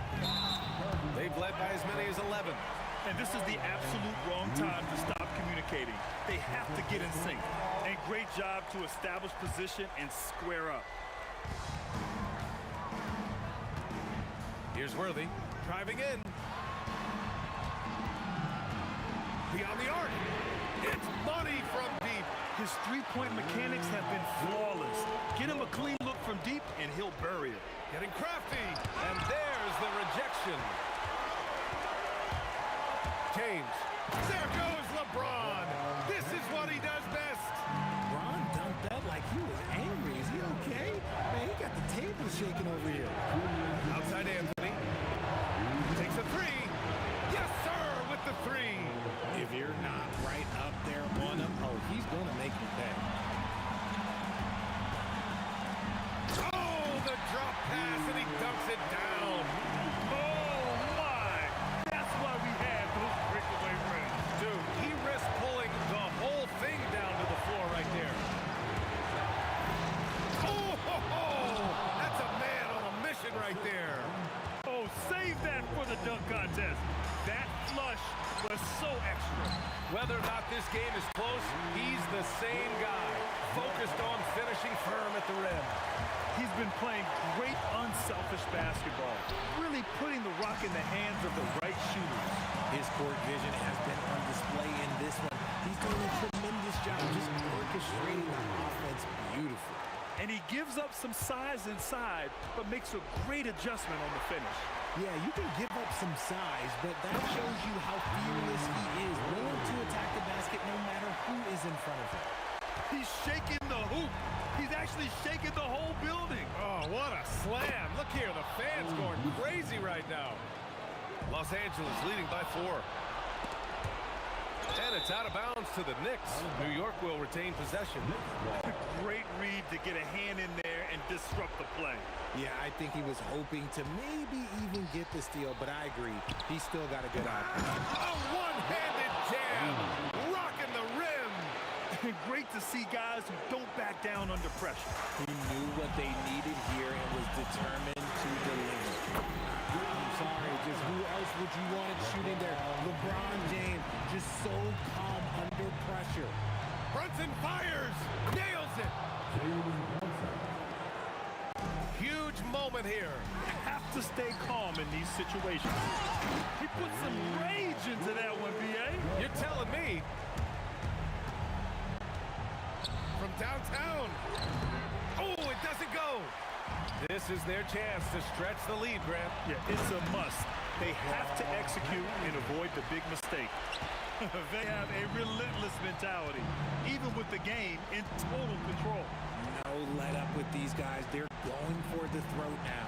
They've led by as many as 11. And this is the absolute wrong time to stop communicating. They have to get in sync. And great job to establish position and square up. Here's Worthy, driving in. Beyond the arc. It's money from deep. His three-point mechanics have been flawless. Get him a clean look from deep, and he'll bury it. Getting crafty. And there's the rejection. James. There goes LeBron. This is what he does best. Ron dunked that like he was angry. Is he okay? Man, he got the table shaking over here. Outside Anthony. Takes a 3. Yes, sir, with the 3. If you're not right up there on him, oh, he's going to make you pay. Oh, the drop pass, and he dumps it down. Oh, my! That's why we have those breakaway rims. Dude, he risked pulling the whole thing down to the floor right there. Oh, ho, ho. That's a man on a mission right there. Oh, save that for the dunk contest. That flush was so extra. Whether or not this game is close, he's the same guy, focused on finishing firm at the rim. He's been playing great unselfish basketball, really putting the rock in the hands of the right shooters. His court vision has been on display in this one. He's doing a tremendous job just orchestrating the offense beautifully. And he gives up some size inside, but makes a great adjustment on the finish. Yeah, you can give up some size, but that shows you how fearless he is, willing to attack the basket no matter who is in front of him. He's shaking the hoop. He's actually shaking the whole building. Oh, what a slam. Look here, the fans going crazy right now. Los Angeles leading by 4. And it's out of bounds to the Knicks. New York will retain possession. Great read to get a hand in there and disrupt the play. Yeah, I think he was hoping to maybe even get the steal, but I agree. He's still got a good eye. A one-handed jam, rocking the rim. Great to see guys who don't back down under pressure. He knew what they needed here and was determined to deliver. I'm sorry, just who else would you want it shooting there? LeBron James, just so calm under pressure. Brunson fires, nails it. Huge moment here. Have to stay calm in these situations. He put some rage into that one, B.A. You're telling me. From downtown. Oh, it doesn't go. This is their chance to stretch the lead, Grant. Yeah, it's a must. They have to execute and avoid the big mistake. They have a relentless mentality, even with the game in total control. No let up with these guys. They're going for the throat now.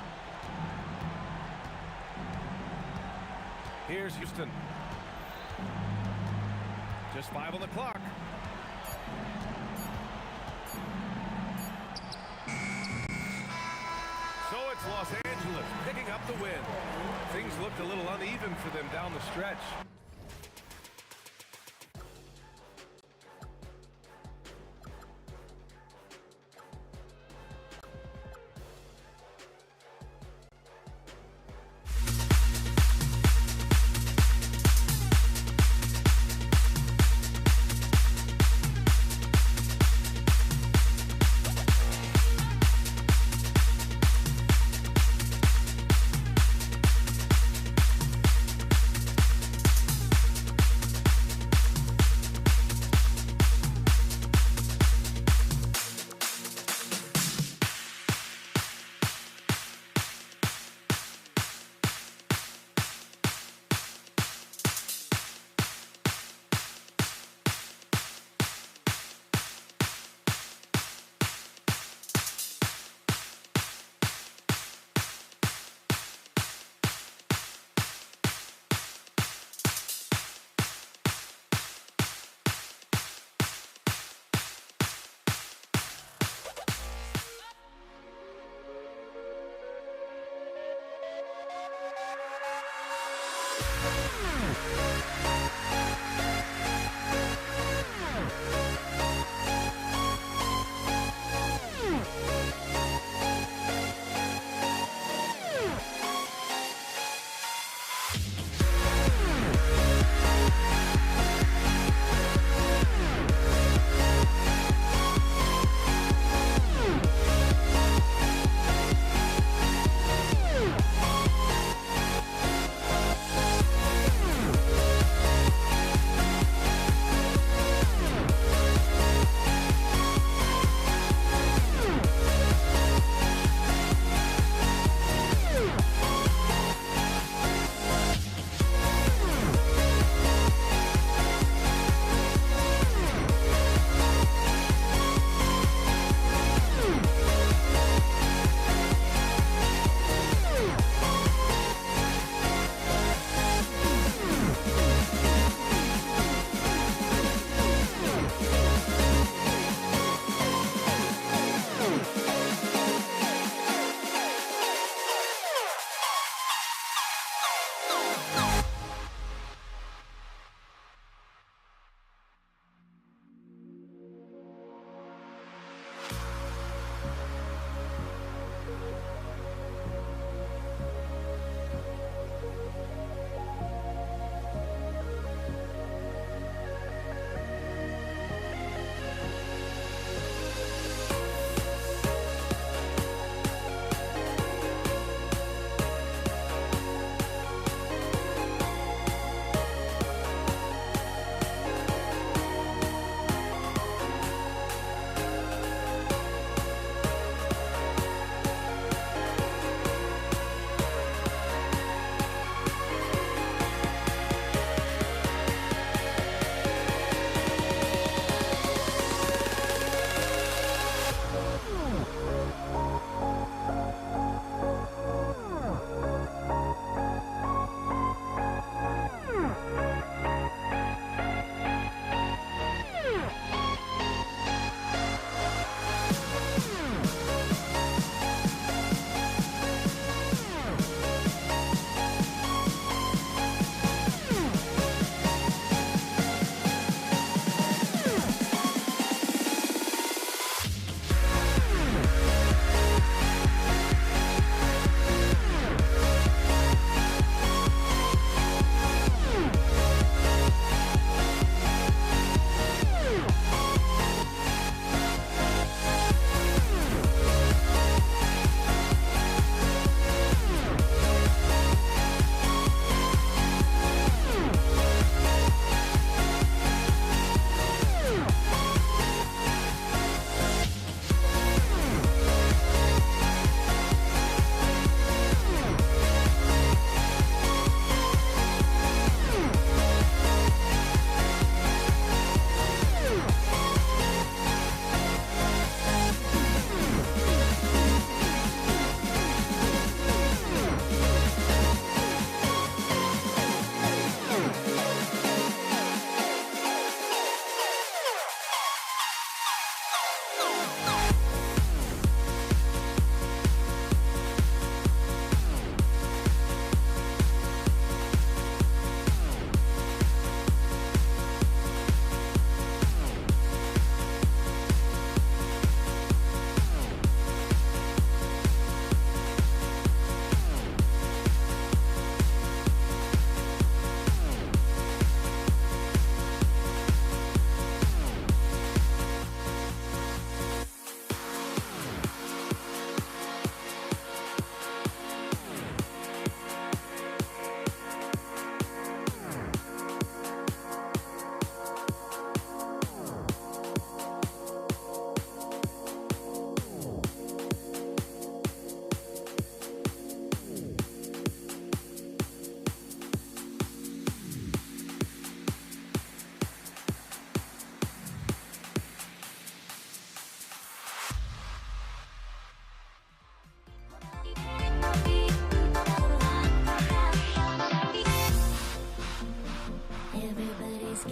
Here's Houston. Just 5 on the clock. So it's Los Angeles picking up the win. Things looked a little uneven for them down the stretch.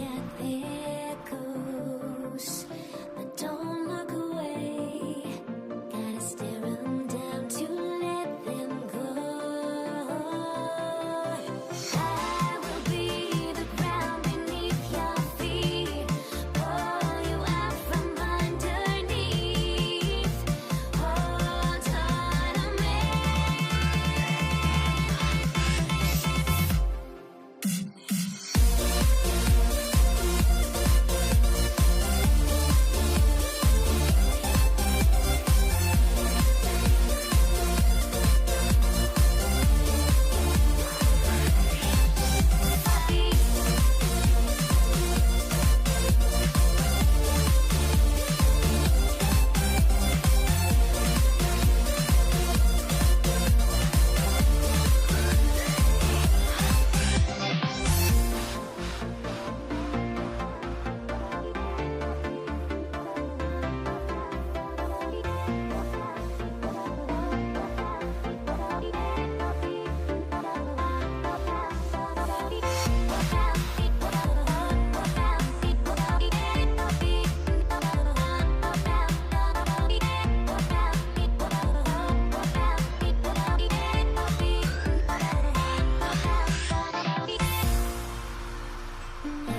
got their ghosts, but don't look away. Gotta stare 'em down to let them go. I will be the ground beneath your feet, pull you out from underneath. Hold on to me.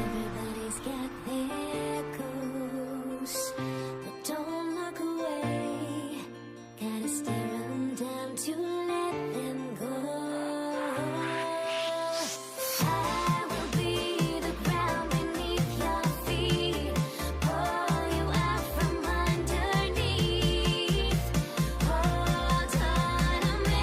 Everybody's got their ghosts, but don't look away. Gotta stare 'em down to let them go. I will be the ground beneath your feet, pull you out from underneath. Hold on to me.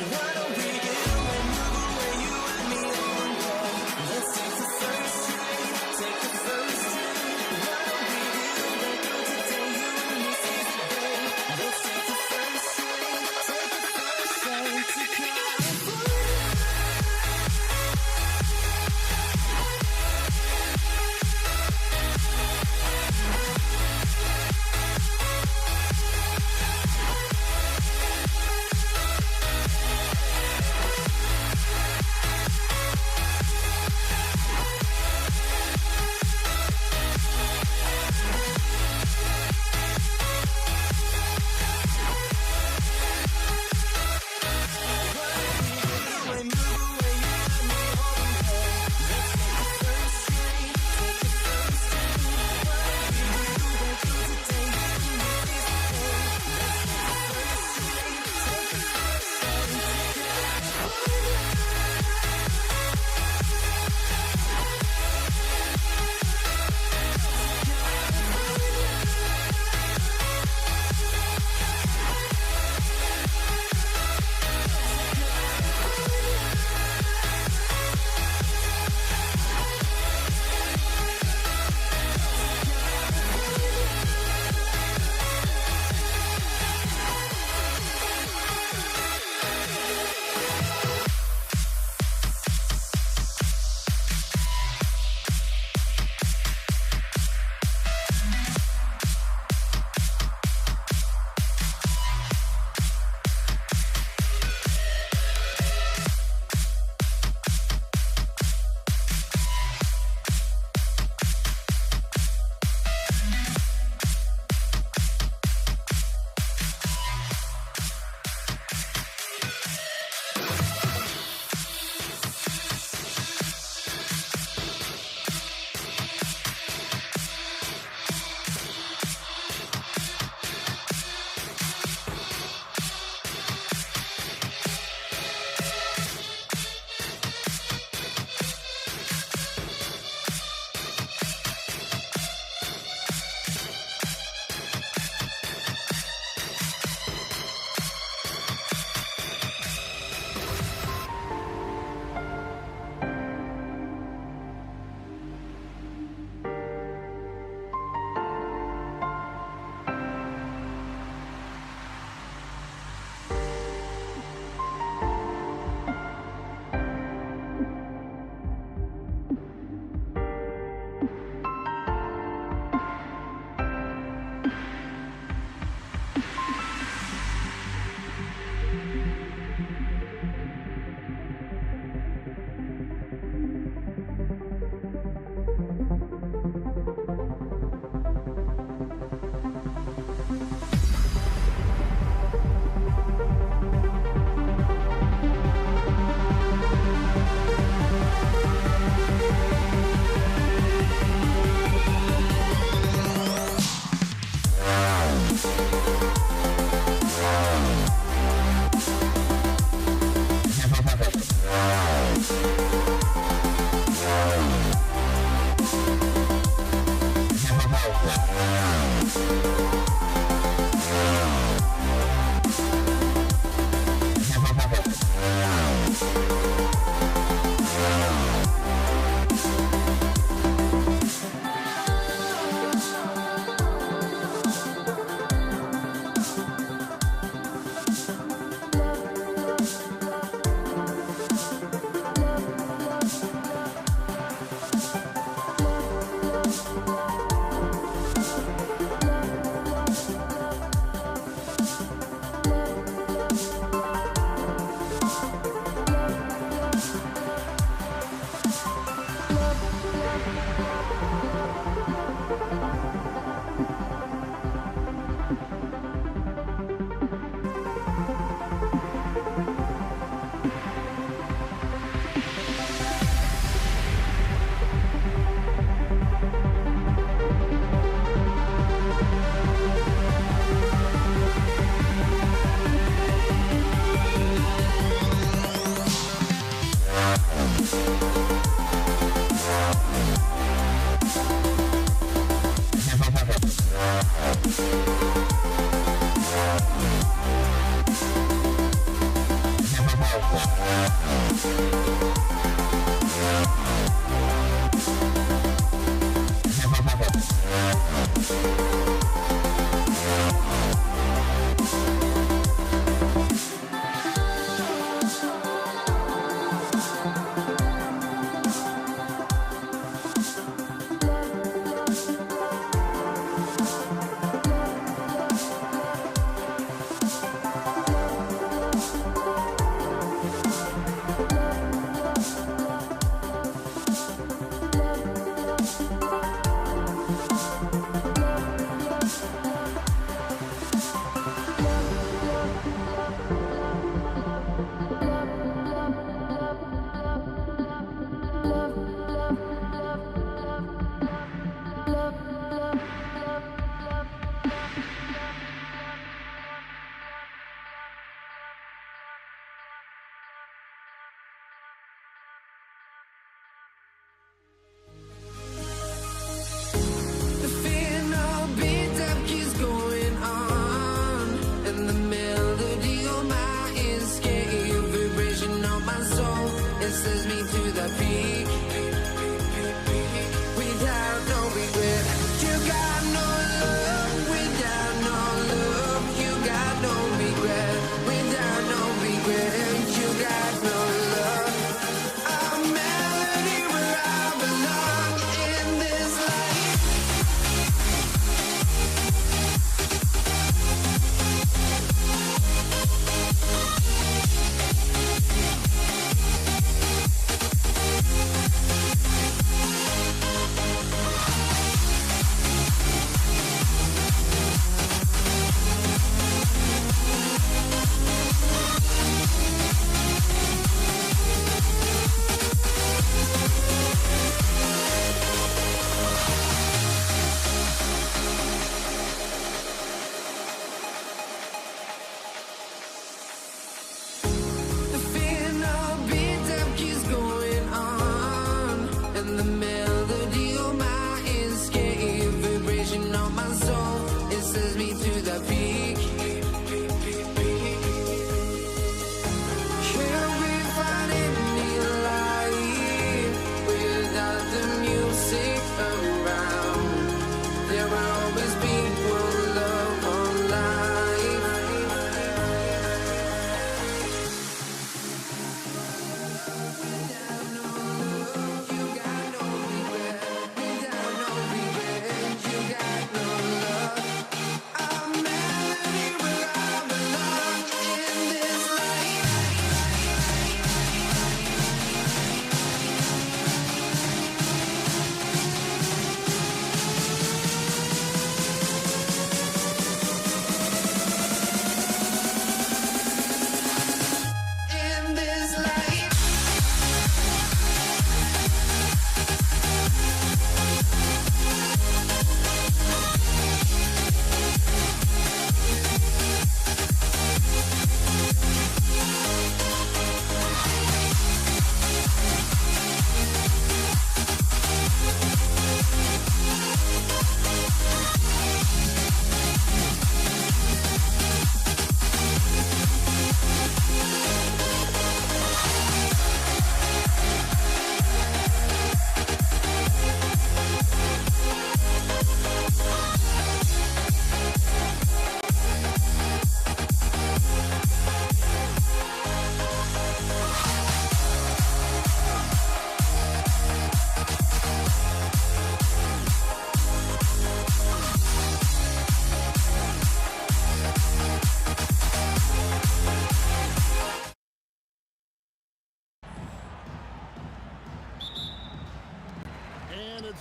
Why don't we get away, move away, you and me on board? Let's take the first train, take the first train. Why don't we get away, go today, you and me seize the day. Let's take the first train, take the first train to California. Why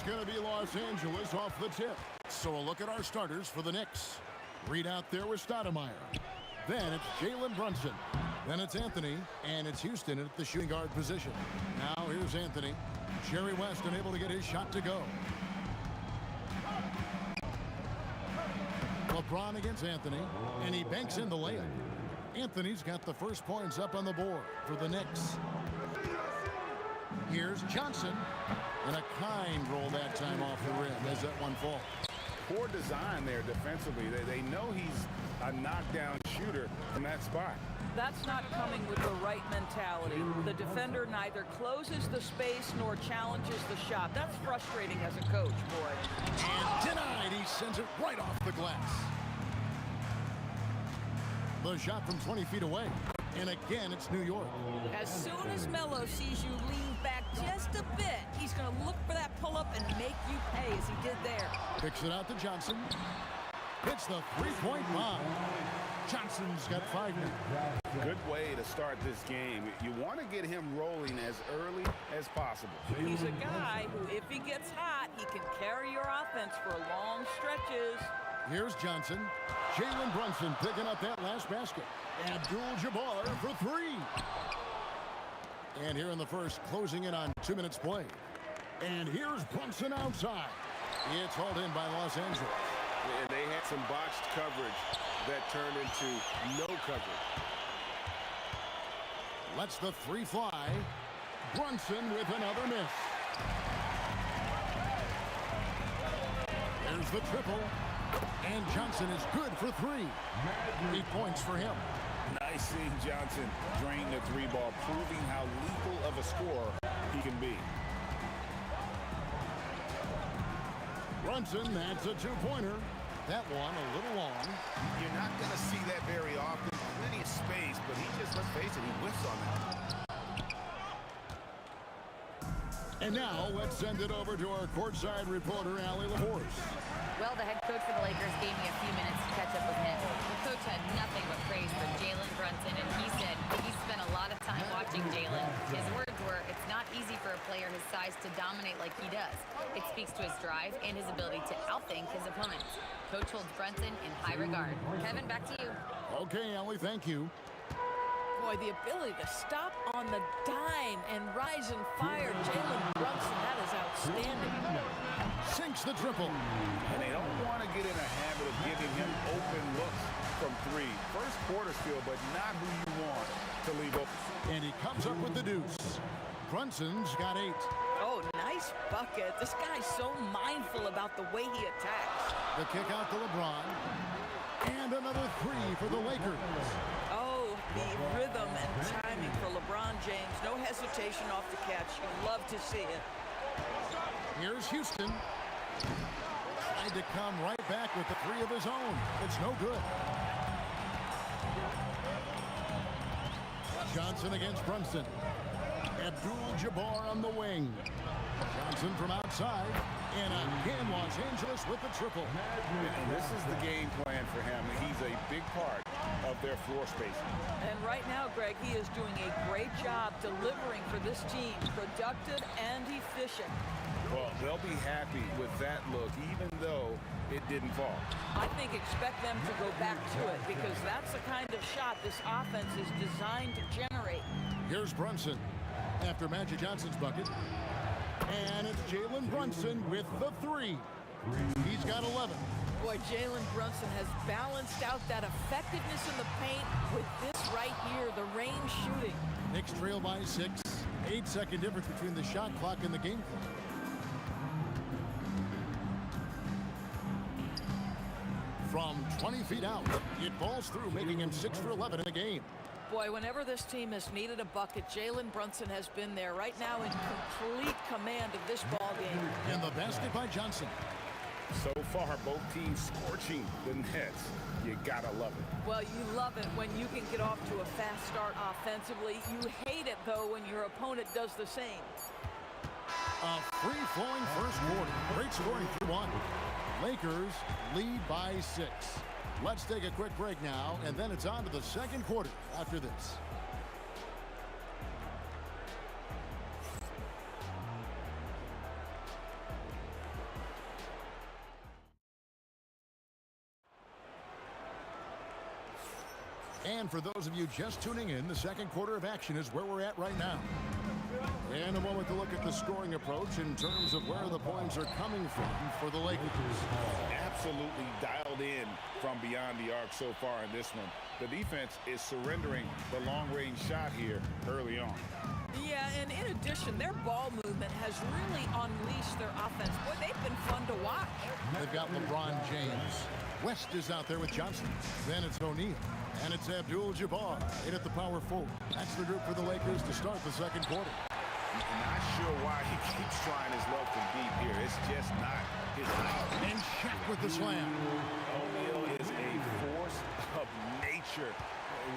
It's going to be Los Angeles off the tip. So a look at our starters for the Knicks. Reed out there with Stoudemire. Then it's Jalen Brunson. Then it's Anthony. And it's Houston at the shooting guard position. Now here's Anthony. Jerry West unable to get his shot to go. LeBron against Anthony. And he banks in the layup. Anthony's got the first points up on the board for the Knicks. Here's Johnson. And a kind roll that time off the rim as that one falls. Poor design there defensively. They know he's a knockdown shooter from that spot. That's not coming with the right mentality. mentality. The defender neither closes the space nor challenges the shot. That's frustrating as a coach, boy. And denied. He sends it right off the glass. The shot from 20 feet away. And again, it's New York. As soon as Melo sees you lean back just a bit, he's going to look for that pull-up and make you pay as he did there. Picks it out to Johnson. Hits the three-point bomb. Johnson's got 5 now. Good way to start this game. You want to get him rolling as early as possible. He's a guy who, if he gets hot, he can carry your offense for long stretches. Here's Johnson. Jalen Brunson picking up that last basket. Abdul-Jabbar for 3. And here in the first, closing in on 2 minutes play. And here's Brunson outside. It's hauled in by Los Angeles. And they had some botched coverage that turned into no coverage. Lets the 3 fly. Brunson with another miss. There's the triple. And Johnson is good for 3. 8 points for him. Nice seeing Johnson drain the 3 ball, proving how lethal of a scorer he can be. Brunson, that's a 2-pointer. That one a little long. You're not going to see that very often. Plenty of space, but he just, let's face it, he whiffs on that. And now let's send it over to our courtside reporter, Allie LaHorse. Well, the head coach for the Lakers gave me a few minutes to catch up with him. The coach had nothing but praise for Jalen Brunson, and he said he spent a lot of time watching Jalen. His words were, it's not easy for a player his size to dominate like he does. It speaks to his drive and his ability to outthink his opponents. Coach holds Brunson in high regard. Kevin, back to you. Okay, Allie, thank you. Boy, the ability to stop on the dime and rise and fire Jalen Brunson, that is outstanding. Sinks the triple. And they don't want to get in a habit of giving him open looks from 3. First quarter steal, but not who you want to leave open. And he comes up with the deuce. Brunson's got 8. Oh, nice bucket. This guy's so mindful about the way he attacks. The kick out to LeBron. And another 3 for the Lakers. Oh, the rhythm and timing for LeBron James. No hesitation off the catch. You love to see it. Here's Houston. Tried to come right back with the 3 of his own. It's no good. Johnson against Brunson. Abdul-Jabbar on the wing. Johnson from outside. And again, Los Angeles with the triple. And this is the game plan for him. He's a big part of their floor spacing. And right now, Greg, he is doing a great job delivering for this team. Productive and efficient. Well, they'll be happy with that look, even though it didn't fall. I think expect them to go back to it because that's the kind of shot this offense is designed to generate. Here's Brunson after Magic Johnson's bucket. And it's Jalen Brunson with the 3. He's got 11. Boy, Jalen Brunson has balanced out that effectiveness in the paint with this right here, the range shooting. Knicks trail by 6. 8-second difference between the shot clock and the game clock. From 20 feet out, it falls through, making him 6 for 11 in the game. Boy, whenever this team has needed a bucket, Jalen Brunson has been there right now in complete command of this ball game. And the basket by Johnson. So far, both teams scorching the Nets. You gotta love it. Well, you love it when you can get off to a fast start offensively. You hate it, though, when your opponent does the same. A free-flowing first quarter. Great scoring through 1. Lakers lead by 6. Let's take a quick break now, and then it's on to the second quarter after this. And for those of you just tuning in, the second quarter of action is where we're at right now. And a moment to look at the scoring approach in terms of where the points are coming from for the Lakers. Absolutely dialed in from beyond the arc so far in this one. The defense is surrendering the long-range shot here early on. Yeah, and in addition, their ball movement has really unleashed their offense. Boy, they've been fun to watch. They've got LeBron James. West is out there with Johnson. Then it's O'Neal. And it's Abdul-Jabbar in at the power forward. That's the group for the Lakers to start the second quarter. Not sure why he keeps trying his luck from deep here. It's just not his night. And Shaq with the slam. O'Neal is a force of nature.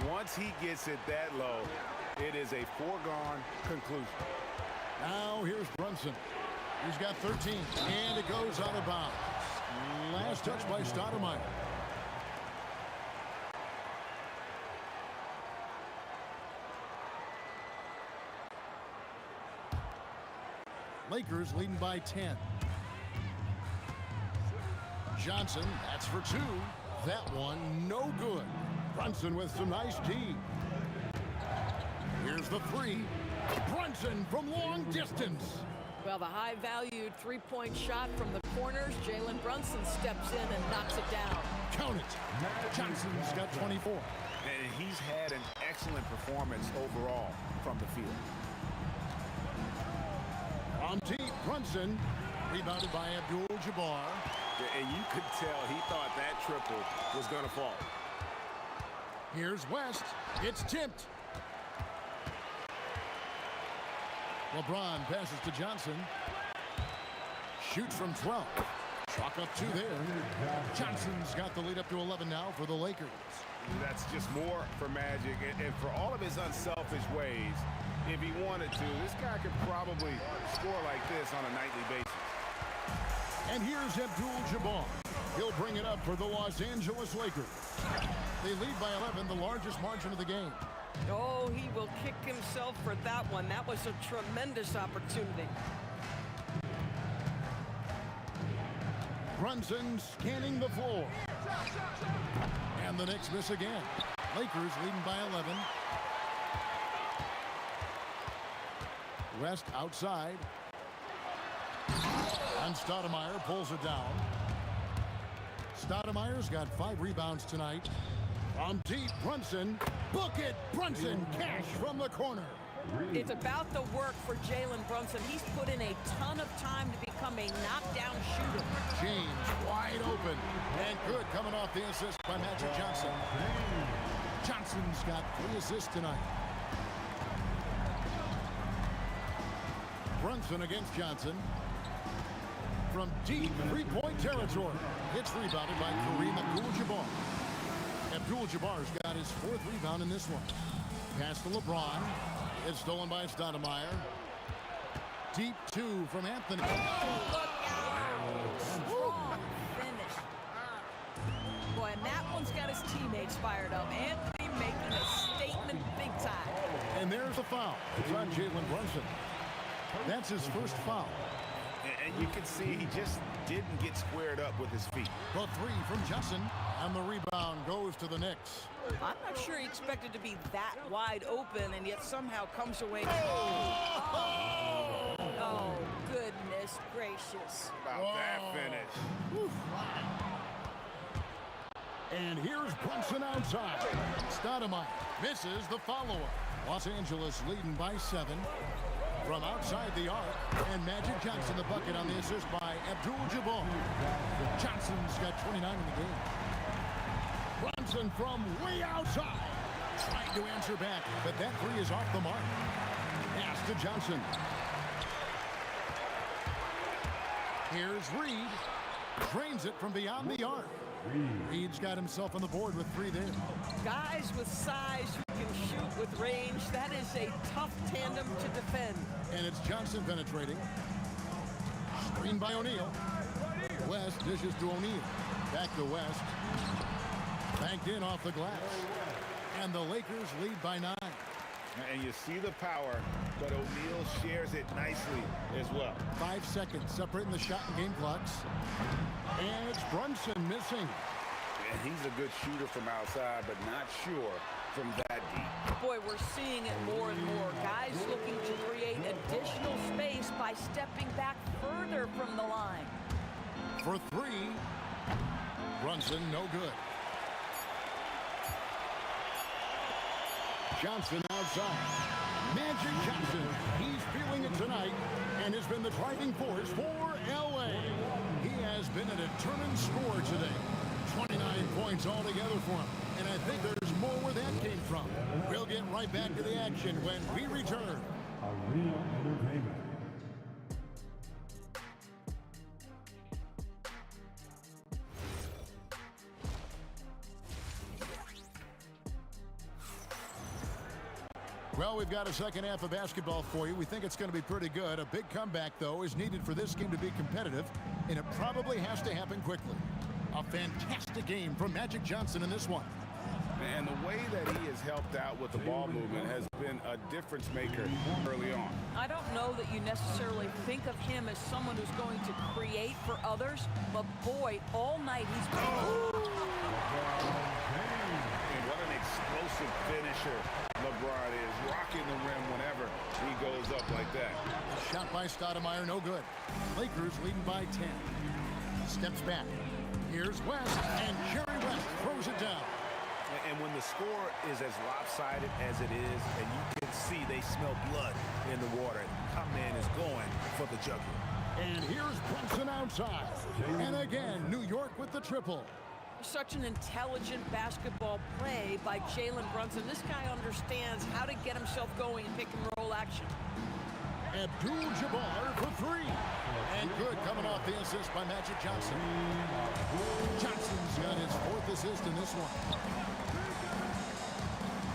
Once he gets it that low, it is a foregone conclusion. Now here's Brunson. He's got 13, and it goes out of bounds. Last touch by Stoudemire. Lakers leading by 10. Johnson, that's for two. That one, no good. Brunson with some nice D. Here's the three. Brunson from long distance. Well, the high-valued three-point shot from the corners. Jalen Brunson steps in and knocks it down. Count it. Johnson's got 24. And he's had an excellent performance overall from the field. On deep, Brunson, rebounded by Abdul-Jabbar. And you could tell he thought that triple was going to fall. Here's West. It's tipped. LeBron passes to Johnson. Shoots from 12. Chalk up two there. Johnson's got the lead up to 11 now for the Lakers. That's just more for Magic. And for all of his unselfish ways, if he wanted to, this guy could probably score like this on a nightly basis. And here's Abdul-Jabbar. He'll bring it up for the Los Angeles Lakers. They lead by 11, the largest margin of the game. Oh, he will kick himself for that one. That was a tremendous opportunity. Brunson scanning the floor. And the Knicks miss again. Lakers leading by 11. West outside. And Stoudemire pulls it down. Stoudemire's got 5 rebounds tonight. From deep, Brunson. Book it! Brunson, cash from the corner. It's about the work for Jalen Brunson. He's put in a ton of time to become a knockdown shooter. James wide open. And good coming off the assist by Magic Johnson. Johnson's got 3 assists tonight. Brunson against Johnson. From deep three-point territory. It's rebounded by Kareem Abdul-Jabbar. Abdul-Jabbar's got his 4th rebound in this one. Pass to LeBron. It's stolen by Stoudemire. Deep 2 from Anthony. Oh, look out! Strong finish. Boy, and that one's got his teammates fired up. Anthony making a statement big time. And there's the foul. It's on Jalen Brunson. That's his first foul. And you can see he just didn't get squared up with his feet. The 3 from Johnson, and the rebound goes to the Knicks. I'm not sure he expected to be that wide open, and yet somehow comes away. Oh, goodness gracious. About that finish. Woo. And here's Brunson outside. Stoudemire misses the follow-up. Los Angeles leading by 7. From outside the arc, and Magic Johnson the bucket on the assist by Abdul-Jabbar. Johnson's got 29 in the game. Brunson from way outside. Trying to answer back, but that 3 is off the mark. Pass to Johnson. Here's Reed. Drains it from beyond the arc. Reed's got himself on the board with 3 there. Guys with size who can shoot with range, that is a tough tandem to defend. And it's Johnson penetrating. Screen by O'Neal. West dishes to O'Neal. Back to West. Banked in off the glass. And the Lakers lead by 9. And you see the power, but O'Neal shares it nicely as well. 5 seconds separating the shot and game clocks. And it's Brunson missing. And he's a good shooter from outside, but not sure from that deep. Boy, we're seeing it more and more. Guys looking to create additional space by stepping back further from the line. For 3, Brunson no good. Johnson outside. Magic Johnson, he's feeling it tonight and has been the driving force for LA. He has been a determined scorer today. 29 points altogether for him. And I think there's more where that came from. We'll get right back to the action when we return. Arena Entertainment. Well, we've got a second half of basketball for you. We think it's going to be pretty good. A big comeback, though, is needed for this game to be competitive, and it probably has to happen quickly. A fantastic game from Magic Johnson in this one. And the way that he has helped out with the ball movement has been a difference maker early on. I don't know that you necessarily think of him as someone who's going to create for others, but boy, all night he's been... And what an explosive finisher LeBron is, rocking the rim whenever he goes up like that. A shot by Stoudemire, no good. Lakers leading by 10. Steps back. Here's West, and Jerry West throws it down. And when the score is as lopsided as it is, and you can see they smell blood in the water, our man is going for the jugular. And here's Brunson outside. And again, New York with the triple. Such an intelligent basketball play by Jalen Brunson. This guy understands how to get himself going in pick-and-roll action. Abdul-Jabbar for three. And good coming off the assist by Magic Johnson. Johnson's got his fourth assist in this one.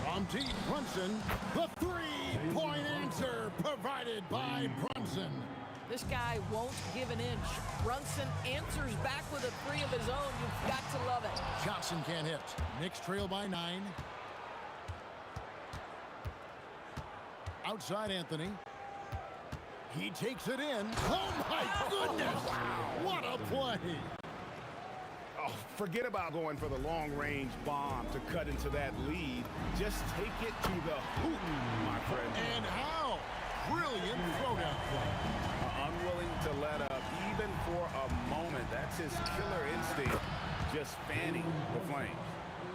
From deep, Brunson, the three-point answer provided by Brunson. This guy won't give an inch. Brunson answers back with a three of his own. You've got to love it. Johnson can't hit. Knicks trail by 9. Outside Anthony. He takes it in. Oh, my goodness. What a play. Oh, forget about going for the long-range bomb to cut into that lead. Just take it to the hoop, my friend. And how? Brilliant throwdown play. Unwilling to let up even for a moment. That's his killer instinct, just fanning the flames.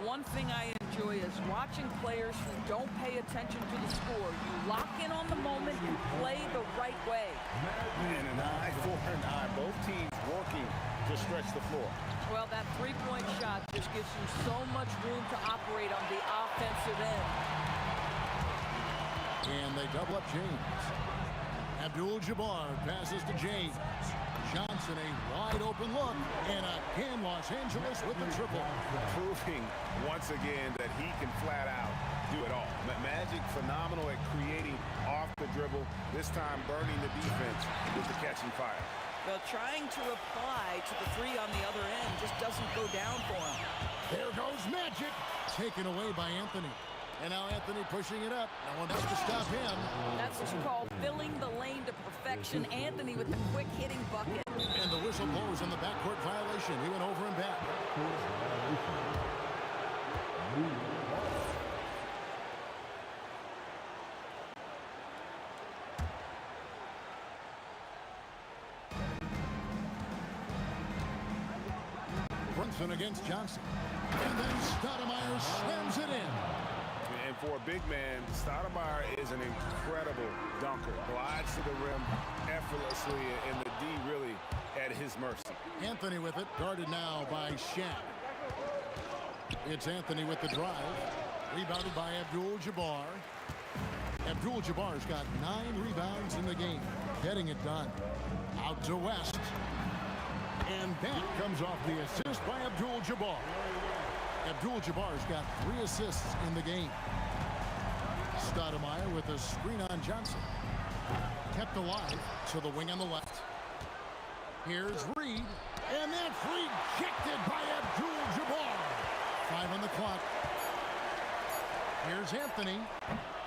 One thing I enjoy is watching players who don't pay attention to the score. You lock in on the moment, you play the right way. And an eye for an eye. Both teams working to stretch the floor. Well, that three-point shot just gives you so much room to operate on the offensive end. And they double up James. Abdul-Jabbar passes to James. Johnson, a wide-open look. And again, Los Angeles with the triple. Proving once again that he can flat out do it all. Magic phenomenal at creating off the dribble. This time burning the defense with the catching fire. Well, trying to reply to the three on the other end just doesn't go down for him. There goes Magic. Taken away by Anthony. And now Anthony pushing it up. No one has to stop him. That's what's called filling the lane to perfection. Anthony with the quick hitting bucket. And the whistle blows on the backcourt violation. He went over and back. Brunson against Johnson. And then Stoudemire slams it in. And for a big man, Stoudemire is an incredible dunker. Glides to the rim effortlessly, and the D really at his mercy. Anthony with it, guarded now by Shaq. It's Anthony with the drive. Rebounded by Abdul-Jabbar. Abdul-Jabbar's got 9 rebounds in the game. Getting it done. Out to West. And that comes off the assist by Abdul-Jabbar. Abdul-Jabbar's got 3 assists in the game. Stoudemire with a screen on Johnson. Kept alive to the wing on the left. Here's Reed. And that's rejected by Abdul-Jabbar. 5 on the clock. Here's Anthony.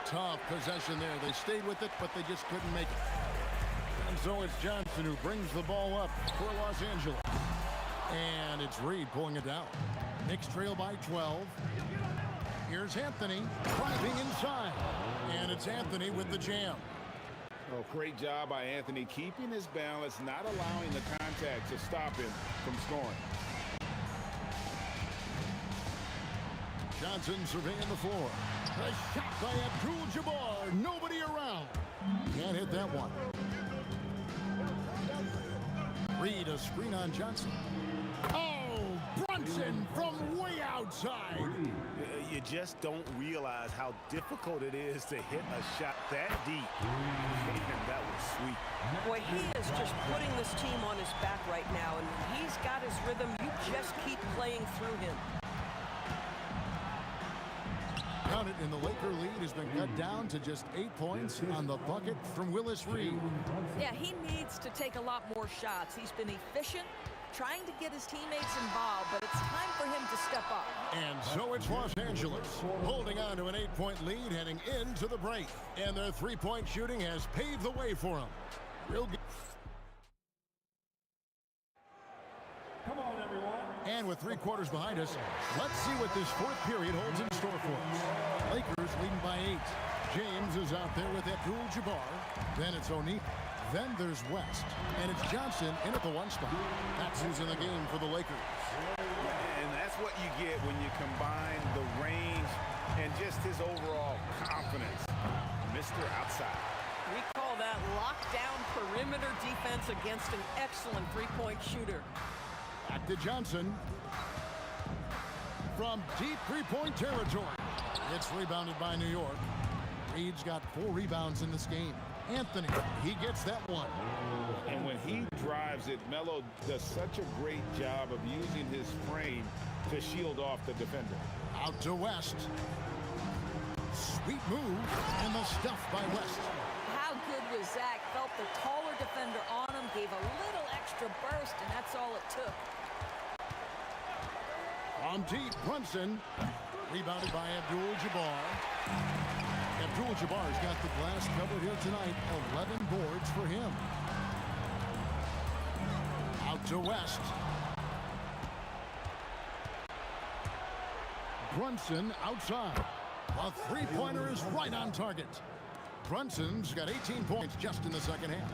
Tough possession there. They stayed with it, but they just couldn't make it. And so it's Johnson who brings the ball up for Los Angeles. And it's Reed pulling it down. Knicks trail by 12. Here's Anthony driving inside. And it's Anthony with the jam. Oh, great job by Anthony, keeping his balance, not allowing the contact to stop him from scoring. Johnson surveying the floor. A shot by Abdul-Jabbar. Nobody around. Can't hit that one. Reed, a screen on Johnson. Oh, Brunson from way outside. You just don't realize how difficult it is to hit a shot that deep. And that was sweet. Boy, he is just putting this team on his back right now, and he's got his rhythm. You just keep playing through him. Count it, and the Laker lead has been cut down to just 8 points on the bucket from Willis Reed. Yeah, he needs to take a lot more shots. He's been efficient, trying to get his teammates involved, but it's time for him to step up. And so it's Los Angeles holding on to an 8-point lead heading into the break. And their three-point shooting has paved the way for them. Real good. Come on, everyone. And with 3 quarters behind us, let's see what this fourth period holds in store for us. Lakers leading by 8. James is out there with Abdul-Jabbar. Then it's O'Neal. Then there's West. And it's Johnson in at the 1 spot. That's who's in the game for the Lakers. And that's what you get when you combine the range and just his overall confidence. Mr. Outside. We call that lockdown perimeter defense against an excellent three-point shooter. Back to Johnson. From deep three-point territory. It's rebounded by New York. Reed's got 4 rebounds in this game. Anthony, he gets that one. And when he drives it, Melo does such a great job of using his frame to shield off the defender. Out to West. Sweet move, and the stuff by West. How good was Zach? Felt the taller defender on him, gave a little extra burst, and that's all it took. On deep, Brunson. Rebounded by Abdul-Jabbar. Abdul-Jabbar's got the glass covered here tonight. 11 boards for him. Out to West. Brunson outside. A three-pointer is right on target. Brunson's got 18 points just in the second half.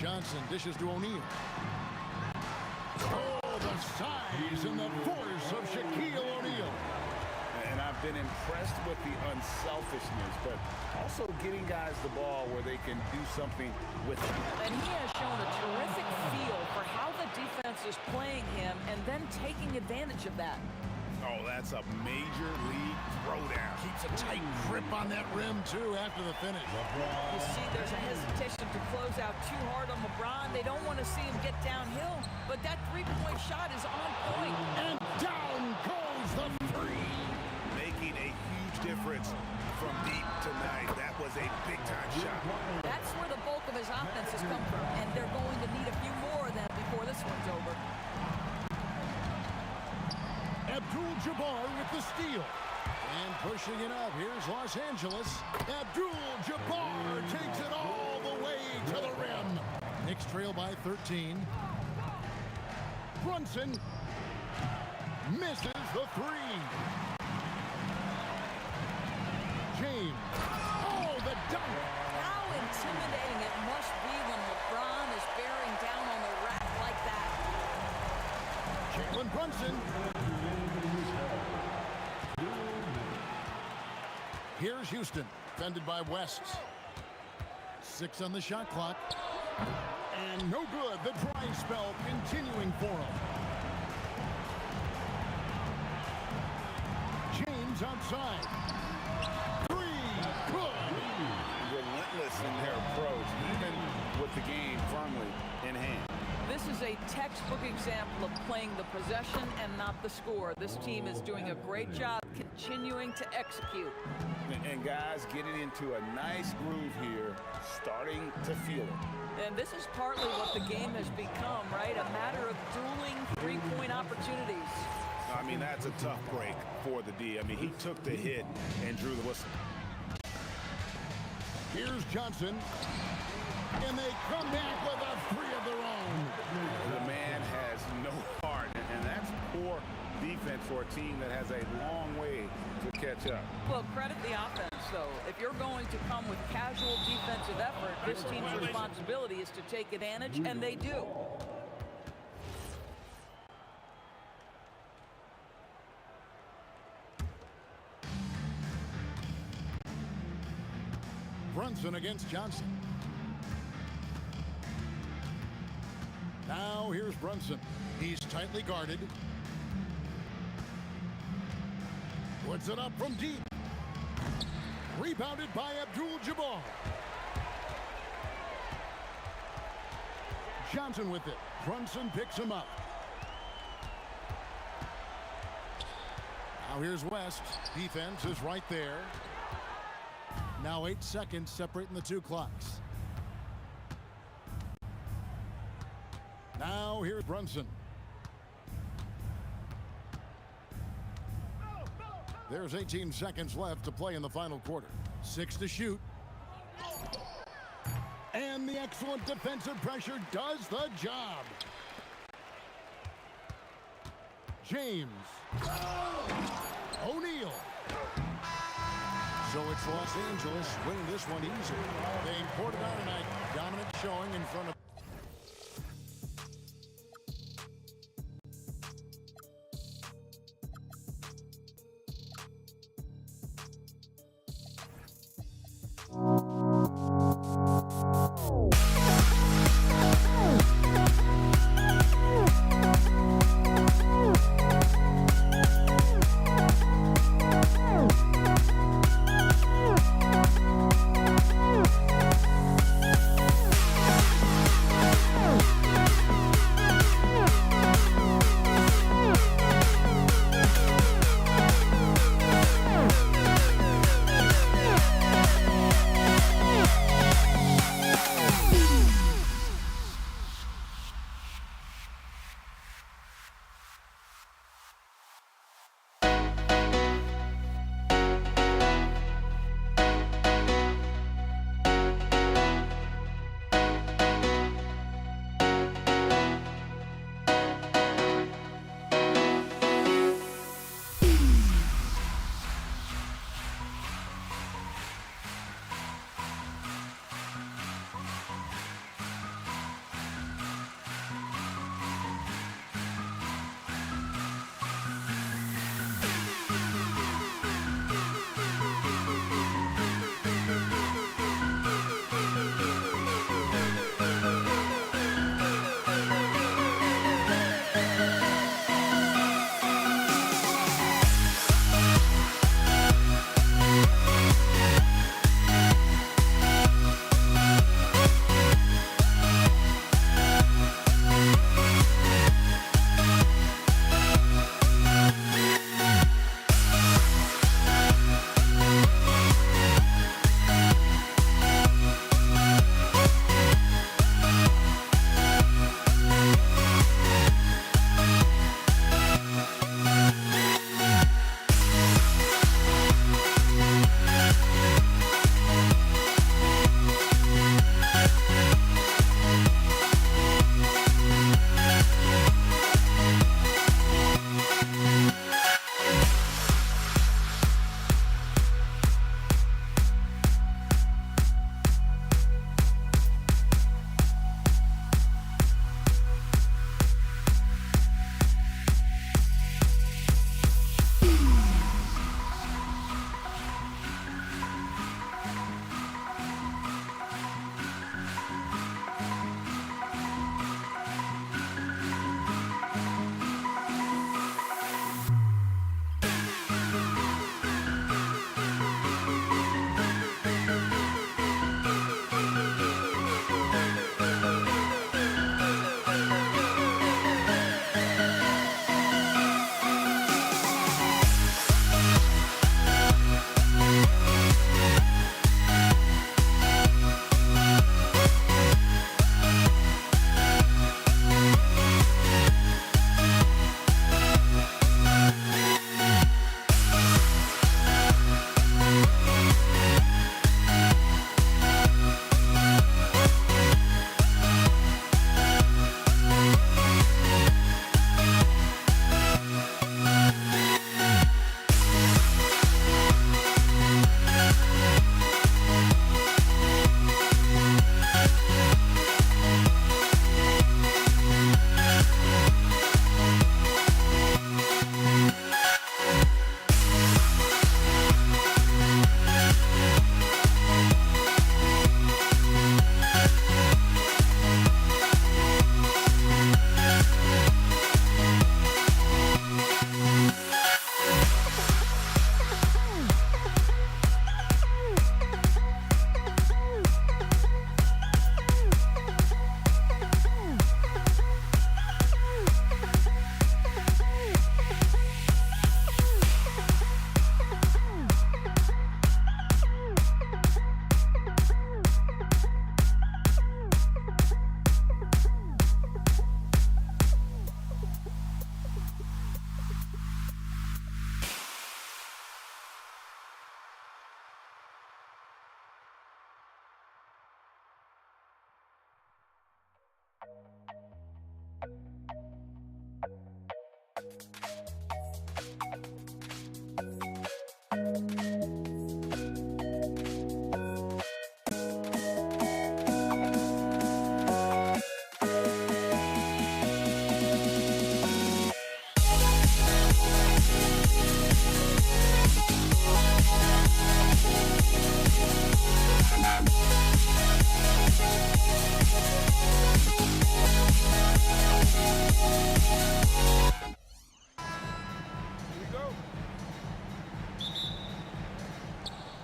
Johnson dishes to O'Neal. Oh, the size and the force of Shaquille O'Neal. And I've been impressed with the unselfishness, but also getting guys the ball where they can do something with it. And he has shown a terrific feel for how the defense is playing him and then taking advantage of that. Oh, that's a major league throwdown. Keeps a tight grip on that rim, too, after the finish. You see, there's a hesitation to close out too hard on LeBron. They don't want to see him get downhill, but that three-point shot is on point. And down goes the three. Making a huge difference from deep tonight. That was a big-time shot. That's where the bulk of his offense has come from, and they're going to need a few more of them before this one's over. Abdul-Jabbar with the steal. And pushing it up, here's Los Angeles. Abdul-Jabbar takes it all the way to the rim. Knicks trail by 13. Brunson misses the three. James. Oh, the dunk. How intimidating it must be when LeBron is bearing down on the rack like that. Jalen Brunson. Here's Houston, defended by West. 6 on the shot clock. And no good. The dry spell continuing for him. James outside. 3. Good. Relentless in their approach, even with the game firmly in hand. This is a textbook example of playing the possession and not the score. This team is doing a great job continuing to execute. And guys getting into a nice groove here, starting to feel it. And this is partly what the game has become, right? A matter of dueling three-point opportunities. I mean, that's a tough break for the D. I mean, he took the hit and drew the whistle. Here's Johnson. And they come back with a three of their own. The man has no heart, and that's poor defense for a team that has a long way to catch up. Well, credit the offense, though. If you're going to come with casual defensive effort, this team's responsibility is to take advantage, and they do. Brunson against Johnson. Now here's Brunson. He's tightly guarded. Puts it up from deep. Rebounded by Abdul-Jabbar. Johnson with it. Brunson picks him up. Now here's West. Defense is right there. Now 8 seconds separating the two clocks. Now here's Brunson. There's 18 seconds left to play in the final quarter. 6 to shoot. And the excellent defensive pressure does the job. James. O'Neal. So it's Los Angeles winning this one easily. They poured it out tonight. Dominant showing in front of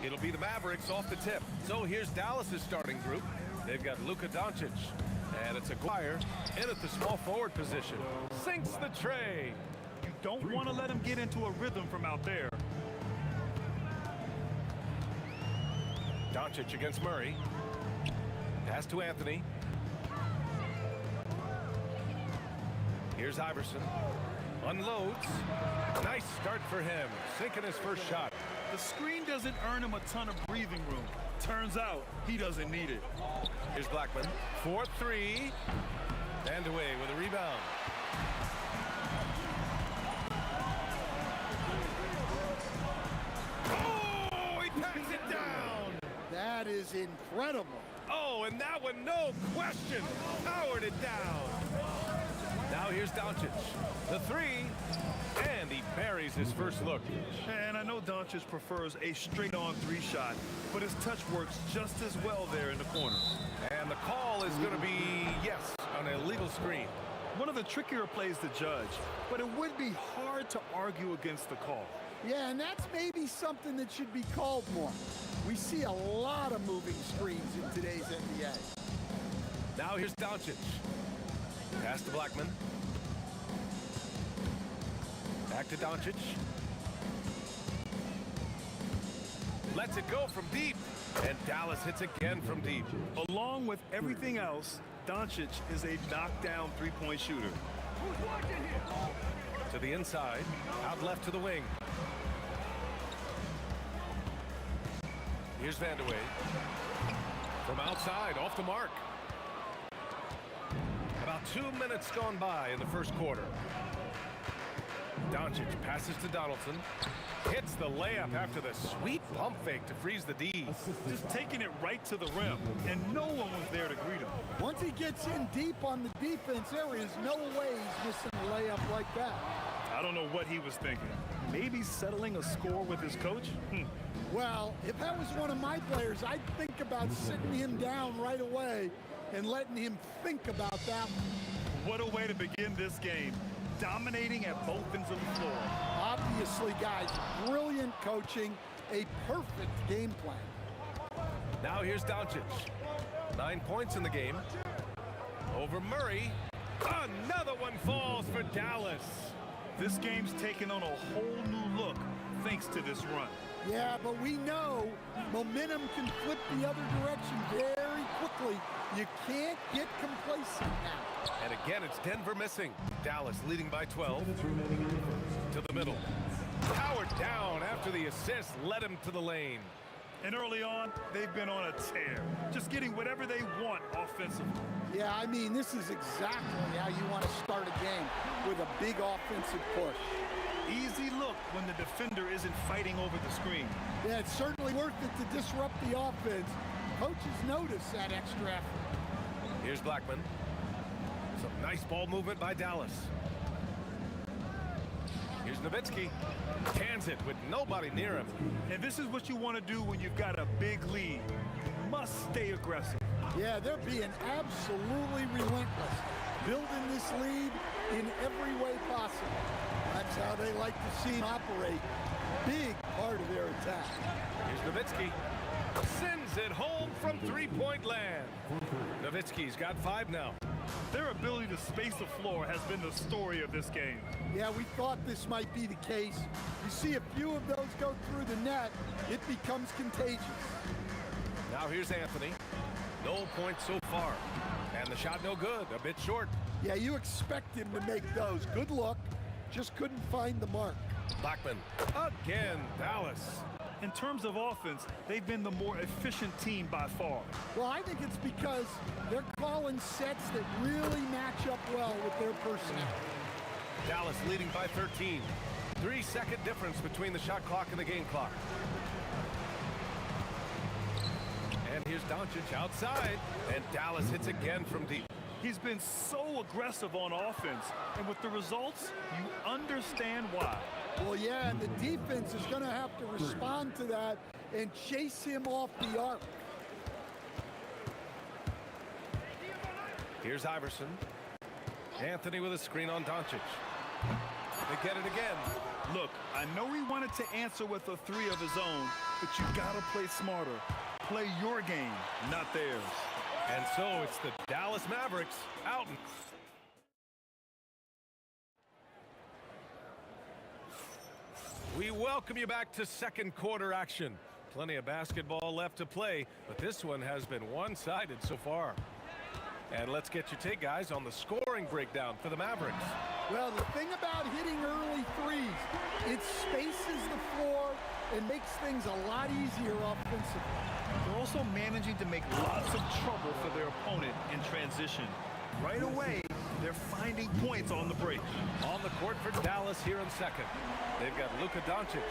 It'll be the Mavericks off the tip. So here's Dallas's starting group. They've got Luka Doncic, and it's Aguirre in at the small forward position. Sinks the tray. You don't want to let him get into a rhythm from out there. Doncic against Murray. Pass to Anthony. Here's Iverson. Unloads. Nice start for him. Sinking his first shot. The screen doesn't earn him a ton of breathing room. Turns out he doesn't need it. Here's Blackman. 4-3. And away with a rebound. Oh, he packs it down. That is incredible. Oh, and that one, no question, powered it down. Now here's Doncic. The three, and he buries his first look. And I know Doncic prefers a straight-on three shot, but his touch works just as well there in the corner. And the call is going to be, yes, an illegal screen. One of the trickier plays to judge, but it would be hard to argue against the call. Yeah, and that's maybe something that should be called more. We see a lot of moving screens in today's NBA. Now here's Doncic. Pass to Blackman. Back to Doncic. Lets it go from deep. And Dallas hits again from deep. Along with everything else, Doncic is a knockdown three-point shooter. To the inside, out left to the wing. Here's Vandeweghe. From outside, off the mark. About 2 minutes gone by in the first quarter. Doncic passes to Donaldson. Hits the layup after the sweet pump fake to freeze the D. Just taking it right to the rim, and no one was there to greet him. Once he gets in deep on the defense, there is no way he's missing a layup like that. I don't know what he was thinking. Maybe settling a score with his coach? Well, if that was one of my players, I'd think about sitting him down right away and letting him think about that. What a way to begin this game. Dominating at both ends of the floor. Obviously, guys, brilliant coaching, a perfect game plan. Now here's Doncic. 9 points in the game. Over Murray. Another one falls for Dallas. This game's taken on a whole new look thanks to this run. Yeah, but we know momentum can flip the other direction very quickly. You can't get complacent now. And again, it's Denver missing. Dallas leading by 12. To the middle. Powered down after the assist led him to the lane. And early on, they've been on a tear. Just getting whatever they want offensively. Yeah, I mean, this is exactly how you want to start a game, with a big offensive push. Easy look when the defender isn't fighting over the screen. Yeah, it's certainly worth it to disrupt the offense. Coaches notice that extra effort. Here's Blackman. Some nice ball movement by Dallas. Here's Nowitzki. Cans it with nobody near him. And this is what you want to do when you've got a big lead. You must stay aggressive. Yeah, they're being absolutely relentless. Building this lead in every way possible. That's how they like to see him operate. Big part of their attack. Here's Nowitzki. Sends it home from three-point land. Nowitzki's got 5 now. Their ability to space the floor has been the story of this game. Yeah, we thought this might be the case. You see a few of those go through the net, it becomes contagious. Now here's Anthony. No points so far. And the shot no good, a bit short. Yeah, you expect him to make those. Good look, just couldn't find the mark. Blackman, again, Dallas. In terms of offense, they've been the more efficient team by far. Well, I think it's because they're calling sets that really match up well with their personnel. Dallas leading by 13. 3-second difference between the shot clock and the game clock. And here's Doncic outside, and Dallas hits again from deep. He's been so aggressive on offense, and with the results, you understand why. Well, yeah, and the defense is going to have to respond to that and chase him off the arc. Here's Iverson. Anthony with a screen on Doncic. They get it again. Look, I know he wanted to answer with a three of his own, but you got to play smarter. Play your game, not theirs. And so it's the Dallas Mavericks out. We welcome you back to second quarter action. Plenty of basketball left to play, but this one has been one-sided so far. And let's get your take, guys, on the scoring breakdown for the Mavericks. Well, the thing about hitting early threes, it spaces the floor and makes things a lot easier offensively. They're also managing to make lots of trouble for their opponent in transition. Right away, they're finding points on the break. On the court for Dallas here in second. They've got Luka Doncic,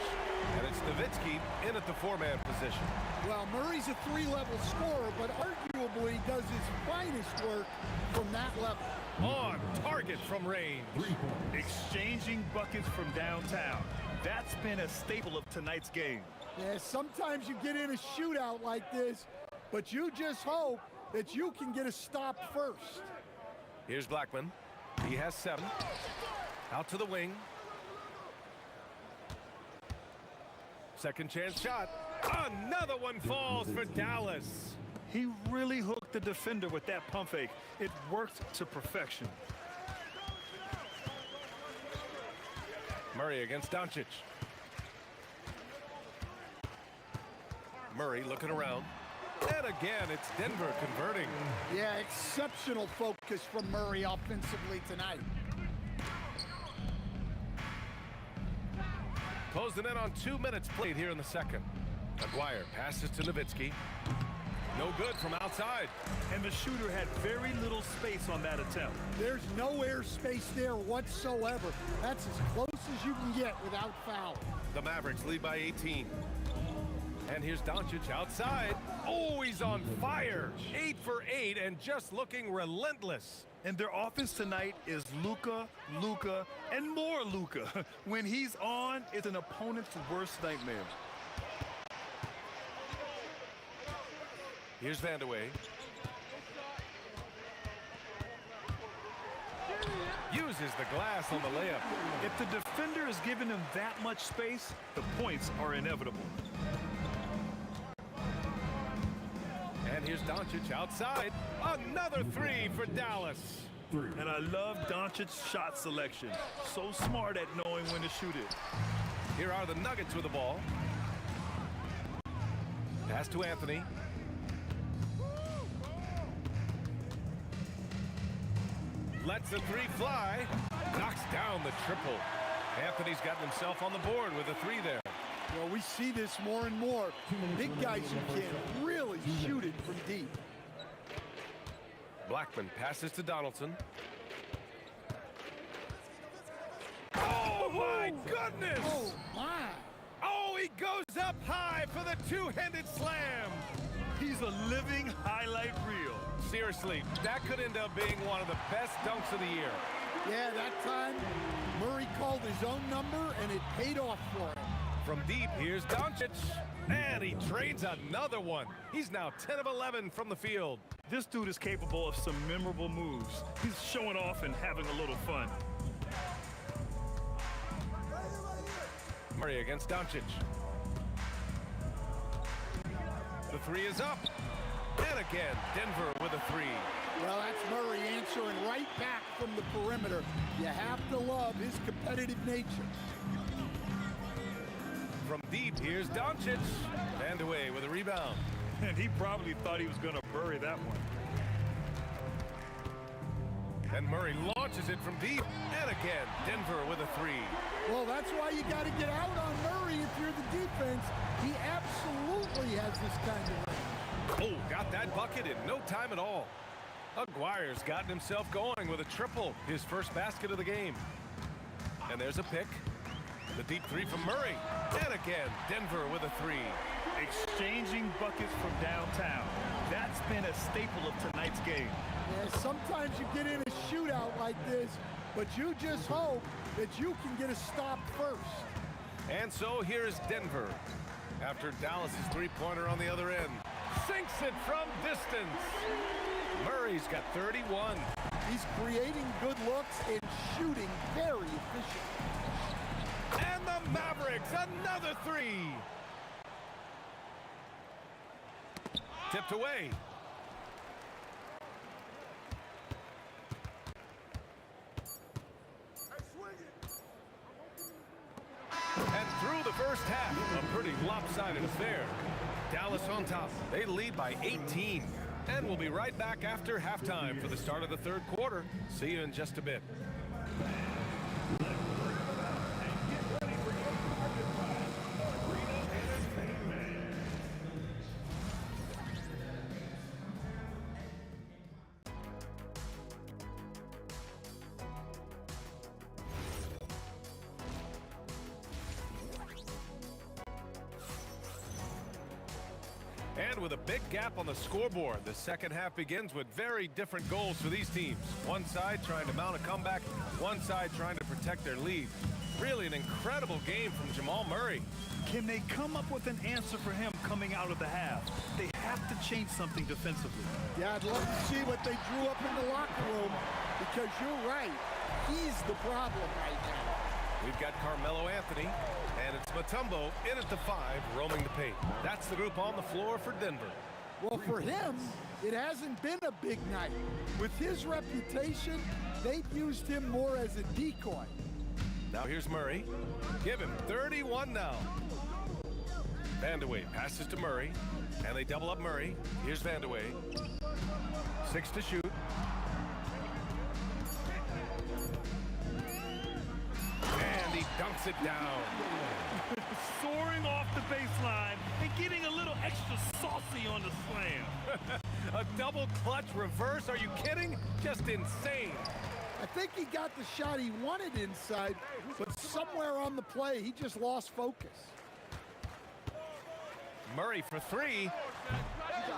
and it's Nowitzki in at the four-man position. Well, Murray's a three-level scorer, but arguably does his finest work from that level. On target from range. Exchanging buckets from downtown. That's been a staple of tonight's game. Yeah, sometimes you get in a shootout like this, but you just hope that you can get a stop first. Here's Blackman. He has 7. Out to the wing. Second chance shot. Another one falls for Dallas. He really hooked the defender with that pump fake. It worked to perfection. Murray against Doncic. Murray looking around. And again, it's Denver converting. Yeah, exceptional focus from Murray offensively tonight. Closing in on 2 minutes played here in the second. Aguirre passes to Nowitzki. No good from outside. And the shooter had very little space on that attempt. There's no airspace there whatsoever. That's as close as you can get without foul. The Mavericks lead by 18. And here's Doncic outside. Oh, he's on fire. 8 for 8 and just looking relentless. And their offense tonight is Luka, Luka, and more Luka. When he's on, it's an opponent's worst nightmare. Here's Vandeweghe. Uses the glass on the layup. If the defender is giving him that much space, the points are inevitable. And here's Doncic outside. Another 3 for Dallas. And I love Doncic's shot selection. So smart at knowing when to shoot it. Here are the Nuggets with the ball. Pass to Anthony. Lets the 3 fly. Knocks down the triple. Anthony's gotten himself on the board with a 3 there. Well, we see this more and more. Big guys who can really shoot it from deep. Blackman passes to Donaldson. Oh, my goodness! Oh, my! Oh, he goes up high for the two-handed slam. He's a living highlight reel. Seriously, that could end up being one of the best dunks of the year. Yeah, that time, Murray called his own number, and it paid off for him. From deep, here's Doncic. And he trades another one. He's now 10 of 11 from the field. This dude is capable of some memorable moves. He's showing off and having a little fun. Murray against Doncic. The 3 is up. And again, Denver with a 3. Well, that's Murray answering right back from the perimeter. You have to love his competitive nature. From deep, here's Doncic. Vandeweghe with a rebound. And he probably thought he was going to bury that one. And Murray launches it from deep. And again, Denver with a 3. Well, that's why you got to get out on Murray if you're the defense. He absolutely has this kind of range. Oh, got that bucket in no time at all. Aguirre's gotten himself going with a triple, his first basket of the game. And there's a pick. The deep three from Murray. And again, Denver with a three. Exchanging buckets from downtown. That's been a staple of tonight's game. Yeah, sometimes you get in a shootout like this, but you just hope that you can get a stop first. And so here's Denver. After Dallas's three-pointer on the other end. Sinks it from distance. Murray's got 31. He's creating good looks and shooting very efficient. And the Mavericks, another three. Tipped away. And through the first half, a pretty lopsided affair. Dallas on top. They lead by 18. And we'll be right back after halftime for the start of the third quarter. See you in just a bit. And with a big gap on the scoreboard, the second half begins with very different goals for these teams. One side trying to mount a comeback, one side trying to protect their lead. Really an incredible game from Jamal Murray. Can they come up with an answer for him coming out of the half? They have to change something defensively. Yeah, I'd love to see what they drew up in the locker room, because you're right. He's the problem right now. We've got Carmelo Anthony, and it's Mutombo in at the 5, roaming the paint. That's the group on the floor for Denver. Well, for him, it hasn't been a big night. With his reputation, they've used him more as a decoy. Now here's Murray. Give him 31 now. Vandeweghe passes to Murray, and they double up Murray. Here's Vandeweghe. 6 to shoot. And he dunks it down. Soaring off the baseline and getting a little extra saucy on the slam. A double clutch reverse. Are you kidding? Just insane. I think he got the shot he wanted inside, but somewhere on the play, he just lost focus. Murray for 3.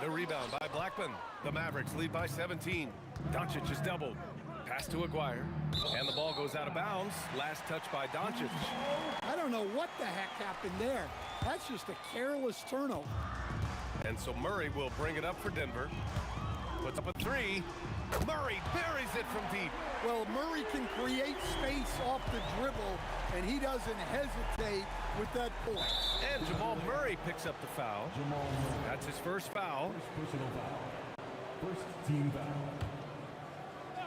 The rebound by Blackman. The Mavericks lead by 17. Doncic is doubled. Pass to Aguirre. And the ball goes out of bounds. Last touch by Doncic. I don't know what the heck happened there. That's just a careless turnover. And so Murray will bring it up for Denver. Puts up a 3. Murray buries it from deep. Well, Murray can create space off the dribble, and he doesn't hesitate with that point. And Jamal Murray picks up the foul. That's his first foul. First personal foul. First team foul.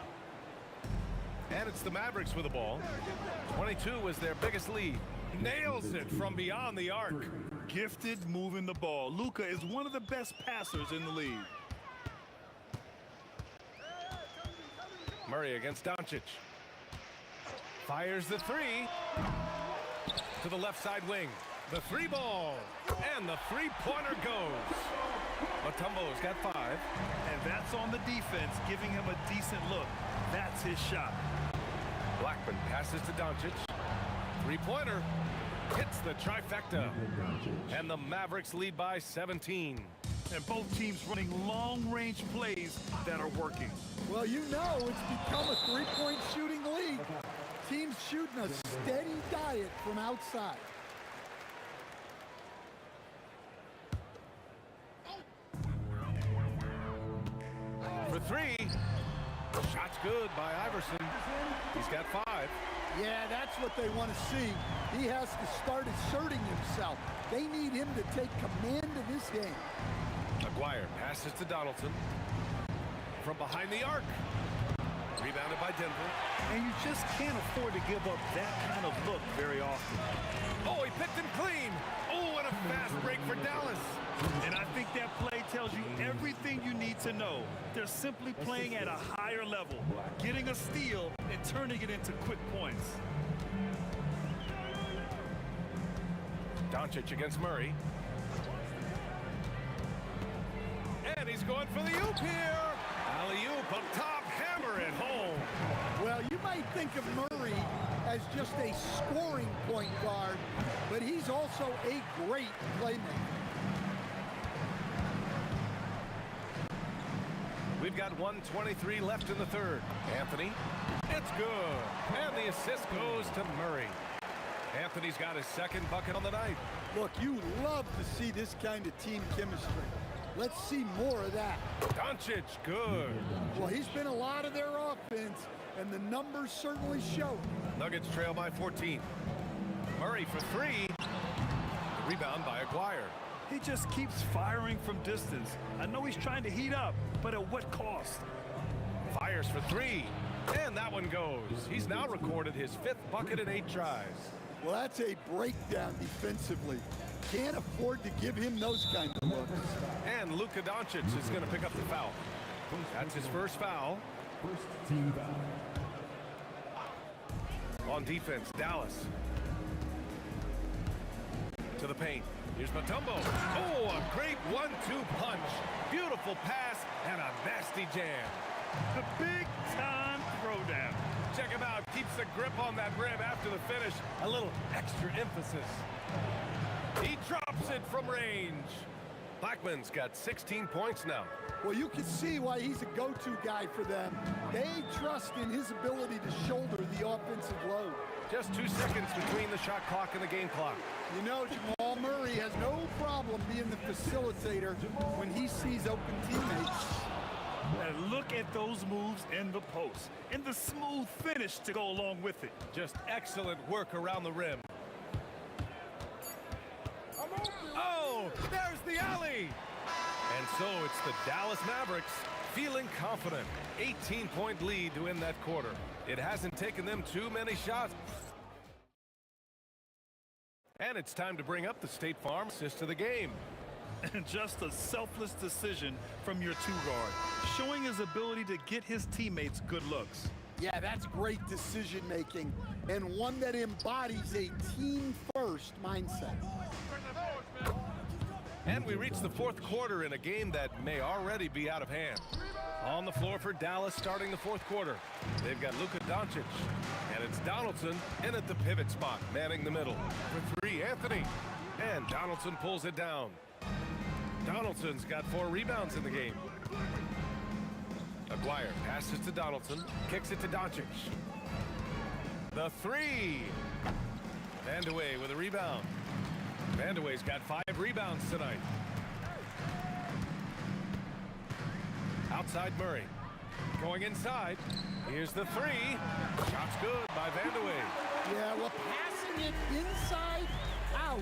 And it's the Mavericks with the ball. 22 was their biggest lead. Nails it from beyond the arc. Gifted moving the ball. Luka is one of the best passers in the league. Murray against Doncic. Fires the 3. To the left side wing. The 3 ball. And the 3-pointer goes. Mutombo's got 5. And that's on the defense, giving him a decent look. That's his shot. Blackman passes to Doncic. 3-pointer. Hits the trifecta. And the Mavericks lead by 17. And both teams running long-range plays that are working. Well, you know it's become a three-point shooting league. Teams shooting a steady diet from outside. For 3. Shot's good by Iverson. He's got 5. Yeah, that's what they want to see. He has to start asserting himself. They need him to take command of this game. Aguirre passes to Donaldson. From behind the arc. Rebounded by Denver. And you just can't afford to give up that kind of look very often. Oh, he picked him clean. Oh, and a fast break for Dallas. And I think that play tells you everything you need to know. They're simply playing at a higher level, getting a steal and turning it into quick points. Doncic against Murray. And he's going for the oop here. Alley-oop up top, hammer it home. Well, you might think of Murray as just a scoring point guard, but he's also a great playmaker. We've got 1:23 left in the third. Anthony, it's good. And the assist goes to Murray. Anthony's got his second bucket on the night. Look, you love to see this kind of team chemistry. Let's see more of that. Doncic, good. Well, he's been a lot of their offense, and the numbers certainly show. Nuggets trail by 14. Murray for three. The rebound by Aguirre. He just keeps firing from distance. I know he's trying to heat up, but at what cost? Fires for three. And that one goes. He's now recorded his 5th bucket in 8 tries. Well, that's a breakdown defensively. Can't afford to give him those kind of looks. And Luka Doncic is going to pick up the foul. That's his first foul. First team foul. On defense, Dallas. To the paint. Here's Mutombo. Oh, a great 1-2 punch. Beautiful pass and a nasty jam. The big-time throwdown. Check him out. Keeps the grip on that rim after the finish. A little extra emphasis. He drops it from range. Blackman's got 16 points now. Well, you can see why he's a go-to guy for them. They trust in his ability to shoulder the offensive load. Just 2 seconds between the shot clock and the game clock. You know, Jamal Murray has no problem being the facilitator when he sees open teammates. And look at those moves in the post and the smooth finish to go along with it. Just excellent work around the rim. Oh, there's the alley. And so it's the Dallas Mavericks feeling confident. 18-point lead to end that quarter. It hasn't taken them too many shots. And it's time to bring up the State Farm assist of the game. And just a selfless decision from your two-guard, showing his ability to get his teammates good looks. Yeah, that's great decision-making, and one that embodies a team-first mindset. And we reach the 4th quarter in a game that may already be out of hand. On the floor for Dallas starting the 4th quarter. They've got Luka Doncic, and it's Donaldson in at the pivot spot, manning the middle. For three, Anthony, and Donaldson pulls it down. Donaldson's got 4 rebounds in the game. Aguirre passes to Donaldson, kicks it to Doncic. The three. Vandeweghe with a rebound. Vandeweghe's got 5 rebounds tonight. Outside Murray. Going inside. Here's the three. Shot's good by Vandeweghe. Yeah, well, passing it inside out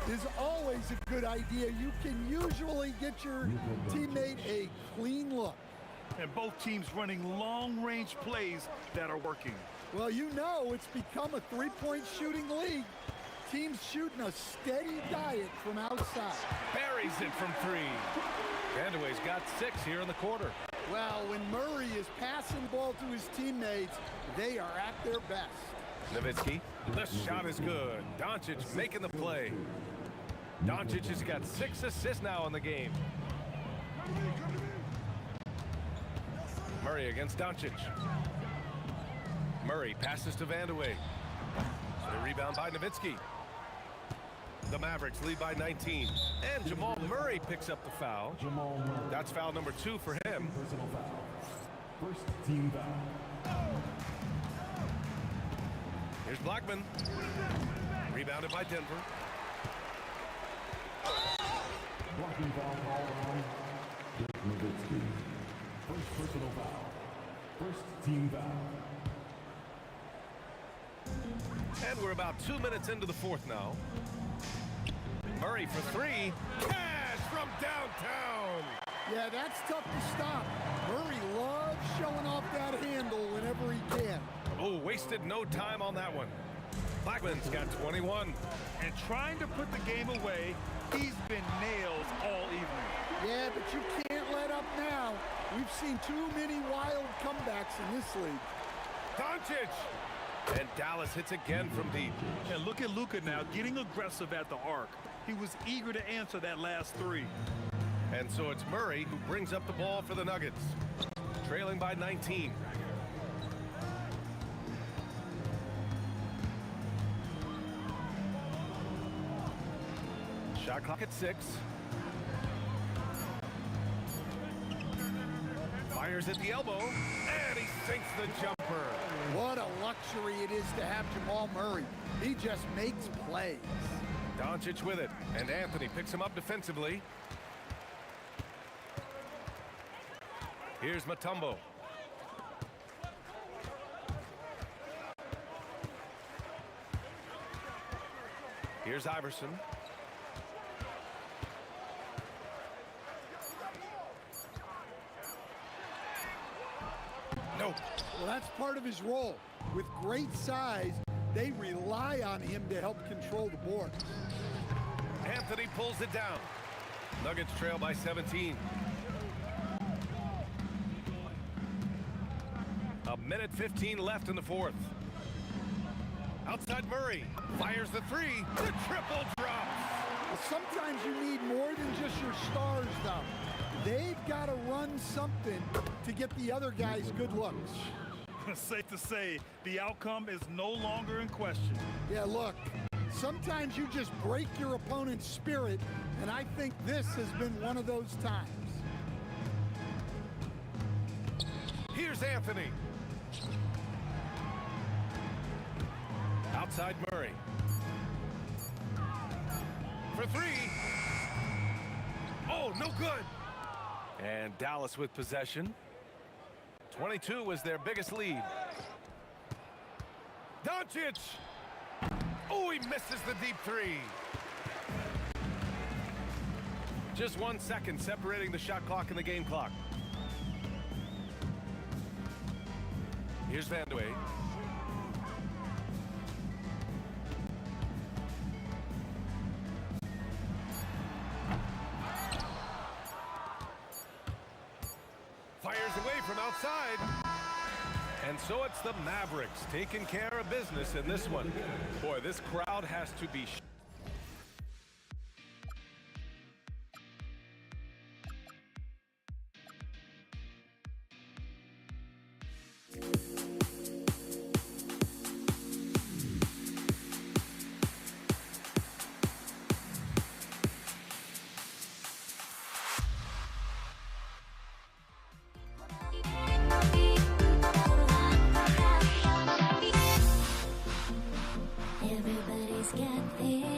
is always a good idea. You can usually get your teammate a clean look. And both teams running long-range plays that are working. Well, you know it's become a three-point shooting league. Teams shooting a steady diet from outside. Buries it from 3. Vandeweghe's got 6 here in the quarter. Well, when Murray is passing the ball to his teammates, they are at their best. Nowitzki, the shot is good. Doncic making the play. Doncic has got 6 assists now in the game. Murray against Doncic. Murray passes to Vandeweghe. The rebound by Nowitzki. The Mavericks lead by 19. And Jamal Murray picks up the foul. That's foul number 2 for him. Personal foul. First team foul. Here's Blackman. Rebounded by Denver. Blocking foul called on Dirk Nowitzki. First personal foul. First team foul. And we're about 2 minutes into the 4th now. Murray for 3. Cash from downtown. Yeah, that's tough to stop. Murray loves showing off that handle whenever he can. Oh, wasted no time on that one. Blackman's got 21. And trying to put the game away, he's been nails all evening. Yeah, but you can't let up now. We've seen too many wild comebacks in this league. Doncic! And Dallas hits again from deep. And look at Luka now getting aggressive at the arc. He was eager to answer that last 3. And so it's Murray who brings up the ball for the Nuggets. Trailing by 19. Shot clock at 6. Fires at the elbow, and he sinks the jumper. What a luxury it is to have Jamal Murray. He just makes plays. Doncic with it, and Anthony picks him up defensively. Here's Mutombo. Here's Iverson. No. Well, that's part of his role. With great size, they rely on him to help control the board. Anthony pulls it down. Nuggets trail by 17. A minute 15 left in the fourth. Outside Murray. Fires the three. The triple drops. Well, sometimes you need more than just your stars, though. They've got to run something to get the other guys good looks. Safe to say, the outcome is no longer in question. Yeah, look, sometimes you just break your opponent's spirit, and I think this has been one of those times. Here's Anthony. Outside Murray. For three. Oh, no good. And Dallas with possession. 22 was their biggest lead. Doncic. Oh, he misses the deep three. Just 1 second separating the shot clock and the game clock. Here's Van de Waay. Fires away from outside. And so it's the Mavericks taking care of business in this one. Boy, this crowd has to be... Everybody's got their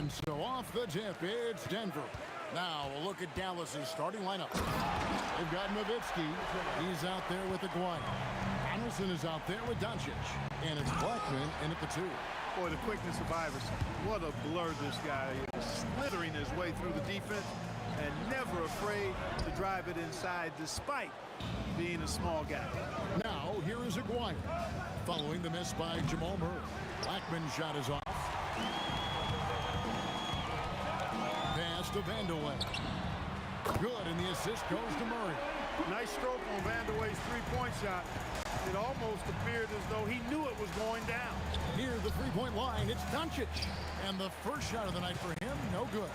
And so off the tip, it's Denver. Now a look at Dallas's starting lineup. They've got Nowitzki. He's out there with Aguayo. Anderson is out there with Doncic. And it's Blackman in at the 2. Boy, the quickness of Iverson. What a blur this guy is. Slithering his way through the defense and never afraid to drive it inside despite being a small guy. Now here is Aguayo. Following the miss by Jamal Murray. Blackman's shot is off. Pass to Vandeweghe. Good, and the assist goes to Murray. Nice stroke on Vandeweghe's three-point shot. It almost appeared as though he knew it was going down. Near the three-point line, it's Doncic. And the first shot of the night for him, no good.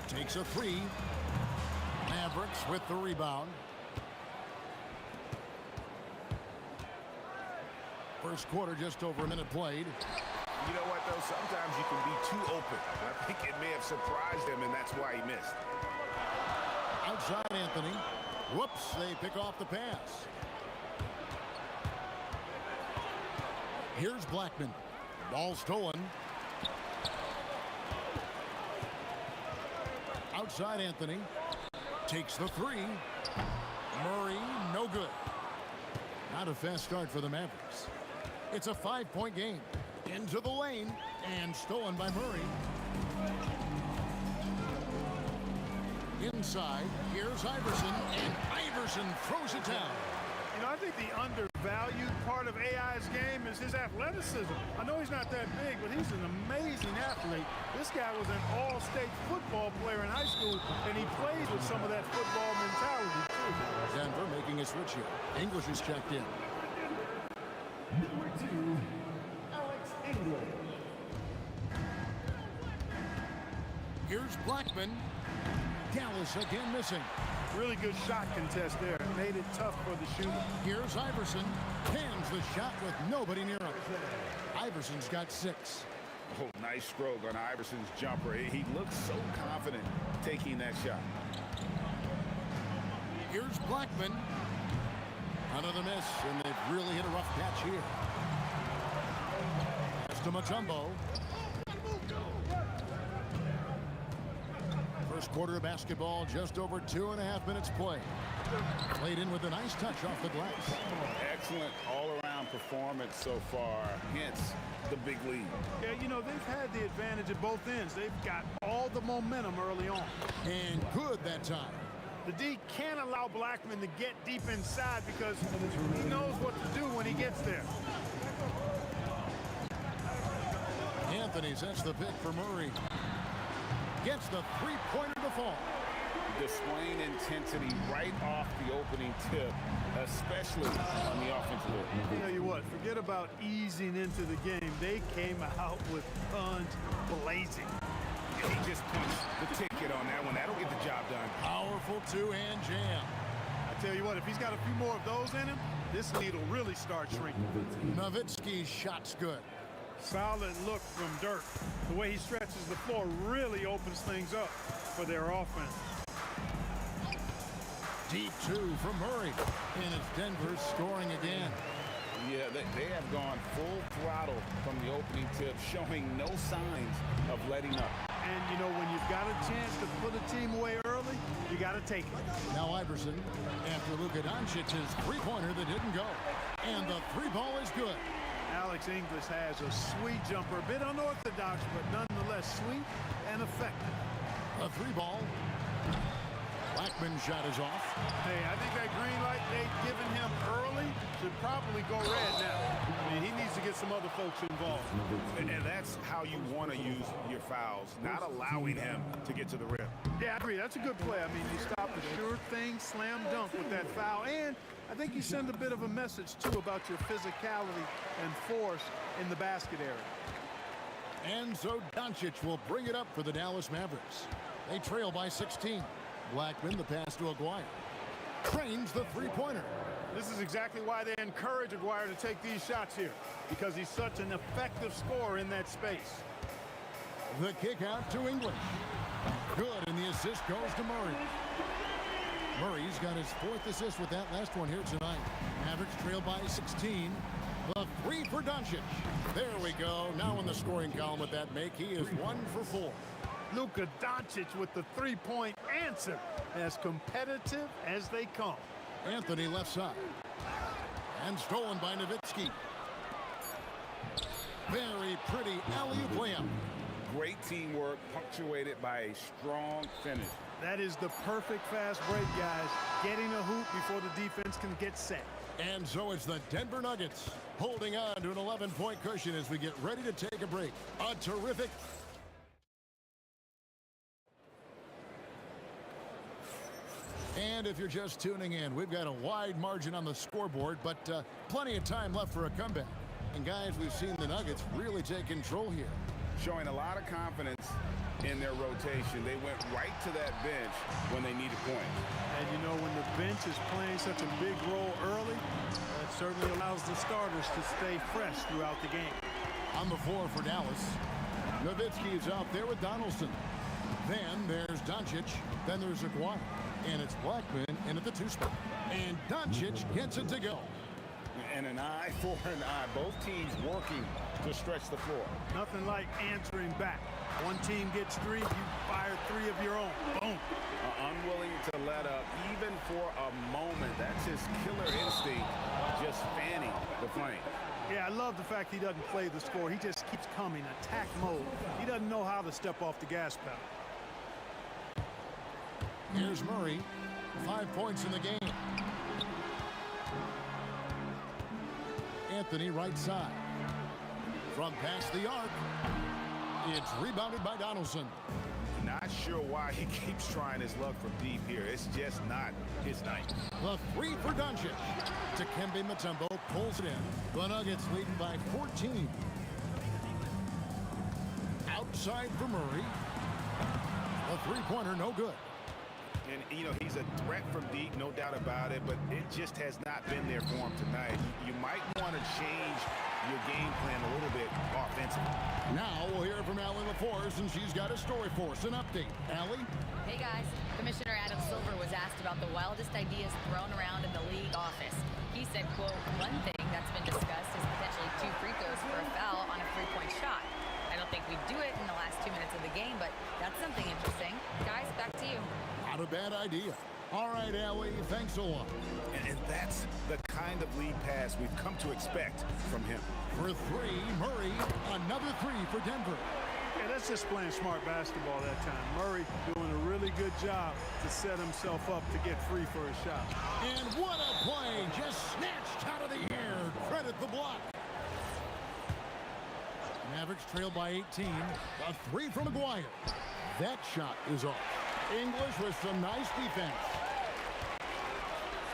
Takes a 3. Mavericks with the rebound. First quarter, just over a minute played. You know what, though? Sometimes you can be too open. I think it may have surprised him, and that's why he missed. Outside Anthony. Whoops, they pick off the pass. Here's Blackman. Ball stolen. Outside Anthony. Takes the 3. Murray, no good. Not a fast start for the Mavericks. It's a 5-point game. Into the lane and stolen by Murray. Inside, here's Iverson, and Iverson throws it down. You know, I think the valued part of AI's game is his athleticism. I know he's not that big, but he's an amazing athlete. This guy was an all-state football player in high school, and he plays with some of that football mentality, too. Denver making a switch here. English is checked in. Number 2, Alex English. Here's Blackman. Dallas again missing. Really good shot contest there. Made it tough for the shooter. Here's Iverson. Hands the shot with nobody near him. Iverson's got 6. Oh, nice stroke on Iverson's jumper. He looks so confident taking that shot. Here's Blackman. Another miss, and they've really hit a rough patch here. Pass to Mutombo. First quarter of basketball, just over 2.5 minutes play. Played in with a nice touch off the glass. Excellent all-around performance so far, hence the big lead. Yeah, you know, they've had the advantage at both ends. They've got all the momentum early on. And good that time. The D can't allow Blackman to get deep inside because he knows what to do when he gets there. Anthony sets the pick for Murray. Gets the three-pointer to fall. Displaying intensity right off the opening tip, especially on the offensive end. I tell you what, forget about easing into the game. They came out with guns blazing. He just punched the ticket on that one. That'll get the job done. Powerful two-hand jam. I tell you what, if he's got a few more of those in him, this lead will really start shrinking. Nowitzki's shot's good. Solid look from Dirk. The way he stretches the floor really opens things up for their offense. Deep 2 from Murray. And it's Denver scoring again. Yeah, they have gone full throttle from the opening tip, showing no signs of letting up. And, you know, when you've got a chance to put a team away early, you got to take it. Now Iverson, after Luka Doncic's three-pointer that didn't go. And the three ball is good. Alex English has a sweet jumper, a bit unorthodox, but nonetheless sweet and effective. A three ball. Blackman's shot is off. Hey, I think that green light they've given him early should probably go red now. I mean, he needs to get some other folks involved. And that's how you want to use your fouls, not allowing him to get to the rim. Yeah, I agree. That's a good play. I mean, you stop the sure thing, slam dunk with that foul. And I think you send a bit of a message, too, about your physicality and force in the basket area. And so Doncic will bring it up for the Dallas Mavericks. They trail by 16. Blackman, the pass to Aguirre. Trains the three-pointer. This is exactly why they encourage Aguirre to take these shots here, because he's such an effective scorer in that space. The kick out to English. Good, and the assist goes to Murray. Murray's got his 4th assist with that last one here tonight. Mavericks trail by 16. The three for Doncic. There we go. Now in the scoring column with that make, he is 1 for 4. Luka Doncic with the three-point answer, as competitive as they come. Anthony left side. And stolen by Nowitzki. Very pretty alley-oop layup. Great teamwork, punctuated by a strong finish. That is the perfect fast break, guys. Getting a hoop before the defense can get set. And so it's the Denver Nuggets holding on to an 11-point cushion as we get ready to take a break. A terrific... And if you're just tuning in, we've got a wide margin on the scoreboard, but plenty of time left for a comeback. And guys, we've seen the Nuggets really take control here. Showing a lot of confidence in their rotation. They went right to that bench when they needed points. And you know, when the bench is playing such a big role early, that certainly allows the starters to stay fresh throughout the game. On the floor for Dallas, Nowitzki is out there with Donaldson. Then there's Doncic. Then there's Aguirre. And it's Blackman in at the 2 spot. And Doncic gets it to go. And an eye for an eye. Both teams working to stretch the floor. Nothing like answering back. One team gets 3, you fire 3 of your own. Boom. Unwilling to let up even for a moment. That's his killer instinct, just fanning the flame. Yeah, I love the fact he doesn't play the score. He just keeps coming, attack mode. He doesn't know how to step off the gas pedal. Here's Murray, 5 points in the game. Anthony right side. From past the arc, it's rebounded by Donaldson. Not sure why he keeps trying his luck from deep here. It's just not his night. The three for Doncic. Dikembe Mutombo pulls it in. The Nuggets leading by 14. Outside for Murray. The three-pointer, no good. And, you know, he's a threat from deep, no doubt about it, but it just has not been there for him tonight. You might want to change your game plan a little bit offensively. Now we'll hear from Allie LaForce, and she's got a story for us. An update. Allie? Hey guys, Commissioner Adam Silver was asked about the wildest ideas thrown around in the league office. He said, quote, one thing that's been discussed is potentially 2 free throws for a foul on a 3-point shot. I don't think we'd do it in the last 2 minutes of the game, but that's something interesting. Guys, back to you. Not a bad idea. All right, Allie, thanks a lot. And that's the kind of lead pass we've come to expect from him. For three, Murray, another three for Denver. Yeah, that's just playing smart basketball that time. Murray doing a really good job to set himself up to get free for a shot. And what a play, just snatched out of the air. Credit the block. Mavericks trail by 18. A three from McGuire. That shot is off. English with some nice defense.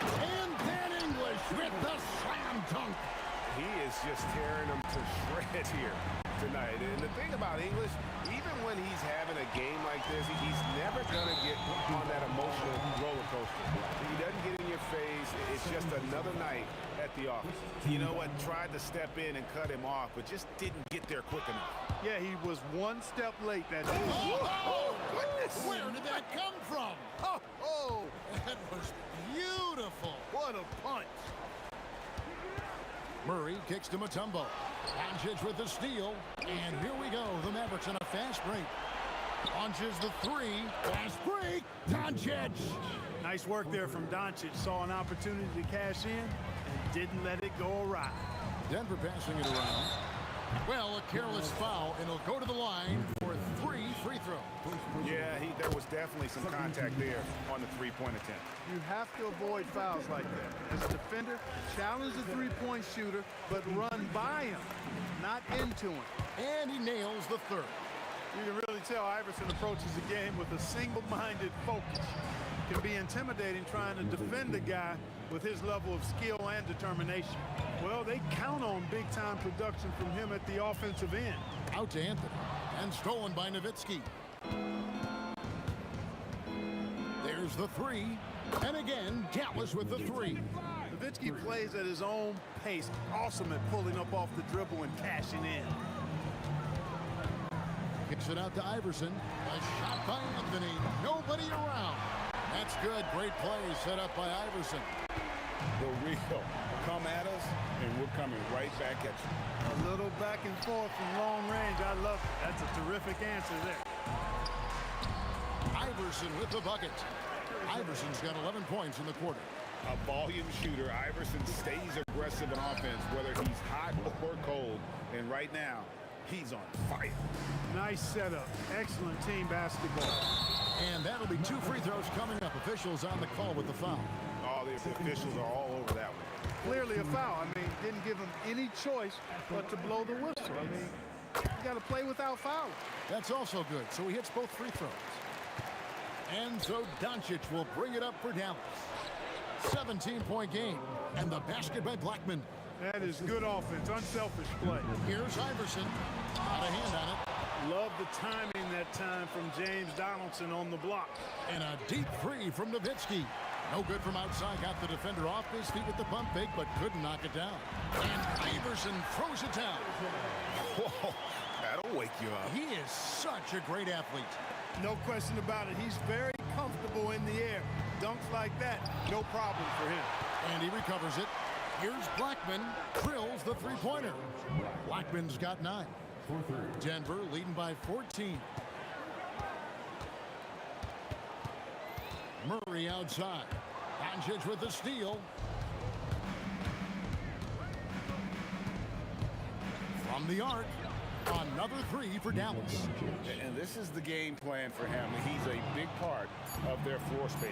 And then English with the slam dunk. He is just tearing them to shreds here tonight. And the thing about English, even when he's having a game like this, he's never going to get on that emotional roller coaster. He doesn't get in your face. It's just another night at the office. You know what? Tried to step in and cut him off, but just didn't get there quick enough. Yeah, he was one step late that day. Oh, goodness! Where did that come from? Oh, that was beautiful. What a punch. Murray kicks to Mutombo. Doncic with the steal. And here we go. The Mavericks on a fast break. Launches the three. Fast break. Doncic. Nice work there from Doncic. Saw an opportunity to cash in and didn't let it go awry. Denver passing it around. Well, a careless foul, and he'll go to the line for 3 free throws. Yeah, there was definitely some contact there on the three-point attempt. You have to avoid fouls like that. As a defender, challenge the three-point shooter, but run by him, not into him. And he nails the third. You can really tell Iverson approaches the game with a single-minded focus. Can be intimidating trying to defend a guy with his level of skill and determination. Well, they count on big-time production from him at the offensive end. Out to Anthony, and stolen by Nowitzki. There's the three, and again, Dallas with the three. Nowitzki plays at his own pace, awesome at pulling up off the dribble and cashing in. Kicks it out to Iverson. A shot by Anthony. Nobody around. That's good. Great play set up by Iverson. The real come at us, and we're coming right back at you. A little back and forth from long range. I love it. That's a terrific answer there. Iverson with the bucket. Iverson's got 11 points in the quarter. A volume shooter. Iverson stays aggressive in offense, whether he's hot or cold. And right now, he's on fire. Nice setup. Excellent team basketball. And that'll be 2 free throws coming up. Officials on the call with the foul. All the officials are all over that one. Clearly a foul. I mean, didn't give him any choice but to blow the whistle. I mean, you got to play without fouling. That's also good. So he hits both free throws. And so Doncic will bring it up for Dallas. 17-point game. And the basket by Blackman. That is good offense, unselfish play. Here's Iverson. Got a hand on it. Love the timing that time from James Donaldson on the block. And a deep three from Nowitzki. No good from outside. Got the defender off his feet with the pump fake, but couldn't knock it down. And Iverson throws it down. Whoa, that'll wake you up. He is such a great athlete. No question about it. He's very comfortable in the air. Dunks like that, no problem for him. And he recovers it. Here's Blackman. Drills the three-pointer. Blackman's got 9. Denver leading by 14. Murray outside. Doncic with the steal. From the arc, another 3 for Dallas. And this is the game plan for him. He's a big part of their floor space.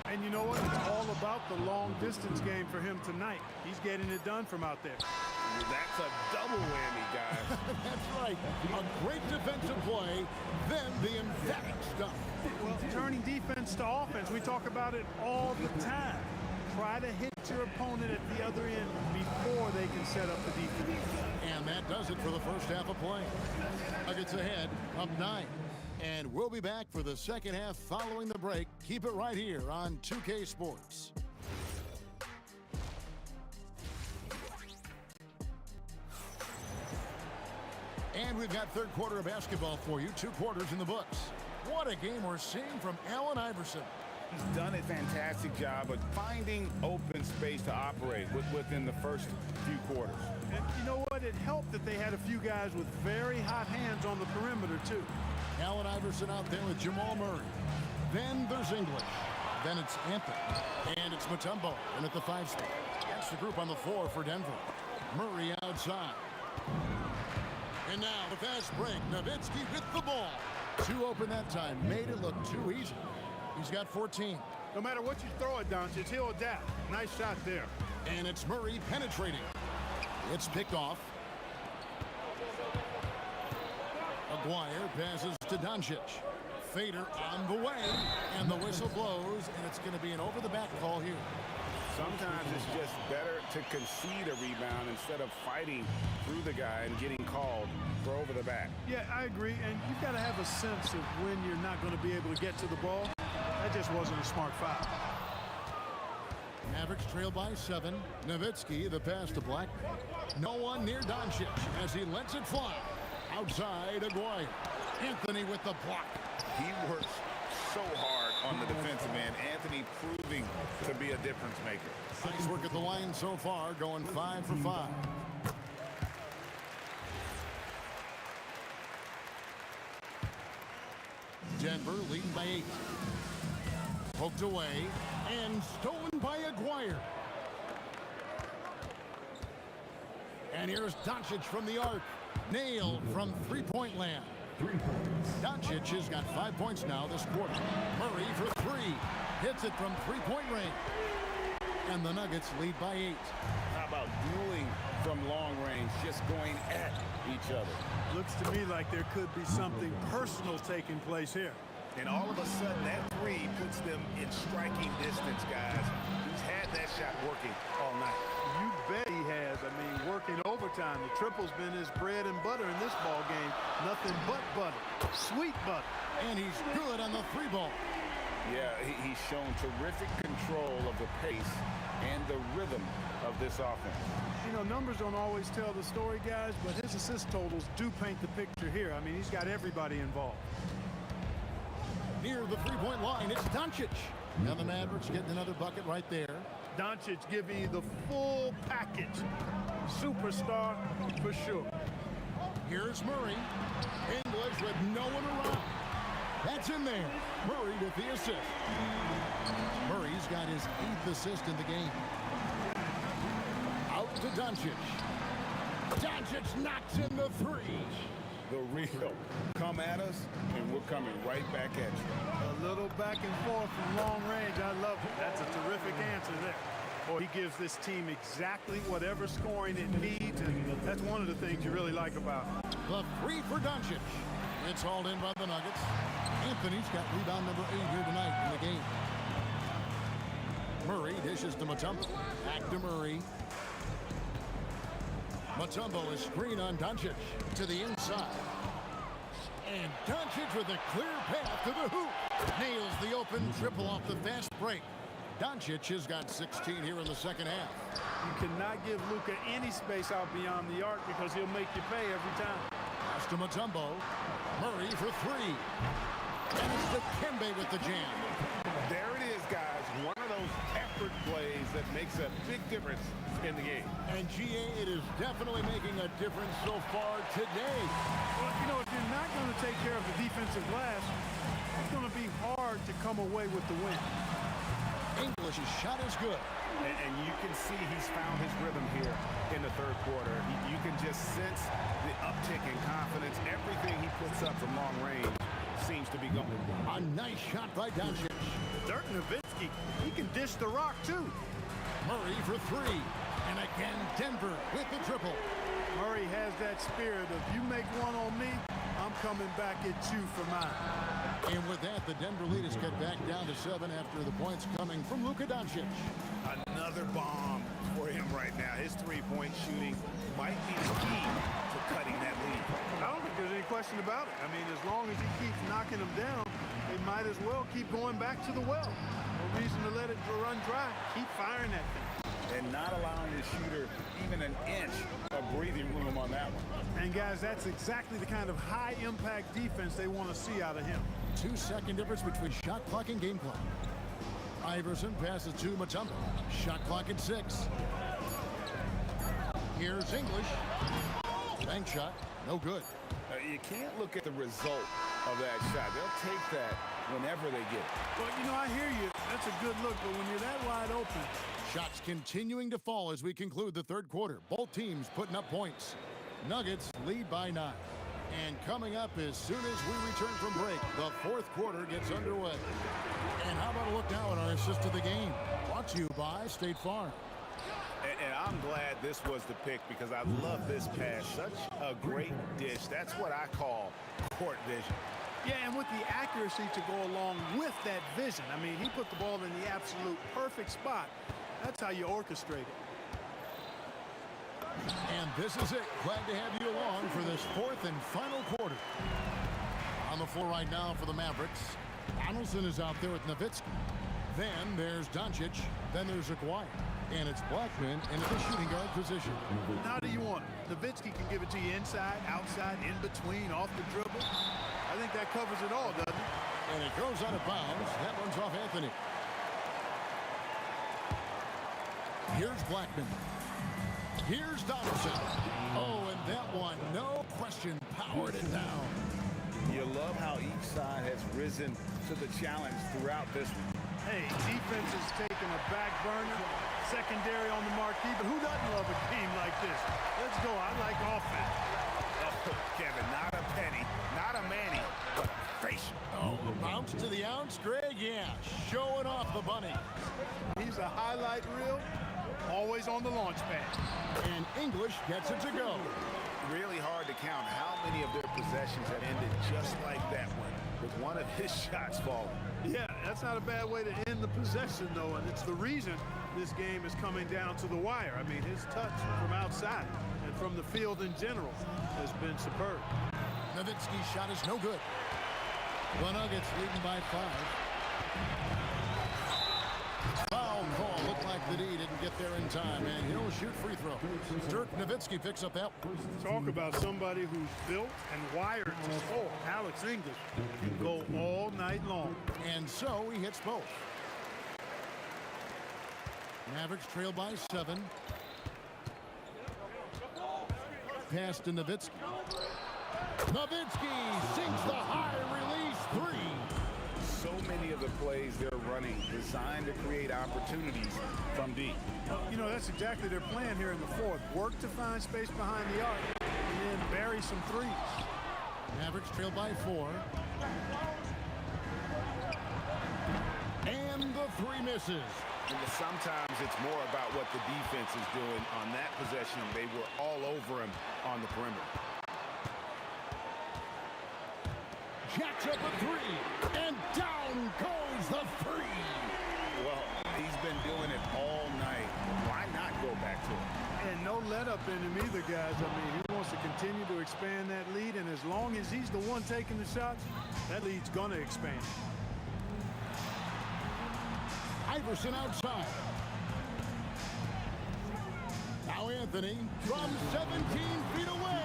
And you know what? It's all about the long distance game for him tonight. He's getting it done from out there. That's a double whammy, guys. That's right. A great defensive play, then the emphatic stuff. Well, turning defense to offense, we talk about it all the time. Try to hit your opponent at the other end before they can set up the defense. And that does it for the first half of play. Nuggets ahead, up 9. And we'll be back for the second half following the break. Keep it right here on 2K Sports. And we've got third quarter of basketball for you. 2 quarters in the books. What a game we're seeing from Allen Iverson. He's done a fantastic job of finding open space to operate within the first few quarters. And you know what? It helped that they had a few guys with very hot hands on the perimeter, too. Allen Iverson out there with Jamal Murray. Then there's English. Then it's Anthony. And it's Mutombo in at the 5 spot. That's the group on the floor for Denver. Murray outside. And now the fast break. Nowitzki with the ball. 2 open that time. Made it look too easy. He's got 14. No matter what you throw at Doncic, he'll adapt. Nice shot there. And it's Murray penetrating. It's picked off. Aguirre passes to Doncic. Fader on the way. And the whistle blows. And it's going to be an over-the-back call here. Sometimes it's just better to concede a rebound instead of fighting through the guy and getting called for over the back. Yeah, I agree. And you've got to have a sense of when you're not going to be able to get to the ball. That just wasn't a smart foul. Mavericks trail by 7. Nowitzki, the pass to Blackman. No one near Doncic as he lets it fly. Outside, Aguirre. Anthony with the block. He works so hard on the defensive end. Anthony proving to be a difference maker. Nice work at the line so far, going 5 for 5. Denver leading by 8. Poked away and stolen by Aguirre. And here's Doncic from the arc. Nailed from three-point land. Doncic has got 5 points now this quarter. Murray for 3. Hits it from three-point range. And the Nuggets lead by 8. How about dueling from long range, just going at each other? Looks to me like there could be something personal taking place here. And all of a sudden, that 3 puts them in striking distance, guys. He's had that shot working all night. You bet he has. I mean, working overtime. The triple's been his bread and butter in this ball game. Nothing but butter. Sweet butter. And he's good on the 3 ball. Yeah, he's shown terrific control of the pace and the rhythm of this offense. You know, numbers don't always tell the story, guys, but his assist totals do paint the picture here. I mean, he's got everybody involved. Near the 3-point line, it's Doncic. And the Mavericks getting another bucket right there. Doncic giving you the full package. Superstar for sure. Here's Murray. English with no one around. That's in there. Murray with the assist. Murray's got his 8th assist in the game. Out to Doncic. Doncic knocks in the 3. The real. Come at us, and we're coming right back at you. A little back and forth from long range. I love it. That's a terrific answer there. Boy, he gives this team exactly whatever scoring it needs, and that's one of the things you really like about him. The 3 for Doncic. It's hauled in by the Nuggets. Anthony's got rebound number 8 here tonight in the game. Murray dishes to Mutombo. Back to Murray. Mutombo is screen on Doncic to the inside. And Doncic with a clear path to the hoop. Nails the open triple off the fast break. Doncic has got 16 here in the second half. You cannot give Luka any space out beyond the arc because he'll make you pay every time. Pass to Mutombo. Murray for 3. And it's the Kembe with the jam. There it is, guys. One of those effort plays that makes a big difference in the game. And GA, it is definitely making a difference so far today. Well, you know, if you're not going to take care of the defensive glass, it's going to be hard to come away with the win. English's shot is good. And you can see he's found his rhythm here in the third quarter. You can just sense the uptick in confidence. Everything he puts up from long range seems to be going. A nice shot by Doncic. Dirk Nowitzki, he can dish the rock too. Murray for 3. And again, Denver with the triple. Murray has that spirit of, you make one on me, I'm coming back at you for mine. And with that, the Denver lead is cut back down to 7 after the points coming from Luka Doncic. Another bomb for him right now. His three-point shooting might be the key to cutting that lead. I don't think there's any question about it. I mean, as long as he keeps knocking them down, they might as well keep going back to the well. No reason to let it run dry. Keep firing that thing. And not allowing the shooter even an inch of breathing room on that one. And guys, that's exactly the kind of high-impact defense they want to see out of him. 2-second difference between shot clock and game clock. Iverson passes to Mutombo. Shot clock at 6. Here's English. Bank shot, no good. You can't look at the result of that shot. They'll take that whenever they get it. Well, you know, I hear you. That's a good look, but when you're that wide open. Shots continuing to fall as we conclude the third quarter. Both teams putting up points. Nuggets lead by 9. And coming up as soon as we return from break, the fourth quarter gets underway. And how about a look now at our assist of the game? Brought to you by State Farm. And I'm glad this was the pick because I love this pass. Such a great dish. That's what I call court vision. Yeah, and with the accuracy to go along with that vision. I mean, he put the ball in the absolute perfect spot. That's how you orchestrate it. And this is it. Glad to have you along for this fourth and final quarter. On the floor right now for the Mavericks, Donaldson is out there with Nowitzki. Then there's Doncic. Then there's Aguirre. And it's Blackman into the shooting guard position. How do you want it? Nowitzki can give it to you inside, outside, in between, off the dribble. I think that covers it all, doesn't it? And it goes out of bounds. That one's off Anthony. Here's Blackman. Here's Donaldson. Oh, and that one, no question, powered it down. You love how each side has risen to the challenge throughout this one. Hey, defense is taking a back burner, secondary on the marquee, but who doesn't love a game like this? Let's go. I like offense. Oh, Kevin, not a penny, not a Manny, but a facial. Oh, bounce to the ounce, Greg, yeah, showing off the bunny. He's a highlight reel, always on the launch pad. And English gets it to go. Really hard to count how many of their possessions have ended just like that one, with one of his shots falling. Yeah, that's not a bad way to end the possession, though, and it's the reason this game is coming down to the wire. I mean, his touch from outside and from the field in general has been superb. Nowitzki's shot is no good. The Nuggets leading by 5. Foul call. Looked like the D didn't get there in time, and he'll shoot free throw. Dirk Nowitzki picks up that one. Talk about somebody who's built and wired to score. Alex English can go all night long. And so he hits both. Mavericks trail by 7. Pass to Nowitzki. Nowitzki sinks the high release 3. So many of the plays they're running designed to create opportunities from deep. You know, that's exactly their plan here in the fourth. Work to find space behind the arc and then bury some threes. Mavericks trail by 4. And the 3 misses. And sometimes it's more about what the defense is doing. On that possession, they were all over him on the perimeter. Jacks up a 3, and down goes the 3. Well, he's been doing it all night. Why not go back to it? And no let up in him either, guys. I mean, he wants to continue to expand that lead, and as long as he's the one taking the shots, that lead's going to expand. Iverson outside. Now Anthony from 17 feet away.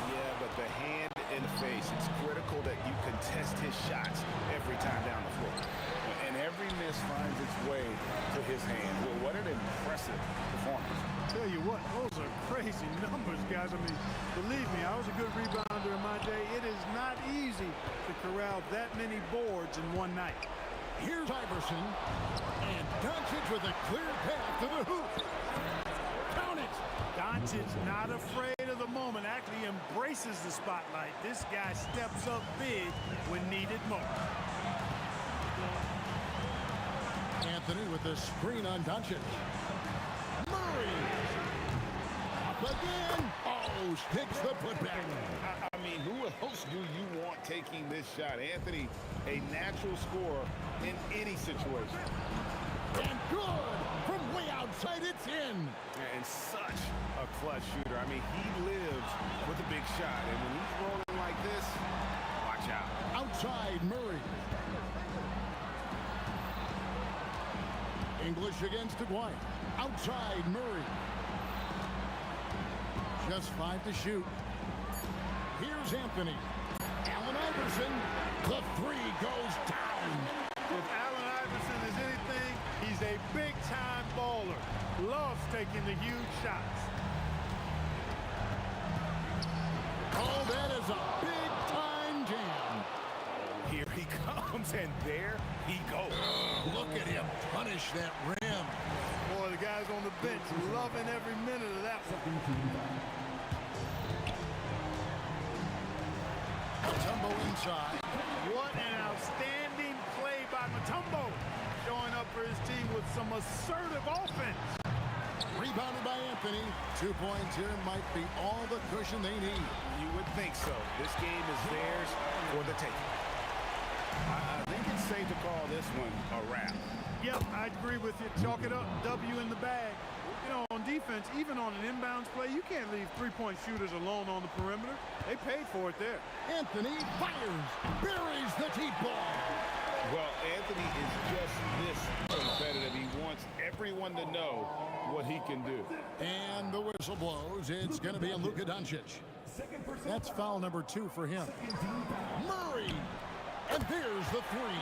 Yeah, but the hand in the face, it's critical that you contest his shots every time down the floor. And every miss finds its way to his hand. Well, what an impressive performance. Tell you what, those are crazy numbers, guys. I mean, believe me, I was a good rebounder in my day. It is not easy to corral that many boards in one night. Here's Iverson, and Doncic with a clear path to the hoop. Count it! Doncic not afraid of the moment, actually embraces the spotlight. This guy steps up big when needed most. Anthony with the screen on Doncic. Murray again. Oh, sticks the putback. I mean, who else do you want taking this shot? Anthony, a natural scorer in any situation. And good. From way outside, it's in. And such a clutch shooter. I mean, he lives with a big shot. And when he's rolling like this, watch out. Outside, Murray. English against Dwight. Outside, Murray. Just 5 to shoot. Here's Anthony. Allen Iverson. The three goes down. If Allen Iverson is anything, he's a big-time baller. Loves taking the huge shots. Oh, that is a big-time jam. Here he comes, and there he goes. Look at him punish that rim. Boy, the guys on the bench loving every minute of that one. Mutombo inside. What an outstanding play by Mutombo. Showing up for his team with some assertive offense. Rebounded by Anthony. 2 points here might be all the cushion they need. You would think so. This game is theirs for the taking. I think it's safe to call this one a wrap. Yep, I agree with you. Chalk it up, W in the bag. You know, on defense, even on an inbounds play, you can't leave three-point shooters alone on the perimeter. They paid for it there. Anthony fires, buries the deep ball. Well, Anthony is just this competitive. He wants everyone to know what he can do. And the whistle blows. It's going to be a Luka Doncic. That's foul number 2 for him. Murray. And there's the three.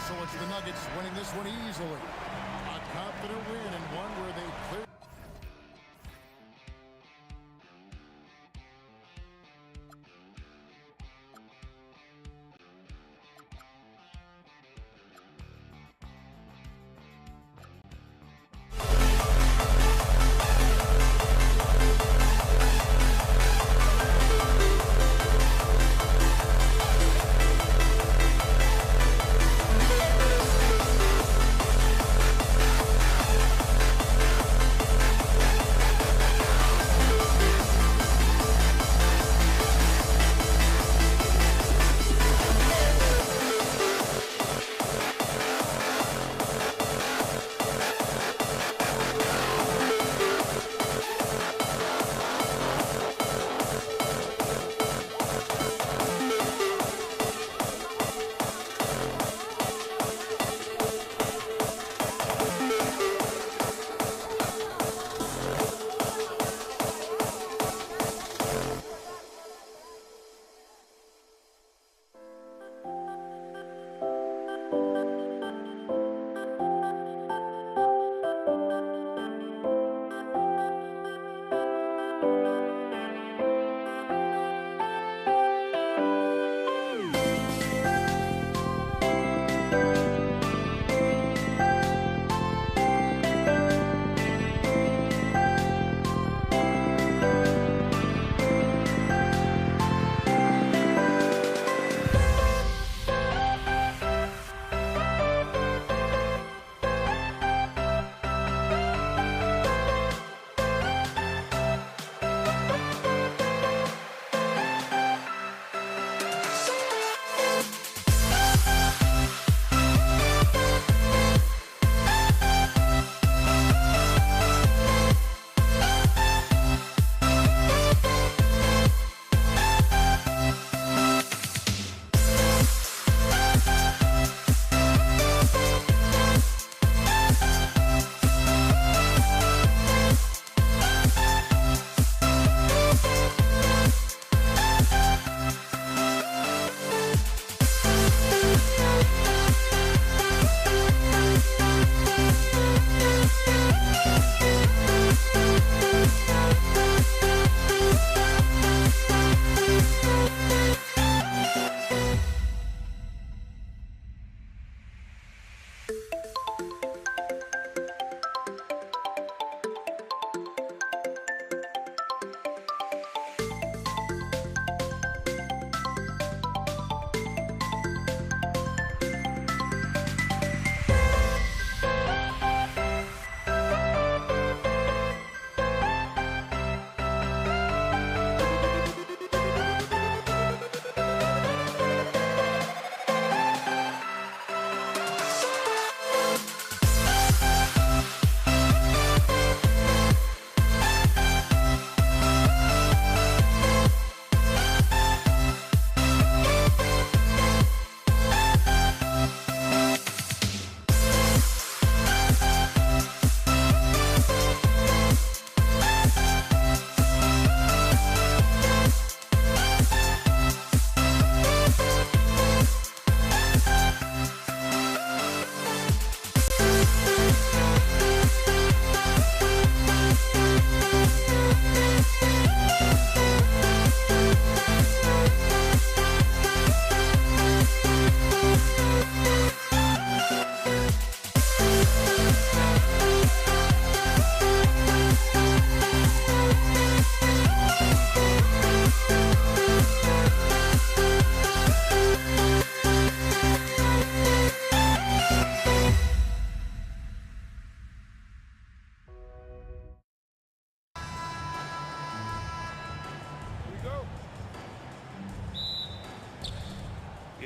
So it's the Nuggets winning this one easily. A confident win and one where they cleared.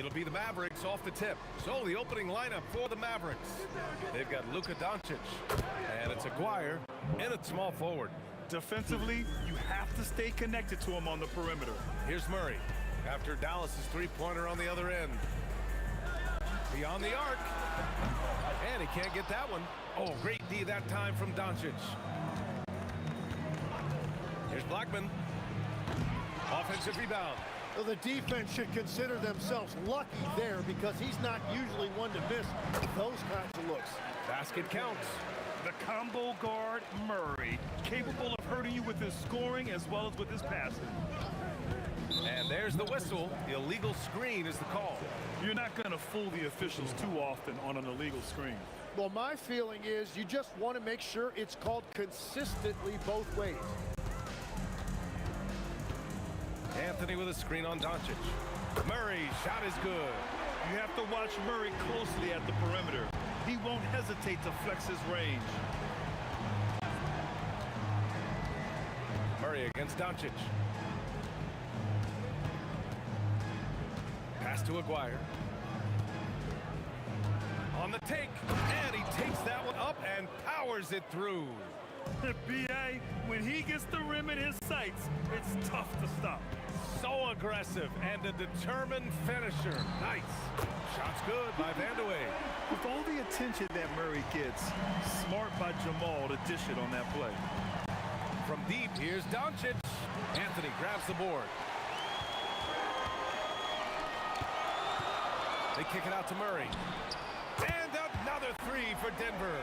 It'll be the Mavericks off the tip. So the opening lineup for the Mavericks. They've got Luka Doncic, and it's Aguirre in at small forward. Defensively, you have to stay connected to him on the perimeter. Here's Murray after Dallas's three-pointer on the other end. Beyond the arc. And he can't get that one. Oh, great D that time from Doncic. Here's Blackman. Offensive rebound. Well, the defense should consider themselves lucky there because he's not usually one to miss those kinds of looks. Basket counts. The combo guard, Murray, capable of hurting you with his scoring as well as with his passing. And there's the whistle. The illegal screen is the call. You're not going to fool the officials too often on an illegal screen. Well, my feeling is you just want to make sure it's called consistently both ways. Anthony with a screen on Doncic. Murray, shot is good. You have to watch Murray closely at the perimeter. He won't hesitate to flex his range. Murray against Doncic. Pass to Aguirre. On the take, and he takes that one up and powers it through. B.A., when he gets the rim in his sights, it's tough to stop. So aggressive and a determined finisher. Nice. Shot's good by Vandeweghe. With all the attention that Murray gets, smart by Jamal to dish it on that play. From deep, here's Doncic. Anthony grabs the board. They kick it out to Murray. And another three for Denver.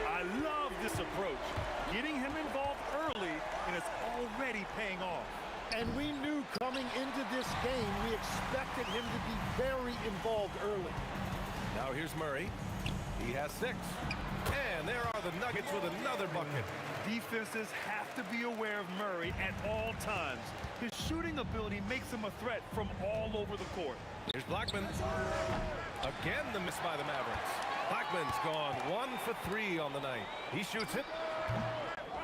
I love this approach. Getting him involved early, and it's already paying off. And we knew coming into this game, we expected him to be very involved early. Now here's Murray. He has 6. And there are the Nuggets with another bucket. Defenses have to be aware of Murray at all times. His shooting ability makes him a threat from all over the court. Here's Blackman. Again, the miss by the Mavericks. Blackman's gone 1 for 3 on the night. He shoots it.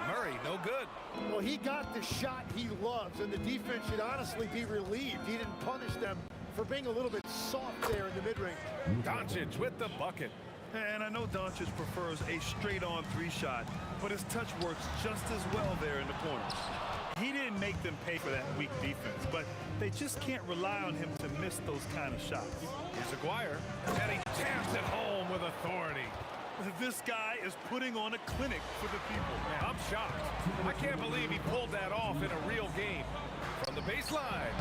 Murray, no good. Well, he got the shot he loves, and the defense should honestly be relieved. He didn't punish them for being a little bit soft there in the mid-range. Doncic with the bucket. And I know Doncic prefers a straight-on 3-shot, but his touch works just as well there in the corners. He didn't make them pay for that weak defense, but they just can't rely on him to miss those kind of shots. Here's Aguirre, and he jams it home with authority. This guy is putting on a clinic for the people. I'm shocked. I can't believe he pulled that off in a real game. From the baseline,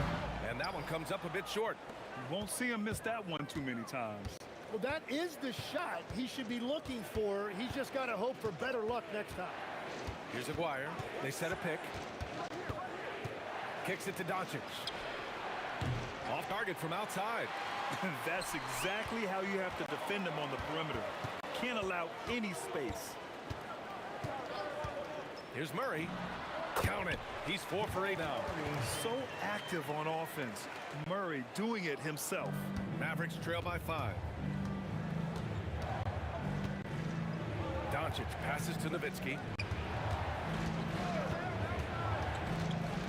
and that one comes up a bit short. You won't see him miss that one too many times. Well, that is the shot he should be looking for. He's just got to hope for better luck next time. Here's Aguirre. They set a pick. Kicks it to Doncic. Off target from outside. That's exactly how you have to defend him on the perimeter. Can't allow any space. Here's Murray. Count it. He's 4 for 8 now. So active on offense. Murray doing it himself. Mavericks trail by 5. Doncic passes to Nowitzki.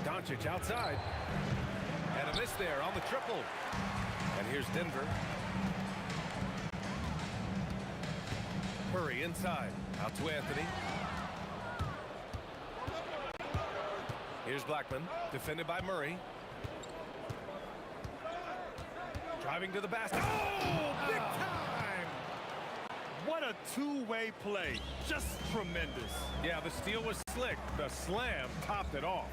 Doncic outside. And a miss there on the triple. And here's Denver. Murray inside. Out to Anthony. Here's Blackman. Defended by Murray. Driving to the basket. Oh, big time! What a two-way play. Just tremendous. Yeah, the steal was slick. The slam topped it off.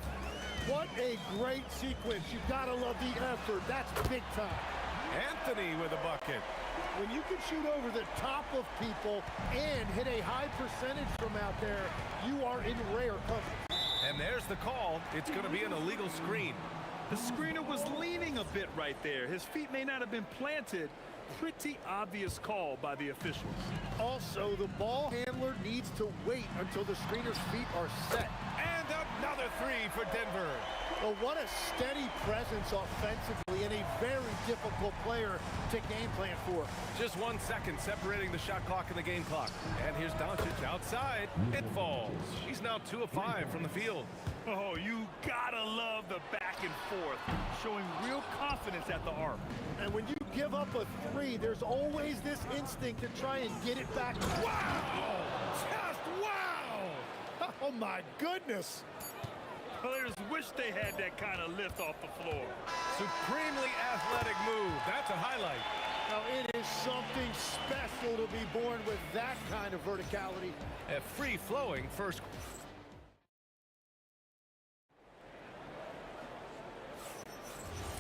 What a great sequence. You gotta love the effort. That's big time. Anthony with a bucket. When you can shoot over the top of people and hit a high percentage from out there, you are in rare company. And there's the call. It's going to be an illegal screen. The screener was leaning a bit right there. His feet may not have been planted. Pretty obvious call by the officials. Also, the ball handler needs to wait until the screener's feet are set. And another three for Denver. Well, what a steady presence offensively and a very difficult player to game plan for. Just 1 second separating the shot clock and the game clock. And here's Doncic outside. It falls. He's now 2 of 5 from the field. Oh, you gotta love the back and forth, showing real confidence at the arc. And when you give up a three, there's always this instinct to try and get it back. Wow! Just wow! Oh, my goodness. Players wish they had that kind of lift off the floor. Supremely athletic move. That's a highlight. Now, it is something special to be born with that kind of verticality. A free-flowing first.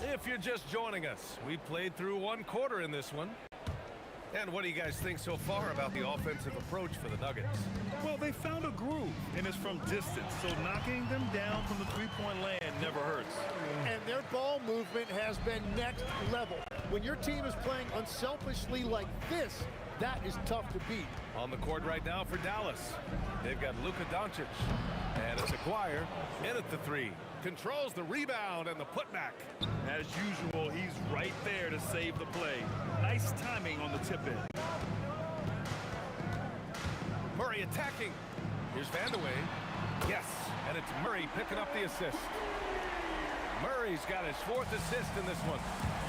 If you're just joining us, we played through 1 quarter in this one. And what do you guys think so far about the offensive approach for the Nuggets? Well, they found a groove, and it's from distance, so knocking them down from the three-point land never hurts. And their ball movement has been next level. When your team is playing unselfishly like this, that is tough to beat. On the court right now for Dallas, they've got Luka Doncic. And it's Aguirre in at the three. Controls the rebound and the putback. As usual, he's right there to save the play. Nice timing on the tip-in. Murray attacking. Here's Vandeweghe. Yes, and it's Murray picking up the assist. Murray's got his 4th assist in this one.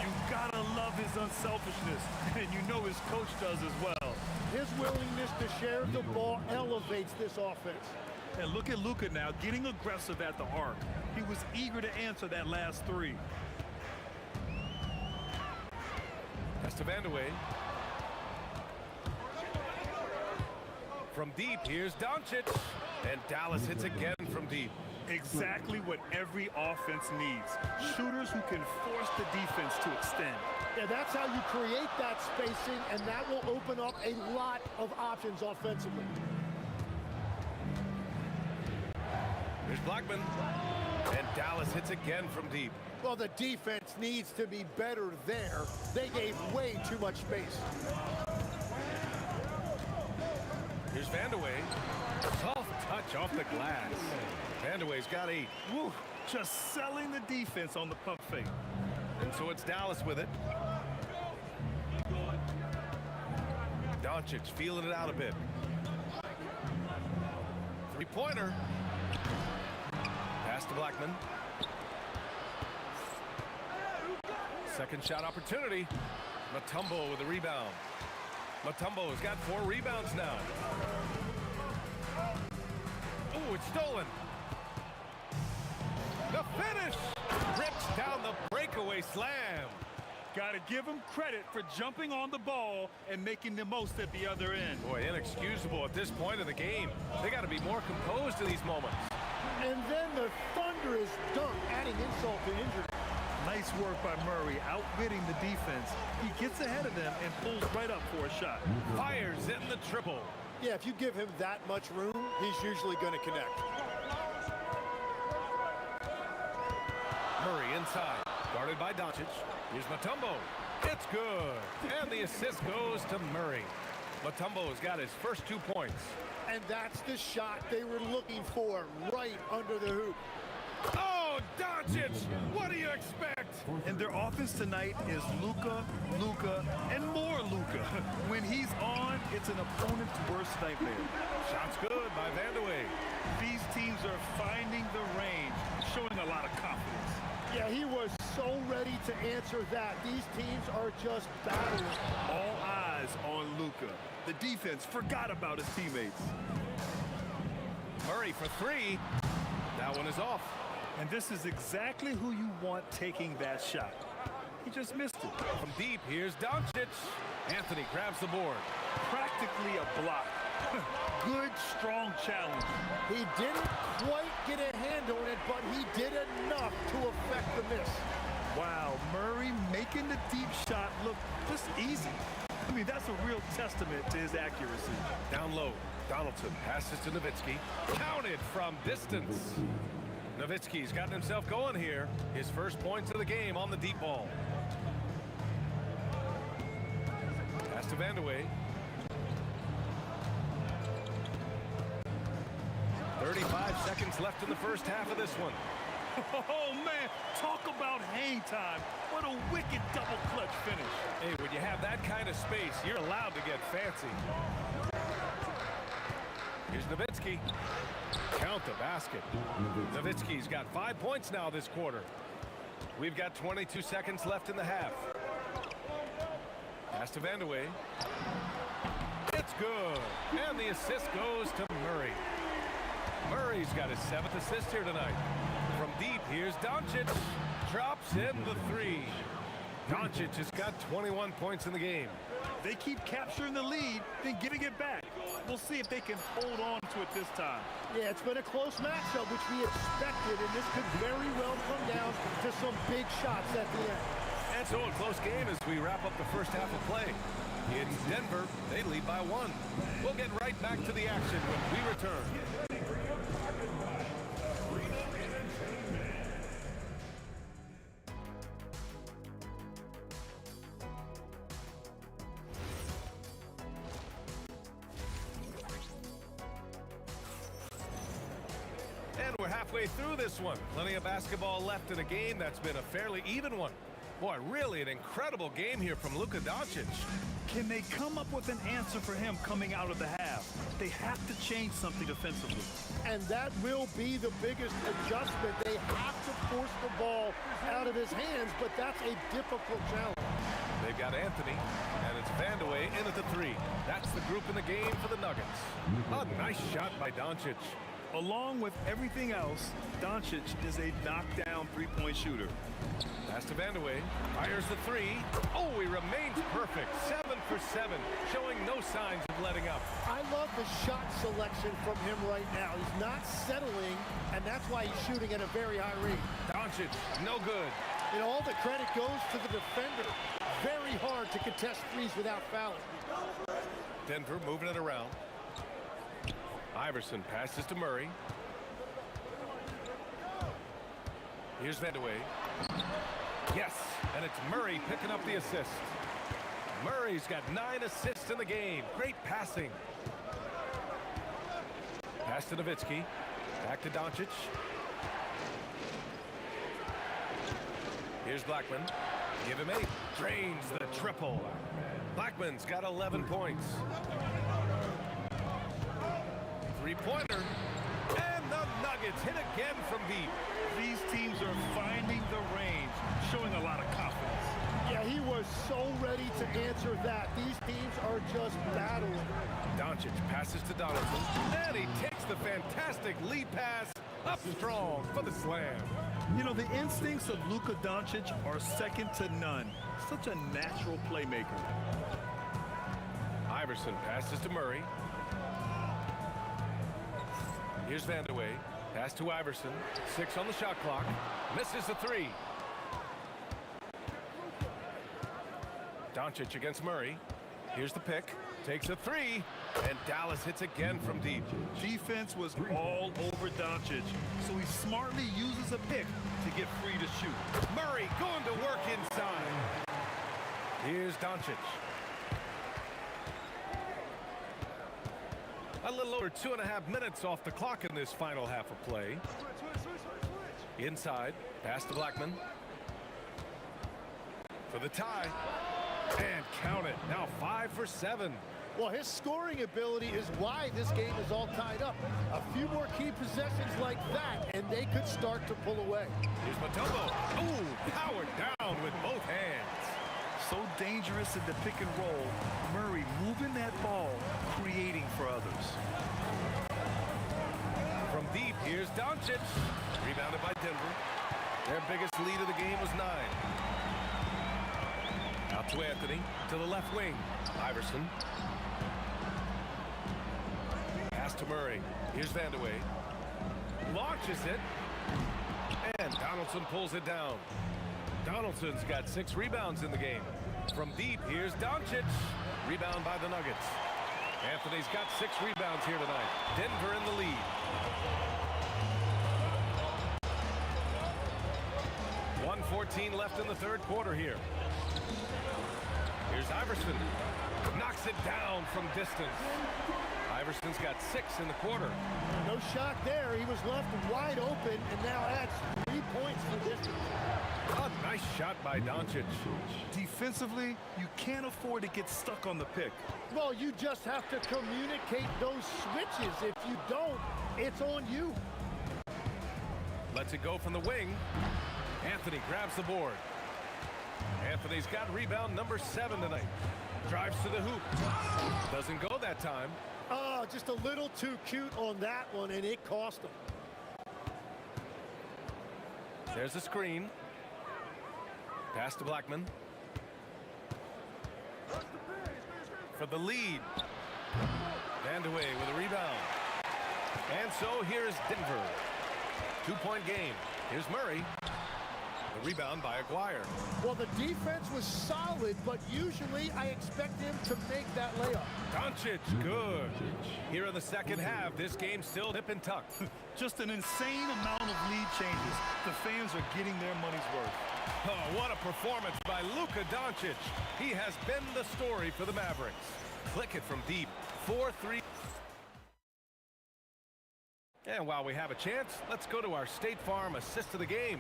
You gotta love his unselfishness, and you know his coach does as well. His willingness to share the ball elevates this offense. And look at Luka now, getting aggressive at the arc. He was eager to answer that last three. That's to Vandeweghe. From deep, here's Doncic. And Dallas hits again from deep. Exactly what every offense needs. Shooters who can force the defense to extend. Yeah, that's how you create that spacing, and that will open up a lot of options offensively. Here's Blackman. And Dallas hits again from deep. Well, the defense needs to be better there. They gave way too much space. Here's Vandeweghe. Soft touch off the glass. Vandeweghe's got 8. Woo, just selling the defense on the pump fake. And so it's Dallas with it. Doncic feeling it out a bit. 3-pointer. Pass to Blackman. Second shot opportunity. Mutombo with the rebound. Mutombo has got 4 rebounds now. Oh, it's stolen. The finish. Rips down the breakaway slam. Got to give him credit for jumping on the ball and making the most at the other end. Boy, inexcusable at this point of the game. They got to be more composed in these moments. And then the thunderous dunk, adding insult to injury. Nice work by Murray, outwitting the defense. He gets ahead of them and pulls right up for a shot. Fires in the triple. Yeah, if you give him that much room, he's usually going to connect. Murray inside, guarded by Doncic. Here's Mutombo. It's good. And the assist goes to Murray. Mutombo's got his first 2 points. And that's the shot they were looking for, right under the hoop. Oh, Doncic! What do you expect? And their offense tonight is Luka, Luka, and more Luka. When he's on, it's an opponent's worst nightmare. Shot's good by Vandeweghe. These teams are finding the range, showing a lot of confidence. Yeah, he was so ready to answer that. These teams are just battling. All eyes on Luka. The defense forgot about his teammates. Murray for 3. That one is off. And this is exactly who you want taking that shot. He just missed it. From deep, here's Doncic. Anthony grabs the board. Practically a block. Good, strong challenge. He didn't quite get a hand on it, but he did enough to affect the miss. Wow, Murray making the deep shot look just easy. I mean, that's a real testament to his accuracy. Down low, Donaldson passes to Nowitzki. Counted from distance. Nowitzki's gotten himself going here. His first points of the game on the deep ball. Pass to Vandeweghe. 35 seconds left in the first half of this one. Oh, man, talk about hang time. What a wicked double clutch finish. Hey, when you have that kind of space, you're allowed to get fancy. Here's Nowitzki. Count the basket. Nowitzki's got 5 points now this quarter. We've got 22 seconds left in the half. Pass to Vandeweghe. It's good. And the assist goes to Murray. Murray's got his 7th assist here tonight. From deep, here's Doncic. Drops in the 3. Doncic has got 21 points in the game. They keep capturing the lead, then giving it back. We'll see if they can hold on to it this time. Yeah, it's been a close matchup, which we expected, and this could very well come down to some big shots at the end. And so a close game as we wrap up the first half of play. It's Denver. They lead by 1. We'll get right back to the action when we return. And we're halfway through this one. Plenty of basketball left in a game that's been a fairly even one. Boy, really an incredible game here from Luka Doncic. Can they come up with an answer for him coming out of the half? They have to change something defensively. And that will be the biggest adjustment. They have to force the ball out of his hands, but that's a difficult challenge. They've got Anthony, and it's Vandeweghe in at the 3. That's the group in the game for the Nuggets. A nice shot by Doncic. Along with everything else, Doncic is a knockdown three-point shooter. Pass to Vandeweghe. Fires the 3. Oh, he remains perfect. 7 for 7, showing no signs of letting up. I love the shot selection from him right now. He's not settling, and that's why he's shooting at a very high rate. Doncic, no good. And all the credit goes to the defender. Very hard to contest threes without fouling. Denver moving it around. Iverson passes to Murray. Here's Vandeweghe. Yes, and it's Murray picking up the assist. Murray's got 9 assists in the game. Great passing. Pass to Nowitzki. Back to Doncic. Here's Blackman. Give him 8. Drains the triple. Blackman's got 11 points. Three-pointer. And the Nuggets hit again from deep. These teams are finding the range, showing a lot of confidence. Yeah, he was so ready to answer that. These teams are just battling. Doncic passes to Donaldson, and he takes the fantastic lead pass up strong for the slam. You know, the instincts of Luka Doncic are second to none. Such a natural playmaker. Iverson passes to Murray. Here's Vandeweghe. Pass to Iverson. 6 on the shot clock. Misses the 3. Doncic against Murray. Here's the pick. Takes a 3. And Dallas hits again from deep. Defense was all over Doncic, so he smartly uses a pick to get free to shoot. Murray going to work inside. Here's Doncic. A little over 2.5 minutes off the clock in this final half of play. Inside, pass to Blackman. For the tie. And count it. Now 5 for 7. Well, his scoring ability is why this game is all tied up. A few more key possessions like that, and they could start to pull away. Here's Mutombo. Ooh, powered down with both hands. So dangerous in the pick and roll. Murray moving that ball, creating for others. From deep, here's Doncic. Rebounded by Denver. Their biggest lead of the game was 9. Out to Anthony, to the left wing. Iverson. Pass to Murray. Here's Vandeweghe. Launches it. And Donaldson pulls it down. Donaldson's got 6 rebounds in the game. From deep, here's Doncic. Rebound by the Nuggets. Anthony's got 6 rebounds here tonight. Denver in the lead. 1:14 left in the third quarter here. Here's Iverson. Knocks it down from distance. Iverson's got 6 in the quarter. No shock there. He was left wide open and now adds 3 points for distance. Oh, nice shot by Doncic. Defensively, you can't afford to get stuck on the pick. Well, you just have to communicate those switches. If you don't, it's on you. Lets it go from the wing. Anthony grabs the board. Anthony's got rebound number 7 tonight. Drives to the hoop. Doesn't go that time. Oh, just a little too cute on that one, and it cost him. There's a screen. Pass to Blackman. For the lead. Vandeweghe with a rebound. And so here's Denver. 2-point game. Here's Murray. The rebound by Aguirre. Well, the defense was solid, but usually I expect him to make that layup. Doncic, good. Here in the second half, this game's still nip and tuck. Just an insane amount of lead changes. The fans are getting their money's worth. Oh, what a performance by Luka Doncic. He has been the story for the Mavericks. Click it from deep. 4-3. And while we have a chance, let's go to our State Farm assist of the game.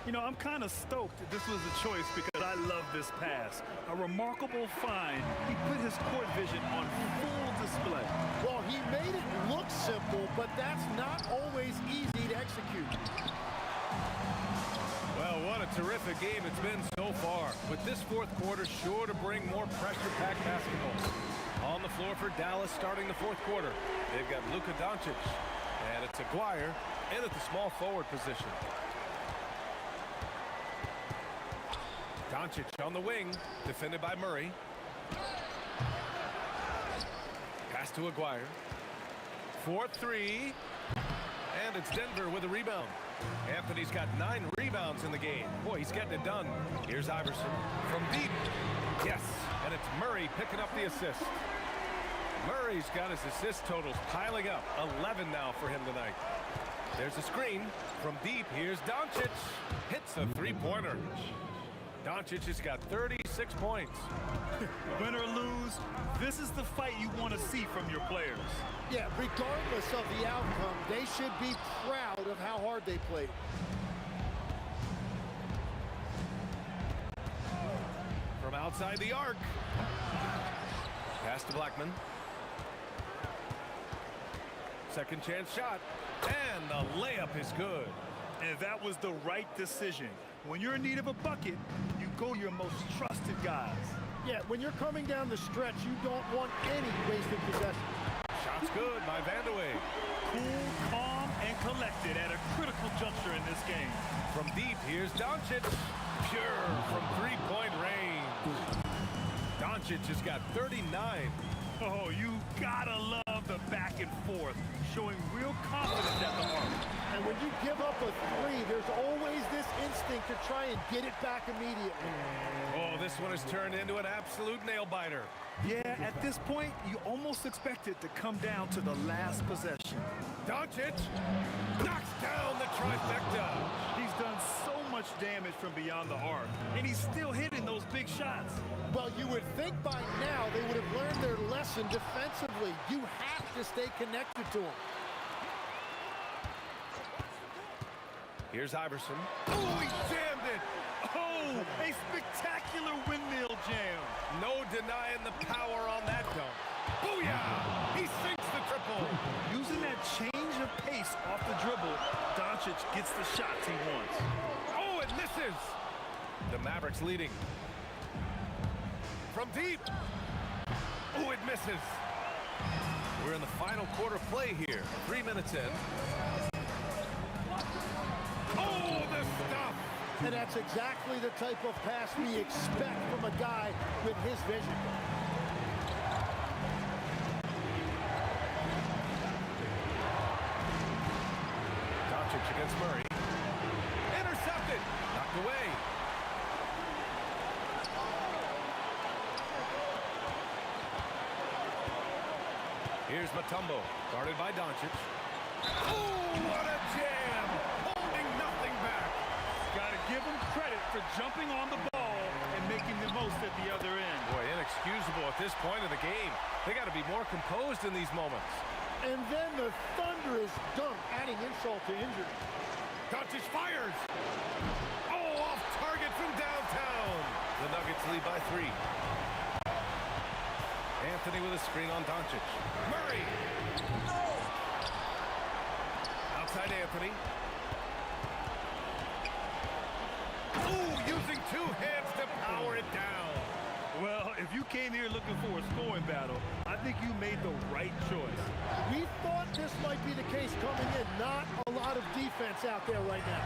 You know, I'm kind of stoked that this was a choice because I love this pass. A remarkable find. He put his court vision on full display. Well, he made it look simple, but that's not always easy to execute. Well, what a terrific game it's been so far. With this fourth quarter sure to bring more pressure-packed basketball. On the floor for Dallas starting the fourth quarter. They've got Luka Doncic, and it's Aguirre in at the small forward position. Doncic on the wing, defended by Murray. Pass to Aguirre. 4-3. And it's Denver with a rebound. Anthony's got 9 rebounds in the game. Boy, he's getting it done. Here's Iverson from deep. Yes, and it's Murray picking up the assist. Murray's got his assist totals piling up. 11 now for him tonight. There's a screen from deep. Here's Doncic. Hits a three-pointer. Doncic has got 36 points. Win or lose, this is the fight you want to see from your players. Yeah, regardless of the outcome, they should be proud of how hard they played. From outside the arc. Pass to Blackman. Second chance shot. And the layup is good. And that was the right decision. When you're in need of a bucket, you go your most trusted guys. Yeah, when you're coming down the stretch, you don't want any wasted possession. Shot's good by Vandeweghe. Cool, calm, and collected at a critical juncture in this game. From deep, here's Doncic. Pure from three-point range. Doncic has got 39. Oh, you gotta love the back and forth, showing real confidence at the arc. And when you give up a 3, there's always this instinct to try and get it back immediately. Oh, this one has turned into an absolute nail-biter. Yeah, at this point, you almost expect it to come down to the last possession. Doncic knocks down the trifecta. He's done so much damage from beyond the arc, and he's still hitting those big shots. Well, you would think by now they would have learned their lesson defensively. You have to stay connected to him. Here's Iverson. Oh, he jammed it. Oh, a spectacular windmill jam. No denying the power on that dunk. Booyah! He sinks the triple. Using that change of pace off the dribble, Doncic gets the shots he wants. Oh, it misses. The Mavericks leading. From deep. Oh, it misses. We're in the final quarter play here. 3 minutes in. Oh, the stuff. And that's exactly the type of pass we expect from a guy with his vision. Doncic against Murray. Intercepted. Knocked away. Here's Mutombo, guarded by Doncic. Oh, what a jam! Holding nothing back. Got to give him credit for jumping on the ball and making the most at the other end. Boy, inexcusable at this this point of the game. They got to be more composed in these moments. And then the thunderous dunk, adding insult to injury. Doncic fires. Oh, off target from downtown. The Nuggets lead by 3. Anthony with a screen on Doncic. Murray. Outside Anthony. Ooh, using 2 hands to power it down. Well, if you came here looking for a scoring battle, I think you made the right choice. We thought this might be the case coming in. Not a lot of defense out there right now.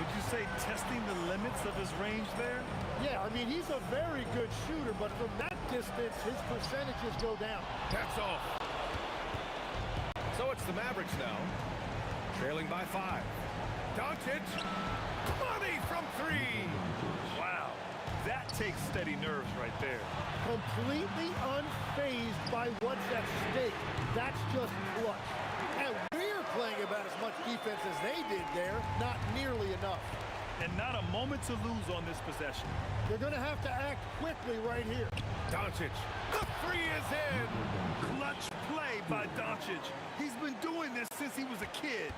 Would you say testing the limits of his range there? Yeah, I mean, he's a very good shooter, but from that distance, his percentages go down. That's off. So it's the Mavericks now, trailing by 5. Doncic, money from 3. Wow, that takes steady nerves right there. Completely unfazed by what's at stake. That's just clutch. And we're playing about as much defense as they did there. Not nearly enough. And not a moment to lose on this possession. They're going to have to act quickly right here. Doncic, the 3 is in. Clutch play by Doncic. He's been doing this since he was a kid.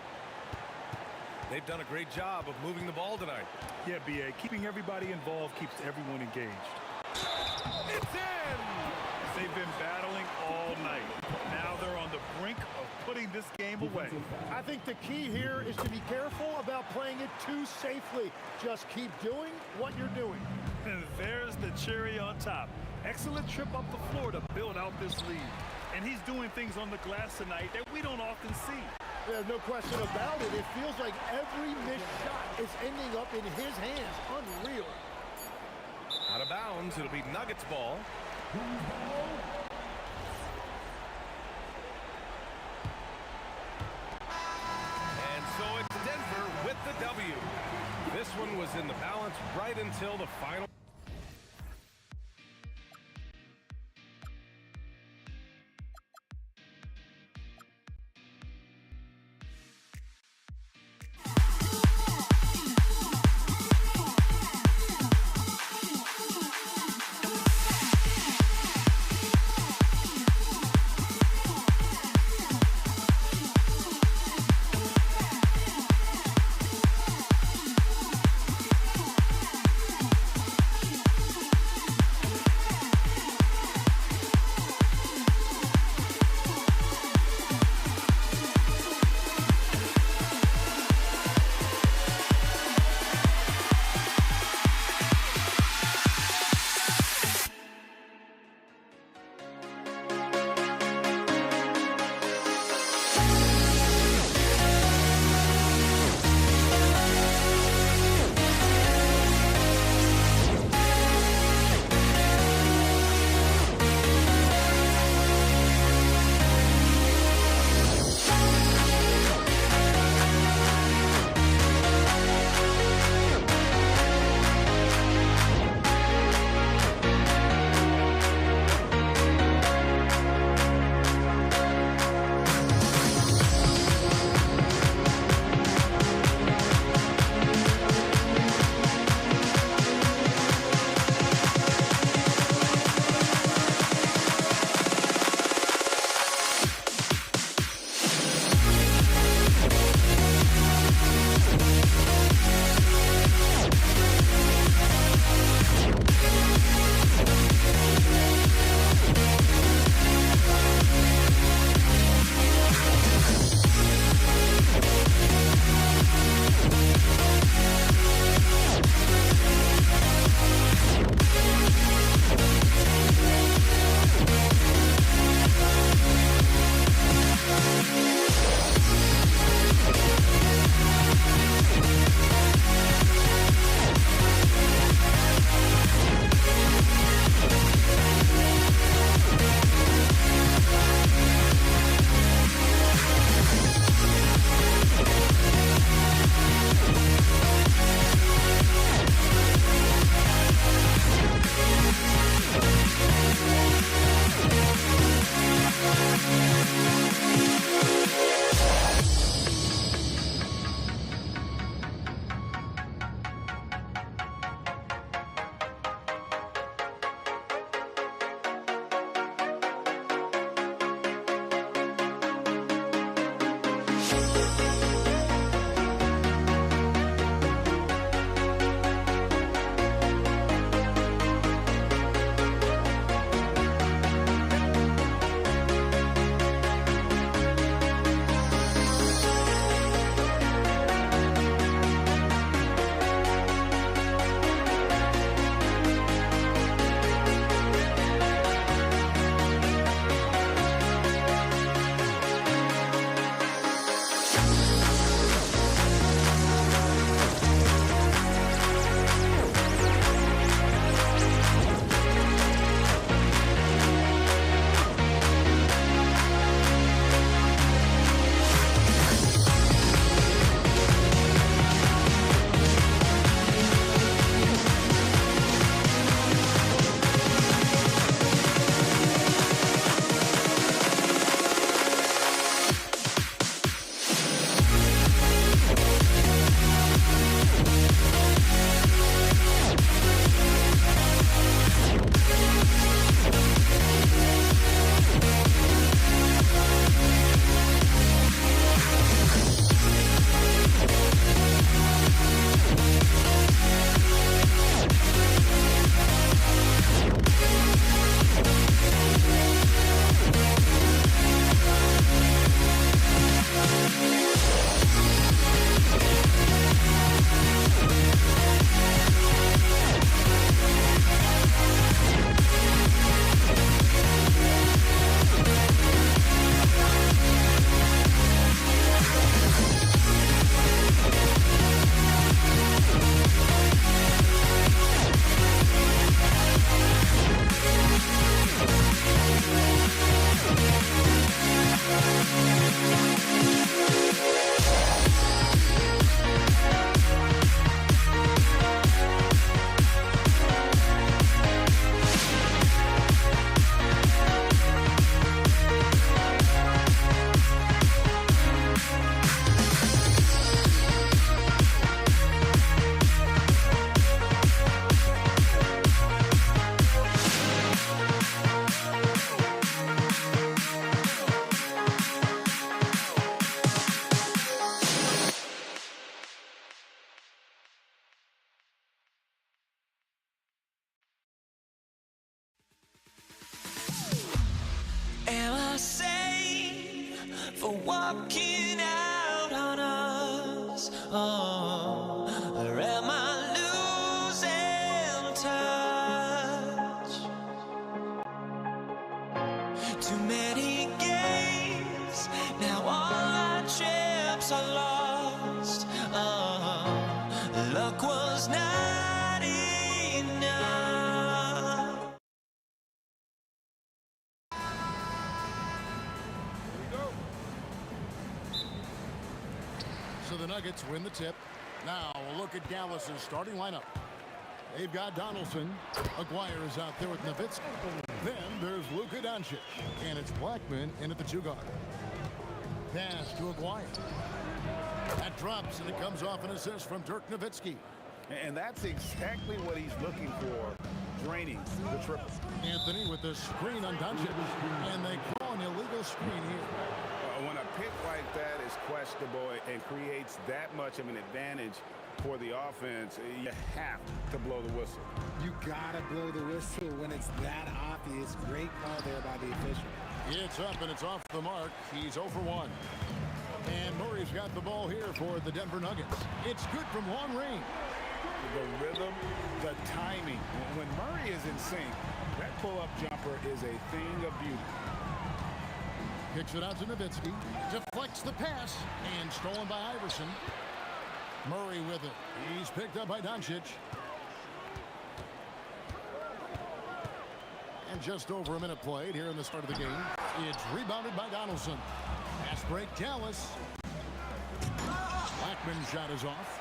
They've done a great job of moving the ball tonight. Yeah, B.A., keeping everybody involved keeps everyone engaged. It's in! They've been battling all night. Now they're on the brink of putting this game away. I think the key here is to be careful about playing it too safely. Just keep doing what you're doing. And there's the cherry on top. Excellent trip up the floor to build out this lead. And he's doing things on the glass tonight that we don't often see. There's no question about it. It feels like every missed shot is ending up in his hands. Unreal. Out of bounds, it'll be Nuggets ball. And so it's Denver with the W. This one was in the balance right until the final. walking out on us? Oh, or am I losing touch? Too many games, now all our chips are lost. Oh, luck was not enough. So the Nuggets win the tip. Now a look at Dallas's starting lineup. They've got Donaldson. Aguirre is out there with Nowitzki. Then there's Luka Doncic. And it's Blackman in at the 2 guard. Pass to Aguirre. That drops, and it comes off an assist from Dirk Nowitzki. And that's exactly what he's looking for, draining the triple. Anthony with the screen on Doncic. And they call an illegal screen here. When a pick like that is questionable and creates that much of an advantage for the offense, you have to blow the whistle. You gotta blow the whistle when it's that obvious. Great call there by the official. It's up and it's off the mark. He's 0 for 1. And Murray's got the ball here for the Denver Nuggets. It's good from long range. The rhythm, the timing. When Murray is in sync, that pull-up jumper is a thing of beauty. Kicks it out to Nowitzki. Deflects the pass. And stolen by Iverson. Murray with it. He's picked up by Doncic. And just over a minute played here in the start of the game. It's rebounded by Donaldson. Pass break, Dallas. Blackman's shot is off.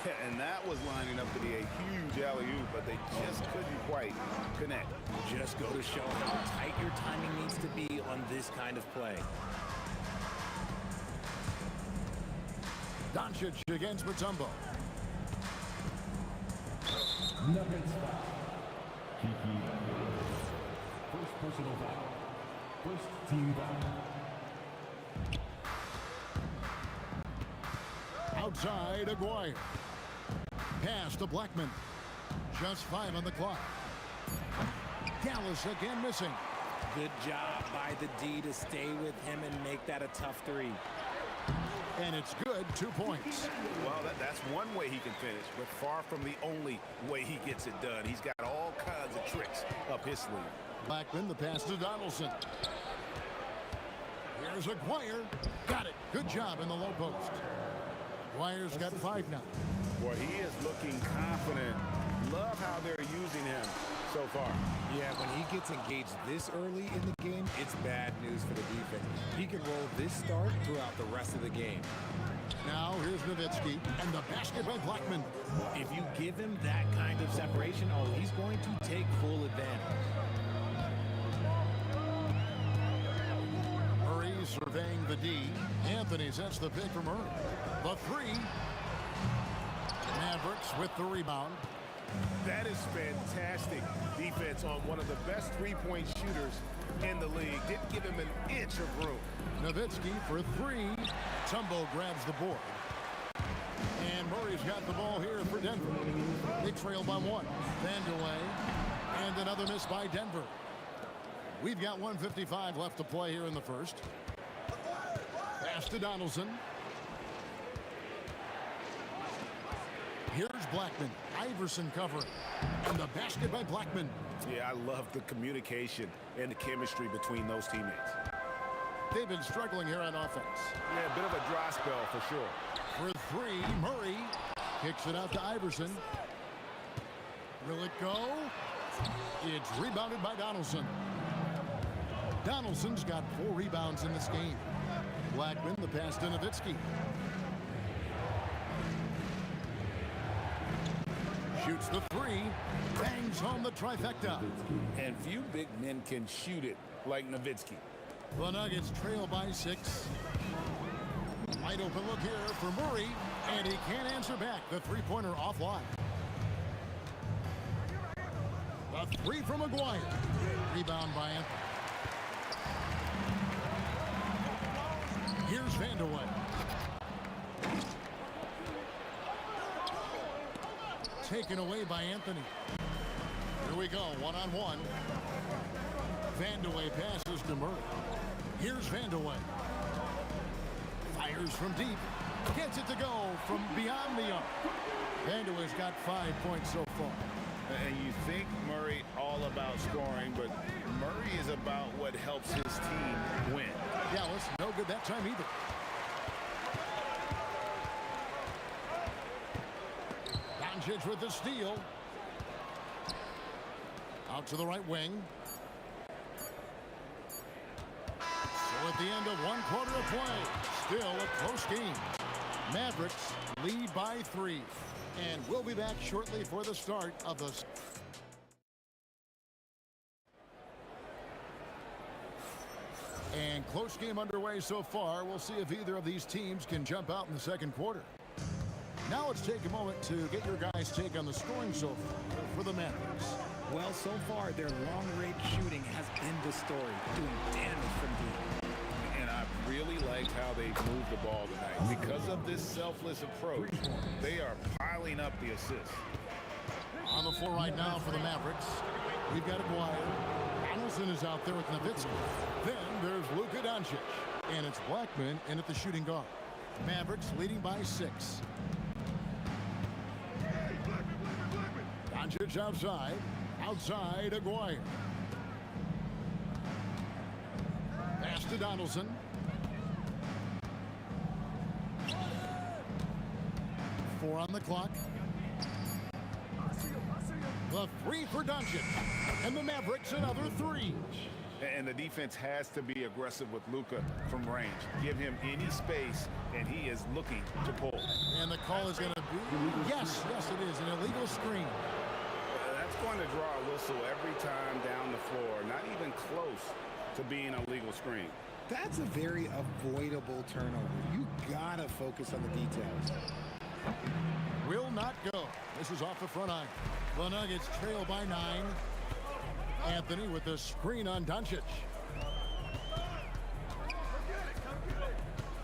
Yeah, and that was lining up to be a huge alley-oop, but they just couldn't quite connect. Just go to show how tight your timing needs to be on this kind of play. Doncic against Mutombo. Nuggets foul. Kiki. First personal foul. First team foul. Outside, Aguirre. Pass to Blackman. Just 5 on the clock. Dallas again missing. Good job by the D to stay with him and make that a tough 3. And it's good, 2 points. Well, that's one way he can finish, but far from the only way he gets it done. He's got all kinds of tricks up his sleeve. Blackman, the pass to Donaldson. Here's Aguirre. Got it. Good job in the low post. Aguirre's got 5 now. Boy, he is looking confident. Love how they're using him so far. Yeah, when he gets engaged this early in the game, it's bad news for the defense. He can roll this start throughout the rest of the game. Now here's Nowitzki and the basket by Blackman. If you give him that kind of separation, oh, he's going to take full advantage. Murray surveying the D. Anthony sets the pick for Murray. The 3. Mavericks with the rebound. That is fantastic defense on one of the best three-point shooters in the league. Didn't give him an inch of room. Nowitzki for 3. Tumbo grabs the board. And Murray's got the ball here for Denver. They trail by 1. Vandeweghe. And another miss by Denver. We've got 1:55 left to play here in the first. Pass to Donaldson. Here's Blackman. Iverson covering. And the basket by Blackman. Yeah, I love the communication and the chemistry between those teammates. They've been struggling here on offense. Yeah, a bit of a dry spell for sure. For 3, Murray kicks it out to Iverson. Will it go? It's rebounded by Donaldson. Donaldson's got 4 rebounds in this game. Blackman, the pass to Nowitzki. Shoots the 3, bangs home the trifecta. And few big men can shoot it like Nowitzki. The Nuggets trail by 6. Wide open look here for Murray, and he can't answer back. The 3-pointer offline. The 3 from Aguirre. Rebound by Anthony. Here's Vandeweghe. Taken away by Anthony. Here we go, 1-on-1. Vandeweghe passes to Murray. Here's Vandeweghe. Fires from deep. Gets it to go from beyond the arc. Vanderbilt has got 5 points so far. And you think Murray all about scoring, but Murray is about what helps his team win. Dallas, no good that time either. Doncic with the steal. Out to the right wing. So at the end of 1 quarter of play, still a close game. Mavericks lead by 3. And we'll be back shortly for the start of the... And close game underway so far. We'll see if either of these teams can jump out in the second quarter. Now let's take a moment to get your guys' take on the scoring so far for the Mavericks. Well, so far, their long-range shooting has been the story, doing damage from deep. And I really liked how they moved the ball tonight. Because of this selfless approach, they are piling up the assists. On the floor right now for the Mavericks, we've got Aguirre. Donaldson is out there with Nowitzki. Then there's Luka Doncic. And it's Blackman in at the shooting guard. Mavericks leading by 6. Doncic outside. Outside Aguirre. Pass to Donaldson. Four on the clock. The 3 for Doncic. And the Mavericks another 3. And the defense has to be aggressive with Luka from range. Give him any space, and he is looking to pull. And the call is going to be, yes, it is, an illegal screen. That's going to draw a whistle every time down the floor. Not even close to being a legal screen. That's a very avoidable turnover. You gotta focus on the details. Will not go. This is off the front line. The Nuggets trail by 9. Anthony with the screen on Doncic.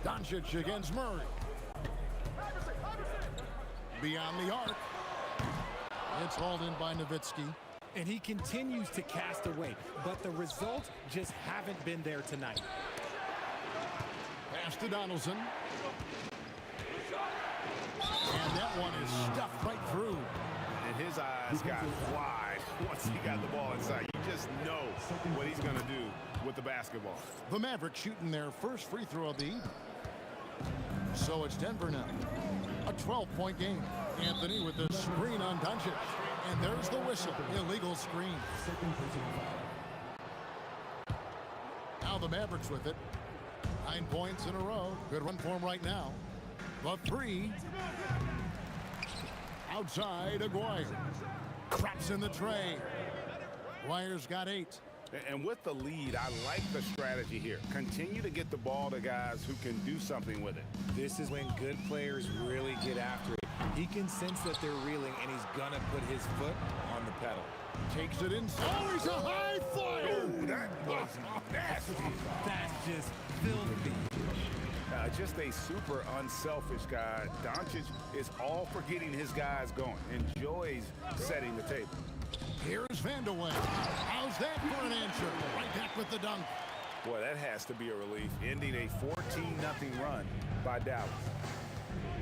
Doncic against Murray. Beyond the arc. It's hauled in by Nowitzki. And he continues to cast away, but the results just haven't been there tonight. Pass to Donaldson. And that one is stuffed right through. And his eyes got wide once he got the ball inside. You just know what he's going to do with the basketball. The Mavericks shooting their first free throw of the evening. So it's Denver now. A 12-point game. Anthony with the screen on Doncic. And there's the whistle. Illegal screen. Now the Mavericks with it. 9 points in a row. Good run for him right now. The 3. Outside Aguirre. Traps in the tray. Aguirre's got 8. And with the lead, I like the strategy here. Continue to get the ball to guys who can do something with it. This is when good players really get after it. He can sense that they're reeling, and he's gonna put his foot on the pedal. Takes it inside. Oh, he's a high flyer! Oh, that was nasty. That's just filthy. Just a super unselfish guy. Doncic is all for getting his guys going. Enjoys setting the table. Here's Vanderbilt. How's that for an answer? Right back with the dunk. Boy, that has to be a relief. Ending a 14-0 run by Dallas.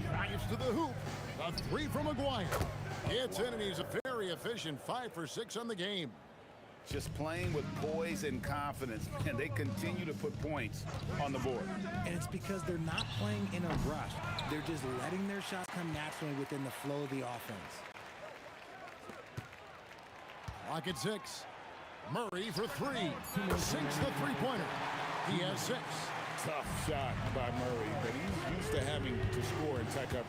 Drives to the hoop. A 3 from Aguirre. Gets in, and he's a very efficient 5 for 6 on the game. Just playing with poise and confidence, and they continue to put points on the board. And it's because they're not playing in a rush. They're just letting their shots come naturally within the flow of the offense. Clock at 6. Murray for 3. Sinks the three-pointer. He has 6. Tough shot by Murray, but he's used to having to score in tight coverage.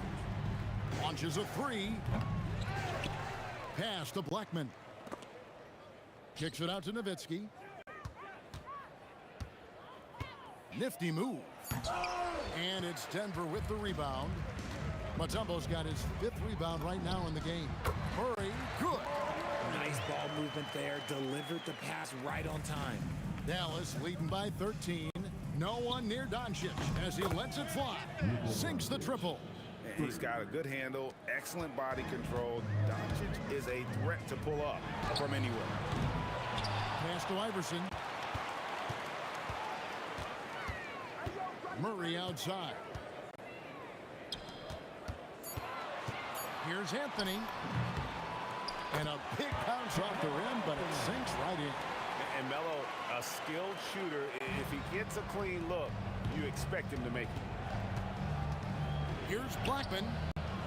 Launches a 3. Pass to Blackman. Kicks it out to Nowitzki. Nifty move. And it's Denver with the rebound. Mutombo's got his 5th rebound right now in the game. Murray, good. Nice ball movement there. Delivered the pass right on time. Dallas leading by 13. No one near Doncic as he lets it fly. Sinks the triple. And he's got a good handle, excellent body control. Doncic is a threat to pull up from anywhere. Pass to Iverson. Murray outside. here's Anthony. And a big bounce off the rim, but it sinks right in. And Melo, a skilled shooter, if he gets a clean look, you expect him to make it. Here's Blackman.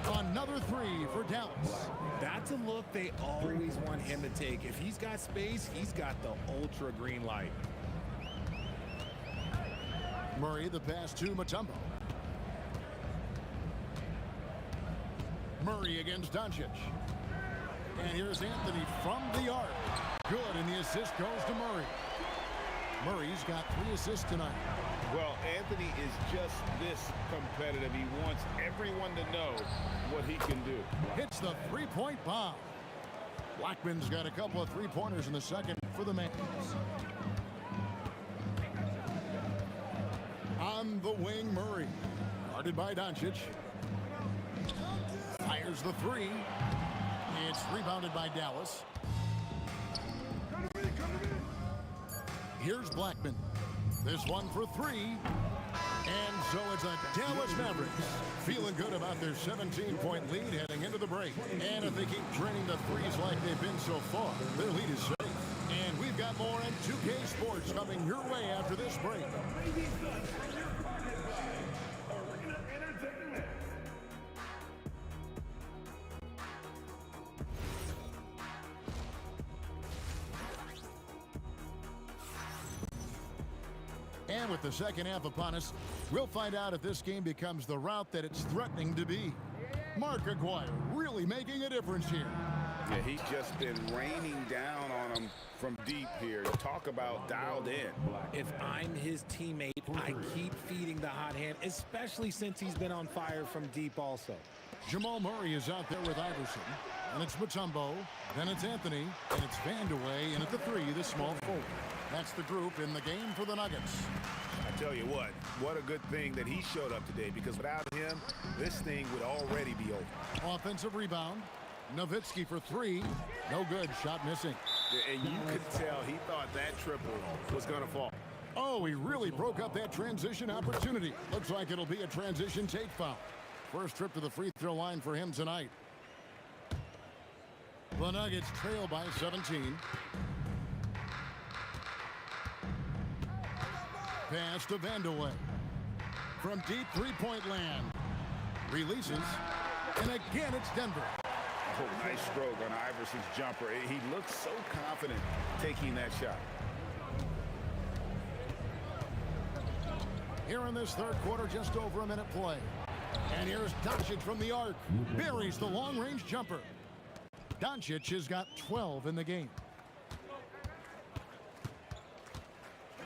Another three for Dallas. That's a look they always want him to take. If he's got space, he's got the ultra green light. Murray, the pass to Mutombo. Murray against Doncic. And here's Anthony from the arc. Good, and the assist goes to Murray. Murray's got 3 assists tonight. Well, Anthony is just this competitive. He wants everyone to know what he can do. Hits the three-point bomb. Blackman's got a couple of three-pointers in the second for the Mavs. On the wing, Murray. Guarded by Doncic. Fires the three. It's rebounded by Dallas. Here's Blackman. This one for 3. And so it's a Dallas Mavericks feeling good about their 17-point lead heading into the break. And if they keep draining the threes like they've been so far, their lead is safe. And we've got more on 2K Sports coming your way after this break. And with the second half upon us, we'll find out if this game becomes the route that it's threatening to be. Mark Aguirre really making a difference here. Yeah, he's just been raining down on him from deep here. Talk about dialed in. If I'm his teammate, I keep feeding the hot hand, especially since he's been on fire from deep also. Jamal Murray is out there with Iverson. And it's Mutombo. Then it's Anthony. And it's Vandeweghe. And at the 3, the small forward. That's the group in the game for the Nuggets. I tell you what a good thing that he showed up today, because without him, this thing would already be over. Offensive rebound. Nowitzki for 3. No good. Shot missing. And you could tell he thought that triple was going to fall. Oh, he really broke up that transition opportunity. Looks like it'll be a transition take foul. First trip to the free throw line for him tonight. The Nuggets trail by 17. Pass to Vandeweghe. From deep three-point land. Releases. And again, it's Denver. Oh, nice stroke on Iverson's jumper. He looks so confident taking that shot. Here in this third quarter, just over a minute play. And here's Doncic from the arc. Buries the long-range jumper. Doncic has got 12 in the game.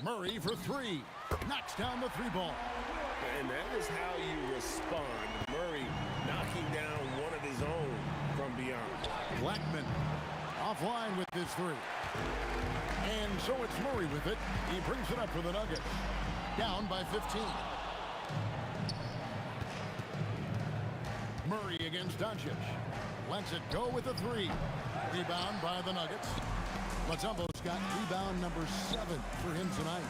Murray for 3. Knocks down the 3 ball. And that is how you respond. Murray knocking down one of his own from beyond. Blackman offline with this 3. And so it's Murray with it. He brings it up for the Nuggets. Down by 15. Murray against Doncic. Lets it go with the 3. Rebound by the Nuggets. Mutombo's got rebound number 7 for him tonight.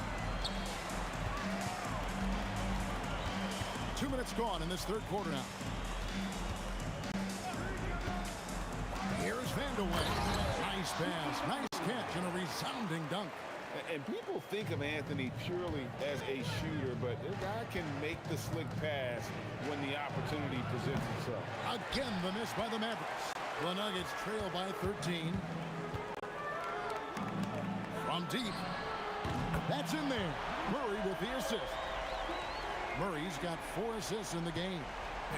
2 minutes gone in this third quarter now. Here's Vandeweghe. Nice pass, nice catch, and a resounding dunk. And people think of Anthony purely as a shooter, but this guy can make the slick pass when the opportunity presents itself. Again, the miss by the Mavericks. The Nuggets trail by 13. From deep. That's in there. Murray with the assist. Murray's got 4 assists in the game.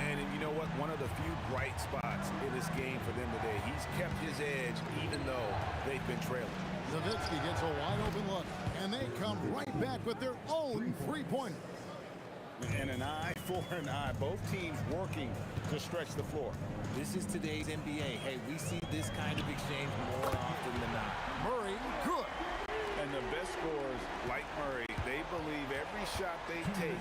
And you know what? One of the few bright spots in this game for them today. He's kept his edge even though they've been trailing. Nowitzki gets a wide open look, and they come right back with their own three-pointer. And an eye for an eye. Both teams working to stretch the floor. This is today's NBA. Hey, we see this kind of exchange more often than not. Murray, good. And the best scorers, like Murray, they believe every shot they take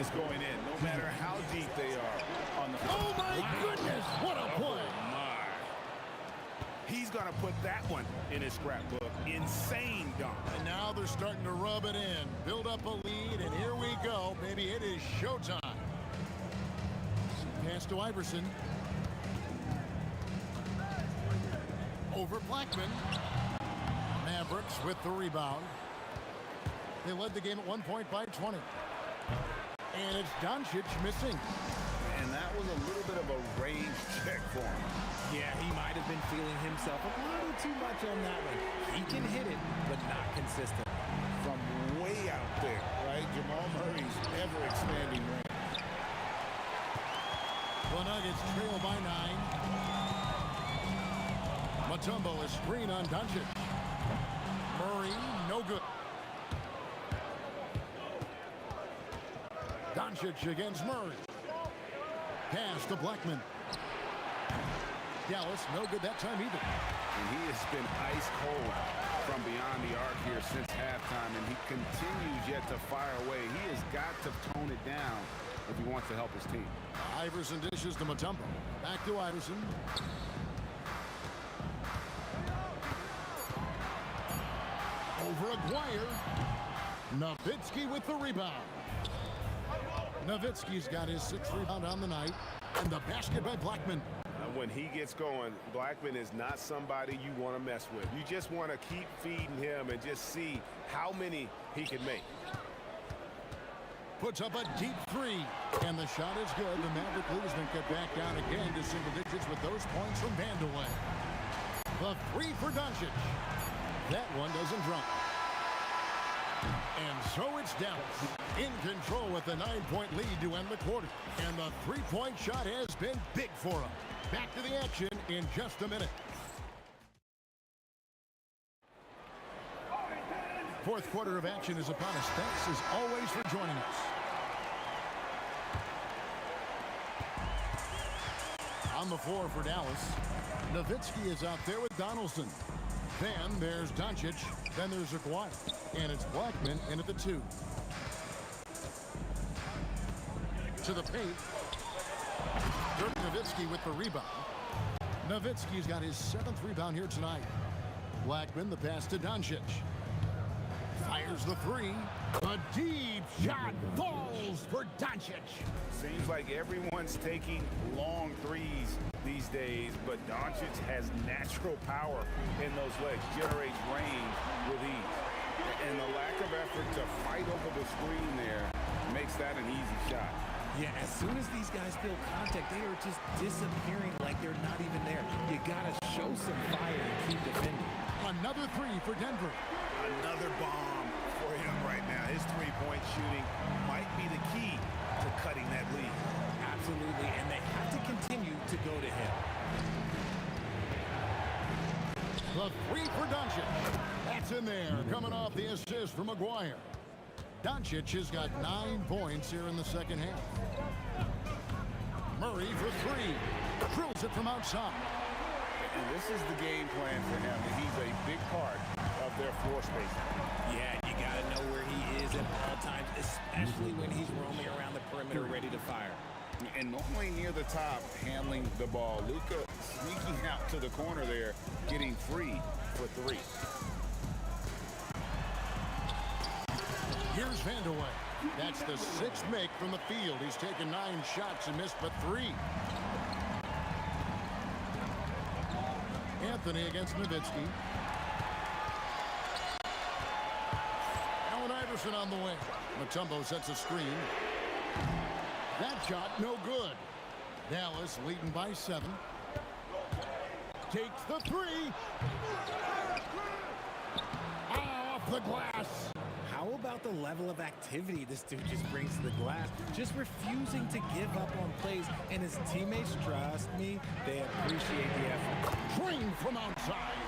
is going in, no matter how deep they are on the floor. Oh, my goodness. What a play. He's going to put that one in his scrapbook. Insane dunk. And now they're starting to rub it in. Build up a lead, and here we go. Baby, it is showtime. Pass to Iverson. over Blackman. Mavericks with the rebound. They led the game at 1 point by 20. And it's Doncic missing. And that was a little bit of a range check for him. Yeah, he might have been feeling himself a little too much on that one. He can hit it, but not consistent. From way out there, right? Jamal Murray's ever-expanding range. The Nuggets trail by 9. Mutombo is screen on Doncic. Murray, no good. Doncic against Murray. Pass to Blackman. Dallas, no good that time either. And he has been ice cold from beyond the arc here since halftime, and he continues yet to fire away. He has got to tone it down if he wants to help his team. Iverson dishes to Mutombo. Back to Iverson. Over Aguirre. Nowitzki with the rebound. Nowitzki's got his 6th rebound on the night. And the basket by Blackman. When he gets going, Blackman is not somebody you want to mess with. You just want to keep feeding him and just see how many he can make. Puts up a deep 3. And the shot is good. The Maverick lead has been cut back down again to single digits with those points from Vandeweghe. The 3 for Doncic. That one doesn't drop. And so it's Dallas in control with a 9-point lead to end the quarter. And the 3-point shot has been big for him. Back to the action in just a minute. Fourth quarter of action is upon us. Thanks as always for joining us. On the floor for Dallas, Nowitzki is out there with Donaldson. Then there's Doncic. Then there's Aguirre. And it's Blackman in at the 2. To the paint. Dirk Nowitzki with the rebound. Nowitzki's got his 7th rebound here tonight. Blackman, the pass to Doncic. Fires the 3. A deep shot falls for Doncic. Seems like everyone's taking long threes these days, but Doncic has natural power in those legs, generates range with ease. And the lack of effort to fight over the screen there makes that an easy shot. Yeah, as soon as these guys feel contact, they are just disappearing like they're not even there. You gotta show some fire and keep defending. Another 3 for Denver. Another bomb for him right now. His 3-point shooting might be the key to cutting that lead. Absolutely, and they have to continue to go to him. The 3 for Doncic. That's in there, coming off the assist from Aguirre. Doncic has got 9 points here in the second half. Murray for 3. Drills it from outside. And this is the game plan for him. He's a big part of their floor space. Yeah, you got to know where he is at all times, especially when he's roaming around the perimeter ready to fire. And normally near the top, handling the ball. Luka sneaking out to the corner there, getting free for 3. Here's Vandeweghe. That's the 6th make from the field. He's taken 9 shots and missed but 3. Anthony against Nowitzki. Allen Iverson on the wing. Mutombo sets a screen. That shot no good. Dallas leading by 7. Takes the 3. Off the glass. How about the level of activity this dude just brings to the glass? Just refusing to give up on plays, and his teammates, trust me, they appreciate the effort. String from outside.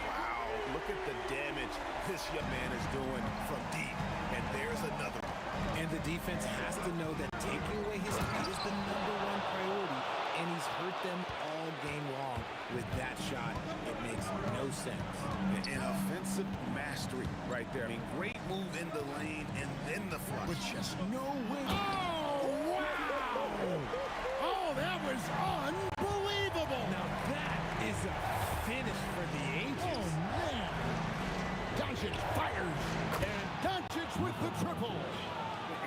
Wow, look at the damage this young man is doing from deep. And there's another one. And the defense has to know that taking away his speed is the #1 priority, and he's hurt them all game long. With that shot, it makes no sense. An offensive mastery right there. I mean, great move in the lane and then the flush. With just no wing. Oh, wow! Oh, that was unbelievable! Now that is a finish for the ages. Oh, man! Doncic fires, and Doncic with the triple.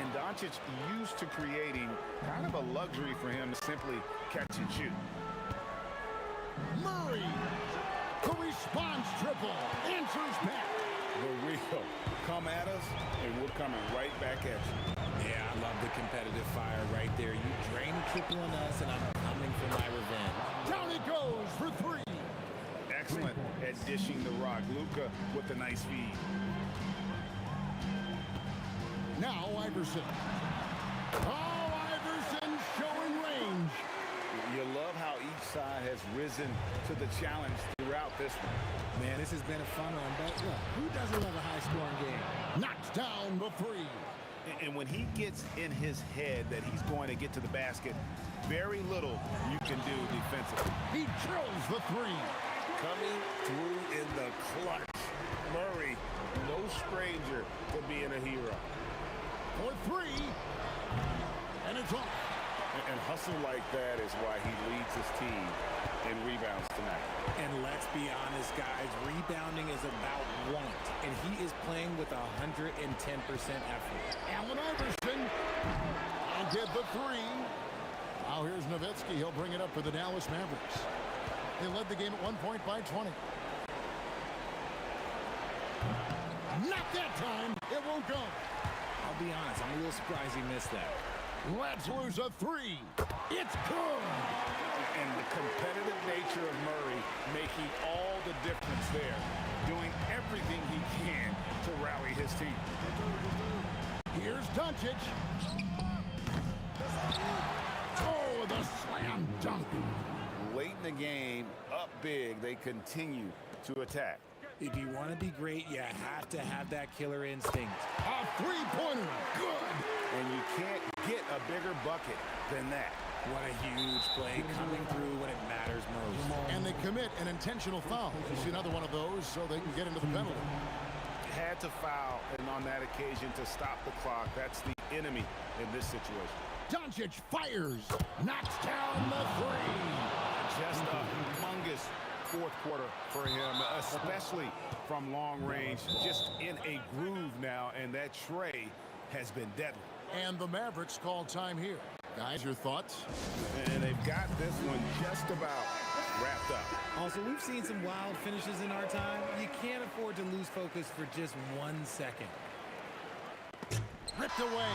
And Doncic used to creating kind of a luxury for him to simply catch and shoot. Murray The response triple answers back. The real. Come at us, and we're coming right back at you. Yeah, I love the competitive fire right there. You drain a triple on us, and I'm coming for my revenge. Down it goes for three. Excellent at dishing the rock. Luka with a nice feed. Now Iverson. Oh, Iverson showing range. You love how each side has risen to the challenge throughout this one. Man, this has been a fun one, but look, who doesn't love a high-scoring game? Knocks down the three. And when he gets in his head that he's going to get to the basket, very little you can do defensively. He drills the three. Coming through in the clutch. Murray, no stranger to being a hero. For three. And it's off. And hustle like that is why he leads his team in rebounds tonight. And let's be honest, guys, rebounding is about want, and he is playing with 110% effort. Allen Iverson. I'll get the three. Now here's Nowitzki. He'll bring it up for the Dallas Mavericks. They led the game at 1 point by 20. Not that time. It won't go. I'll be honest, I'm a little surprised he missed that. Let's lose a three. It's good. And the competitive nature of Murray making all the difference there, doing everything he can to rally his team. Here's Doncic. Oh, the slam dunk. Late in the game, up big, they continue to attack. If you want to be great, you have to have that killer instinct. A three-pointer. Good. And you can't get a bigger bucket than that. What a huge play coming through when it matters most. And they commit an intentional foul. You see another one of those so they can get into the penalty. Had to foul, and on that occasion to stop the clock. That's the enemy in this situation. Doncic fires. Knocks down the three. Just a humongous fourth quarter for him, especially from long range. Just in a groove now, and that tray has been deadly. And the Mavericks call time here. Guys, your thoughts? And they've got this one just about wrapped up. Also, we've seen some wild finishes in our time. You can't afford to lose focus for just 1 second. Ripped away.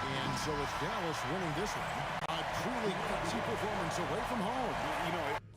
And so it's Dallas winning this one. A truly gutsy performance away from home. You know,